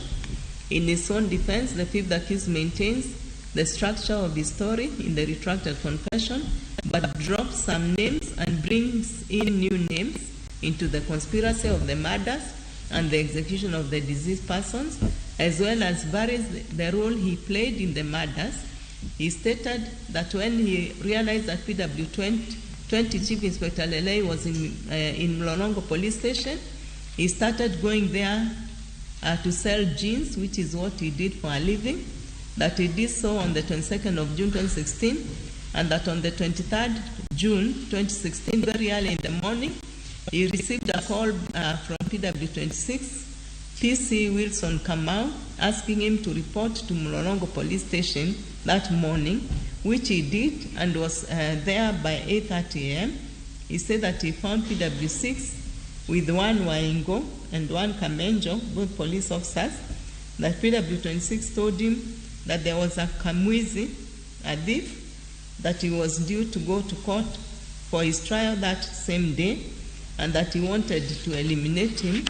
In his own defense, the fifth accused maintains the structure of his story in the retracted confession, but drops some names and brings in new names into the conspiracy of the murders and the execution of the deceased persons, as well as varies the role he played in the murders. He stated that when he realized that PW 20 Chief Inspector Lele was in Mlolongo Police Station, he started going there to sell jeans, which is what he did for a living, that he did so on the 22nd of June 2016, and that on the 23rd June 2016, very early in the morning, he received a call from PW 26, PC Wilson Kamau, asking him to report to Mlolongo Police Station that morning, which he did and was there by 8:30 a.m. He said that he found PW6 with one Waingo and one Kamenjo, both police officers, that PW26 told him that there was a Kamwizi, a thief, that he was due to go to court for his trial that same day, and that he wanted to eliminate him,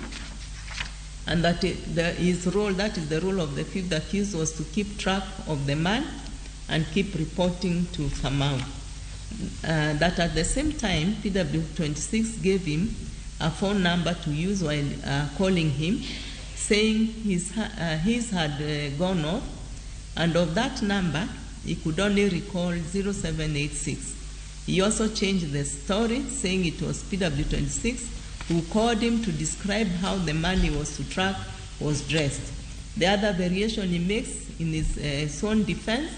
and that his role, that is the role of the fifth accused, was to keep track of the man and keep reporting to Kamau. That at the same time, PW26 gave him a phone number to use while calling him, saying his had gone off, and of that number, he could only recall 0786. He also changed the story, saying it was PW26 who called him to describe how the man he was to track was dressed. The other variation he makes in his own defense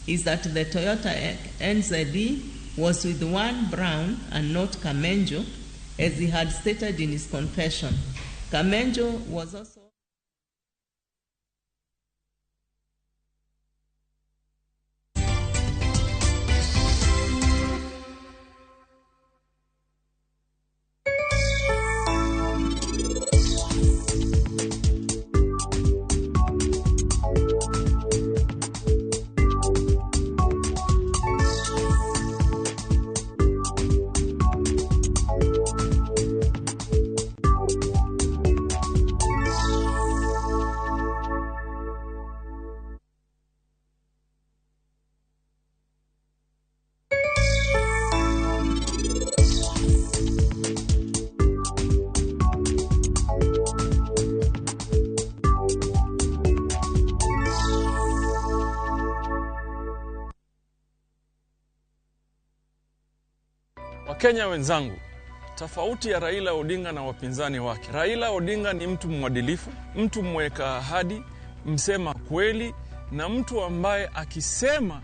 is that the Toyota NZE was with one Brown and not Kamenjo, as he had stated in his confession. Kamenjo was also Wakenya wenzangu, tofauti ya Raila Odinga na wapinzani wake. Raila Odinga ni mtu mwadilifu, mtu mweka ahadi, msema kweli na mtu ambaye akisema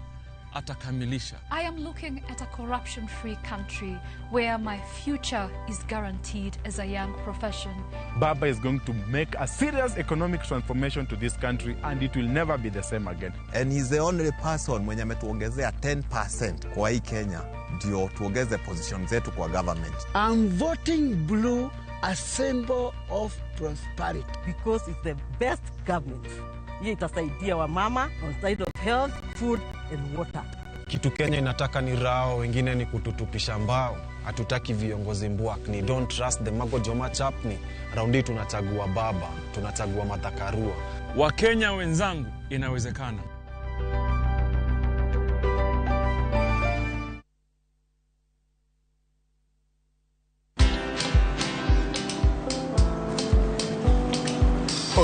atakamilisha. I am looking at a corruption-free country where my future is guaranteed as a young profession. Baba is going to make a serious economic transformation to this country and it will never be the same again. And he's the only person mwenye ametuongezea 10% kwa hii Kenya ndio tuongeze position zetu kwa government. I'm voting blue, a symbol of prosperity. Because it's the best government. Hii itasaidia wamama on side of health, food and water. Kitu Kenya inataka ni rao, wengine ni kututupisha mbao. Hatutaki viongozi mbwakni. Don't trust the Mago Joma Chapni. Raundi tunachagua baba, tunachagua Matakarua. Wakenya wenzangu, inawezekana.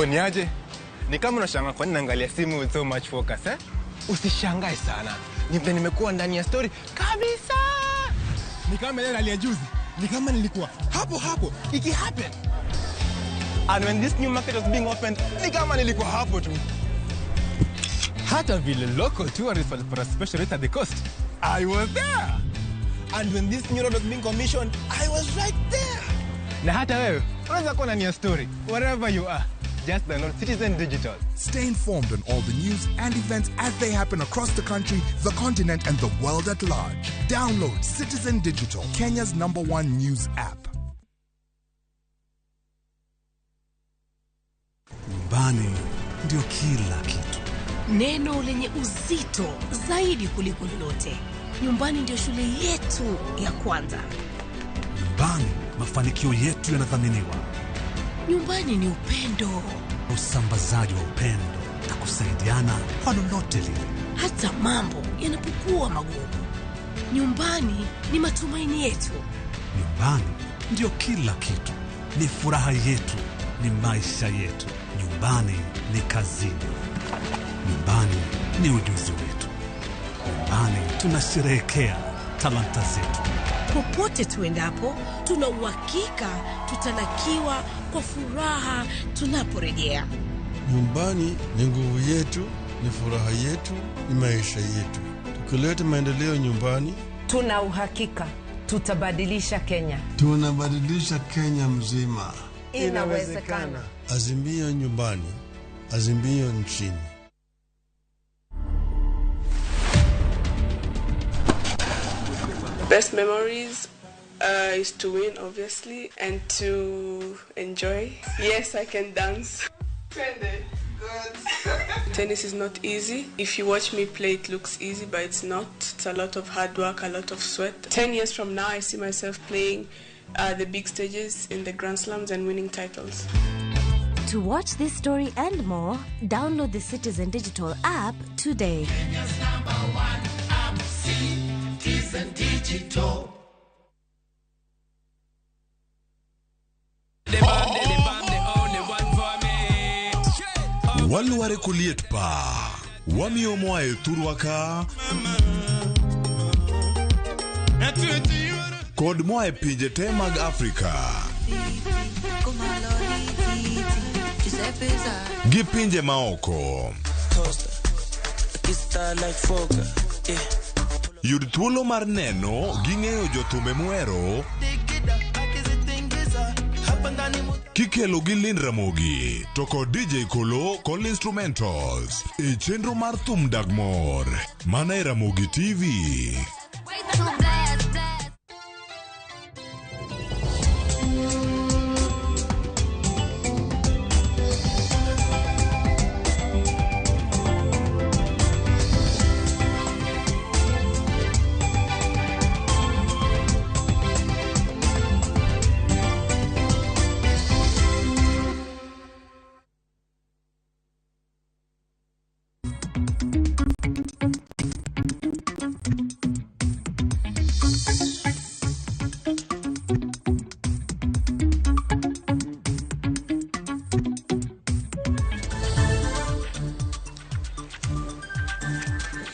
Niaje? Ni kama unashangaa kwa nini naangalia simu with so much focus, eh? Usishangae sana. Nimekuwa ndani ya story kabisa. Ni kama ile alia juzi. Ni kama nilikuwa hapo. Iki happen. And when this new market was being opened, ni kama nilikuwa hapo tu. Hata vile local tourists were for a special rate at the coast, I was there. And when this new road was being commissioned, I was right there. Na hata wewe, unaweza kuwa ndani ya story wherever you are. Just download Citizen Digital. Stay informed on all the news and events as they happen across the country, the continent, and the world at large. Download Citizen Digital, Kenya's #1 news app. Nyumbani ndio kila kitu. Neno lenye uzito zaidi kuliko lolote. Nyumbani ndio shule yetu ya kwanza. Nyumbani mafanikio yetu yanadhaminiwa. Nyumbani ni upendo. Usambazaji wa upendo na kusaidiana kwa lolote lile. Hata mambo yanapokuwa magumu. Nyumbani ni matumaini yetu. Nyumbani ndio kila kitu. Ni furaha yetu, ni maisha yetu. Nyumbani ni kazini. Nyumbani ni ujuzi wetu. Nyumbani tunasherehekea talanta zetu. Popote tuendapo, tuna uhakika tutalakiwa kwa furaha tunaporejea. Nyumbani ni nguvu yetu, ni furaha yetu, ni maisha yetu. Tukileta maendeleo nyumbani, tuna uhakika tutabadilisha Kenya. Tunabadilisha Kenya mzima. Inawezekana. Azimio nyumbani, azimio nchini. Best memories is to win, obviously, and to enjoy. Yes, I can dance. Tennis is not easy. If you watch me play, it looks easy, but it's not. It's a lot of hard work, a lot of sweat. 10 years from now, I see myself playing the big stages in the Grand Slams and winning titles. To watch this story and more, download the Citizen Digital app today. Kenya's #1 app, Citizen Digital. Waluare kuliet pa wamiyo moae turwaka kod moae pinje te mag Afrika gi pinje maoko. Yud thuolo mar neno gi ng'eyo jothumbe muhero kikelo gi Lind Ramogi to kod DJ Kolo kod instrumentals e chenro mar thum Dagmor mana e Ramogi TV.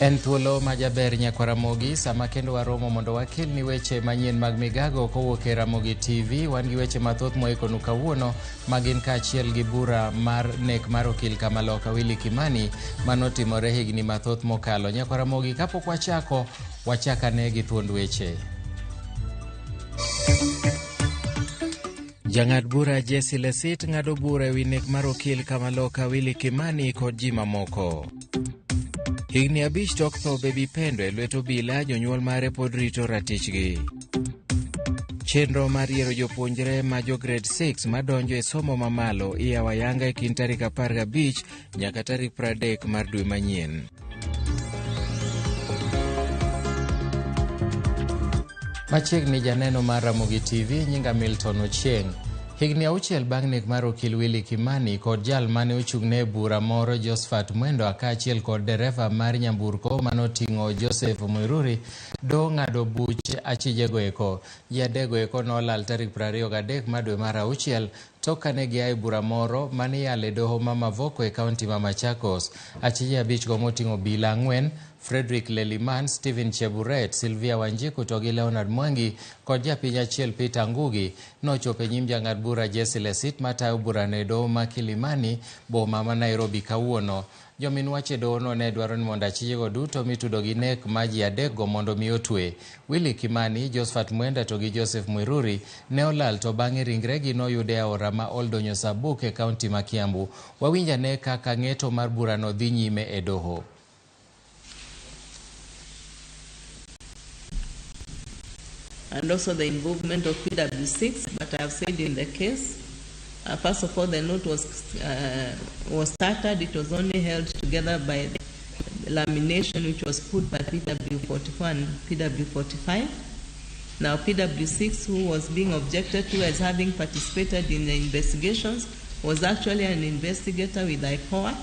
En thuolo majaber nyakwa Ramogi, sama kendo waromo mondo wakel ni weche manyien mag Migago kowuok e Ramogi TV. Wan gi weche mathoth moikonu kawuono magin kaachiel gi bura mar nek mar okil Kamaloka Willy Kimani manotimore higni mathoth mokalo. Nyakwa Ramogi, kapok wachakane gi thuond weche. Jang'ad bura Jesse Lesit ng'ado bura ewi nek mar okil Kamaloka Willy Kimani kod ji mamoko. Higni 5 tok tho Baby Pendo e lwet obila, jonyuol mare pod rito ratichgi. Chenro mar yiero jopuonjre ma jo grade 6 madonjo e somo mamalo iyawo ayanga e kind tarik 15 nyaka tarik 30 mar dwe manyien. Machiegni janeno mar Ramogi TV nyinga Milton Ochieng. Higni 6 bang' nek mar okil Willy Kimani kod jal mane ochung'ne bura moro Josephat Mwendo kaachiel kod dereva mar nyamburko manoting'o Joseph Mwiruri do ng'ado buch achijego eko. Ji adego eko nolal tarik 23 mar dwe mar 6 tok kane gia e bura moro mane iyalo e doho ma Mavoko e kaunti ma Machakos. Achije 5 go moting'o obila 4, Frederick Leliman, Stephen Cheburet, Sylvia Wanjiku to gi Leonard Mwangi kod japiny achiel Peter Ngugi nochopo e nyim jang'ad bura Jesse Lesit matayo bura ne doho ma Kilimani boma ma Nairobi kawuono. Jomin wach e dohono ne dwaro ni mondo achijego duto mitudo gi nek ma ji adekgo mondo mi otwe. Willy Kimani, Josephat Mwenda to gi Joseph Mwiruri ne olal to bang'e ringregi noyude e aora ma Oldonyo Sabuk e kaunti ma Kiambu. Wawinjane kaka ng'eto mar burano dhi nyime e doho. And also the involvement of PW6, but I have said in the case, first of all, the note was started. It was only held together by the lamination which was put by PW44 and PW45. Now, PW6, who was being objected to as having participated in the investigations, was actually an investigator with IPOA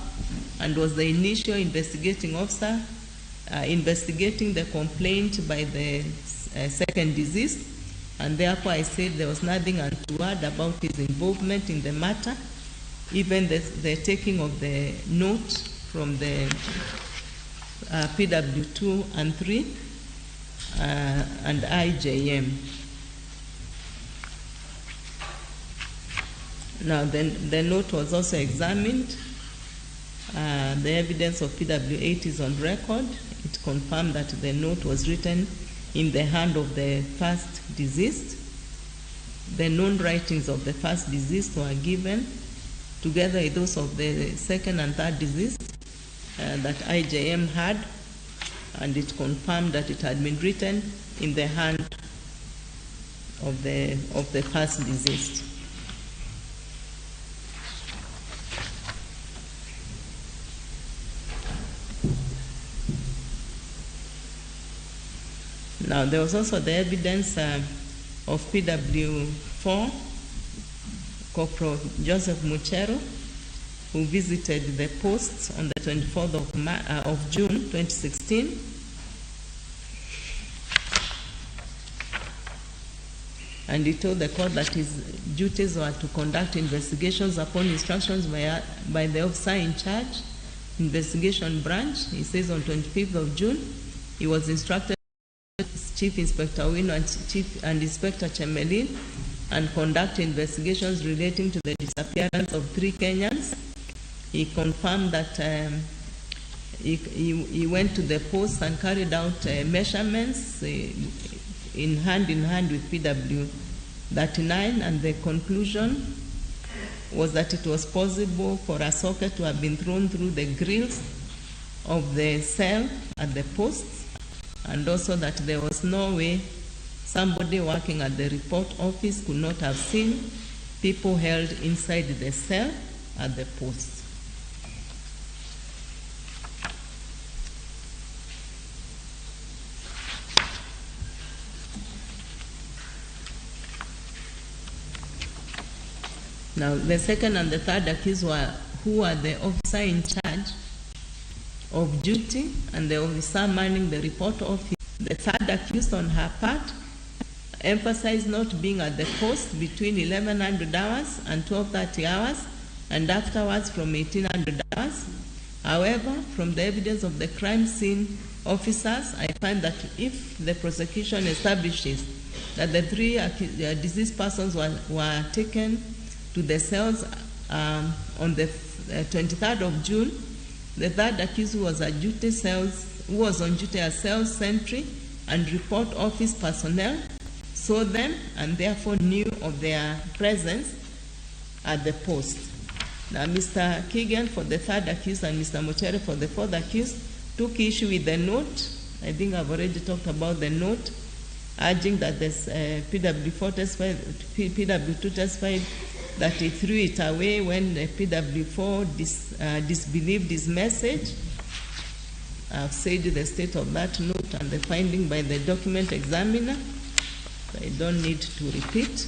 and was the initial investigating officer investigating the complaint by the second deceased, and therefore I said there was nothing untoward about his involvement in the matter, even the taking of the note from the PW2 and 3 and IJM. Now the note was also examined. The evidence of PW8 is on record. It confirmed that the note was written in the hand of the first deceased. The known writings of the first deceased were given together with those of the second and third deceased that IJM had, and it confirmed that it had been written in the hand of the first deceased. Now, there was also the evidence of PW4, Corporal Joseph Muchero, who visited the posts on the 24th of June 2016. And he told the court that his duties were to conduct investigations upon instructions by the officer in charge, investigation branch. He says on 25th of June, he was instructed Chief Inspector Wino and Inspector Chemelin and conduct investigations relating to the disappearance of 3 Kenyans. He confirmed that he went to the post and carried out measurements in hand with PW39, and the conclusion was that it was possible for a socket to have been thrown through the grills of the cell at the posts, and also that there was no way somebody working at the report office could not have seen people held inside the cell at the post. Now, the second and the third accused were who were the officer in charge of duty and the officer manning the report office. The third accused on her part emphasized not being at the post between 1100 hours and 1230 hours and afterwards from 1800 hours. However, from the evidence of the crime scene, officers, I find that if the prosecution establishes that the 3 deceased persons were taken to the cells on the 23rd of June, the third accused who was on duty as cell sentry and report office personnel saw them and therefore knew of their presence at the post. Now, Mr. Keegan for the third accused and Mr. Mochere for the fourth accused took issue with the note. I think I've already talked about the note, urging that this PW2 testified that he threw it away when the PW4 disbelieved his message. I've said the state of that note and the finding by the document examiner. I don't need to repeat.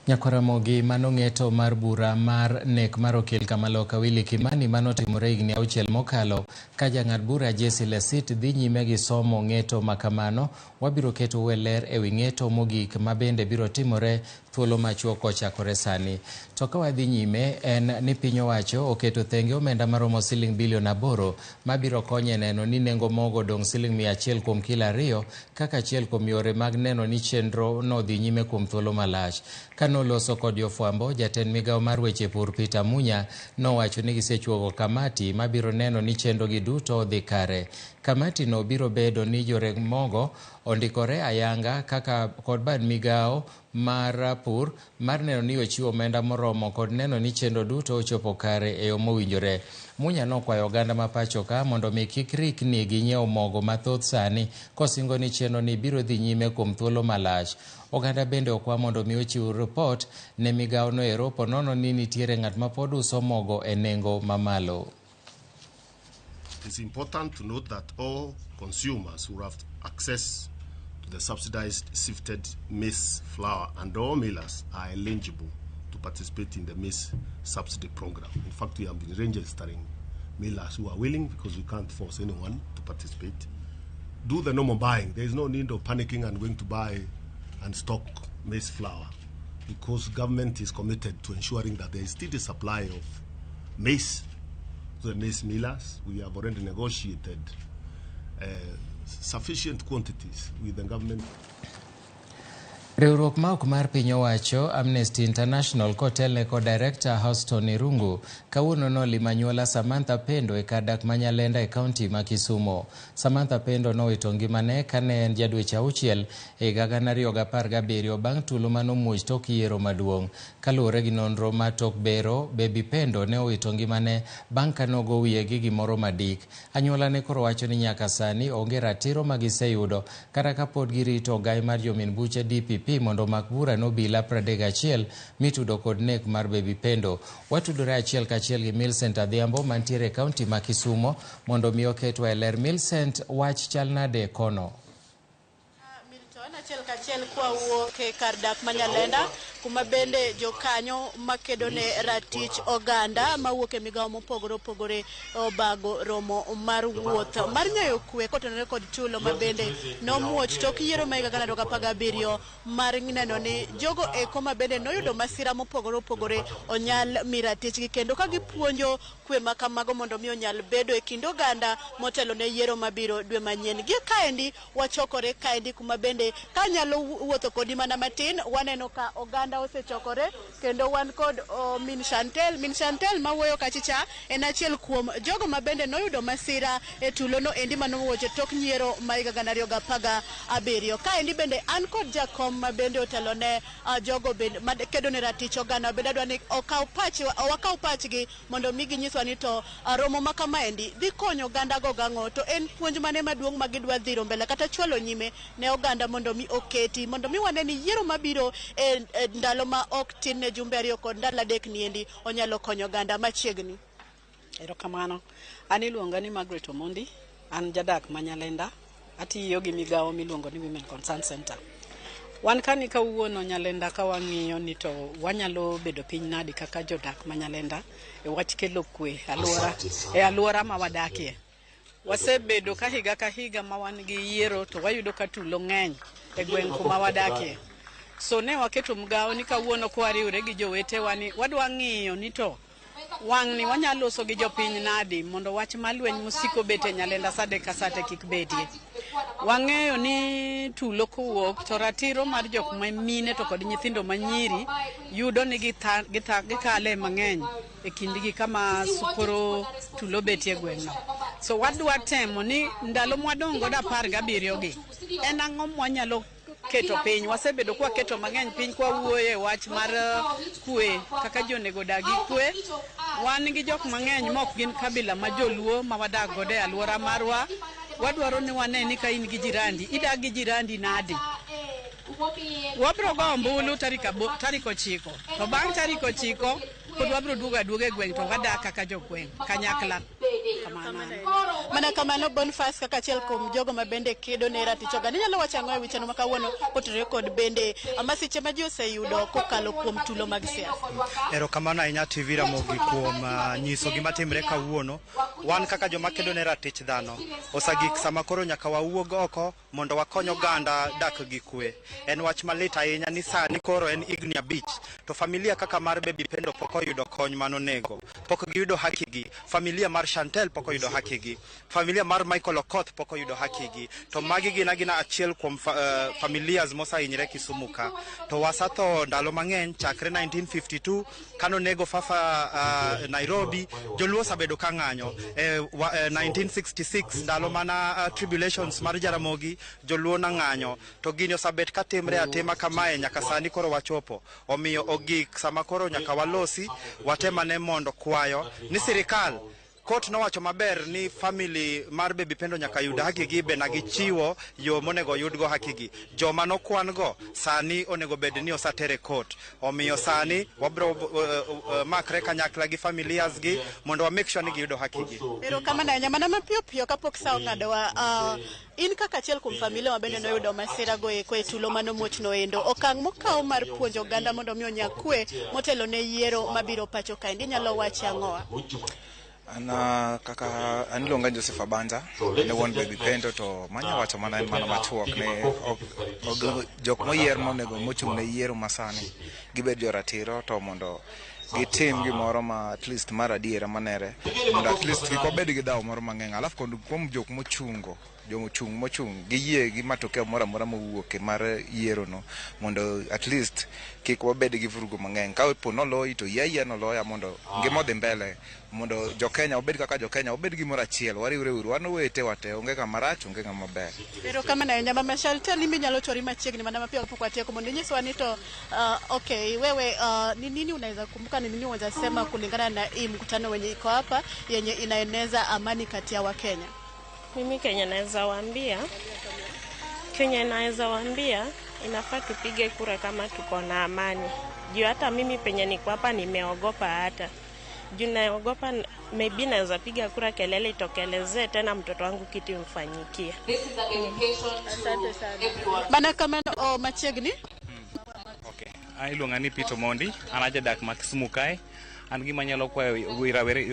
Ramogi manong'eto mar bura mar nek mar okil Kamaloka Willy Kimani manotimore higni 6 mokalo ka jang'ad bura Jesse Lesit dhi nyime gi somo ng'eto makamano. Wabiro keto weler ewi ng'eto mogik mabende biro timore thuolo machuok kochakore sani. To ka wadhi nyime en ni piny owacho oketo thenge omenda maromo siling bilion 8 mabiro konye neno ni nengo mogo dong siling 100 kuom kilo 2 kaka achiel kuom yore mag neno ni chenro no dhi nyime kuom thuolo malach. Kanoloso kod jofwambo, jatend migawo mar weche pur Peter Munya nowacho ni gisechuogo kamati mabiro neno ni chenro gi duto dhi kare. Kamati no biro bedo ni joreg mogo ondikore ayanga kaka kod bad migawo mar pur mar neno ni ochiwo omenda moromo kod neno ni chenro duto ochopo kare e yo mowinjore. Munya nokwayo oganda ma pacho ka mondo mi kik rikni gi nyiewo mogo mathoth sani kosingo ni chenro ni biro dhi nyime kuom thuolo malach. Oganda bende okwa mondo mi ochiw report ne migawo no ero ponono ni nitiere ng'at ma pod uso mogo e nengo mamalo. It's important to note that all consumers who have access to the subsidized sifted maize flour and all millers are eligible to participate in the maize subsidy program. In fact, we have been registering millers who are willing, because we can't force anyone to participate. Do the normal buying. There is no need of panicking and going to buy and stock maize flour, because government is committed to ensuring that there is still a supply of maize to the maize millers. We have already negotiated sufficient quantities with the government. Riwruok ma ok mar piny owacho Amnesty International kotelne kod Director Houston Irungu kawuono nolimo anyuola Samantha Pendo e kar dak ma Nyalenda e kaunti ma Kisumo. Samantha Pendo nowito ngimane kane en jadweche 6 e higa 2017 bang' tulo manomuoch tok yiero maduong'. Kaluwore gi nonro ma tok bero, Baby Pendo ne owito ngimane bang' kanogo wiye gi gimoro madik. Anyuola ne koro wacho ni nyaka sani onge ratiro ma giseyudo kata kapod girito ogai mar jomin buche DPP mondo mak bura nobila 31 mitudo kod nek mar Baby Pendo. Watudore achiel kachiel gi Millicent Adhiambo mantiere kaunti ma Kisumo mondo mi oketwa e ler. Millicent, wach chal nade kono? Achiel kachiel kwa wuok e kar dak ma Nyalenda kuma bende jokanyo makedo ne ratich oganda mawuok e migawo mopogore opogore obago romo mar wuoth mar nyayo kwe kotenore kod tulo mabende nomuoch tok yiero ma higa 2017 mar neno ni jogo eko mabende noyudo masira mopogore opogore onyal miratichgi kendo ka gipuonjo kwe makamago mondo mi onyal bedo e kind oganda motelo ne yiero mabiro dwe manyien. Gi kaendi wachokore kaendi kuma bende ka nyalo wuotho kodi mana matin waneno ka oganda osechokore kendo wan kod Min Chantel mawuoyo kachicha en achiel kuom jogo mabende noyudo masira e tulo no endi manowuoche tok nyiero ma higa 2017. Kaendi bende an kod jakom mabende otelo ne jogo bende makedo ne ratich oganda bende adwani okaw pachgi mondo mi ginyiswa ni to romo makamaendi dhi konyo oganda go gang'o, to en puonj mane maduong' ma gidwa dhiro mbele kata chwalo nyime ne oganda mondo mi oketi mondo mi wane ni yiero mabiro e ndalo ma ok tin ne jumbe 2 kod ndalo 3 niendi onyalo konyo oganda machiegni. Erokamano. An iluonga ni Margaret Omondi, an jadak ma Nyalenda, atiyo gi migawo miluongo ni Women Concern Center. Wan kani kawuono Nyalenda ka wang'iyo ni to wanyalo bedo piny nadi kaka jodak ma Nyalenda e wach kelo kwe alwora ma wadakie. Wasebedo ka higa ma wan gi yiero to wayudo ka tulo ng'eny e gweng' kuma wadakie. So ne waketo mgawo ni kawuono kwa riwre gi jowete wani wadwa ng'iyo ni to wang' ni wanyalo loso gi jopiny nadi mondo wach malweny musiko bete Nyalenda sade ka sate kik betie. Wang'eyo ni tulo kowuok to ratiro mar jok mine to kod nyithindo manyiri yudo ni gikale mang'eny e kindgi kama sukoro tulo betie gweng'no. So wadwa temo ni ndalo mwadongo da 17 gi en ang'o mwanyalo keto piny. Wasebedo kwa keto mang'eny piny kwa wuoye wach mar kwe kaka jonego dagi kwe. Wan gi jok mang'eny mok gin kabila ma joluo ma wadak godo e alwora marwa. Wadwaro ni wane ni ka in gi jirandi idak gi jirandi nadi. Wabro go ombulu tarik 9 to bang' tarik 9 pod wabro duoga e gweng' to wadak kaka jogweng' kanyakla. Mana kamano Boniface kaka achiel kuom jogo ma bende kedo ne ratich oganda nyalo wacho ang'o e wicheno ma kawuono otudore kod bende masiche ma ji oseyudo kokalo kuom tulo mag siasa. Erokamano ahinya TV Ramogi kuom nyiso gima timre kawuono. Wan kaka joma kedo ne ratich dhano osagik sama koro nyaka wawuog oko mondo wakony oganda dak gi kwe. En wach malit ahinya ni sani koro en higni 5 to familia kaka mar Baby Pendo pok oyudo kony manonego, pok giyudo hakigi. Familia mar Chantel pok oyudo hakigi, familia mar Michael Okoth pok oyudo hakigi. To magi gina achiel kuom familias mosahinyre Kisumu ka. To wasatho ndalo mang'eny chakre 1952 kanonego Fafa Nairobi, joluo sabedo ka ng'anyo. 1966 ndalo mana tribulations mar Jaramogi, joluo na ng'anyo. To gini osabet katimre atema kamae nyaka sani koro wachopo. Omiyo ogik sama koro nyaka walosi watemane mondo kwayo ni sirikal Court nowacho maber ni family mar Baby Pendo nyaka yud hakigi be na gichiwo yo monego yudgo hakigi. Joma nokwan go sani onego bed ni osatere court. Omiyo sani wabro makre kanyakla gi familias gi mondo wa make sure ni giyudo hakigi. Erokamano ahinya mana mapiyo kapok sa ong'adowa. In kaka achiel kuom familia ma bende noyudo masira go e tulo mano mochno endo, okang' mokaw mar puonjo oganda mondo mi onya kwe motelo ne yiero mabiro pacho ka ndi nyalo wacho ang'owa. Ana kaka anilonga Joseph Abanja ne won Baby Pendo to manya wacho mana machuok ne jok moyier monego mochung' ne yiero masani gibed jo ratiro to mondo gitim gimoro ma at least mar adiera manere mondo at least kik obed gi dawo moro mang'eny. Alafu kuom jok mochung' gi yie gi matokeo moro amora mowuok mar yiero no mondo at least kik wabed gi vurugo mang'eny. Ka po noloyi to yie noloya mondo ngima odhi mbele, mondo jokenya obed kaka jokenya, obed gimoro achiel, wariwre uru, wan wete wate, onge kama rach, onge kama ber. Erokamano ahinya Mama Chantel, inyalo chori machiegni mana mapiyo kapok watieko mondo inyiswa ni to okay, wewe ni nini unaweza kumbuka, ni nini unaweza sema kulingana na hii mkutano wenye iko hapa yenye inaeneza amani kati ya Wakenya? Mimi Kenya naweza waambia inafaa tupige kura kama tuko na amani. Juu hata mimi penye niko hapa nimeogopa hata. Juu naogopa maybe naweza piga kura kelele itokelezee tena mtoto wangu kitu imfanyikie. Asante sana. Bana kama machiegni? Okay. Iluonga ni Peter Mondi, anaja dak ma Kisumu kae. An gima nyalo kwayo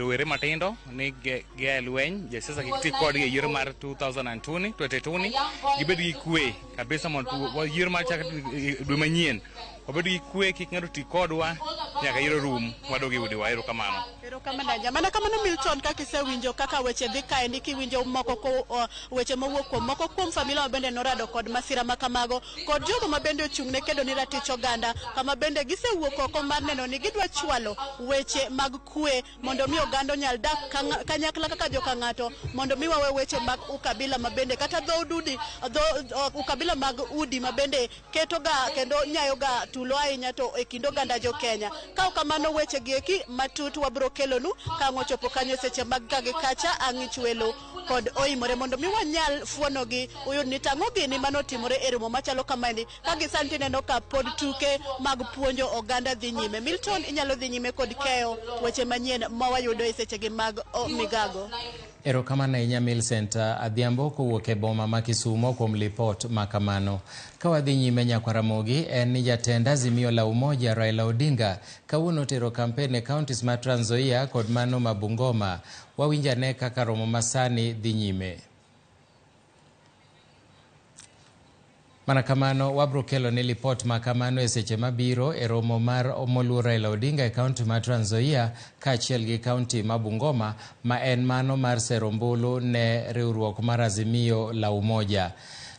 were matindo ni ge lweny jesiasa kiti kod ge yiero mar 2020 gibed gi kwe kabisa mondo yiero mar chak dwe manyien obed gi kwe, kik ng'ato ti kodwa nyaka yiero rum wadogi udi wa. Erokamano. Erokamano. Mana kamano Milton, kaka isewinjo kaka weche dhi kae ndi kiwinjo moko weche mowuok kuom moko kuom familia ma bende norado kod masira ma kamago kod jogo ma bende ochung' ne kedo ni ratich oganda kama bende gisewuok oko mar neno ni gidwa chwalo weche mag kwe mondo mi oganda nyal dak kanyakla kaka joka ng'ato, mondo mi wawe weche mag ukabila ma bende kata ukabila mag udi ma bende ketoga kendo nyayoga tulo ahinya to e kind oganda jo Kenya. Ka kamano weche gi eki matut wabro kelonu ka ngochopo kanyo seche mag kage kacha ang'ich welo kod oimore mondo mi wanyal fuono gi uyud ni tang'o gini manotimore e romo machalo kamani ka gisanti neno ka pod tuke mag puonjo oganda dhi nyime. Milton, inyalo dhi nyime kod keyo weche manyien ma wayudo e seche gi mag Migago. Erokamano ahinya Millicent Adhiambo kowuok e boma ma Kisumu kuom lipot makamano. Ka wadhi nyime nyaka Ramogi, en ni jatend Azimio la Umoja Raila Odinga kawuono tero kampen e counties ma Trans Nzoia kod mano ma Bungoma. Wawinjane kaka romo masani dhi nyime. Mana kamano wabro kelo ni report ma kamano e seche mabiro e romo mar omoluo Raila Odinga e kaunti ma Trans Nzoia kaachiel gi kaunti ma Bungoma ma en mano mar sero ombulu ne riwruok mar Azimio la Umoja.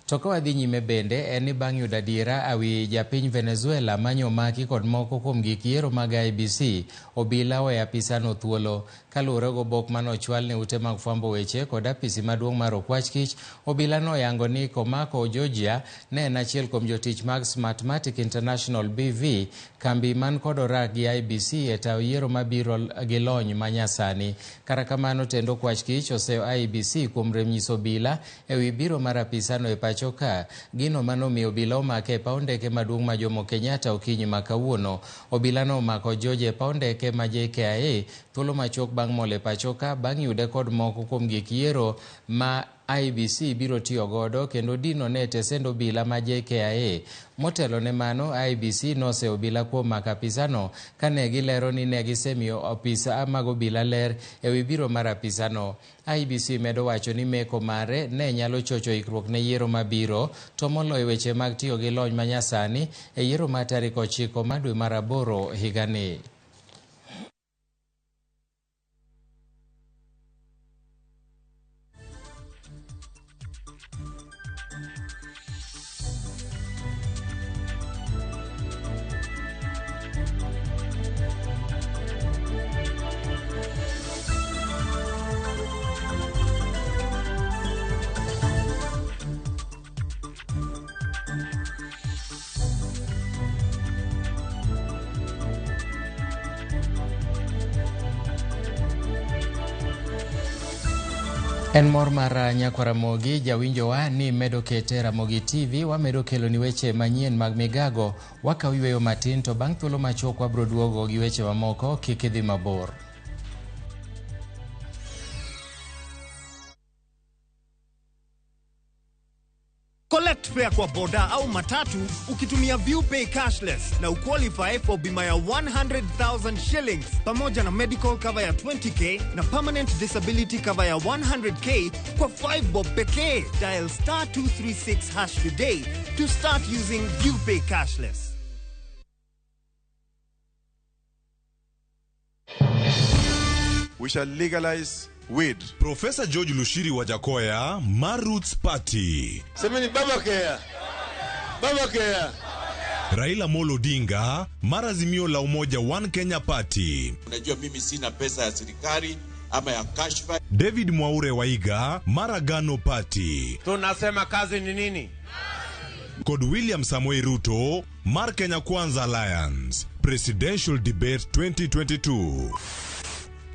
To ka wadhi nyime bende en ni bang' yudo adiera awi japiny Venezuela manyo maki kod moko kuom gik yiero mag IEBC, obila oweyo apisano thuolo. Kaluwore gi obok mane ochwal ne ute mag fwambo weche kod apisi maduong' mar Okwach Kich, obila noyango ni komako Georgia ne en achiel kuom jotich mag Smartmatic International BV, kambi man kod orak gi IEBC e tawo yiero mabiro gi lony manyasani. Kata kamano tendo Okwach Kich oseyo IEBC kuom rem nyiso obila e wi biro mar apisano e pachoka, gino manomiyo obila omake e paw ndeke maduong' ma Jomo Kenyatta okinyi ma kawuono. Obila no omako Georgia e paw ndeke ma JKIA thuolo machuok bang' mole pachoka bang' yude kod moko kuom gik yiero ma IEBC biro tiyo godo kendo dino ne tesend obila ma JKIA. Motelo ne mano, IEBC nose obila kuom mako apisano kane gilero ni ne gisemiyo apisa mag obila ler e wi biro mar apisano. IEBC medo wacho ni meko mare ne nyalo chocho ikruok ne yiero mabiro, to moloyo weche mag tiyo gi lony manyasani e yiero ma tarik 9 ma dwe mar 8 higani. En mor mar nyakwa Ramogi, jawinjowa ni medo kete Ramogi TV, wamedo kelo ni weche manyien mag Migago, wakaw yweyo matin to bang' thuolo machuok wabro duogo gi weche mamoko, kik idhi mabor. Collect fare kwa boda au matatu ukitumia ViewPay cashless na uqualify for bima ya 100,000 shillings pamoja na medical cover ya 20k na permanent disability cover ya 100k kwa 5 bob pekee. Dial *236# today to start using ViewPay cashless. We shall legalize weed. Professor George Lushiri Wajakoya, Roots Party. Semeni Babakea. Babakea. Raila Odinga, Azimio la Umoja One Kenya Party. Unajua mimi sina pesa ya serikali ama ya kashfa. David Mwaure Waiga, Agano Party. Tunasema kazi ni nini? Kod William Samoei Ruto, Kenya Kwanza Alliance. Presidential Debate 2022.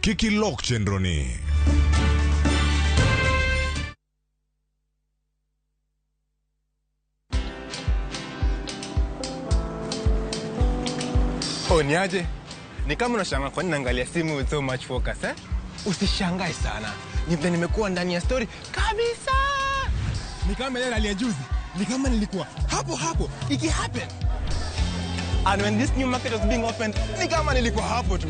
Kiki Lok Chendroni. Niaje? Ni kama unashangaa kwa nini naangalia simu with so much focus, eh? Usishangae sana. Nimekuwa ndani ya story kabisa. Ni kama ile alia juzi. Ni kama nilikuwa hapo iki happen. And when this new market was being opened, ni kama nilikuwa hapo tu.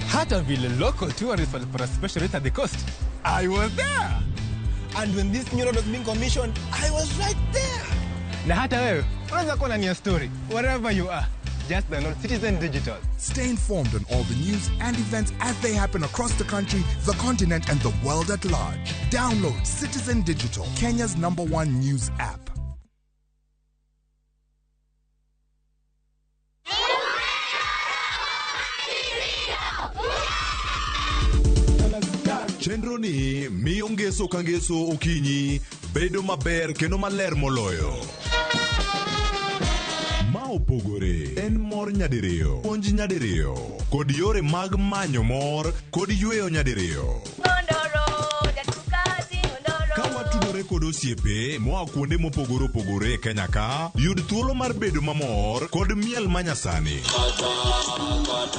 Hata vile local tourists for a special rate at the coast, I was there. And when this new road was being commissioned, I was right there. Na hata wewe, unaweza kuwa ndani ya story, wherever you are. Just download Citizen Digital. Stay informed on all the news and events as they happen across the country, the continent, and the world at large. Download Citizen Digital, Kenya's #1 news app. Chenro ni miyo ngeso ka ngeso okinyi bedo maber kendo maler moloyo. Ma opogore en mor nyadiriyo, puonj nyadiriyo, kod yore mag manyo mor kod yweyo nyadiriyo. Ka watudore kod osiepe moa kuonde mopogore opogore e Kenya ka, yud thuolo mar bedo mamor kod miel manyasani.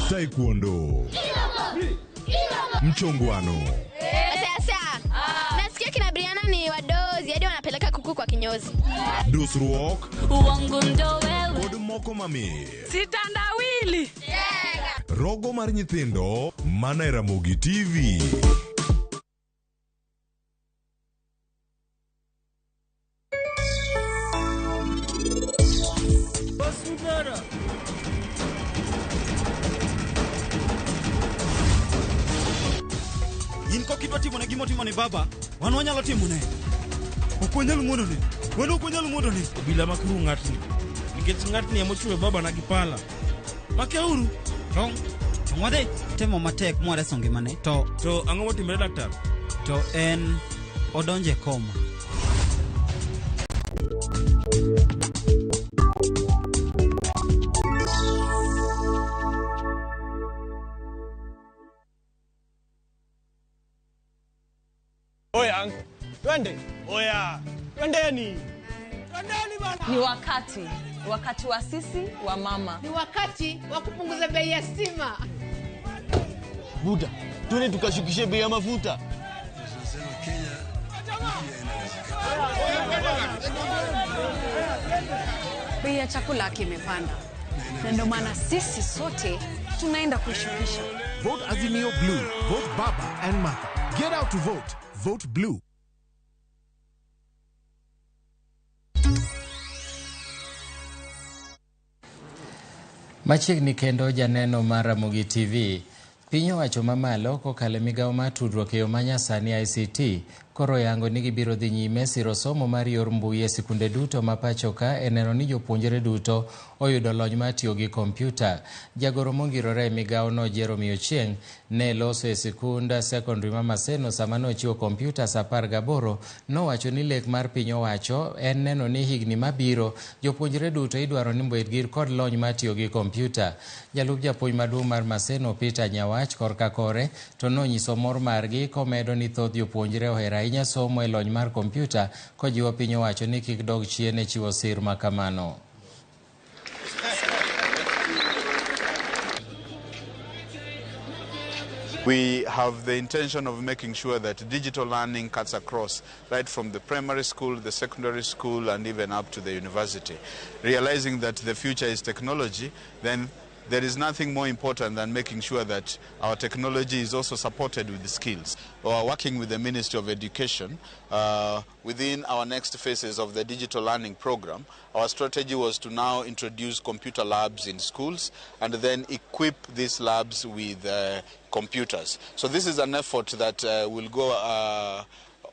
Taekwondo, mchongwano, nasikia kina Briana ni wadozi hadi wanapeleka kuku kwa kinyozi. Dusruok, uongo ndo wewe, kod moko mamit. Sitandawili, rogo mar nyithindo mana e Ramogi TV. Wasudara. In ko kidwa timo ne gimo timo ne baba, wan wanyalo timo ne. Okwanyal muono ne. Wendo okwanyal muono ne. Bila makru ng'atni. Nikech ng'atni emochuwe baba na gipala. Makeuru. Tong. Ng'wade temo matek mware songe mane. To ang'o motimre daktar? To en odonje koma. Oya, twende. Oya, twendeni. Twendeni bana. Ni wakati wa sisi wa mama. Ni wakati wa kupunguza bei ya stima. Buda, twende tukashukishe bei ya mafuta. Bei ya chakula kimepanda. Na ndio maana sisi sote tunaenda kushukisha. Vote Azimio Blue. Vote Baba and Martha. Get out to vote. Vote Blue. Machiegni kendo janeno mar Ramogi TV. Piny owacho mamalo kokalo migawo mar tudruok e yo manyasani ICT koro yango ni gibiro dhi nyime siro somo mar yor mbui e sikunde duto ma pacho ka e neno ni jopuonjre duto oyudo lony mar tiyo gi kompyuta. Jagoro mongirore e migawono Jeremy Ochieng ne loso e sikund secondary ma Maseno sama nochiwo kompyuta 18 nowacho ni lek mar piny owacho en neno ni higni mabiro jopuonjre duto idwaro ni mbed gir kod lony mar tiyo gi kompyuta. Jalup japuonj maduong' mar Maseno Peter Nyawach korka kore to nonyiso mor margi komedo ni thoth jopuonjre ohera ahinya somo e lony mar kompyuta kojiwo piny owacho ni kik dog chien e chiwo sir makamano. We have the intention of making sure that digital learning cuts across, right from the primary school, the secondary school, and even up to the university. Realizing that the future is technology, then there is nothing more important than making sure that our technology is also supported with the skills. We are working with the Ministry of Education within our next phases of the digital learning program. Our strategy was to now introduce computer labs in schools and then equip these labs with computers. So this is an effort that will go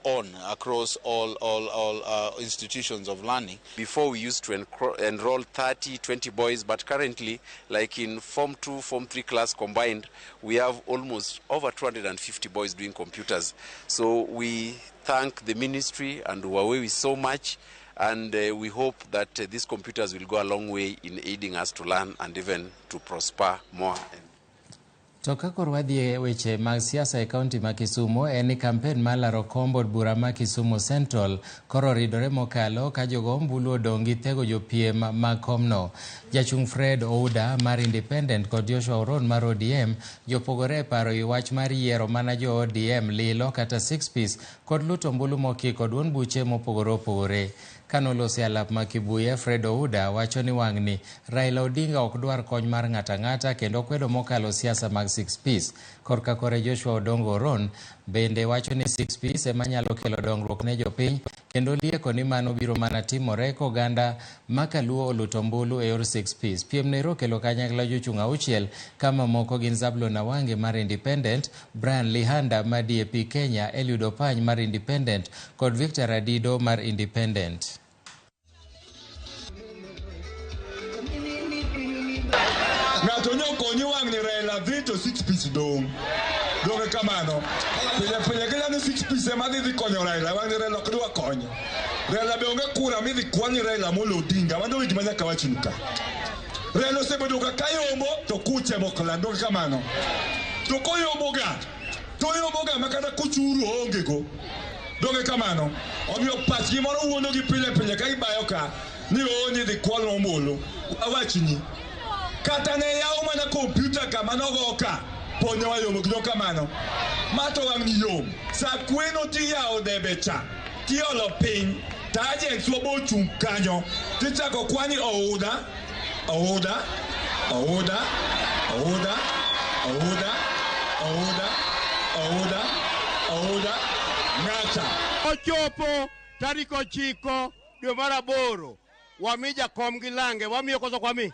on across all institutions of learning. Before we used to enroll 20 boys, but currently, like in Form 2, Form 3 class combined, we have almost over 250 boys doing computers. So we thank the ministry and Huawei so much, and we hope that these computers will go a long way in aiding us to learn and even to prosper more. To ka koro wadhi e weche mag siasa e kaunti ma Kisumu en ni kampen mar laro kombo od bura ma Kisumu Central koro ridore mokalo ka jogo ombulu odong' gi tego jopiem mag komno. Jachung' Fred Ouda mar Independent kod Joshua Oron mar ODM jopogore e paro i wach mar yiero mana jo ODM lilo kata 6-piece kod luto ombulu mokiko duond buche mopogore opogore. Kanolosi alap ma Kibuye, Fred Ouda wacho ni wang'ni Raila Odinga ok dwar kony mar ng'ata ng'ata kendo kwedo mokalo siasa mag 6-piece. Korka kore Joshua Odongo Oron bende wacho ni 6-piece ema nyalo kelo dongruok ne jopiny kendo lieko ni mano biro mana timore koganda makaluo oluto ombulu e yor 6-piece. Piem Nero kelo kanyakla jochung' auchiel kama moko gin Zablon Awange mar Independent, Brian Lihanda mar DAP Kenya, Eliud Opany mar Independent kod Victor Adido mar Independent. Ng'ato nyokonyi wang' ni Raila dhi to 6-piece dong'. Dong' kamano. Pile kenya ni 6-piece ema dhi konyo Raila, wang' ni Raila ok dwa konyo. Raila be onge kura mi dhi kwanyi Raila molo Odinga, mano wigi manyaka wachinu ka. Raila osebedo ka yombo to kuche mokla, dong' kamano. To koyomboga makata kuchuru onge go. Dong' kamano. Omiyo pachgi moro wuono gi pile ka ibayo ka ni onye dhi kwalo ombulu. Awachni kata ne yaw mana kompyuta kama nogo ka ponyo wayomo gido kamano mato wang' ni yom sa kweno ti yaw debe cha ti olo piny ta agents wabo chung' kanyo ti chako kwani Ouda ng'ata ochopo tarik 9 dwe mar 8 wami jakom gi lange, wamiyo koso kwami?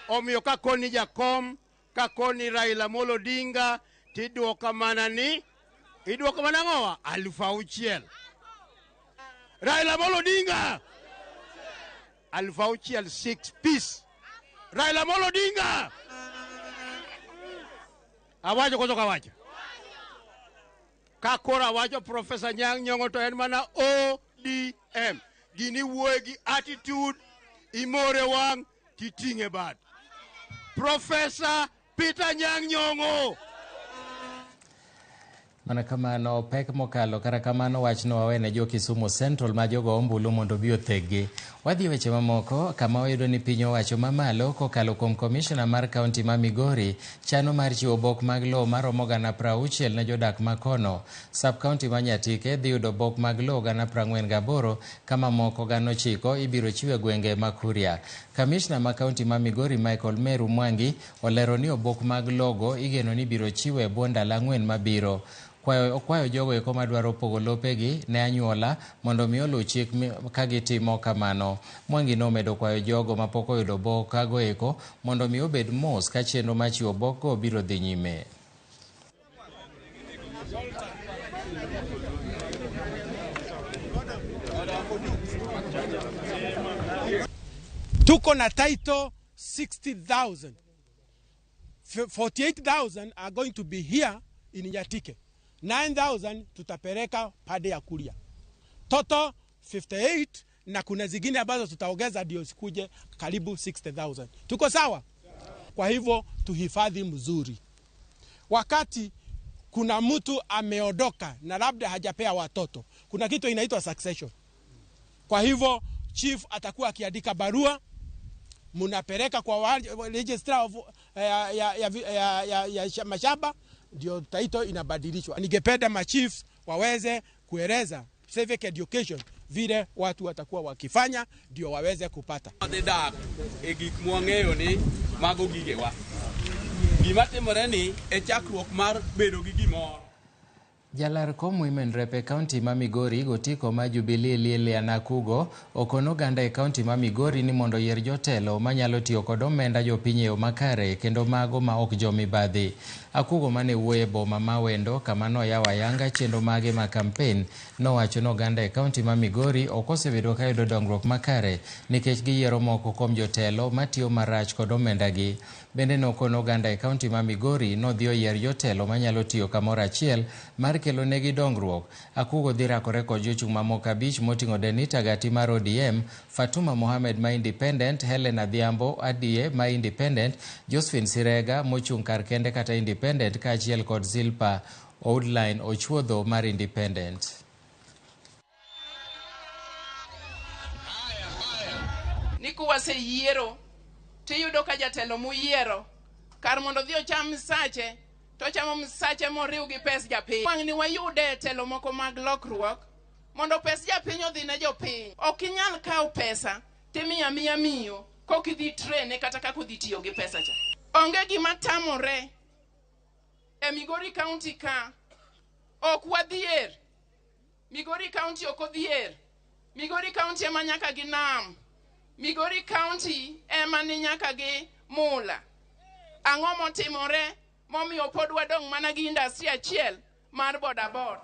Omiyo kakoni jakom, kakoni Raila Amolo Odinga, tidwoka mana ni, idwoka mana ng'owa? 6,000. Raila Amolo Odinga! 6,000 6 piece. Raila Amolo Odinga! Awacho koso kawacho? Kakora awacho Professor Nyang' Nyong'o to en mana ODM. Gini wuoye gi attitude, imore wang', titing'e bad. Professor Peter Nyang' Nyong'o! Mana kamano pek mokalo kara kamano wachno wawene jo Kisumu Central ma jogo ombulu mondo bi othegi. Wadhi weche mamoko kama wayudo ni piny owacho mamalo kokalo kuom komishona mar kaunti ma Migori chano mar chiwo bok mag lowo maromo 60,000 ne jodak makono. Sub kaunti ma Nyatike dhi yudo bok mag lowo 48 kama moko 9,000 ibiro chiwe gwenge ma Kuria. Kamishna ma kaunti ma Migori Michael Meru Mwangi olero ni obok mag logo igeno ni biro chiwe bwo ndalo 4 mabiro. Okwayo jogo eko madwaro pogo lopegi ne anyuola mondo mi oluw chik ka gitimo kamano. Mwangi nomedo kwayo jogo mapok oyudo bokago eko mondo mi obed mos ka chenro mar chiwo bokgo biro dhi nyime. Tuko na title 60,000. 48,000 are going to be here in Nyatike. 9,000 tutapeleka pande ya Kuria. Total 58 na kuna zingine ambazo tutaongeza ndio sikuje karibu 60,000. Tuko sawa? Kwa hivyo tuhifadhi mzuri. Wakati kuna mtu ameondoka na labda hajapea watoto, kuna kitu inaitwa succession. Kwa hivyo chief atakuwa akiandika barua, mnapeleka kwa registrar of ya mashamba, ndio title inabadilishwa. Ningependa machiefs waweze kueleza civic education vile watu watakuwa wakifanya ndio waweze kupata. Dak egik mwang'eyo ni mago gigewa. Gima timore ni e chakruok mar bedo gi gimoro. Jalar kom Women Rep e kaunti ma Migori gotiko ma Jubilee Lilia Nakugo okono ganda e kaunti ma Migori ni mondo yier jotelo manyalo tiyo kod omenda jopiny e yo makare kendo mago ma ok jomibadhi. Akugo mane wuoye boma ma Wendo kama noyawo ayanga chenro mage ma kampen nowacho no ganda e kaunti ma Migori okosebedo ka yudo dongruok makare nikech giyiero moko kuom jotelo matiyo marach kod omenda gi. Bende nokono ganda e kaunti ma Migori nodhi oyier jotelo manyalo tiyo kamoro achiel mar kelo negi dongruok. Akugo dhi rakore kod jochung' mamoko 5 moting'o Denita Gati mar ODM, Fatuma Mohamed ma Independent, Helen Adhiambo Adie ma Independent, Josephine Sirega mochung' kar kende kata Independent kaachiel kod Zilpa Outline Ochuodho mar Independent. Nikuwase yiero tiyudo ka jatelo muyiero kar mondo dhi ocham msache to chamo msache moriw gi pes japiny. Wang' ni wayude telo moko mag lokruok mondo pes japiny odhi ne jopiny. Ok inyal kawo pesa timiya miya miyo kok idhi trene kata kaka udhi tiyo gi pesa cha. Onge gima tamore e Migori County ka ok wadhier. Migori County ok odhier. Migori County ema nyaka gi nam. Migori County ema ni nyaka gi mula. Ang'o motimore momiyo pod wadong' mana gi industry achiel mar bodaboda.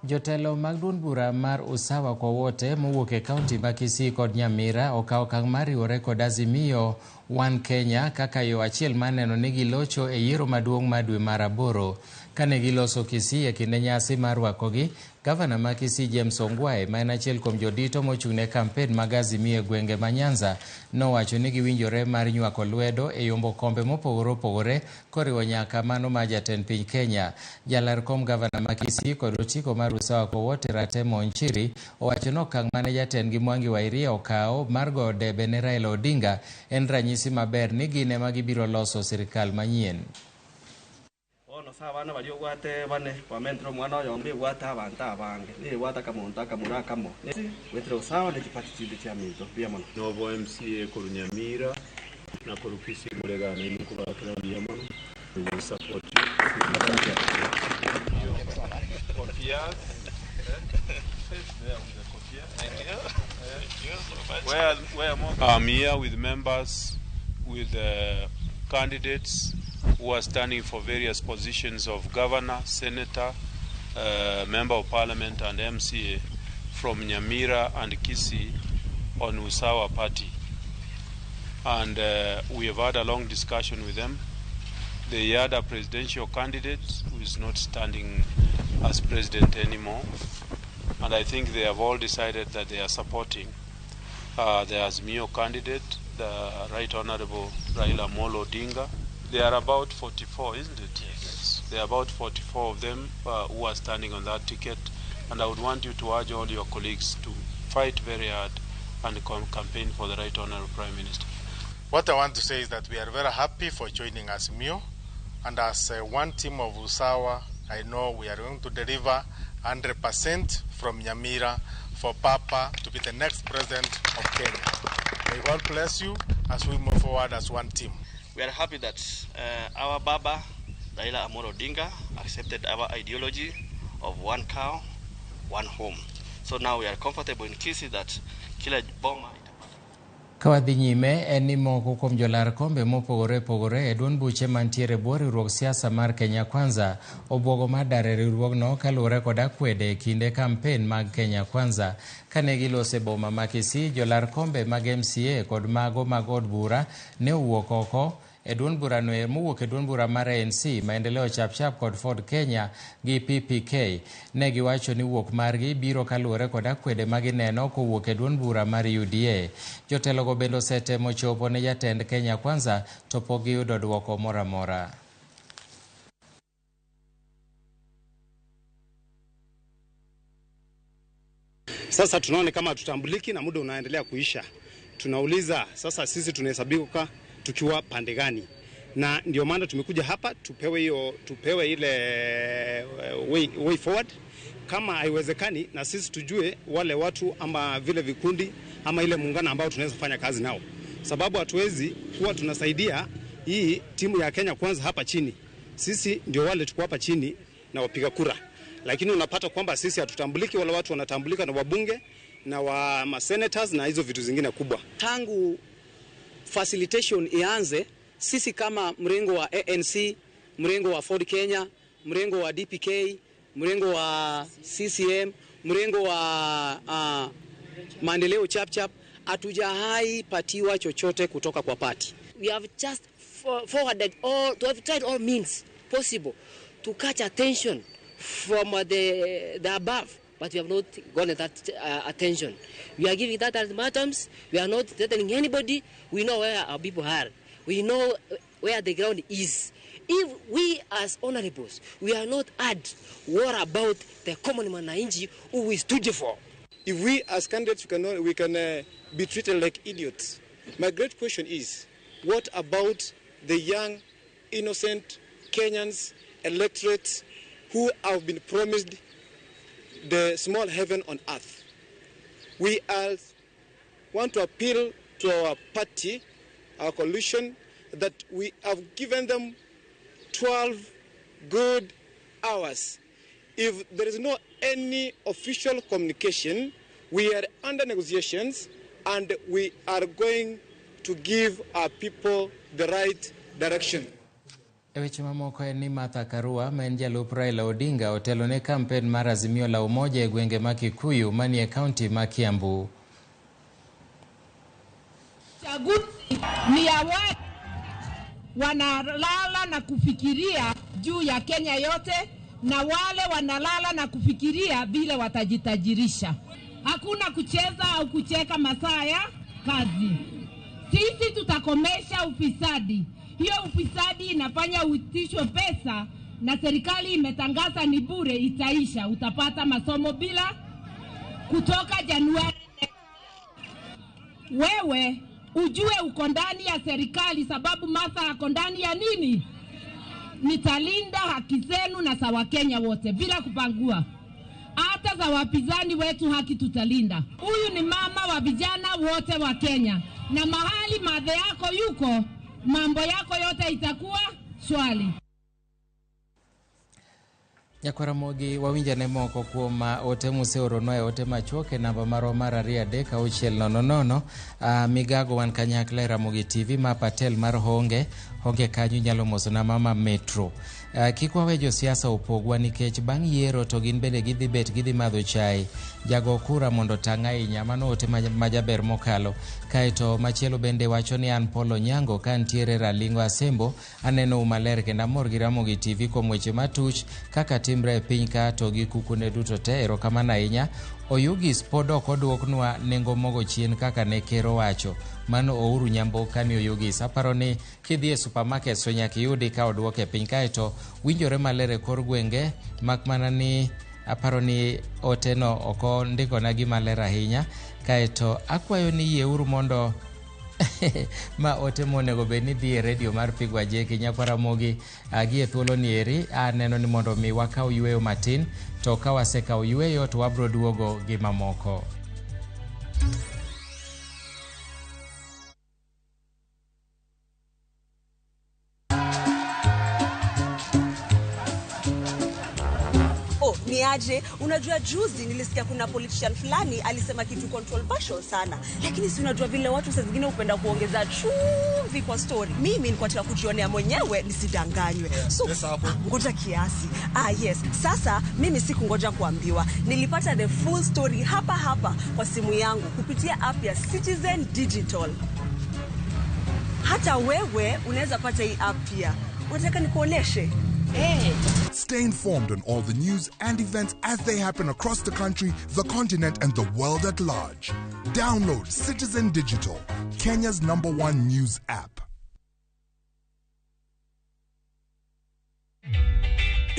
Jotelo mag duond bura mar Usawa kwa wote mowuok e kaunti ma Kisii kod Nyamira okawo okang' mar riwore kod Azimio One Kenya kaka yo achiel maneno ni gilocho e yiero maduong' mar dwe mar 8. Kane giloso Kisii e kinde nyasi mar rwakogi, gavana ma Kisii James Ongwae ma en achiel kuom jodito mochung' ne kampen mag Azimio e gwenge ma Nyanza nowacho ni giwinjore mar nywako lwedo e yombo kombe mopogore opogore koriwo nyaka mano ma jatend piny Kenya. Jalar kom gavana ma Kisii kod otiko mar Usawa kwa wote Ratemo Nchiri owacho ni okang' mane jatendgi Mwangi wa Iria okawo mar go debe ne Raila Odinga en ranyisi maber ni gin ema gibiro loso sirikal manyien. Ono sawa na bali ogwate bane wamentro mwana yombe gwata abantu abange ni gwata kamonta kamura kamo wetro sawa ne chipatitide cha minto pia mono novo MCA Korunyamira na korupisi mulega na inu kwa pia mono we support you I'm here with members, with candidates who are standing for various positions of governor, senator, member of parliament and MCA from Nyamira and Kisii on Usawa party. And we have had a long discussion with them. They had a presidential candidate who is not standing as president anymore. And I think they have all decided that they are supporting the Azimio candidate, the Right Honorable Raila Amolo Odinga. They are about 44, isn't it? Yes. There are about 44 of them who are standing on that ticket. And I would want you to urge all your colleagues to fight very hard and campaign for the Right Honorable Prime Minister. What I want to say is that we are very happy for joining Azimio. And as one team of Usawa, I know we are going to deliver 100% from Nyamira for Papa to be the next president of Kenya. May God bless you as we move forward as one team. We are happy that our Baba, Raila Amolo Odinga, accepted our ideology of one cow, one home. So now we are comfortable in Kisii that kila boma. Kawadhi nyime en ni moko kuom jolar kombe mopogore pogore e duond buche mantiere bwo riwruok siasa mar Kenya Kwanza obwogo mar dar e riwruogno kaluwore kod akwede e kinde kampen mag Kenya Kwanza. Kane gilose boma ma Kisii, jolar kombe mag MCA kod mago mag od bura ne owuok oko e duond bura no mowuok e duond bura mar ANC Maendeleo Chapchap kod Ford Kenya gi PPK. Ne giwacho ni wuok margi biro kaluwore kod akwede magineno kowuok e duond bura mar UDA. Jotelogo bende osetemo chopo ne jatend Kenya Kwanza to pok giyudo dwoko moro amora. Sasa tunaone kama tutambuliki na muda unaendelea kuisha. Tunauliza sasa sisi tunahesabika tukiwa pande gani? Na ndio maana tumekuja hapa tupewe ile way forward. Kama haiwezekani na sisi tujue wale watu ama vile vikundi ama ile muungano ambao tunaweza fanya kazi nao. Sababu hatuwezi kuwa tunasaidia hii timu ya Kenya Kwanza hapa chini. Sisi ndio wale tuko hapa chini na wapiga kura. Lakini unapata kwamba sisi hatutambuliki, wala watu wanatambulika na wabunge na wa senators na hizo vitu zingine kubwa. Tangu facilitation ianze, sisi kama mrengo wa ANC, mrengo wa Ford Kenya, mrengo wa DPK, mrengo wa CCM, mrengo wa Maendeleo Chapchap, hatujahai patiwa chochote kutoka kwa party. We have just forwarded to have tried all means possible to catch attention from the above, but we have not gotten that attention. We are giving that ultimatums. We are not threatening anybody. We know where our people are. We know where the ground is. If we as honorables, we are not heard what about the common mwananchi who we stood for. If we as candidates we can be treated like idiots. My great question is, what about the young, innocent Kenyans, electorates who have been promised the small heaven on earth? We want to appeal to our party, our coalition, that we have given them 12 good hours. If there is no any official communication, we are under negotiations and we are going to give our people the right direction. Weche mamoko en ni Martha Karua ma en jalup Raila Odinga otelo ne kampen mar Azimio la Umoja e gwenge ma Kikuyu manie kaunti ma Kiambu. Chaguzi ni ya watu wanalala na kufikiria juu ya Kenya yote, na wale wanalala na kufikiria vile watajitajirisha. Hakuna kucheza au kucheka masaa ya kazi. Sisi tutakomesha ufisadi. Hiyo ufisadi inafanya uitishwe pesa na serikali imetangaza ni bure, itaisha. Utapata masomo bila kutoka Januari. Wewe ujue uko ndani ya serikali, sababu Martha ako ndani ya nini? Nitalinda haki zenu na za Wakenya wote bila kupangua. Hata za wapinzani wetu haki tutalinda. Huyu ni mama wa vijana wote wa Kenya, na mahali madhe yako yuko, mambo yako yote itakuwa shwari. Ramogi wawinjane moko kuom ote museoronwa e ote machuoke namba marwa mar 2-600. Migago wan kanyakla Ramogi TV ma Patel mar honge kanyo nyalo mosona mama Metro. Kik wawe josiasa opogwa nikech bang' yiero to gin bende gidhi madho chai. Jago kura mondo tang' ahinya, mano ote majaber mokalo. Kaeto machielo bende wacho ni an Polo Nyango ka ntiere Ralingo Asembo, aneno umaler kendo amor gi Ramogi TV kuom weche matuch kaka timre e piny ka to gi kukune duto te. Erokamano ahinya. Oyugis pod ok oduoknwa nengo mogo chien kaka ne ker owacho. Mano Ouru Nyamboka ni Oyugis. Aparo ni kidhi e supermarket so nyaka iyudi ka oduoke piny. Kaeto winjore maler e kor gwenge, mak mana ni aparo ni oteno ok ondikona gima ler ahinya. Kaeto akwayo ni yieuru mondo ma ote monego bed ni dhi e redio mar Pigwa Jeki Ramogi gi e thuolo ni eri aneno ni mondo mi wakaw yweyo matin, to ka wasekaw yweyo to wabro duogo gi mamoko. Niaje, unajua juzi nilisikia kuna politician fulani alisema kitu controversial sana, lakini si unajua vile watu saa zingine upenda kuongeza chumvi kwa story. Mimi nilikuwa nataka kujionea mwenyewe nisidanganywe. So ngoja kiasi. Yes, sasa mimi sikungoja kuambiwa. Nilipata the full story hapa kwa simu yangu kupitia app ya Citizen Digital. Hata wewe unaweza pata hii app pia. Unataka nikuoneshe? Stay informed on all the news and events as they happen across the country, the continent, and the world at large. Download Citizen Digital, Kenya's #1 news app.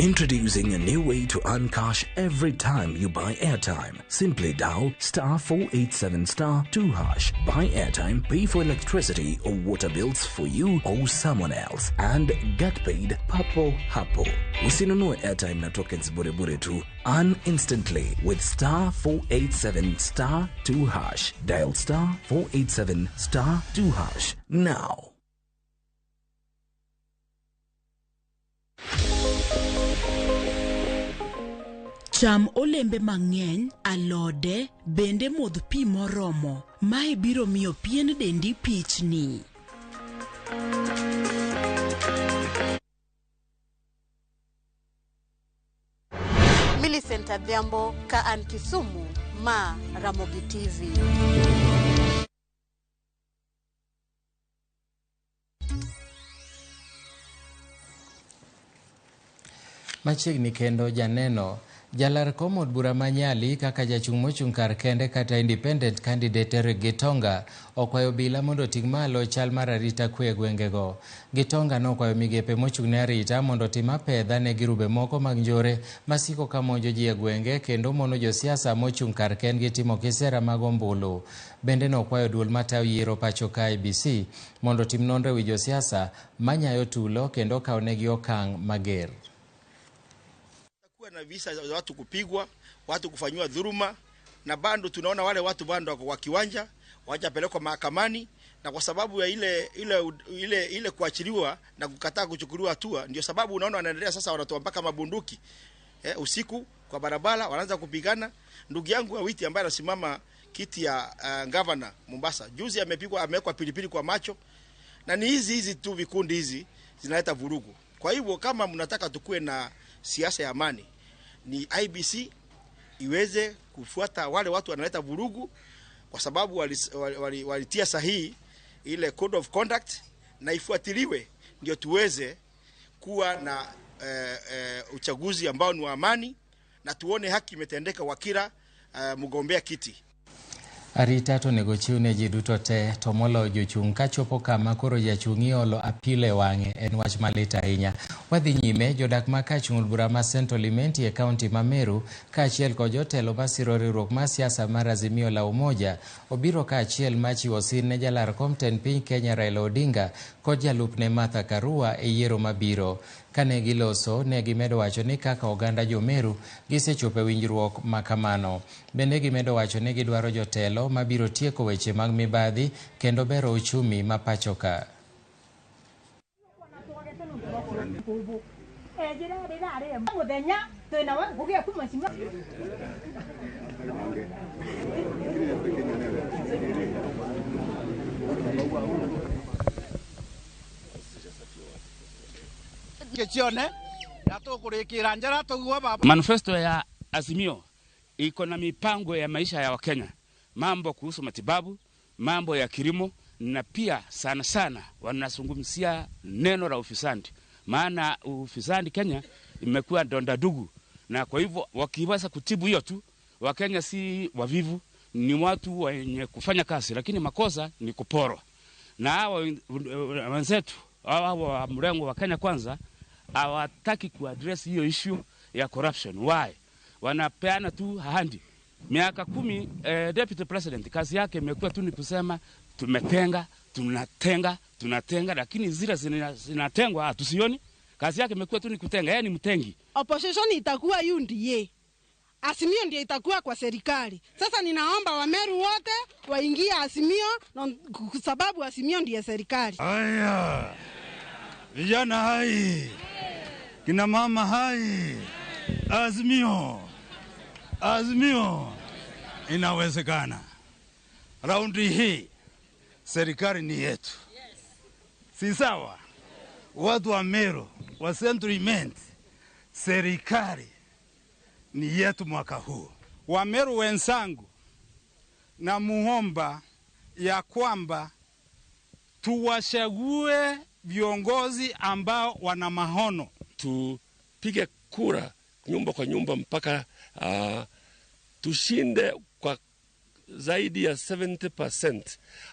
Introducing a new way to earn cash every time you buy airtime. Simply dial *487*2#. Buy airtime, pay for electricity or water bills for you or someone else, and get paid papo hapo. Usinunue airtime na tokens bure tu. Earn instantly with *487*2#. Dial *487*2# now. Cham olembe mang'eny, alode, bende modh pi moromo. Mae biro miyo pien dendi pichni. Millicent Adhiambo ka an Kisumu ma Ramogi TV. Machiegni kendo janeno jalar kom od bura manyali kaka jachung' mochung' kar kende kata independent candidate Eric Gitonga okwayo bila mondo ting' malo chal mar arita kwe gwengego. Gitonga nokwayo migepe mochung' ne arita mondo tim apedha ne girube moko mag njore masiko ka monjo ji e gwenge kendo mono josiasa mochung' kar kendgi timo kisera mag ombulu. Bende nokwayo duol matayo yiero pacho ka IBC mondo tim nonro wi josiasa manyayo tulo kendo kawnegi okang' mager. Na visa za watu kupigwa, watu kufanywa dhuluma, na bado tunaona wale watu bado wako kwa kiwanja, wajapelekwa mahakamani, na kwa sababu ya ile kuachiliwa na kukataa kuchukuliwa hatua, ndio sababu unaona wanaendelea sasa, wanatoa mpaka mabunduki usiku kwa barabara, wanaanza kupigana. Ndugu yangu Awiti ambaye anasimama kiti ya governor Mombasa, juzi amewekwa pilipili kwa macho, na ni hizi tu vikundi hizi zinaleta vurugu. Kwa hivyo kama mnataka tukue na siasa ya amani, ni IBC iweze kufuata wale watu wanaleta vurugu, kwa sababu walitia sahihi ile code of conduct, na ifuatiliwe ndio tuweze kuwa na uchaguzi ambao ni wa amani na tuone haki imetendeka kwa kila mgombea kiti. Arita to nego chiwne ji duto te to molo jochung' kachopo kama koro jachung' iolo apile wang'e en wach malit ahinya. Wadhi nyime, jodak ma kachung' bura ma Central Imenti e kaunti ma Meru kaachiel kod jotelo masiro riwruok mar siasa mar Azimio la Umoja obiro kaachiel machiwo sir ne jalar kom tend piny Kenya Raila Odinga kod jalupne Martha Karua e yiero mabiro. Kane giloso, ne gimedo wacho ni kaka oganda jomeru gisechopo e winjruok makamano. Bende gimedo wacho ni gidwaro jotelo mabiro tieko weche mag mibadhi kendo bero uchumi ma pacho ka. Manifesto ya Azimio iko na mipango ya maisha ya Wakenya, mambo kuhusu matibabu, mambo ya kilimo, na pia sana sana wanazungumzia neno la ufisadi. Maana ufisadi Kenya imekuwa donda dugu, na kwa hivyo wakiweza kutibu hiyo tu, Wakenya si wavivu, ni watu wenye kufanya kazi, lakini makosa ni kuporwa. Na hao wenzetu wa mrengo wa Kenya Kwanza hawataki kuaddress hiyo issue ya corruption. Why? Wanapeana tu ahadi. Miaka 10 deputy president kazi yake imekuwa tu ni kusema tunatenga, lakini zile zinatengwa tusioni. Kazi yake imekuwa tu ni kutenga, yeye ni mtengi. Opposition itakuwa UDA. Azimio ndio itakuwa kwa serikali. Sasa ninaomba Wameru wote waingie Azimio kwa sababu Azimio ndiye serikali. Haya. Vijana hai. Kina mama hai. Azimio. Inawezekana. Raundi hii serikali ni yetu. Si sawa? Watu wa Meru, wa Central, serikali ni yetu mwaka huu. Wameru wenzangu, na muomba ya kwamba tuwachague viongozi ambao wana maono. Tupige kura nyumba kwa nyumba mpaka tushinde kwa zaidi ya 70%.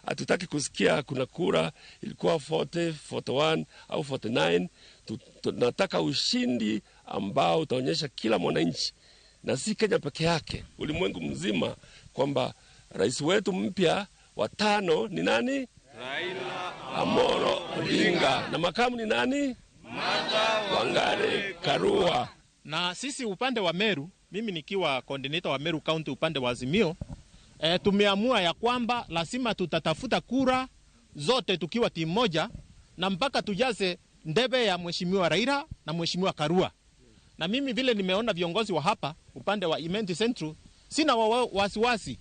Hatutaki kusikia kuna kura ilikuwa 40, 41 au 49. Tunataka ushindi ambao utaonyesha kila mwananchi, na si Kenya peke yake, ulimwengu mzima, kwamba rais wetu mpya wa 5 ni nani? Raila Amolo Odinga. Na makamu ni nani? Wangari Karua. Na sisi upande wa Meru, mimi nikiwa coordinator wa Meru County upande wa Azimio, tumeamua ya kwamba lazima tutatafuta kura zote tukiwa timu moja, na mpaka tujaze ndebe ya mheshimiwa Raila na mheshimiwa Karua. Na mimi vile nimeona viongozi wa hapa upande wa Imenti Central, sina wasiwasi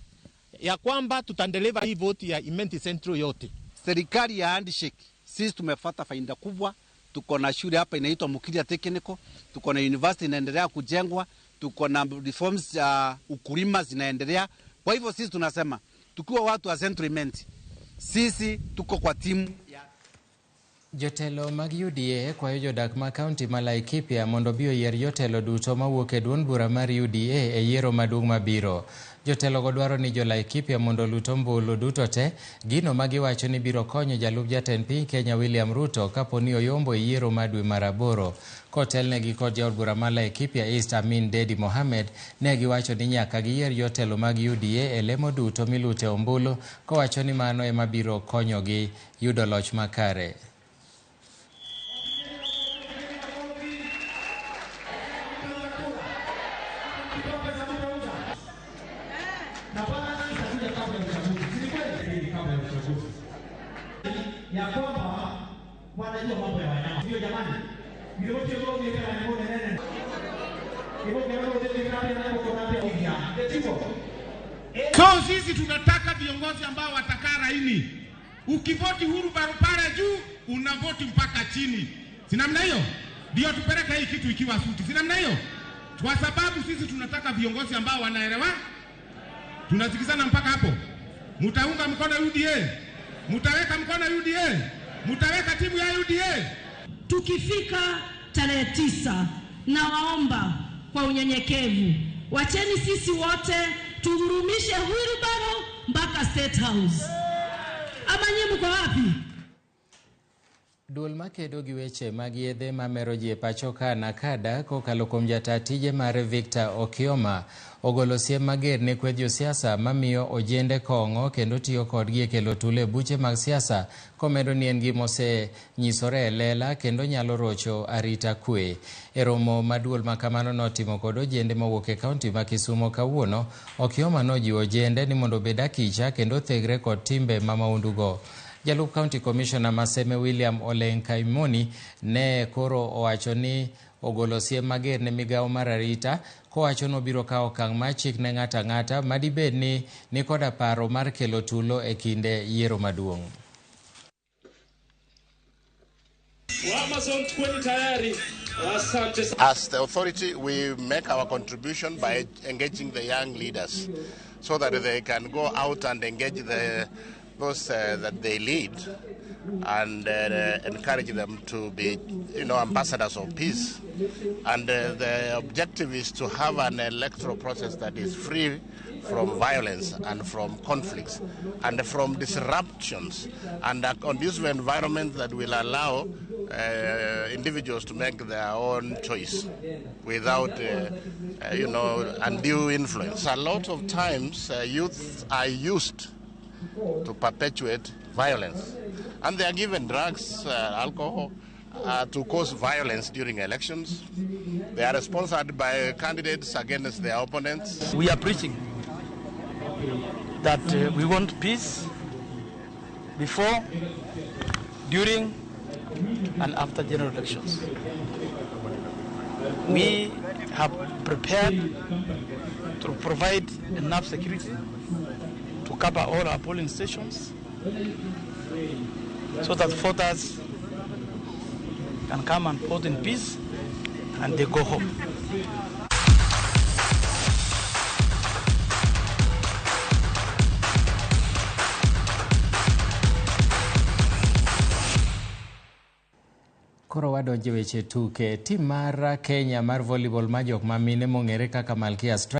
ya kwamba tutandeliver hii vote ya Imenti Central yote. Serikali ya handshake, sisi tumefuata faida kubwa. Tuko na shule hapa inaitwa Mukiria Technical, tuko na university inaendelea kujengwa, tuko na reforms ya ukulima zinaendelea. Kwa hivyo sisi tunasema tukiwa watu wa Central, sisi tuko kwa timu ya Jotelo mag UDA kwayo jodak ma kaunti ma Laikipia mondo bio yier jotelo duto mawuok e duond bura mar UDA e yiero maduong' mabiro. Jotelo go dwaro ni jo Laikipia mondo lut ombulu duto te, gino magiwacho ni biro konyo jalup jatend piny Kenya William Ruto kapo ni oyombo e yiero madwe mar 8. Kotelnegi kod jaod bura ma Laikipia East Amin Dedi Mohamed ne giwacho ni nyaka giyier jotelo mag UDA e lemo duto milute ombulu, kowacho ni mano ema biro konyogi yudo loch makare. Ya kwamba wanajua mambo ya wanyama. Ndio jamani. Ndio wote wao ni kama ni mbona nene. Hivyo ndio wote ni kama ni mbona nene. Kwa sisi tunataka viongozi ambao watakaa raini. Ukivoti huru barabara juu, unavoti mpaka chini. Si namna hiyo? Ndio tupeleke hii kitu ikiwa suti. Si namna hiyo? Kwa sababu sisi tunataka viongozi ambao wanaelewa. Tunasikizana mpaka hapo. Mtaunga mkono UDA. Mutaweka mkono UDA, mutaweka timu ya UDA. Tukifika tarehe 9, na waomba kwa unyenyekevu, wacheni sisi wote tuhurumishe wheelbarrow mpaka State House. Ama nyinyi mko wapi? Duol makedo gi weche mag yedhe mamero ji e pacho ka Nakada kokalo kuom jatatije mare Victor Okioma ogolo siem mager ne kweth josiasa mamiyo ojende kong'o kendo tiyo kodgi e kelo tulo e buche mag siasa, komedo ni en gima osenyisore e lela kendo nyalo rocho arita kwe. E romo maduol makamano notimo kod ojende mawuok e kaunti ma Kisumo kawuono, Okioma nojiwo ojende ni mondo obed akicha kendo thegre kod timbe mamaundugo. Jalup County Commissioner Maseme William Olenkaimoni ne koro owacho ni ogolo siem mager ne Migago mar arita kowacho no biro kawo okang' ma chik ne ng'ata ng'ata madibed ni koda paro mar kelo tulo e kinde yiero maduong'. As the authority, we make our contribution by engaging the young leaders so that they can go out and engage those that they lead and encourage them to be, ambassadors of peace. And the objective is to have an electoral process that is free from violence and from conflicts and from disruptions, and a conducive environment that will allow individuals to make their own choice without, undue influence. A lot of times, youth are used to perpetuate violence, and they are given drugs, alcohol, to cause violence during elections. They are sponsored by candidates against their opponents. We are preaching that we want peace before, during, and after general elections. We have prepared to provide enough security to cover all our polling stations so that voters can come and vote in peace and they go home. Koro wadonje weche tuke. Tim mar Kenya mar volleyball majok mamine mong'ere kaka Malkia